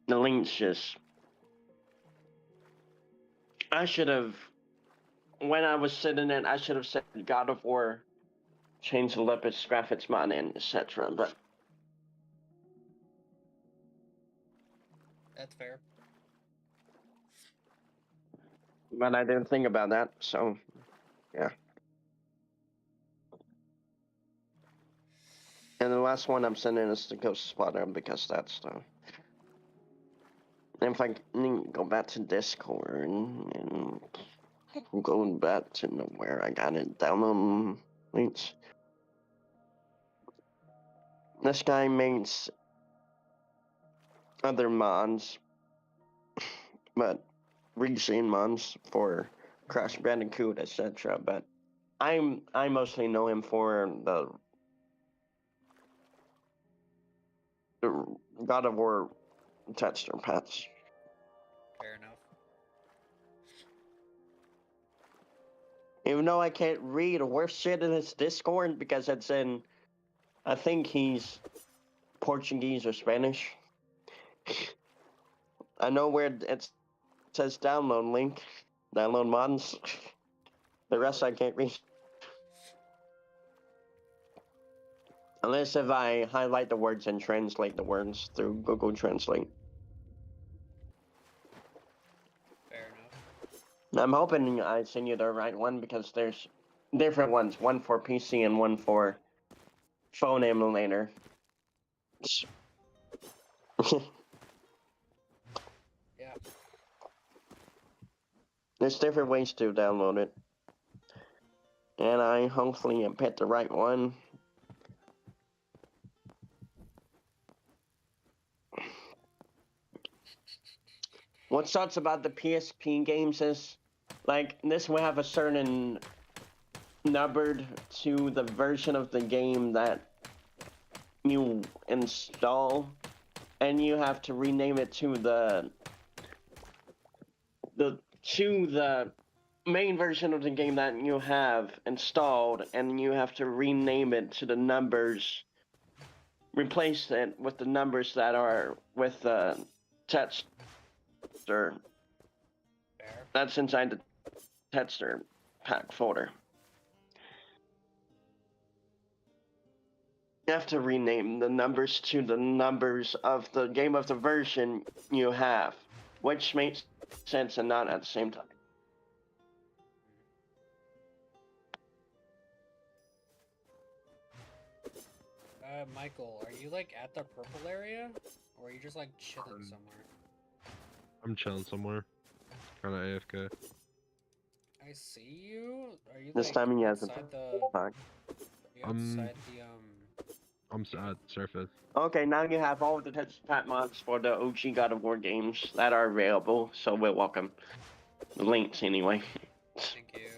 the link's just. I should have, when I was sitting in, I should have said God of War Chains of Olympus graphics mod and etc. That's fair. But I didn't think about that, so yeah. And the last one I'm sending is the Ghost Spotter because that's the. And if I go back to Discord and go back to where I got it, download links. This guy makes other mods, but rescene mods for Crash Bandicoot, etc. But I mostly know him for the God of War texture packs. Fair enough. Even though I can't read or shit in his Discord because it's in, I think he's Portuguese or Spanish. I know where it says download link, download mods. The rest I can't read. Unless if I highlight the words and translate the words through Google Translate. Fair enough. I'm hoping I send you the right one because there's different ones. One for PC and one for phone emulator. Yeah. There's different ways to download it. And I hopefully picked the right one. What sucks about the PSP games is, like, this will have a certain numbered to the version of the game that you install, and you have to rename it to the main version of the game that you have installed, and you have to rename it to the numbers, replace it with the numbers that are with the text. Fair. That's inside the texture pack folder. You have to rename the numbers to the numbers of the game of the version you have. which makes sense and not at the same time. Michael, are you like at the purple area, or are you just like chilling somewhere? I'm chilling somewhere. Kind of AFK. I see you. Are you This like time he hasn't. outside the? Are you outside the I'm at surface. Okay, now you have all the pat mods for the OG God of War games that are available, so we're welcome. The links anyway. Thank you.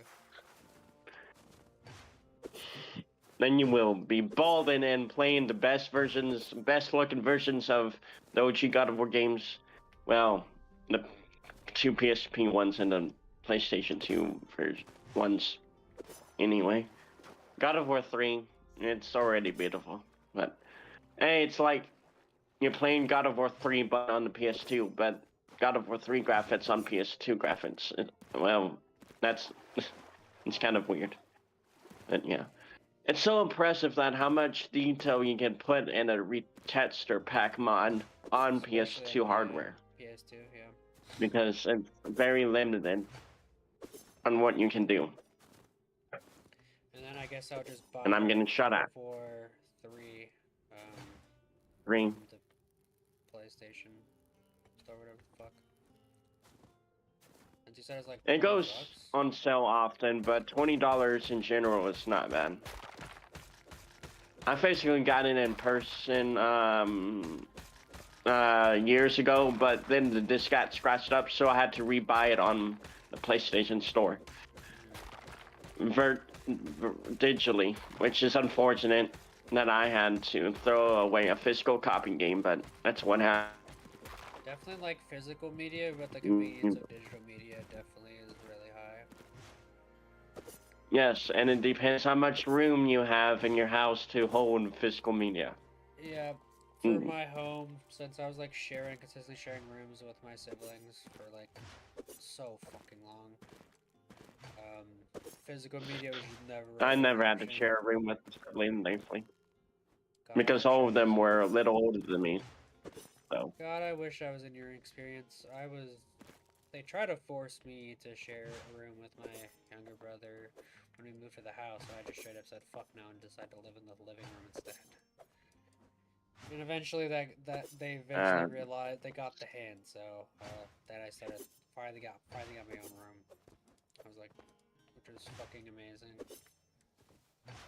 Then you will be balling and playing the best looking versions of the OG God of War games. Well, the two PSP ones and the PlayStation 2 ones. Anyway, God of War 3, it's already beautiful. But, hey, it's like you're playing God of War 3 but on the PS2, but God of War 3 graphics on PS2 graphics. Well, it's kind of weird. But yeah. It's so impressive that how much detail you can put in a retexture pack mod on Especially PS2 on, hardware. PS2, yeah. Because it's very limited on what you can do. And then I guess I'll just buy. And I'm getting shot at. For 3. Green. The PlayStation store, whatever the fuck. And you said it's like. It goes $20? on sale often, but $20 in general is not bad. I basically got it in person years ago, but then the disc got scratched up, so I had to rebuy it on the PlayStation Store. Digitally, which is unfortunate that I had to throw away a physical copy game, but that's what happened. Definitely like physical media, but the convenience of digital media definitely is really high. Yes, and it depends how much room you have in your house to hold physical media. Yeah, for my home, since I was like consistently sharing rooms with my siblings for like so fucking long. Physical media was never. I never had to share a room with Lynn lately. Because all of them were a little older than me. So. God, I wish I was in your experience. They try to force me to share a room with my younger brother when we moved to the house, and I just straight up said fuck no and decided to live in the living room instead. And eventually they realized they got the hint, so then I finally got my own room. I was like, which was fucking amazing.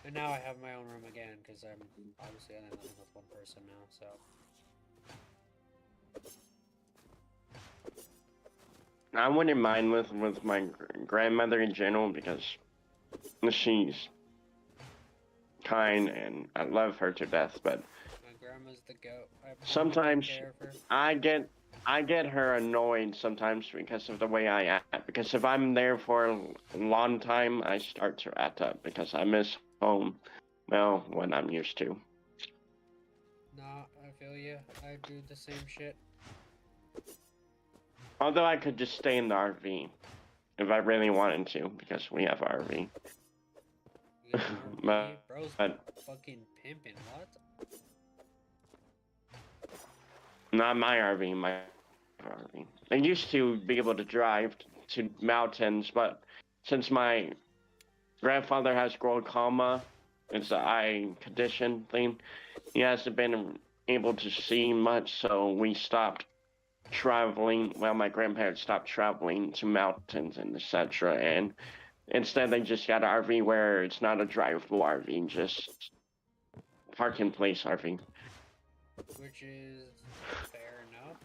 And now I have my own room again because I'm obviously only living with one person now, so. I wouldn't mind with my grandmother in general because she's kind and I love her to death, but my grandma's the goat. Sometimes I get her annoyed sometimes because of the way I act. Because if I'm there for a long time, I start to act up because I miss home. Well, when I'm used to. Nah, I feel you. I do the same shit. Although I could just stay in the RV if I really wanted to, because we have RV. Bro's fucking pimping. What? Not my RV, my RV. I used to be able to drive to mountains, but since my grandfather has glaucoma, it's an eye condition thing, he hasn't been able to see much, so we stopped traveling. Well, my grandparents stopped traveling to mountains and etc. And instead, they just got an RV where it's not a drivable RV, just park in place RV. Which is fair enough.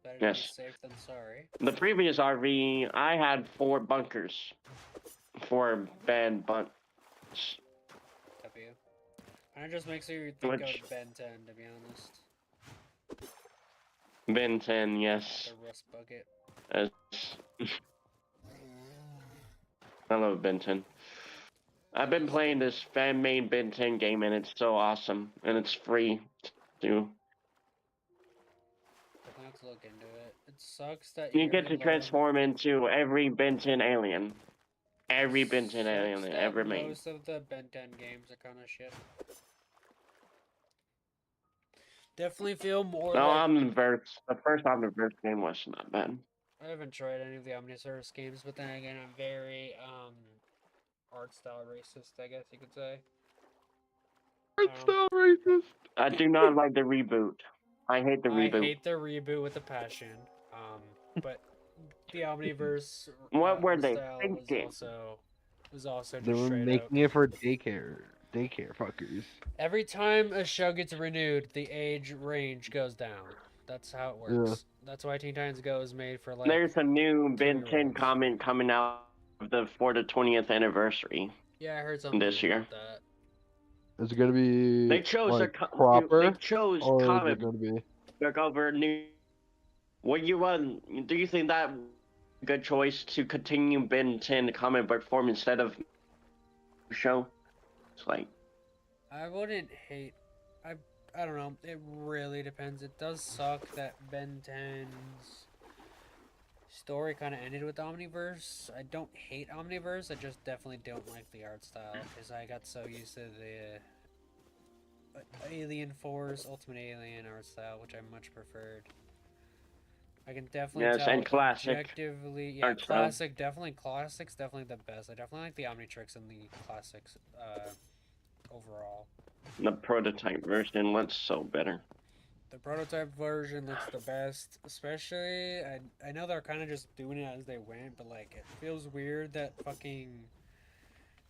Better Yes. to be safe than sorry. The previous RV, I had 4 bunkers. 4 bed bunks. W. And it just makes you think of Ben 10, to be honest. Ben 10, yes. The rust bucket. I love Ben 10. I've been playing this fan-made Ben 10 game, and it's so awesome. And it's free, too. I have to look into it. It sucks that you get to transform into every Ben 10 alien. Every Ben 10 alien ever made. Most of the Ben 10 games are kind of shit. Definitely feel more No, like Omniverse. The first Omniverse game was not bad. I haven't tried any of the Omniverse games, but then again, I'm very art style racist, I guess you could say. It's still racist. I do not like the reboot. I hate the I reboot. hate the reboot with a passion. But the Omniverse What were art they style thinking? was also They just were straight making out. it for daycare fuckers. Every time a show gets renewed, the age range goes down. That's how it works. That's why Teen Titans Go is made for like There's a new Ben 10 2-year-olds. comment coming out for the 20th anniversary Yeah, I heard something this year. about that. Is it gonna be They chose like they proper, chose or is comic it gonna be? book over new. What you do you think that a good choice to continue Ben 10 comic book form instead of show? It's like I wouldn't hate. I don't know. It really depends. It does suck that Ben 10's story kind of ended with Omniverse. I don't hate Omniverse. I just definitely don't like the art style because I got so used to the Alien Force, Ultimate Alien art style, which I much preferred. I can definitely yes, tell and classic objectively. Yeah, art style. classic, definitely classics, definitely the best. I definitely like the Omnitrix and the classics overall. The prototype version looks so better. The prototype version looks the best, especially I know they're kind of just doing it as they went, but like it feels weird that fucking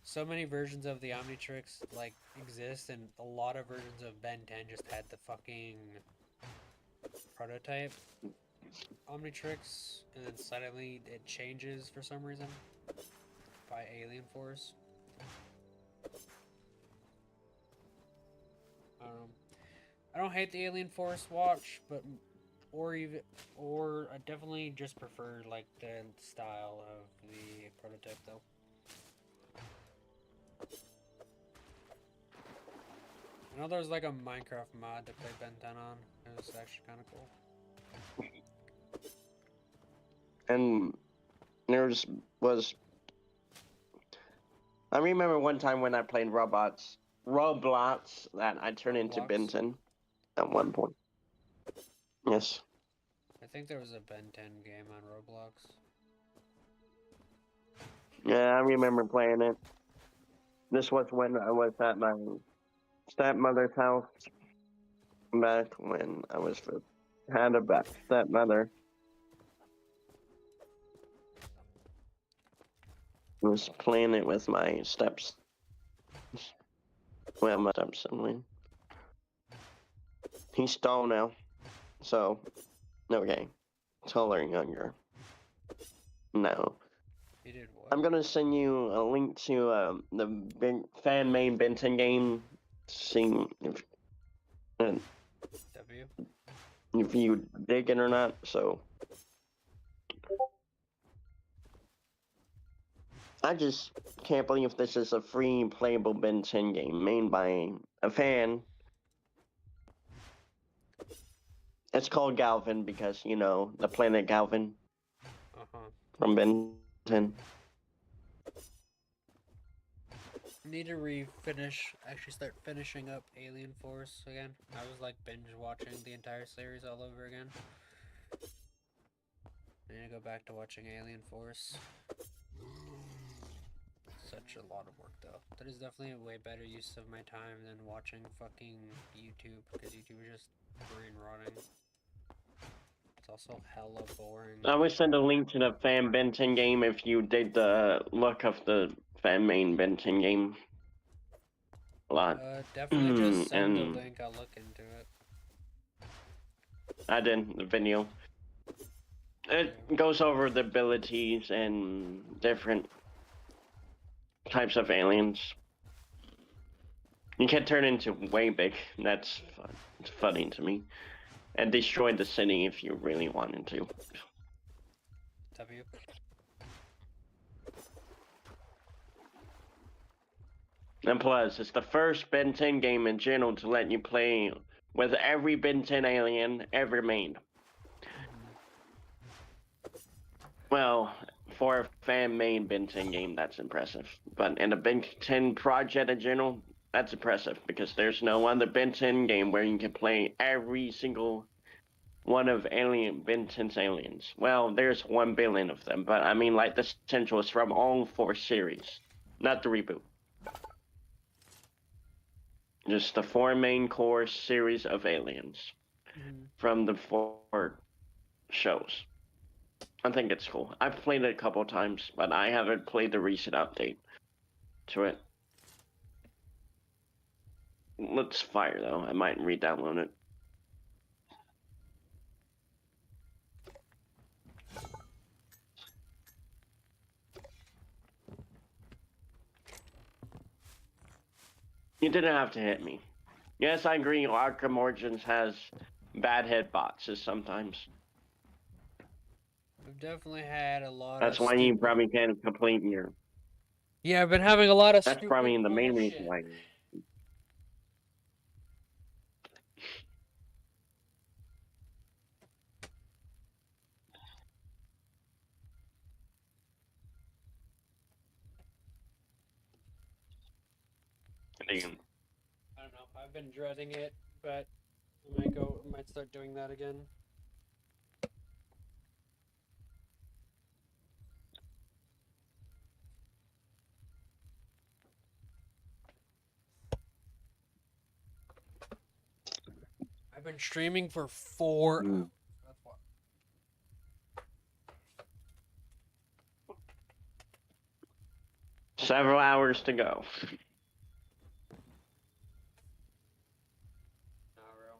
so many versions of the Omnitrix like exist, and a lot of versions of Ben 10 just had the fucking prototype Omnitrix, and then suddenly it changes for some reason by Alien Force. I don't hate the Alien Force watch, but or I definitely just prefer like the style of the prototype though. I know there's like a Minecraft mod to play Ben 10 on. It was actually kind of cool. And there was I remember one time when I played Roblox that I turned into Roblox? Ben 10 at one point. Yes. I think there was a Ben 10 game on Roblox. Yeah, I remember playing it. This was when I was at my stepmother's house back when I had a stepmother. I was playing it with my steps. Well, my stepsibling. He's tall now, so okay, taller and younger. No. He did what? I'm gonna send you a link to the fan main Ben 10 game. See if you dig it or not. So I just can't believe this is a free playable Ben 10 game made by a fan. It's called Galvin because you know the planet Galvin from Ben 10. Need to actually start finishing up Alien Force again. I was like binge watching the entire series all over again. I need to go back to watching Alien Force. Such a lot of work though. That is definitely a way better use of my time than watching fucking YouTube, because YouTube is just brain rotting. It's also hella boring. I will send a link to the fan Ben 10 game if you dig the look of the fan main Ben 10 game. A lot. Definitely just send the link, I'll look into it. I did the video. It goes over the abilities and different types of aliens. You can turn into way big. That's fun. It's funny to me. And destroy the city if you really wanted to. W. And plus, it's the first Ben 10 game in general to let you play with every Ben 10 alien ever made. Well, for a fan-made Ben 10 game, that's impressive. But in a Ben 10 project in general, That's impressive because there's no other Ben 10 game where you can play every single one of Ben 10's aliens. Well, there's 1 billion of them, but I mean like the essentials from all 4 series, not the reboot. Just the 4 main core series of aliens from the 4 shows. I think it's cool. I've played it a couple times, but I haven't played the recent update to it. Let's fire though. I might re-download it. You didn't have to hit me. Yes, I agree. Arkham Origins has bad head boxes sometimes. We've definitely had a lot That's of why you stupid... probably can't complete your. Yeah, I've been having a lot of That's stupid probably the main bullshit. reason why. I don't know. I've been dreading it, but I might start doing that again. I've been streaming for 4 hours. That's why. Several hours to go. Not real.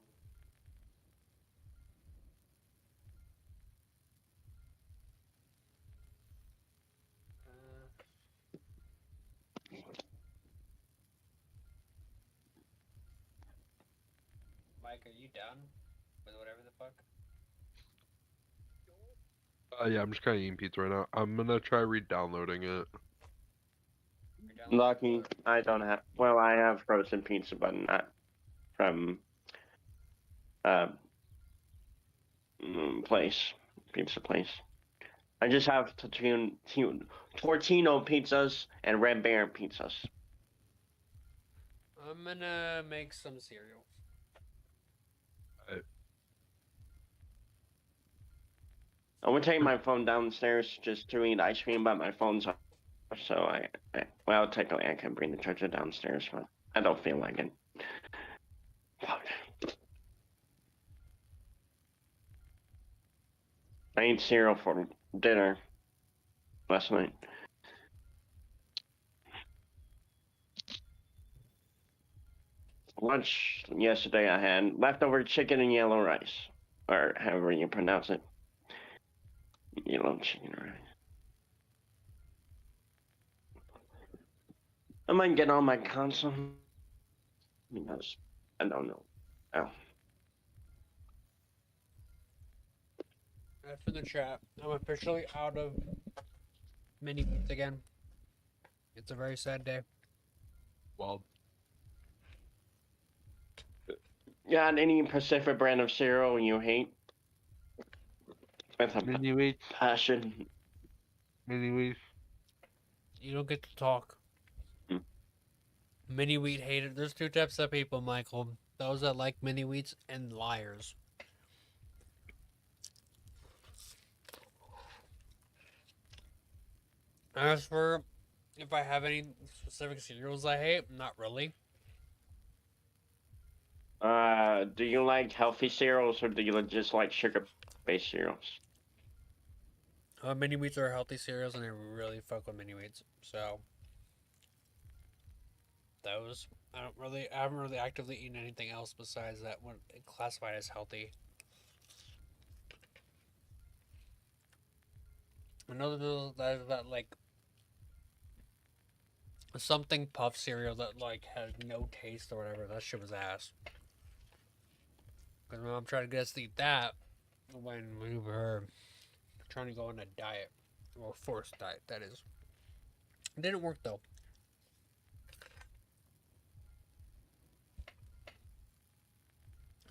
Mike, are you done with whatever the fuck? Yeah, I'm just kind of eating pizza right now. I'm gonna try re-downloading it. You're done with Lucky, what? I don't have. Well, I have frozen pizza, but not from uh pizza place. I just have Tortino pizzas and Red Baron pizzas. I'm gonna make some cereal. I'm gonna take my phone downstairs just to eat ice cream, but my phone's off, so well, technically I can bring the charger downstairs, but I don't feel like it. Fuck. I ate cereal for dinner last night. Lunch yesterday I had leftover chicken and yellow rice, or however you pronounce it. Yellow chicken rice. I might get on my console because I don't know. Oh. That's in the chat. I'm officially out of mini wheats again. It's a very sad day. Well, Got any Pacific brand of cereal you hate? With a mini wheats, passion. mini wheats. You don't get to talk. Mini wheat haters. There's 2 types of people, Michael. Those that like mini wheats and liars. As for if I have any specific cereals I hate, not really. Do you like healthy cereals or do you just like sugar-based cereals? Mini wheats are healthy cereals, and I really fuck with mini wheats. So those I haven't really actively eaten anything else besides that one classified as healthy. Another that like something puff cereal that like had no taste or whatever. That shit was ass. Because my mom tried to get us to eat that when we were trying to go on a diet, or forced diet, that is. It didn't work though.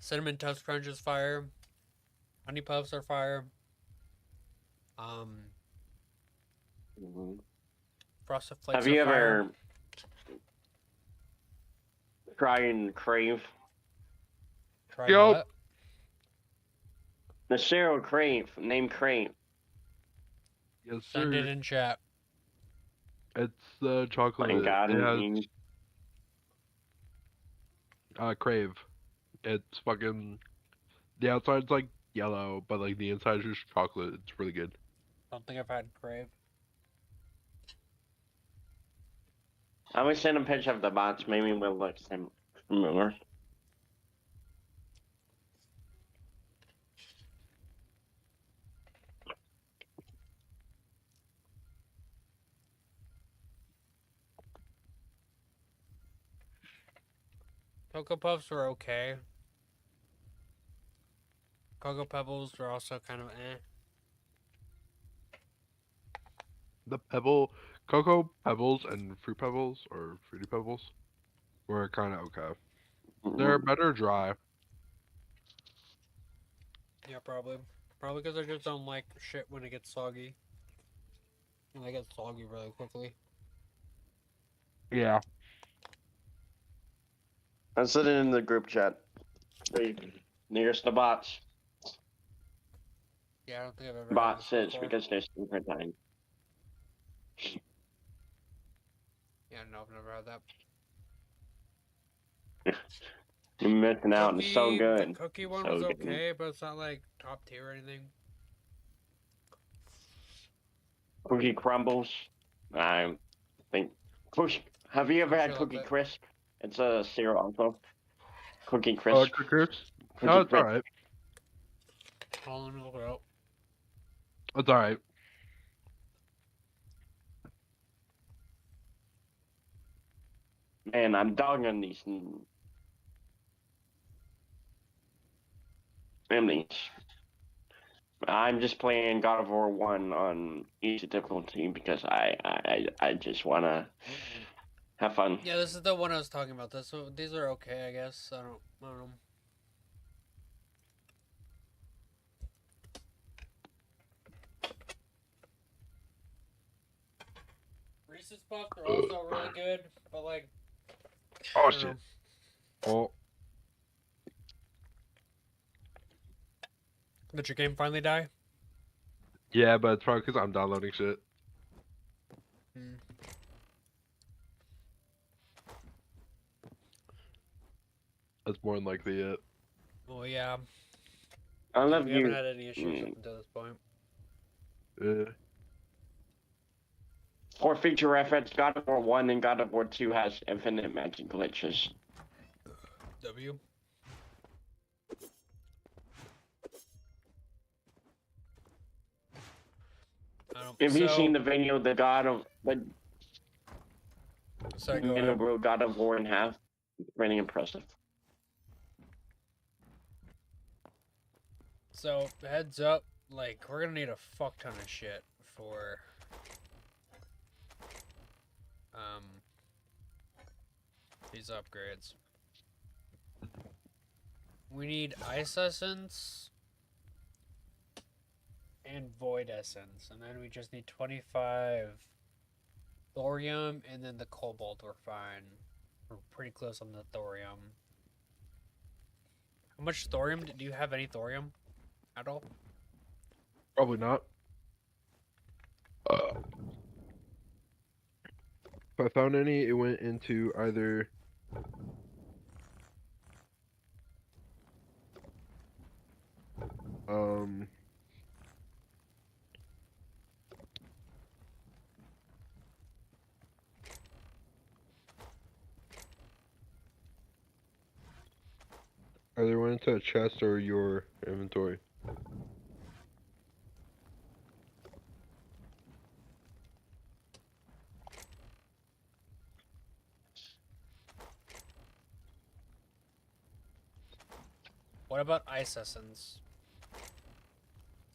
Cinnamon Toast Crunch is fire. Honey Puffs are fire. Frosted Flakes Have you are fire. ever Try and crave. Try Yo. what? The cereal crave, named Crave. Yes, Send it sir. in chat. It's the chocolate. Thank God. It has crave. It's fucking. The outside's like yellow, but like the inside is just chocolate. It's really good. Don't think I've had crave. I will send a picture of the box. Maybe we'll look similar. Cocoa Puffs were okay. Cocoa Pebbles were also kind of eh. The cocoa pebbles and fruit pebbles or fruity pebbles were kind of okay. They're better dry. Yeah, probably. Probably because I just don't like shit when it gets soggy. And they get soggy really quickly. Yeah. I'm sitting in the group chat. Nearest the bots. Yeah, I don't think I've ever had Bot this sits before. because they're super time. Yeah, no, I've never had that. You're missing out. It's so The good. cookie one So was good. okay, but it's not like top tier or anything. Cookie crumbles. I think. Have you ever I'm had sure Cookie like Crisp? It's a cereal also. Cookie Crisp. Crickets? Cookie No, it's Crisp. alright. Hold on, look it up. It's alright. Man, I'm dogging these. These. I'm just playing God of War 1 on easy difficulty because I just wanna have fun. Yeah, this is the one I was talking about. These are okay, I guess. I don't know. Reese's Puffs are also really good, but like. Oh I don't shit. know. Oh. Did your game finally die? Yeah, but it's probably because I'm downloading shit. Hmm. That's more than likely it. Well, yeah. I love We you. haven't had any issues up until this point. For feature reference, God of War 1 and God of War 2 has infinite magic glitches. W. If you've seen the video, the God of the Sorry, go ahead. broke God of War in half, really impressive. So, heads up, like, we're gonna need a fuck ton of shit for, these upgrades. We need Ice Essence and Void Essence, and then we just need 25 Thorium, and then the Cobalt, we're fine. We're pretty close on the Thorium. How much Thorium? Do you have any Thorium at all? Probably not. If I found any, it went into either either went into a chest or your inventory. What about Ice Essence?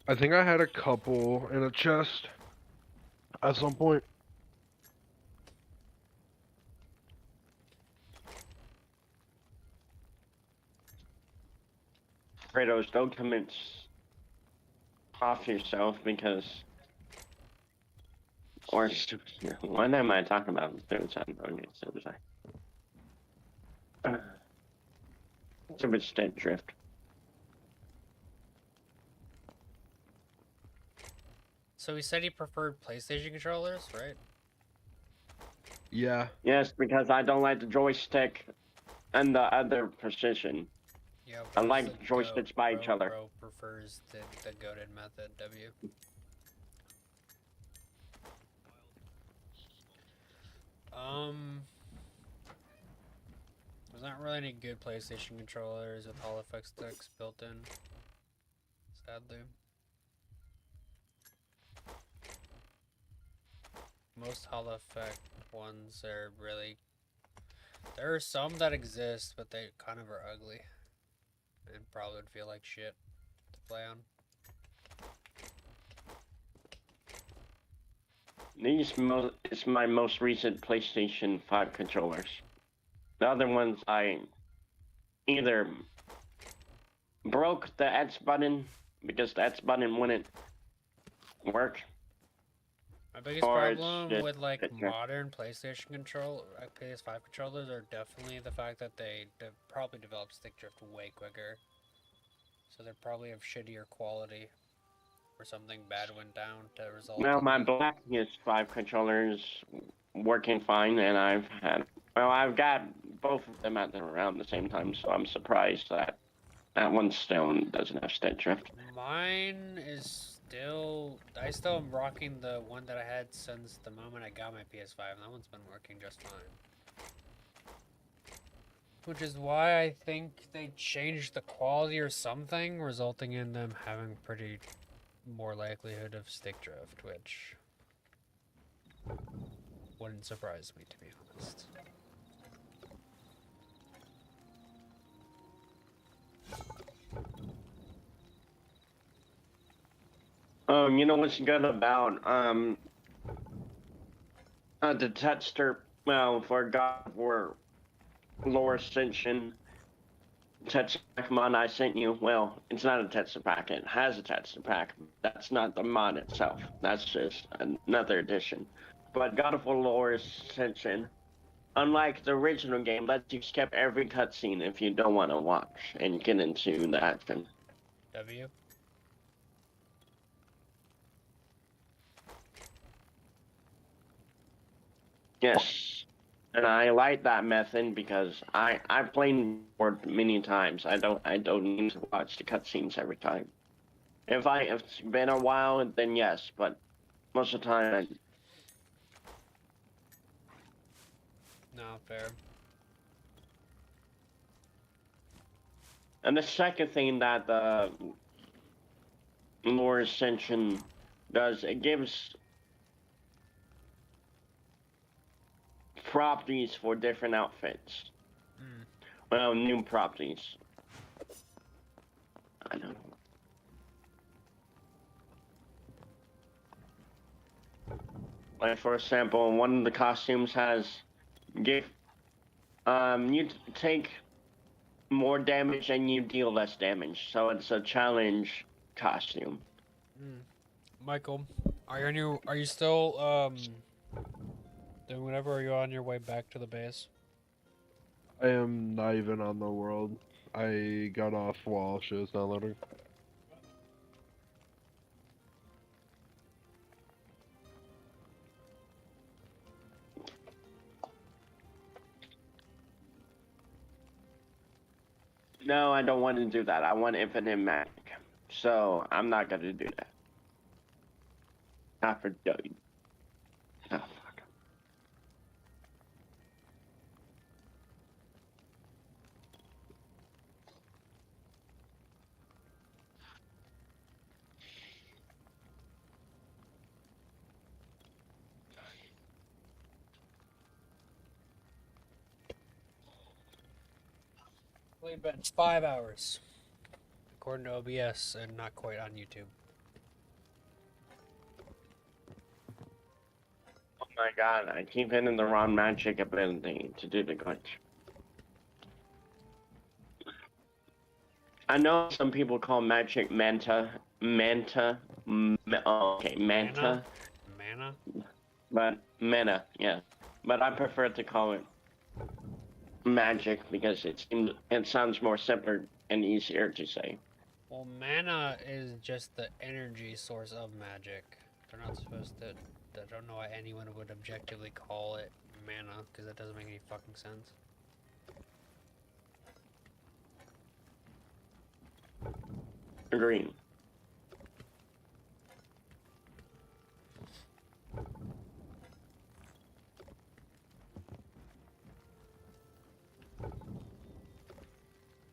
I think I had a couple in a chest at some point. Kratos, don't commit off yourself because. Or what am I talking about? Suicide. Okay, suicide. It's a bit stick drift. So he said he preferred PlayStation controllers, right? Yeah. Yes, because I don't like the joystick and the other position. Yeah, I bro's like the joysticks goat. by each other. Bro prefers the goated method, W. There's not really any good PlayStation controllers with Hall effect sticks built in, sadly. Most Hall effect ones are really... There are some that exist, but they kind of are ugly. And probably would feel like shit to play on. It's my most recent PlayStation 5 controllers. The other ones I either broke the X button because the X button wouldn't work. My biggest Or it's problem just with like picture. modern PlayStation PS5 controllers are definitely the fact that they probably develop stick drift way quicker. So they probably have shittier quality, or something bad went down to result Well, in my that. black PS5 controllers working fine, and I've got both of them at around the same time, so I'm surprised that that one still doesn't have stick drift. Mine is still... I still am rocking the one that I had since the moment I got my PS5, and that one's been working just fine. Which is why I think they changed the quality or something, resulting in them having pretty more likelihood of stick drift, which wouldn't surprise me, to be honest. You know what's good about the texture? Well, for God of War Lore Ascension texture pack mod I sent you. Well, it's not a texture pack. It has a texture pack. That's not the mod itself. That's just another edition. But God of War Lore Ascension, unlike the original game, lets you skip every cutscene if you don't want to watch and get into the action. W? Yes. And I like that method because I've played for many times. I don't need to watch the cutscenes every time. If it's been a while, then yes, but most of the time, No, fair. and the second thing that the Lore Ascension does, it gives properties for different outfits. Mm. Well, new properties. I don't know. Like for example, one of the costumes has you take more damage and you deal less damage, so it's a challenge costume. Mm. Michael, are you still doing whatever, or are you on your way back to the base? I am not even on the world. I got off while she was downloading. No, I don't want to do that. I want infinite magic. So I'm not gonna do that. Not for doing. Oh, fuck. We've been 5 hours, according to OBS, and not quite on YouTube. Oh my god, I keep hitting the wrong magic ability to do the glitch. I know some people call magic manta. Oh, okay, manta. Mana? But mana, yeah. But I prefer to call it magic because it sounds more simpler and easier to say. Well, mana is just the energy source of magic. They're not supposed to. I don't know why anyone would objectively call it mana, because that doesn't make any fucking sense. Agreed.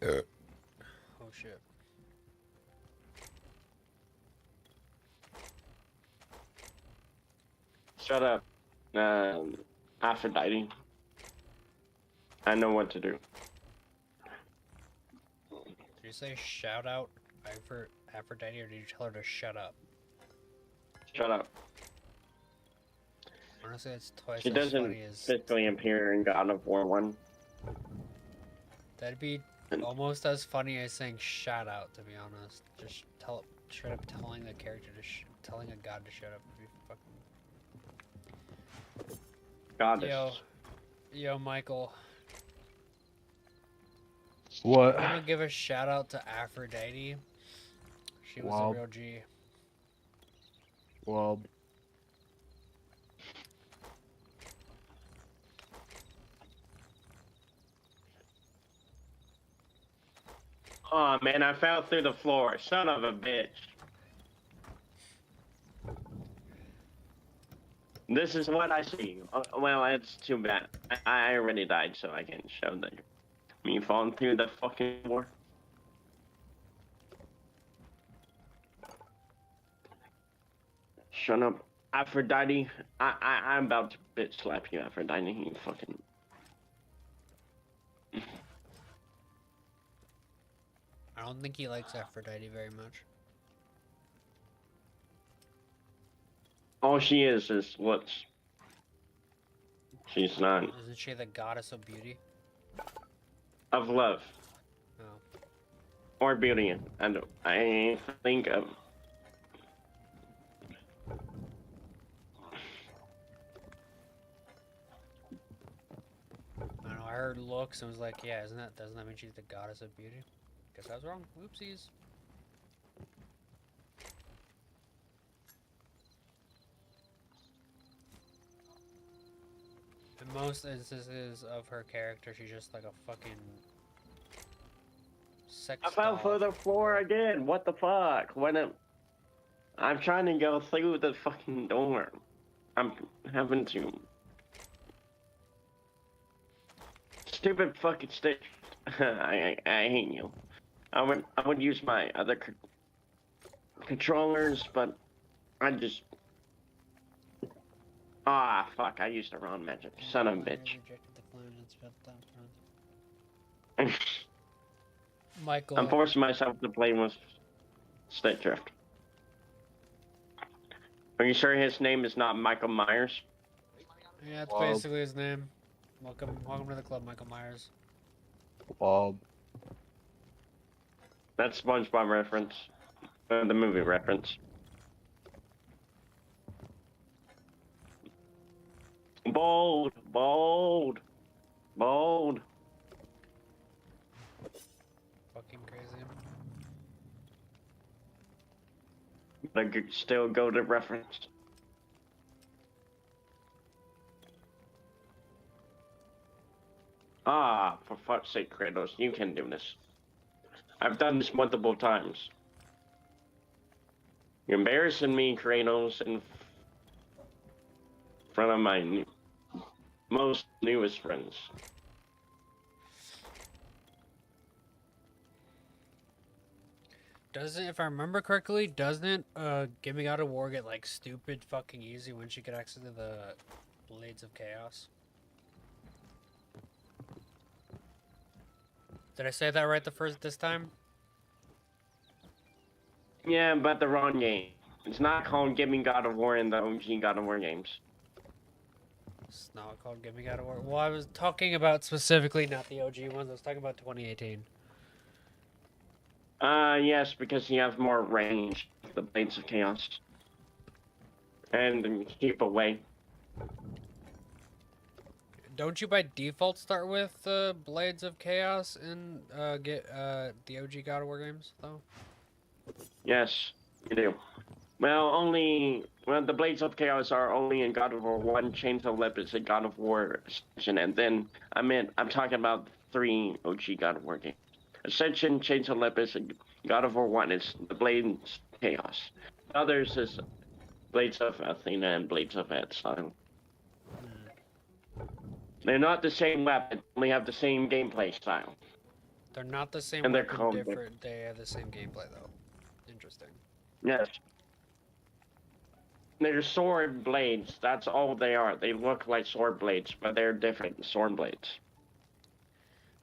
Oh shit. Shut up, Aphrodite. I know what to do. Did you say shout out Aphrodite, or did you tell her to shut up? Shut up. Honestly, it's twice She as doesn't funny as. physically appear in God of War 1. That'd be almost as funny as saying shout out, to be honest. Just straight up telling the character telling a god to shut up would be fucking. Goddess. Yo, Michael. What? I'm gonna give a shout out to Aphrodite. She was Wow. a real G. Well, Oh man, I fell through the floor. Son of a bitch. This is what I see. Well, it's too bad. I already died, so I can't show that. Me falling through the fucking floor. Shut up, Aphrodite. I'm about to bitch slap you, Aphrodite. You fucking. I don't think he likes Aphrodite very much. All she is looks. She's not Isn't she the goddess of beauty? of love Oh. or beauty. I think of. I don't know, I heard looks and was like, yeah, doesn't that mean she's the goddess of beauty? Guess I was wrong. Oopsies. In most instances of her character, she's just like a fucking sex I fell doll. through the floor again. What the fuck? I'm trying to go through the fucking door. I'm having to. Stupid fucking stick. I hate you. I would use my other controllers, but I just. Ah, fuck! I used the wrong magic. Son of a bitch. Michael. I'm forcing myself to play with State Drift. Are you sure his name is not Michael Myers? Yeah, that's Well, basically his name. Welcome to the club, Michael Myers. well, That's SpongeBob reference. The movie reference. Bold, bold, bold. Fucking crazy. But still go to reference. Ah, for fuck's sake, Kratos, you can do this. I've done this multiple times. You're embarrassing me, Kratos, in front of my most newest friends. If I remember correctly, doesn't Gimme God of War get like stupid fucking easy when she get access to the Blades of Chaos? Did I say that right this time? Yeah, but the wrong game. It's not called Gimme God of War in the OG God of War games. It's not called Gimme God of War. Well, I was talking about specifically not the OG ones. I was talking about 2018. Yes, because you have more range, the Blades of Chaos. And keep away. Don't you by default start with Blades of Chaos and get the OG God of War games though? Yes, you do. Well, the Blades of Chaos are only in God of War 1, Chains of Olympus, and God of War Ascension, and then I'm talking about 3 OG God of War games. Ascension, Chains of Olympus, and God of War 1 is the Blades of Chaos. The others is Blades of Athena and Blades of Exile. They're not the same weapon, only have the same gameplay style. They're not the same And they're weapon, called different. They have the same gameplay though. Interesting. Yes. They're sword blades. That's all they are. They look like sword blades, but they're different sword blades.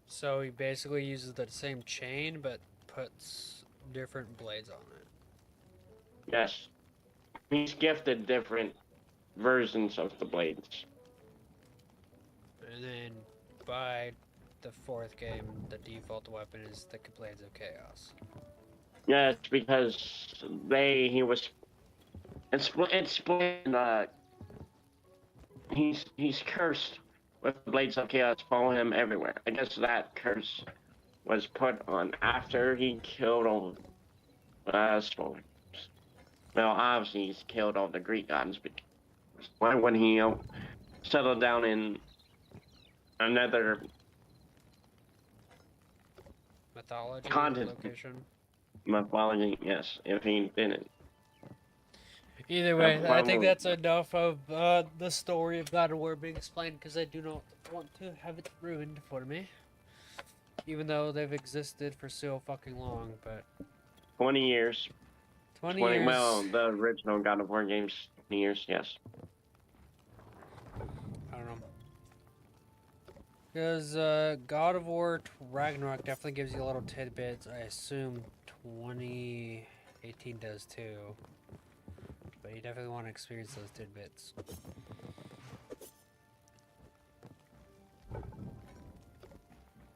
So he basically uses the same chain, but puts different blades on it. Yes. He's gifted different versions of the blades. And then by the 4th game, the default weapon is the Blades of Chaos. Yes, because he was. It's he's cursed with the blades of chaos follow him everywhere. I guess that curse was put on after he killed all. Spoilers. Well, obviously he's killed all the Greek gods, but why wouldn't he settle down in another Mythology content location. mythology? Yes, if he didn't. Either way, I think that's enough of the story of God of War being explained because I do not want to have it ruined for me. Even though they've existed for so fucking long, but 20 years. 20 years. Well, the original God of War games, 20 years, yes. I don't know. Because God of War Ragnarok definitely gives you little tidbits. I assume 2018 does too. But you definitely want to experience those tidbits.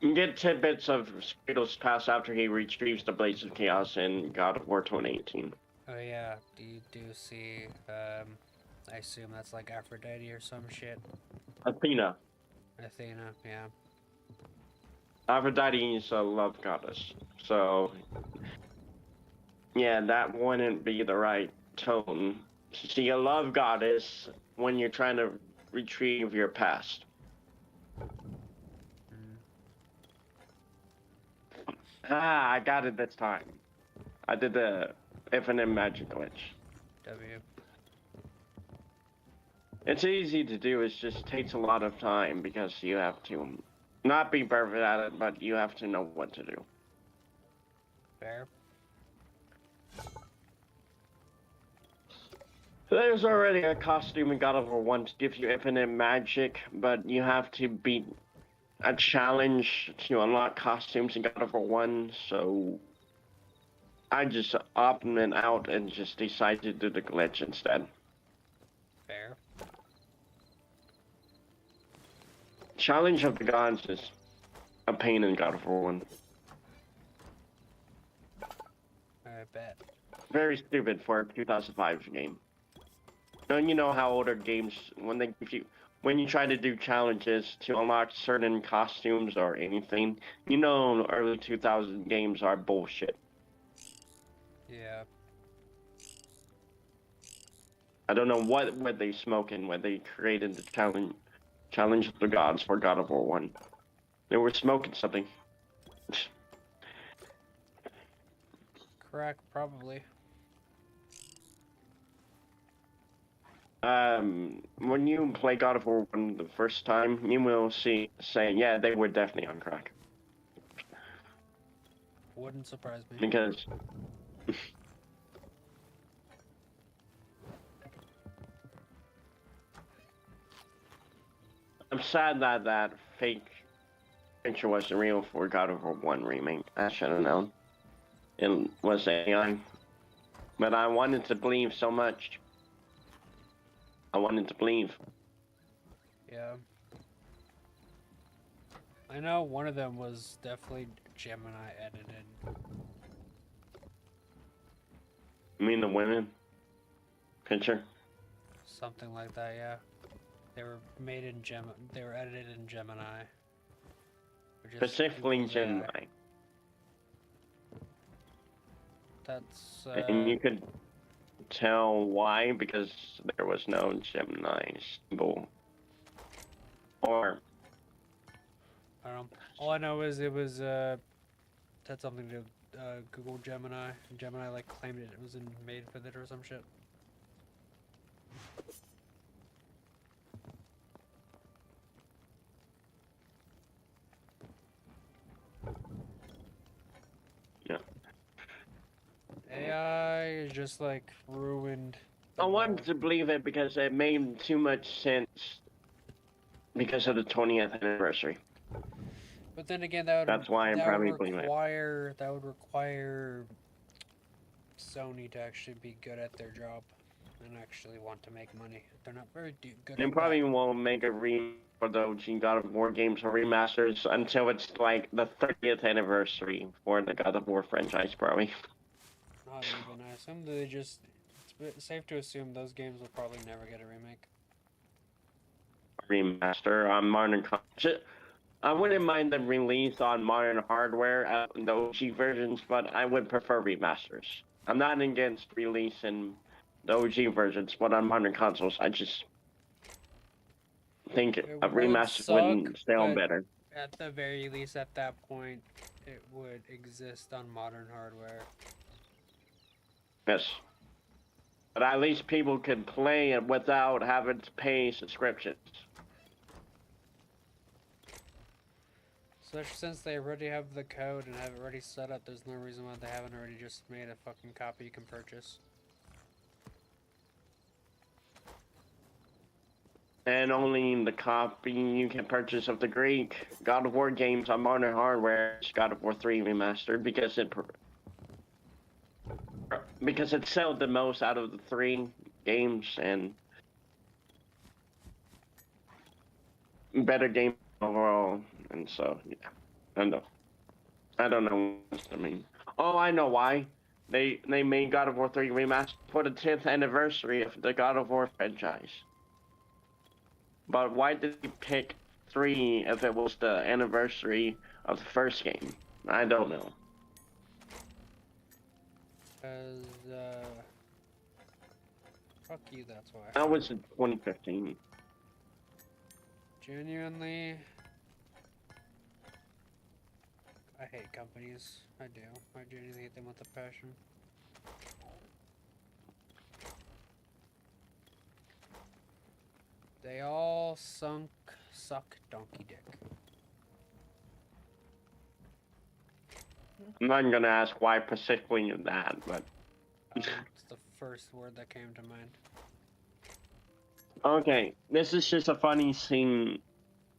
You get tidbits of Kratos' past after he retrieves the Blades of Chaos in God of War 2018. Oh yeah, you do see, I assume that's like Aphrodite or some shit. Athena. Athena, yeah. Aphrodite is a love goddess, so yeah, that wouldn't be the right tone. See, a love goddess when you're trying to retrieve your past. Ah, I got it this time. I did the infinite magic glitch. W. It's easy to do, it just takes a lot of time because you have to not be perfect at it, but you have to know what to do. Fair. There's already a costume in God of War 1 to give you infinite magic, but you have to beat a challenge to unlock costumes in God of War 1, so I just opted out and just decided to do the glitch instead. Fair. Challenge of the Gods is a pain in God of War 1. I bet. Very stupid for a 2005 game. Don't you know how older games, when you try to do challenges to unlock certain costumes or anything, you know early 2000 games are bullshit. Yeah. I don't know what were they smoking when they created the challenge of the gods for God of War 1. They were smoking something. Correct, probably. When you play God of War 1 the first time, you will say, yeah, they were definitely on crack. Wouldn't surprise me. Because I'm sad that that fake picture wasn't real for God of War 1 remake. I should have known. It was AI. But I wanted to believe so much. I wanted to believe. Yeah. I know one of them was definitely Gemini edited. You mean the women picture? Something like that, yeah. They were made in They were edited in Gemini. Which is Specifically Google's AI. Gemini. That's And you could tell why, because there was no Gemini symbol. Or I don't know. All I know is it was had something to do with Google Gemini. Gemini like claimed it was made for it or some shit. yeah. AI is just like ruined. I wanted to believe it because it made too much sense because of the 20th anniversary. But then again, That's why I probably believe it. That would require Sony to actually be good at their job and actually want to make money. They're not very good They at probably that. won't make a for the OG God of War games or remasters until it's like the 30th anniversary for the God of War franchise, probably. Not even. I assume they just. It's safe to assume those games will probably never get a remake. Remaster on modern console. I wouldn't mind the release on modern hardware, the OG versions, but I would prefer remasters. I'm not against releasing the OG versions, but on modern consoles, I just think It a would remaster suck, wouldn't sound but better. at the very least, at that point, it would exist on modern hardware. Yes. But at least people could play it without having to pay subscriptions. So since they already have the code and have it already set up, there's no reason why they haven't already just made a fucking copy you can purchase. And only the copy you can purchase of the Greek God of War games on modern hardware is God of War 3 Remastered because it sold the most out of the 3 games and better game overall. And so, yeah. I don't know what I mean. Oh, I know why. They made God of War 3 Remastered for the 10th anniversary of the God of War franchise. But why did he pick 3 if it was the anniversary of the first game? I don't know. Fuck you, that's why. That was in 2015. Genuinely, I hate companies. I do. I genuinely hate them with a passion. They all suck donkey dick. I'm not gonna ask why specifically that, but It's the first word that came to mind. okay. This is just a funny scene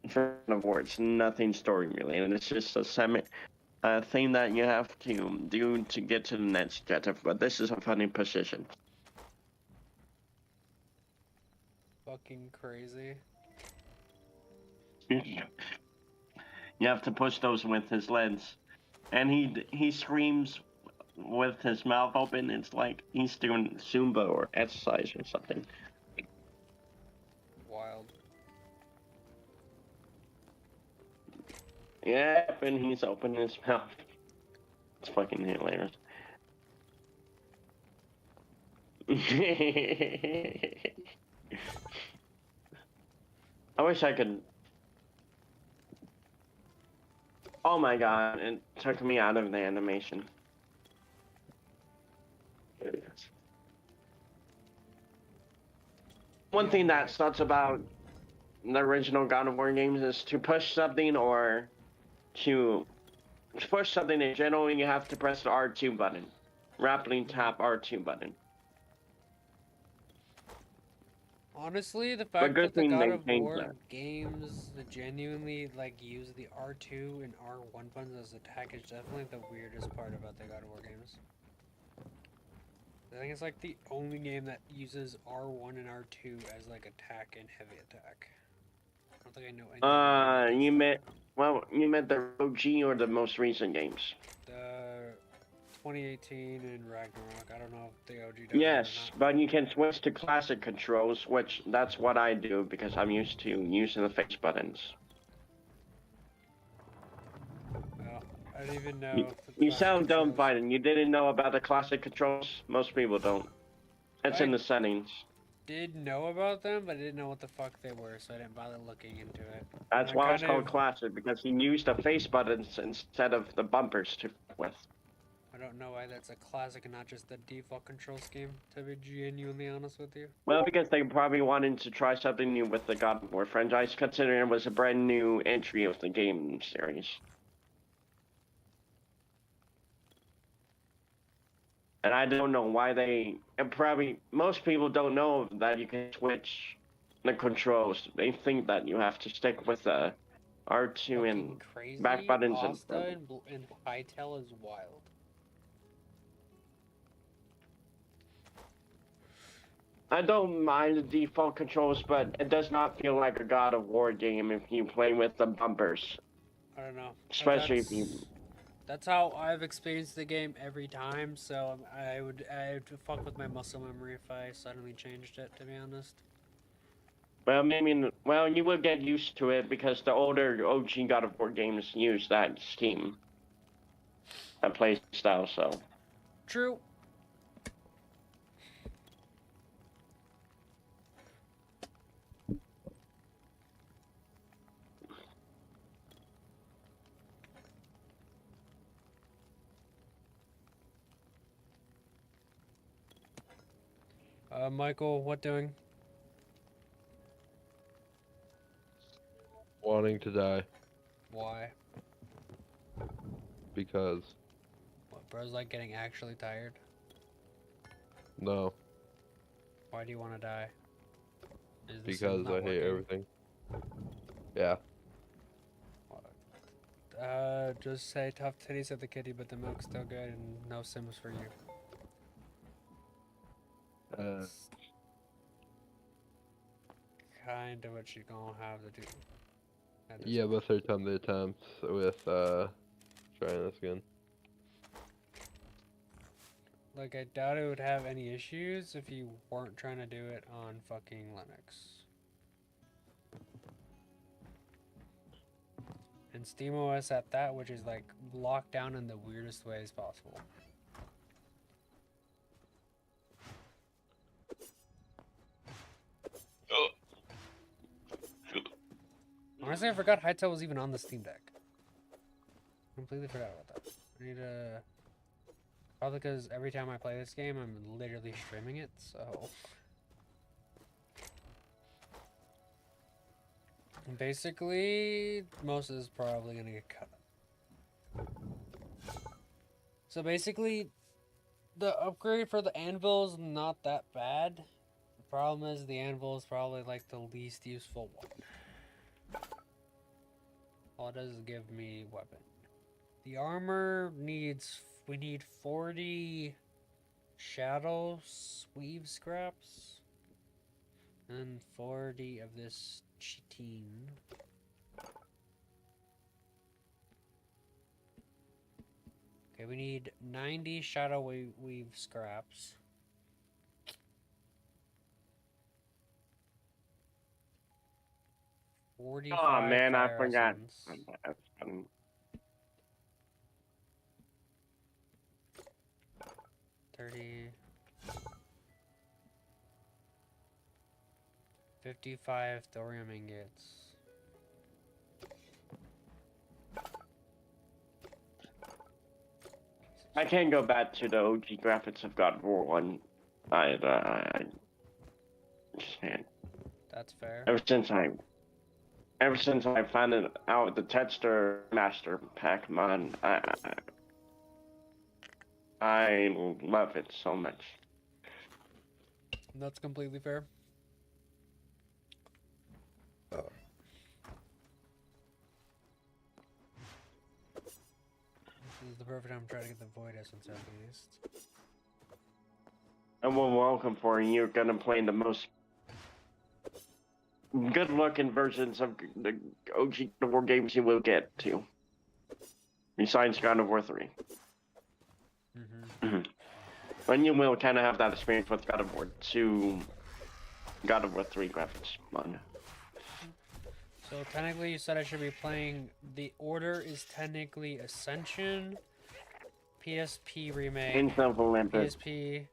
for of words, nothing story related. It's just a thing that you have to do to get to the next objective. But this is a funny position. Fucking crazy. You have to push those with his legs, and he screams with his mouth open. It's like he's doing Zumba or exercise or something. Wild. Yep, and he's opening his mouth. It's fucking hilarious. I wish I could. Oh my god, it took me out of the animation. One thing that sucks about the original God of War games is to push something or to push something in general, you have to press the R2 button. Rapidly tap R2 button. Honestly, the fact that the thing God they of changed War that. games genuinely like use the R2 and R1 buttons as attack is definitely the weirdest part about the God of War games. I think it's like the only game that uses R1 and R2 as like attack and heavy attack. I don't think I know any. You meant the OG or the most recent games? The 2018 in Ragnarok. I don't know if the OG does it or Yes, not. but you can switch to classic controls, which that's what I do because I'm used to using the face buttons. Well, I didn't even You, know the you classic sound dumb, controls. Biden. You didn't know about the classic controls? Most people don't. It's in I the settings. did know about them, but I didn't know what the fuck they were, so I didn't bother looking into it. That's I why it's kind called of, classic, because he used the face buttons instead of the bumpers to fuck with. I don't know why that's a classic and not just the default control scheme, to be genuinely honest with you. Well, because they probably wanted to try something new with the God of War franchise, considering it was a brand new entry of the game series. And I don't know why and probably most people don't know that you can switch the controls. They think that you have to stick with the R2 Fucking and crazy. back buttons and Asta and hytale is wild. I don't mind the default controls, but it does not feel like a God of War game if you play with the bumpers. I don't know. Especially if you... That's how I've experienced the game every time, so I would fuck with my muscle memory if I suddenly changed it, to be honest. Well, maybe... Well, you will get used to it because the older OG God of War games use that scheme. That play style, so... True. Michael, what doing? Wanting to die Why? because What, bro's like getting actually tired? no, Why do you want to die? Is the Sims because not I hate working? everything. Yeah. Just say tough titties at the kitty, but the milk's still good and no Sims for you. That's kind of what you're gonna have to do. Yeah, but third time the attempt with trying this again. Like, I doubt it would have any issues if you weren't trying to do it on fucking Linux. And SteamOS at that, which is like locked down in the weirdest ways possible. Honestly, I forgot Hytale was even on the Steam Deck. Completely forgot about that. I need to... Probably because every time I play this game, I'm literally streaming it, so... Basically, most of this is probably gonna get cut. So basically, the upgrade for the anvil is not that bad. The problem is the anvil is probably like the least useful one. All it does is give me weapon. The armor needs... We need 40 shadow weave scraps. And 40 of this chitin. Okay, we need 90 shadow weave scraps. Oh 45 man, I fire forgot. essence. 30. 55 thorium ingots. I can't go back to the OG graphics of God of War 1. I just can't. That's fair. Ever since I found out the Texture Master Pack mod, I love it so much. That's completely fair. This is the perfect time to try to get the Void Essence at least. And well, welcome for you. You're gonna play the most good-looking versions of the OG God of War games you will get to. Besides God of War 3. Mm-hmm. And you will kind of have that experience with God of War 2, God of War 3 graphics mod. So technically, you said I should be playing. The order is technically Ascension, PSP remake, Kings of Olympus. PSP,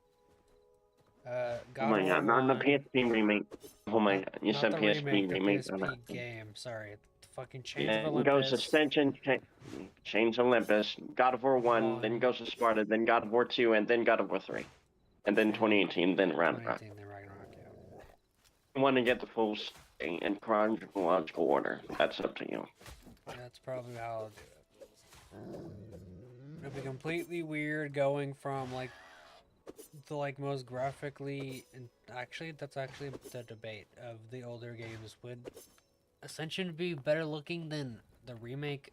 Oh God my of War god, not the 1. PSP remake. Oh my god, you Not said the PSP remake, the remake. PSP game. Sorry, the fucking Chains Yeah, of it goes Olympus. Ascension, Chains of Olympus, God of War 1, then 1. goes to Sparta, then God of War 2, and then God of War 3. And then 2018, then Ragnarok. 2018, then Ragnarok. Yeah. You want to get the full thing in chronological order. That's up to you. That's probably how I'll do it. It'll be completely weird going from like the most graphically, and actually that's actually the debate of the older games. Would Ascension be better looking than the remaster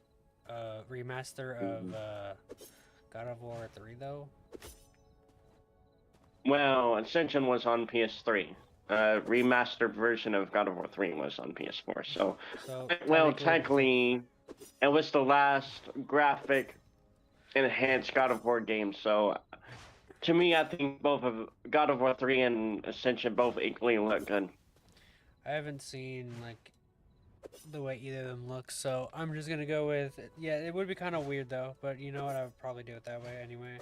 of God of War 3 though? Well, Ascension was on PS3. Remastered version of God of War 3 was on PS4. So, well, technically, it was the last graphic enhanced God of War game. So, to me, I think both of God of War 3 and Ascension both equally look good. I haven't seen like the way either of them look, so I'm just gonna go with yeah. It would be kind of weird though, but you know what? I would probably do it that way anyway.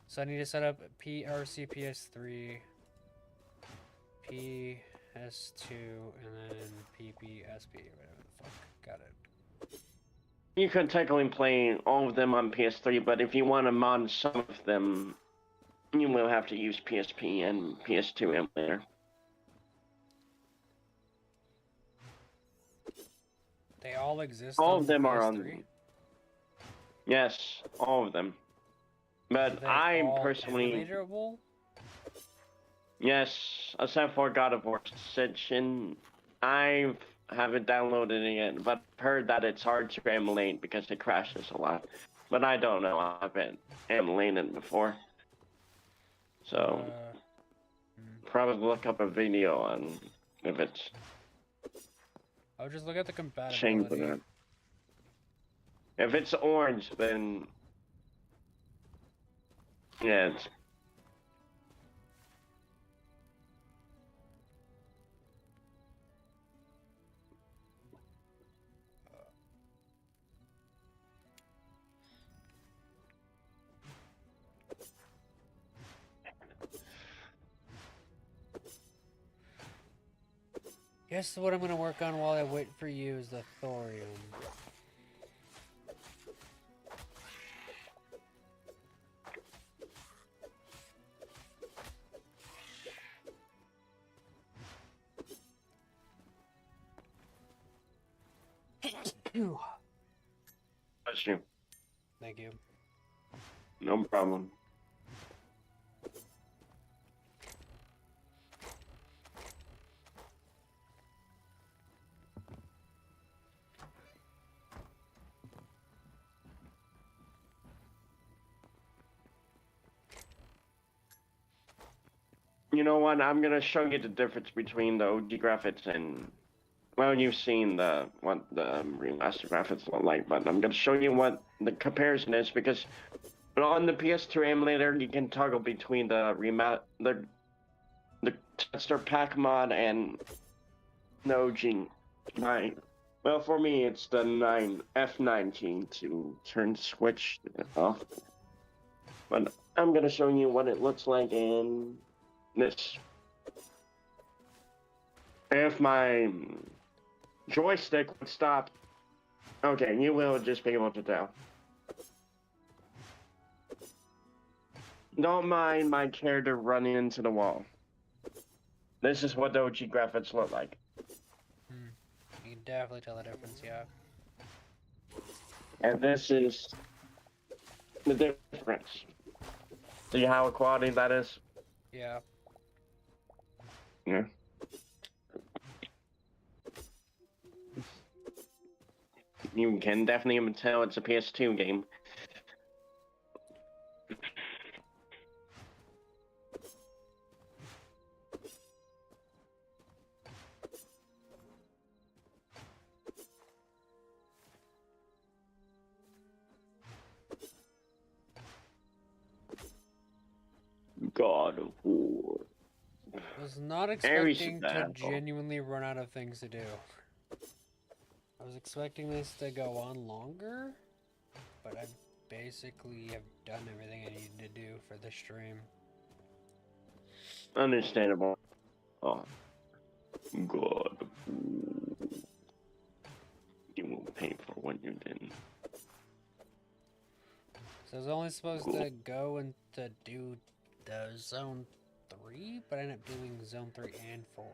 So I need to set up PRC PS3, PS2, and then PPSP, whatever the fuck. Got it. You could technically play all of them on PS3, but if you want to mod some of them, you will have to use PSP and PS2 emulator. They all exist. All on of them PS3? are on. Yes, all of them. But I personally. Emulatable? Yes, except for God of War Ascension, I haven't downloaded it yet, but I've heard that it's hard to emulate because it crashes a lot. But I don't know. I haven't emulated before, so probably look up a video on if it's. I'll just look at the compatibility. If it's orange, then yeah, it's. Guess what I'm gonna work on while I wait for you is the thorium. Bless you. Thank you. No problem. You know what? I'm gonna show you the difference between the OG graphics and, well, you've seen what the remastered graphics look like, but I'm gonna show you what the comparison is because on the PS2 emulator you can toggle between the texture pack mod and the OG 9. Well, for me it's the F19 to turn switch off, but I'm gonna show you what it looks like in this. If my joystick would stop, okay, you will just be able to tell. Don't mind my character running into the wall. This is what the OG graphics look like. You can definitely tell the difference, yeah. And this is the difference. See how quality that is? Yeah. Yeah. You can definitely tell it's a PS2 game. God of War. Was not Very expecting to successful. genuinely run out of things to do. I was expecting this to go on longer, but I basically have done everything I needed to do for the stream. Understandable. Oh, God of War. You will pay for what you did. So I was only supposed to go and to do the zone 3, but I ended up doing zone 3 and 4.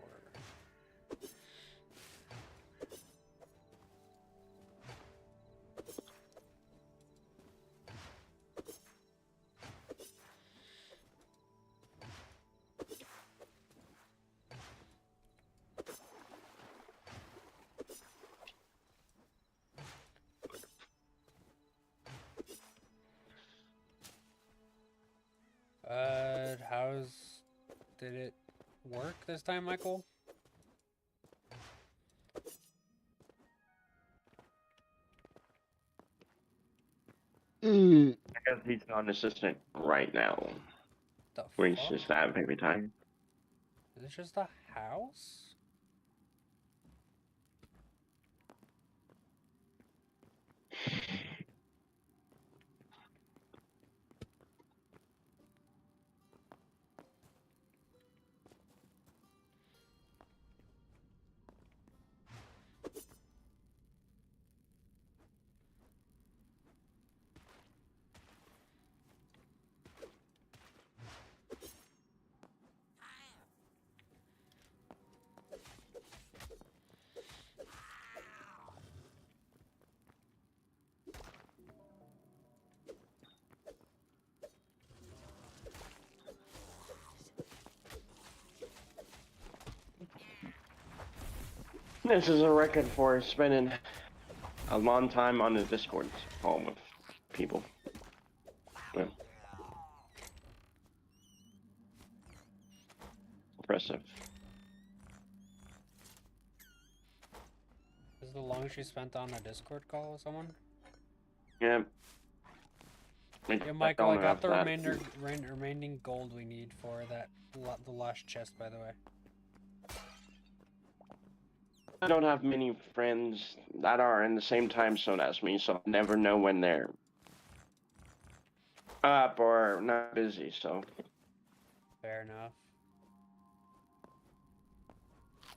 Did it work this time, Michael? I guess he's not an assistant right now. The Where he's fuck? just at every time. Is it just a house? This is a record for spending a long time on the Discord call with people. Yeah. Impressive. This is the longest you spent on a Discord call with someone? Yeah. Yeah, Michael, I got the remaining gold we need for that the last chest, by the way. I don't have many friends that are in the same time zone as me, so I never know when they're up or not busy, so. Fair enough.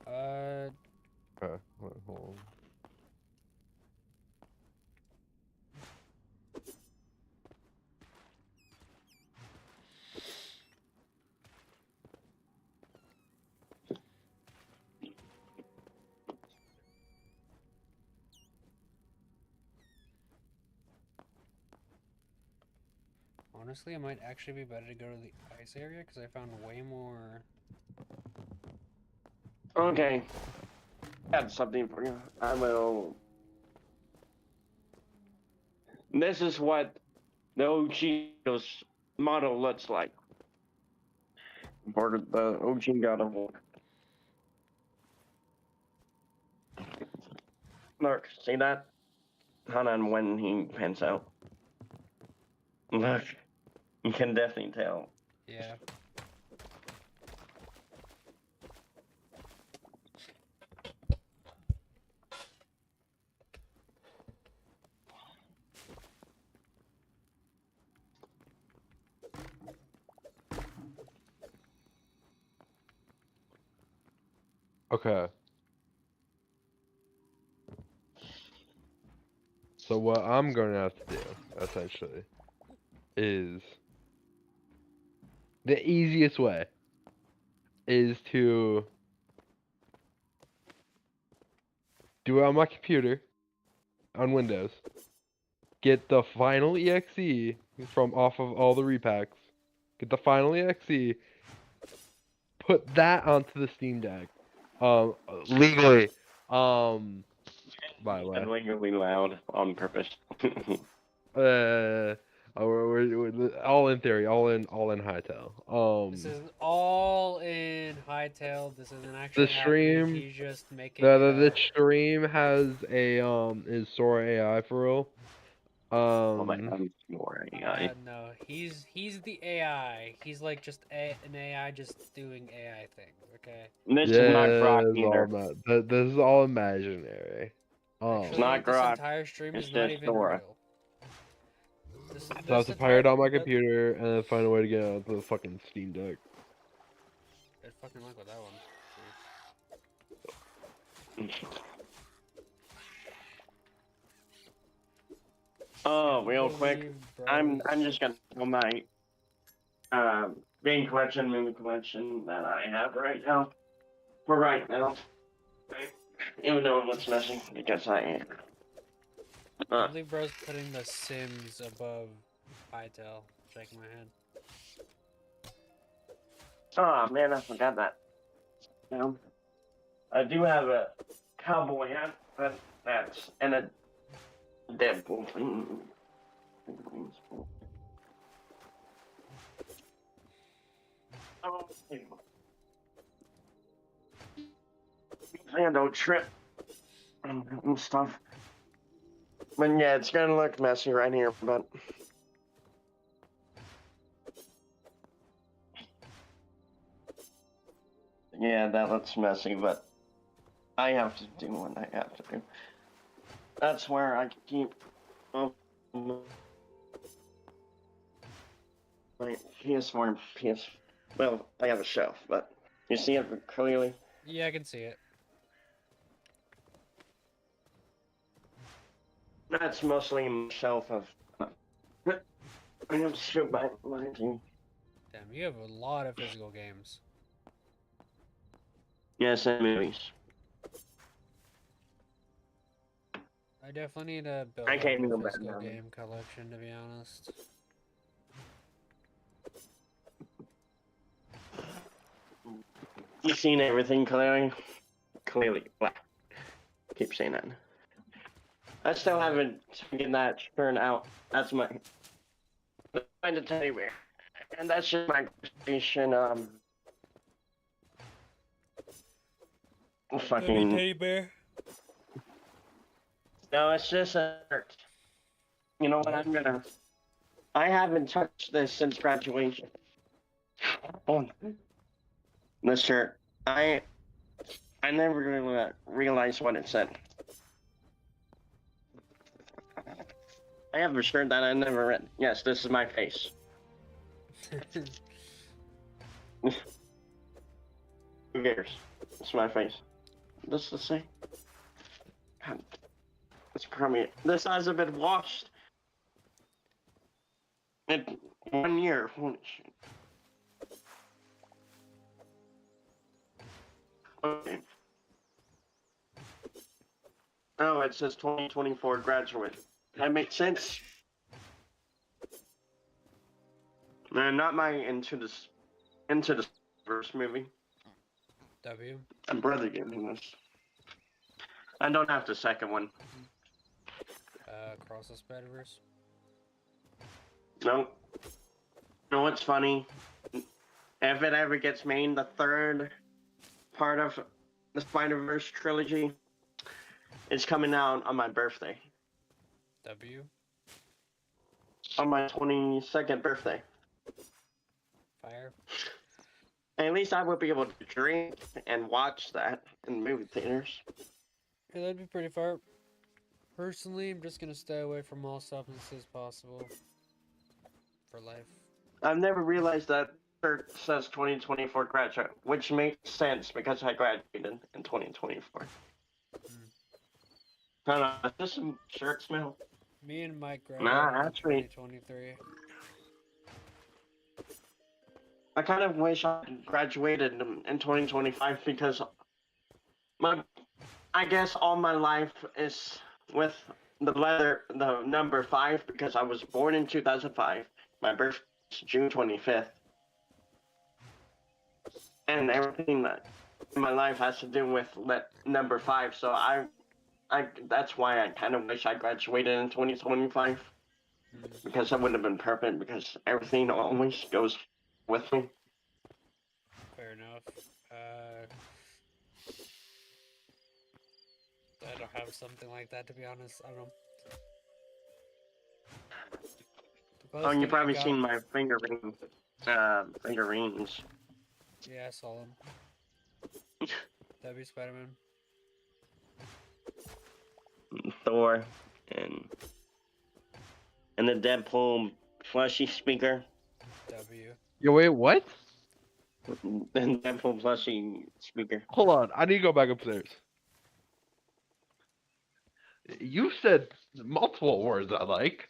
Okay, wait, hold on. Honestly, it might actually be better to go to the ice area because I found way more. Okay. I got something for you. I will. This is what the OG model looks like. For the OG God of War. Look, see that? Hold on when he pans out. Look, you can definitely tell. Yeah. Okay. So what I'm going to have to do, essentially, is the easiest way is to do it on my computer, on Windows, get the final EXE from off of all the repacks, get the final EXE, put that onto the Steam Deck, legally, by the way. And legally loud on purpose. We're all in theory, all in hytale. This is all in hytale. This isn't actually The happening. stream, He's just making it the up. stream has a is Sora AI for real. Oh my Um, god, more AI. No, he's the AI. He's like just an AI just doing AI things. Okay. This is not yeah, Grok it's all either. this is all imaginary. It's Actually, not this Grok. entire stream It's is not just even Dora. real. This So I have this to fire entire it on my that- computer and then find a way to get onto the fucking Steam Deck. Good fucking luck with that one. Oh, real Can't quick, believe I'm bros. just gonna tell my game collection, movie collection that I have right now. For right now, even though it's messy because I am. Can't believe bros putting The Sims above hytale. Shaking my head. Oh man, I forgot that. I do have a cowboy hat, but that's and a Deadpool. Oh, and don't trip and stuff. But yeah, it's gonna look messy right here, but yeah, that looks messy, but I have to do what I have to do. That's where I keep my PS4 and PS. Well, I have a shelf, but you see it clearly. Yeah, I can see it. That's mostly my shelf of. I have to shoot my team. Damn, you have a lot of physical games. Yes, and movies. I definitely need to build I up can't a even go back physical now. game collection, to be honest. You've seen everything clearly. Clearly, well, keep saying that. I still haven't figured that turn out. That's my. Find a teddy bear, and that's just my station. Fucking. Teddy bear. No, it's just a shirt. You know what? I haven't touched this since graduation. Oh, this shirt. I never really realized what it said. I have a shirt that I never read. Yes, this is my face. Who cares? It's my face. This the same. God, it's crummy. This hasn't been washed in 1 year. Holy shit. Okay. Oh, it says 2024 graduate. That makes sense. Man, not my into the first movie. W. My brother gave me this. I don't have the second one. Cross the Spider-Verse. No. You know what's funny? If it ever gets made, the third part of the Spider-Verse trilogy is coming out on my birthday. W. On my 22nd birthday. Fire. At least I would be able to drink and watch that in movie theaters. Yeah, that'd be pretty far. Personally, I'm just gonna stay away from all substances possible. For life. I've never realized that shirt says 2024 graduate, which makes sense because I graduated in 2024. I don't know, is this some shirt smell? Me and Mike Nah, graduated in actually, 2023. I kind of wish I graduated in 2025 because I guess all my life is with the number 5 because I was born in 2005. My birthday is June 25th. And everything that in my life has to do with number 5. So I that's why I kind of wish I graduated in 2025 because that would have been perfect because everything always goes with me. Fair enough. I don't have something like that, to be honest. I don't know. Oh, and you probably seen my finger rings. Yeah, I saw them. That'd be Spider-Man. Thor, and the Deadpool plushie speaker. W. Yo, wait, what? The Deadpool plushie speaker. Hold on, I need to go back upstairs. You said multiple words I like.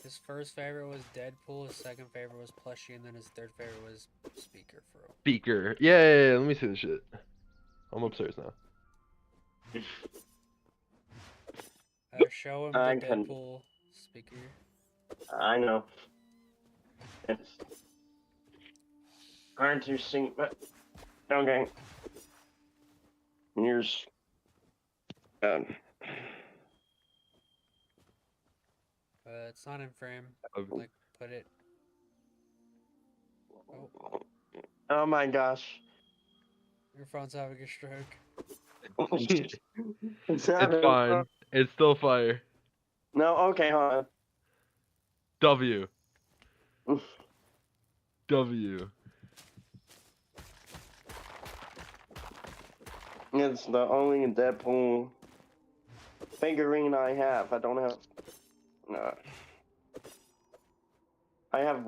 His first favorite was Deadpool, his second favorite was plushie, and then his third favorite was speaker for real. Speaker. Yeah, let me see this shit. I'm upstairs now. Show him the Deadpool speaker. I know. It's hard to see, but okay. Here's It's not in frame. Okay. Like, put it. oh my gosh. Your phone's having a stroke. It's fine. It's still fire. No, okay, hold on. W. W. It's the only Deadpool figurine I have. I don't have. No. I have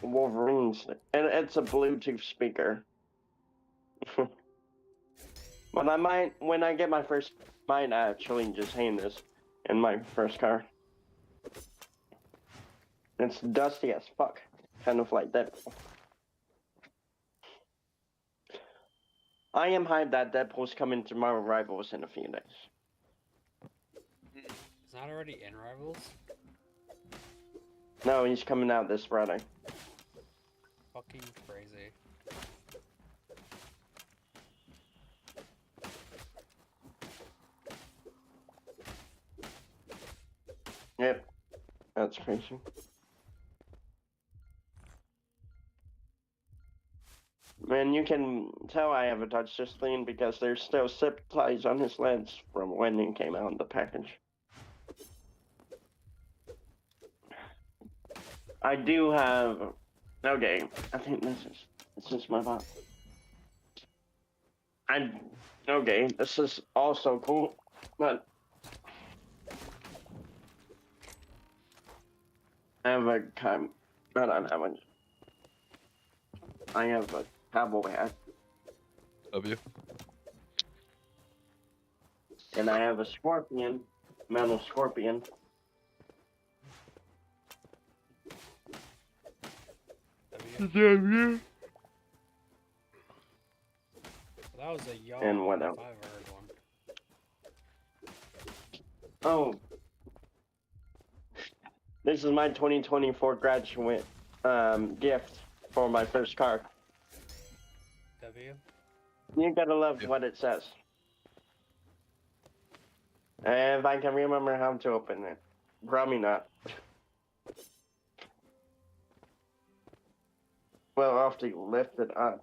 Wolverine's, and it's a Bluetooth speaker. But I might, when I get my first, might actually just hang this in my first car. It's dusty as fuck, kind of like Deadpool. I am hyped that Deadpool's coming to Marvel Rivals in a few days. It's not already in Rivals? No, he's coming out this Friday. Fucking crazy. Yep, that's crazy. Man, you can tell I have a touch this thing because there's still zip ties on his lens from when it came out in the package. I do have. Okay, I think this is my box. Okay, this is also cool, but I have a I don't have one. I have a cowboy hat. W. And I have a scorpion, metal scorpion. W. That was a yawn. And what if else? I've heard one. Oh. This is my 2024 graduate gift for my first car. W. You gotta love what it says. If I can remember how to open it. Probably not. Well, I'll have to lift it up.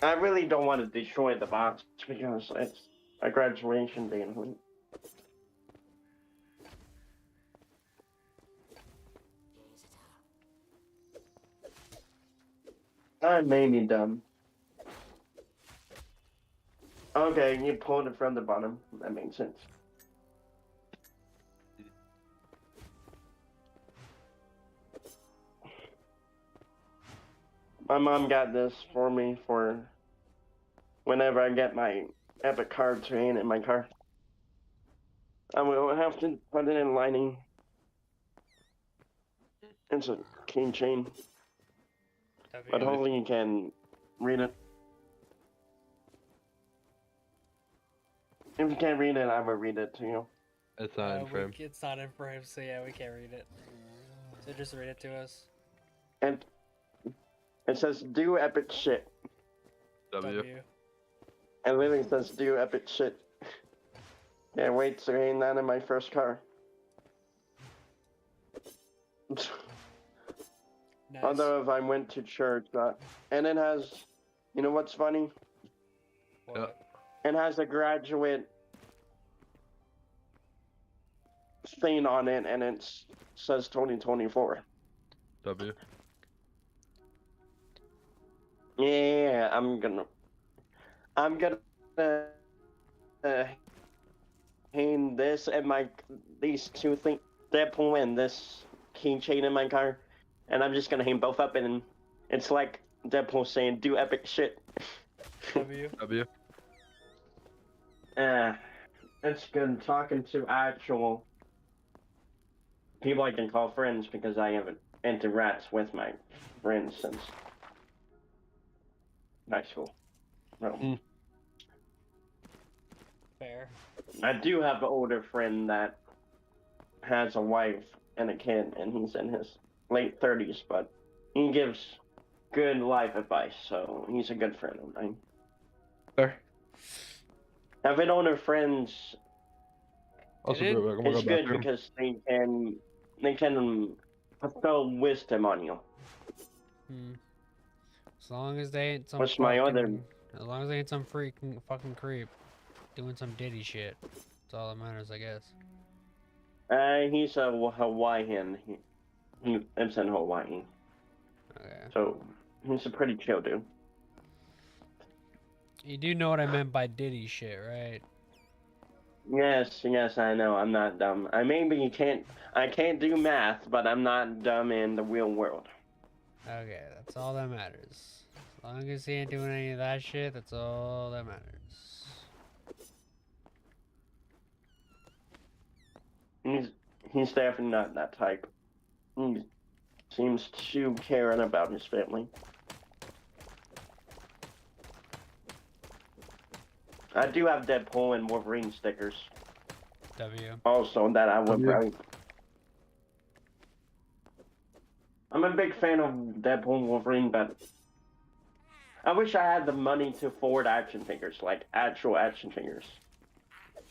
I really don't want to destroy the box because it's a graduation day. I may be dumb. Okay, you pulled it from the bottom. That makes sense. My mom got this for me for whenever I get my Epic card to hang in my car. I will have to put it in lining. It's a keychain. But hopefully you can read it. If you can't read it, I will read it to you. It's not in frame. It's not in frame, so yeah, we can't read it. So just read it to us. And it says, do epic shit. W. And literally says, do epic shit. Can't wait to hang that in my first car. Nice. Although if I went to church, and it has, you know what's funny? What? It has a graduate thing on it, and it says 2024. W. Yeah, I'm gonna uh, hang this and these two things, Deadpool and this keychain in my car, and I'm just gonna hang both up, and it's like Deadpool saying, "Do epic shit." W. W. It's good talking to actual people I can call friends because I haven't interacted with my friends since high school. No. Fair. I do have an older friend that has a wife and a kid, and he's in his late 30s, but he gives good life advice, so he's a good friend of mine. There. Having older friends Also, It bro, I'm gonna is go good bathroom. because they can bestow wisdom on you. As long as they ain't some What's my other? as long as they ain't some freaking fucking creep doing some Diddy shit. That's all that matters, I guess. He's a Hawaiian. He lives in Hawaii, Okay. so he's a pretty chill dude. You do know what I meant by Diddy shit, right? Yes, I know. I'm not dumb. I can't do math, but I'm not dumb in the real world. Okay, that's all that matters. As long as he ain't doing any of that shit, that's all that matters. He's definitely not that type. He seems to care about his family. I do have Deadpool and Wolverine stickers. W. Also, that I would W. probably. I'm a big fan of Deadpool and Wolverine, but I wish I had the money to afford action figures, like actual action figures.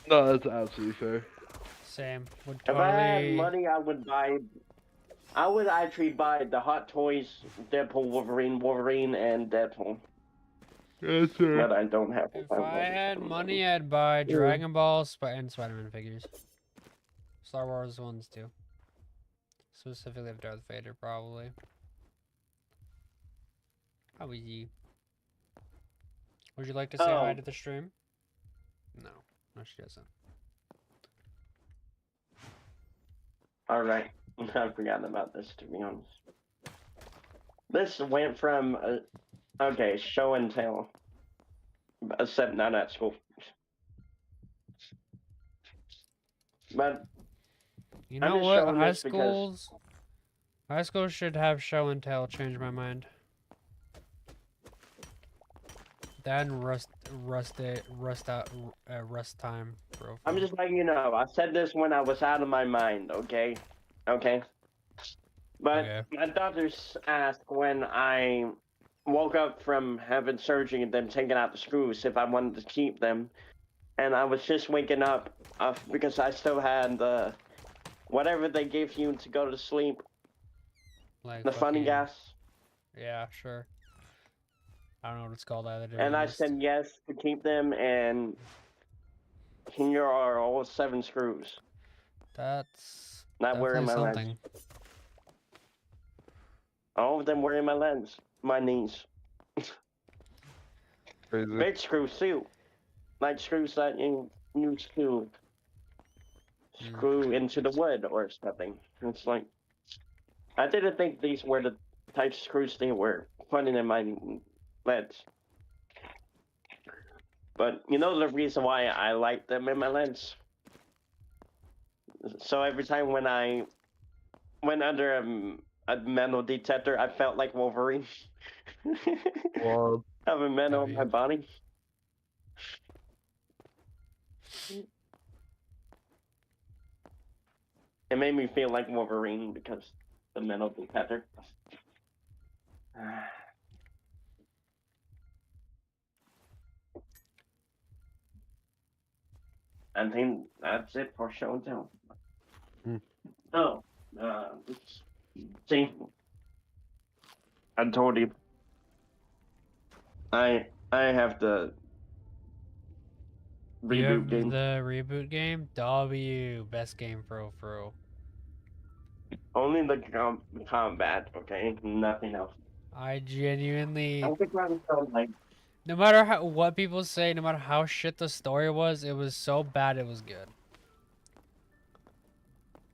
No, that's absolutely fair. Same. Would If I had totally. money, I would actually buy the Hot Toys Deadpool, Wolverine, and Deadpool. Yes, sir. But I don't have. If I had money, I'd buy Dragon Ball and Spider-Man figures. Star Wars ones too. Specifically of Darth Vader, probably. How easy. Would you like to say hi Oh. to the stream? No. No, she doesn't. Alright. I've forgotten about this, to be honest. This went from, okay, show and tell. Except not at school. But You I'm know just what? showing this because High schools should have show and tell. Change my mind. That and rust time, bro. I'm just letting you know. I said this when I was out of my mind, okay? Okay? But Okay. my doctors asked when I woke up from having surgery and them taking out the screws if I wanted to keep them. And I was just waking up because I still had the whatever they give you to go to sleep, Like the funny fucking. gas. Yeah, sure. I don't know what it's called either. To be And I honest. said yes to keep them, and here are all 7 screws. That's Not wearing definitely my lens. something. All of them wearing my lens, my knees. Crazy. Big screws too, like screws that you use to screw into the wood or something. It's like I didn't think these were the types of screws they were putting in my lens. But you know the reason why I like them in my lens? So every time when I went under a metal detector, I felt like Wolverine. Well, Having metal in my body. It made me feel like Wolverine because the metal detector. I think that's it for show and tell. Oh, see, I told you. I have the You have reboot game. the reboot game? W, best game for real. Only the combat, okay? Nothing else. I I genuinely, don't think I'm so like. no matter what people say, no matter how shit the story was, it was so bad it was good.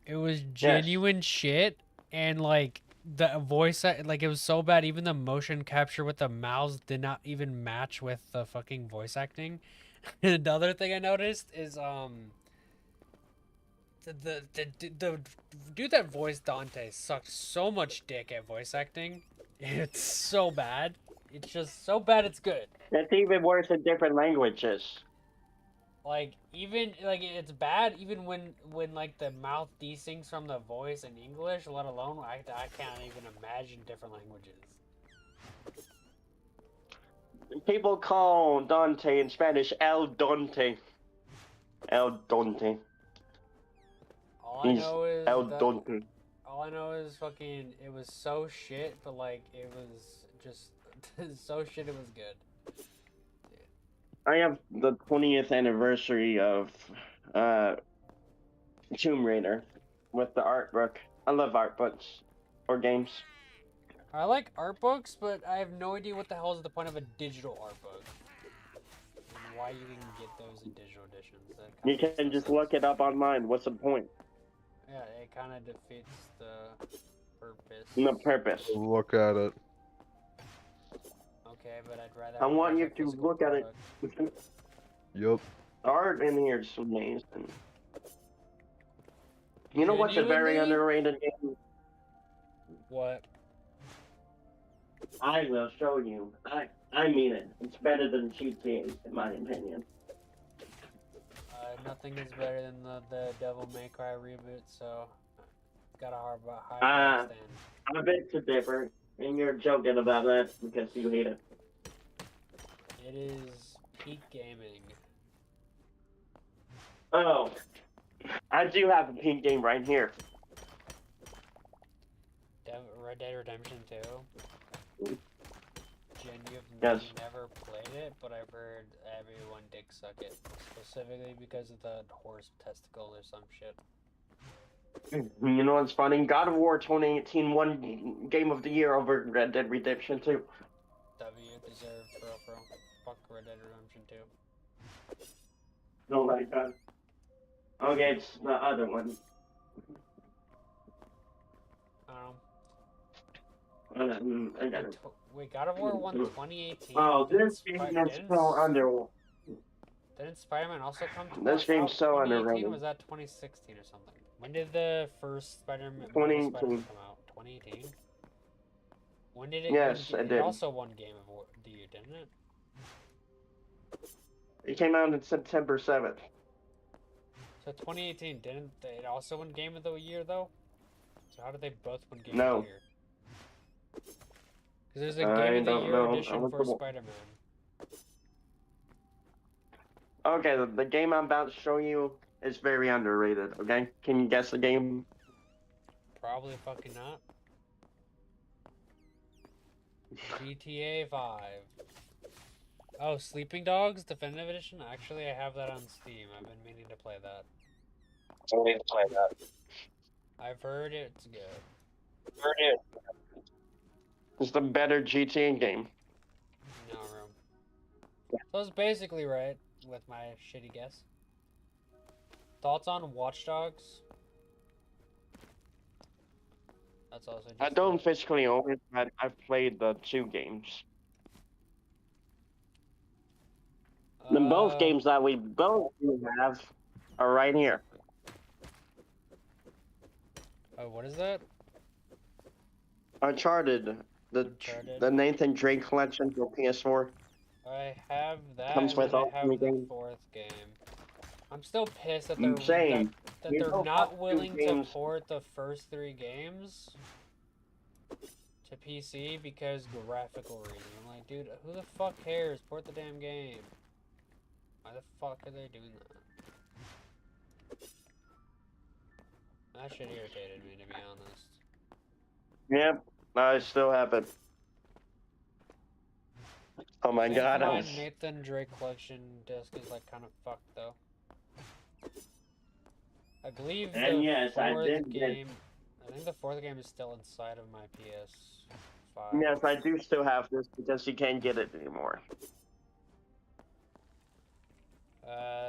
It was Yes. genuine shit, and like the voice, like it was so bad. Even the motion capture with the mouths did not even match with the fucking voice acting. And the other thing I noticed is the dude that voiced Dante sucked so much dick at voice acting. It's so bad. It's just so bad it's good. It's even worse in different languages. Like even like it's bad even when like the mouth desyncs from the voice in English, let alone I can't even imagine different languages. People call Dante in Spanish El Dante. El Dante. All I He's know is El that Dante. all I know is fucking it was so shit, but like it was just so shit it was good. I have the 20th anniversary of Tomb Raider with the art book. I love art books or games. I like art books, but I have no idea what the hell is the point of a digital art book. And why you can get those in digital editions. That You kinda makes can no just sense. look it up online. What's the point? Yeah, it kind of defeats the purpose. No purpose. Look at it. Okay, but I'd rather I have want it you as a to physical look at it. product. Yup. Art in here is amazing. You know what's a very Genuinely? underrated game? What? I will show you. I mean it. It's better than GTA, in my opinion. Nothing is better than the Devil May Cry reboot, so got a high bar stand. I beg to differ, and you're joking about that because you hate it. It is peak gaming. Oh, I do have a pink game right here. Red Dead Redemption 2. Jen, you've Yes. never played it, but I've heard everyone dick suck it. Specifically because of the horse testicle or some shit. You know what's funny? God of War 2018 won Game of the Year over Red Dead Redemption 2. W deserved bro. Fuck Red Dead Redemption 2. Oh my god. Okay, it's the other one. I got it. Wait, God of War won 2018? Oh, this game is so under. Didn't Spider-Man also come to This game's so 2018, underrated. or was that 2016 or something? When did the first Spider-Man 2018. come out? 2018? When did it Yes, win? it It did. also won Game of the Year, didn't it? It came out on September 7th. So 2018, didn't it also win Game of the Year, though? So how did they both win Game No. of the Year? Because there's a I Game of the don't Year know. edition for Spider-Man. Okay, the game I'm about to show you is very underrated, okay? Can you guess the game? Probably fucking not. GTA 5. Oh, Sleeping Dogs Definitive Edition? Actually, I have that on Steam. I've been meaning to play that. I've heard it's good. It's the better GTA game. No room. So it's basically right with my shitty guess. Thoughts on Watch Dogs? That's also just I don't physically own it, but I've played the two games. The both games that we both have are right here. Oh, what is that? Uncharted, the Nathan Drake collection for PS4. I have that, Comes with and I all have three the games. fourth game. I'm still pissed that Same. that We they're both not have two willing to games. port the first three games to PC because graphical reasons. I'm like, dude, who the fuck cares? Port the damn game. Why the fuck are they doing that? That shit irritated me, to be honest. Yep, I still have it. Oh my I think god, I my was. Nathan Drake collection disc is like kind of fucked though. I believe And the yes, I fourth did get. game. I think the fourth game is still inside of my PS5. Yes, I do still have this because you can't get it anymore.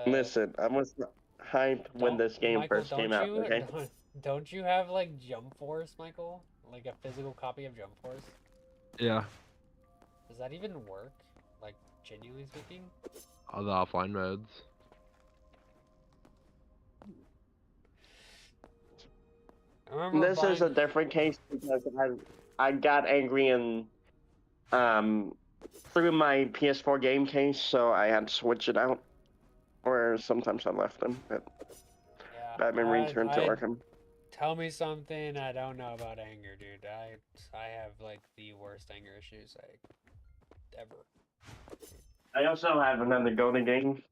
Listen, I was hyped when this game Michael, first came out. Okay. don't you have like Jump Force, Michael? Like a physical copy of Jump Force? Yeah, Does that even work? Like genuinely speaking? all the offline modes. I remember This is buying. a different case because I got angry and um threw my PS4 game case, so I had to switch it out. Or sometimes I left them, but Yeah, Batman Return to Arkham. tell me something I don't know about anger, dude. I have like the worst anger issues ever. I also have another golden game.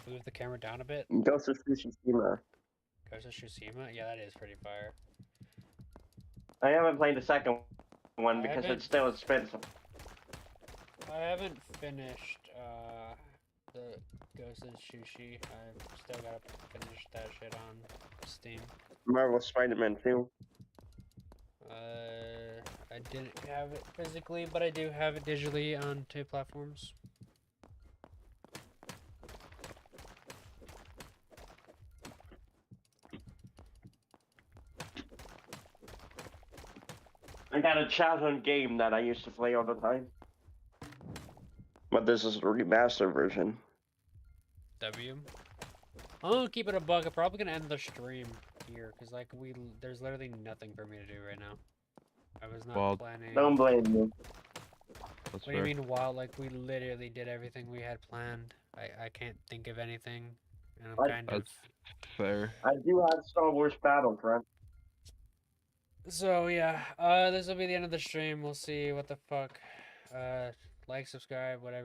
Move the camera down a bit. Ghost of Tsushima. Ghost of Tsushima? Yeah, that is pretty fire. I haven't played the second one I because haven't- it's still expensive. I haven't finished the Ghost of Sushi. I've still gotta finish that shit on Steam. Marvel Spider-Man 2. I didn't have it physically, but I do have it digitally on 2 platforms. I got a childhood game that I used to play all the time. But this is the remastered version. W. I'm gonna keep it a bug. I'm probably gonna end the stream here because like there's literally nothing for me to do right now. I was not planning. Don't blame me. That's What do you mean? While like we literally did everything we had planned. I can't think of anything, and I'm kind of. That's fair. I do have Star Wars Battlefront. So yeah, this will be the end of the stream. We'll see what the fuck. Like, subscribe, whatever.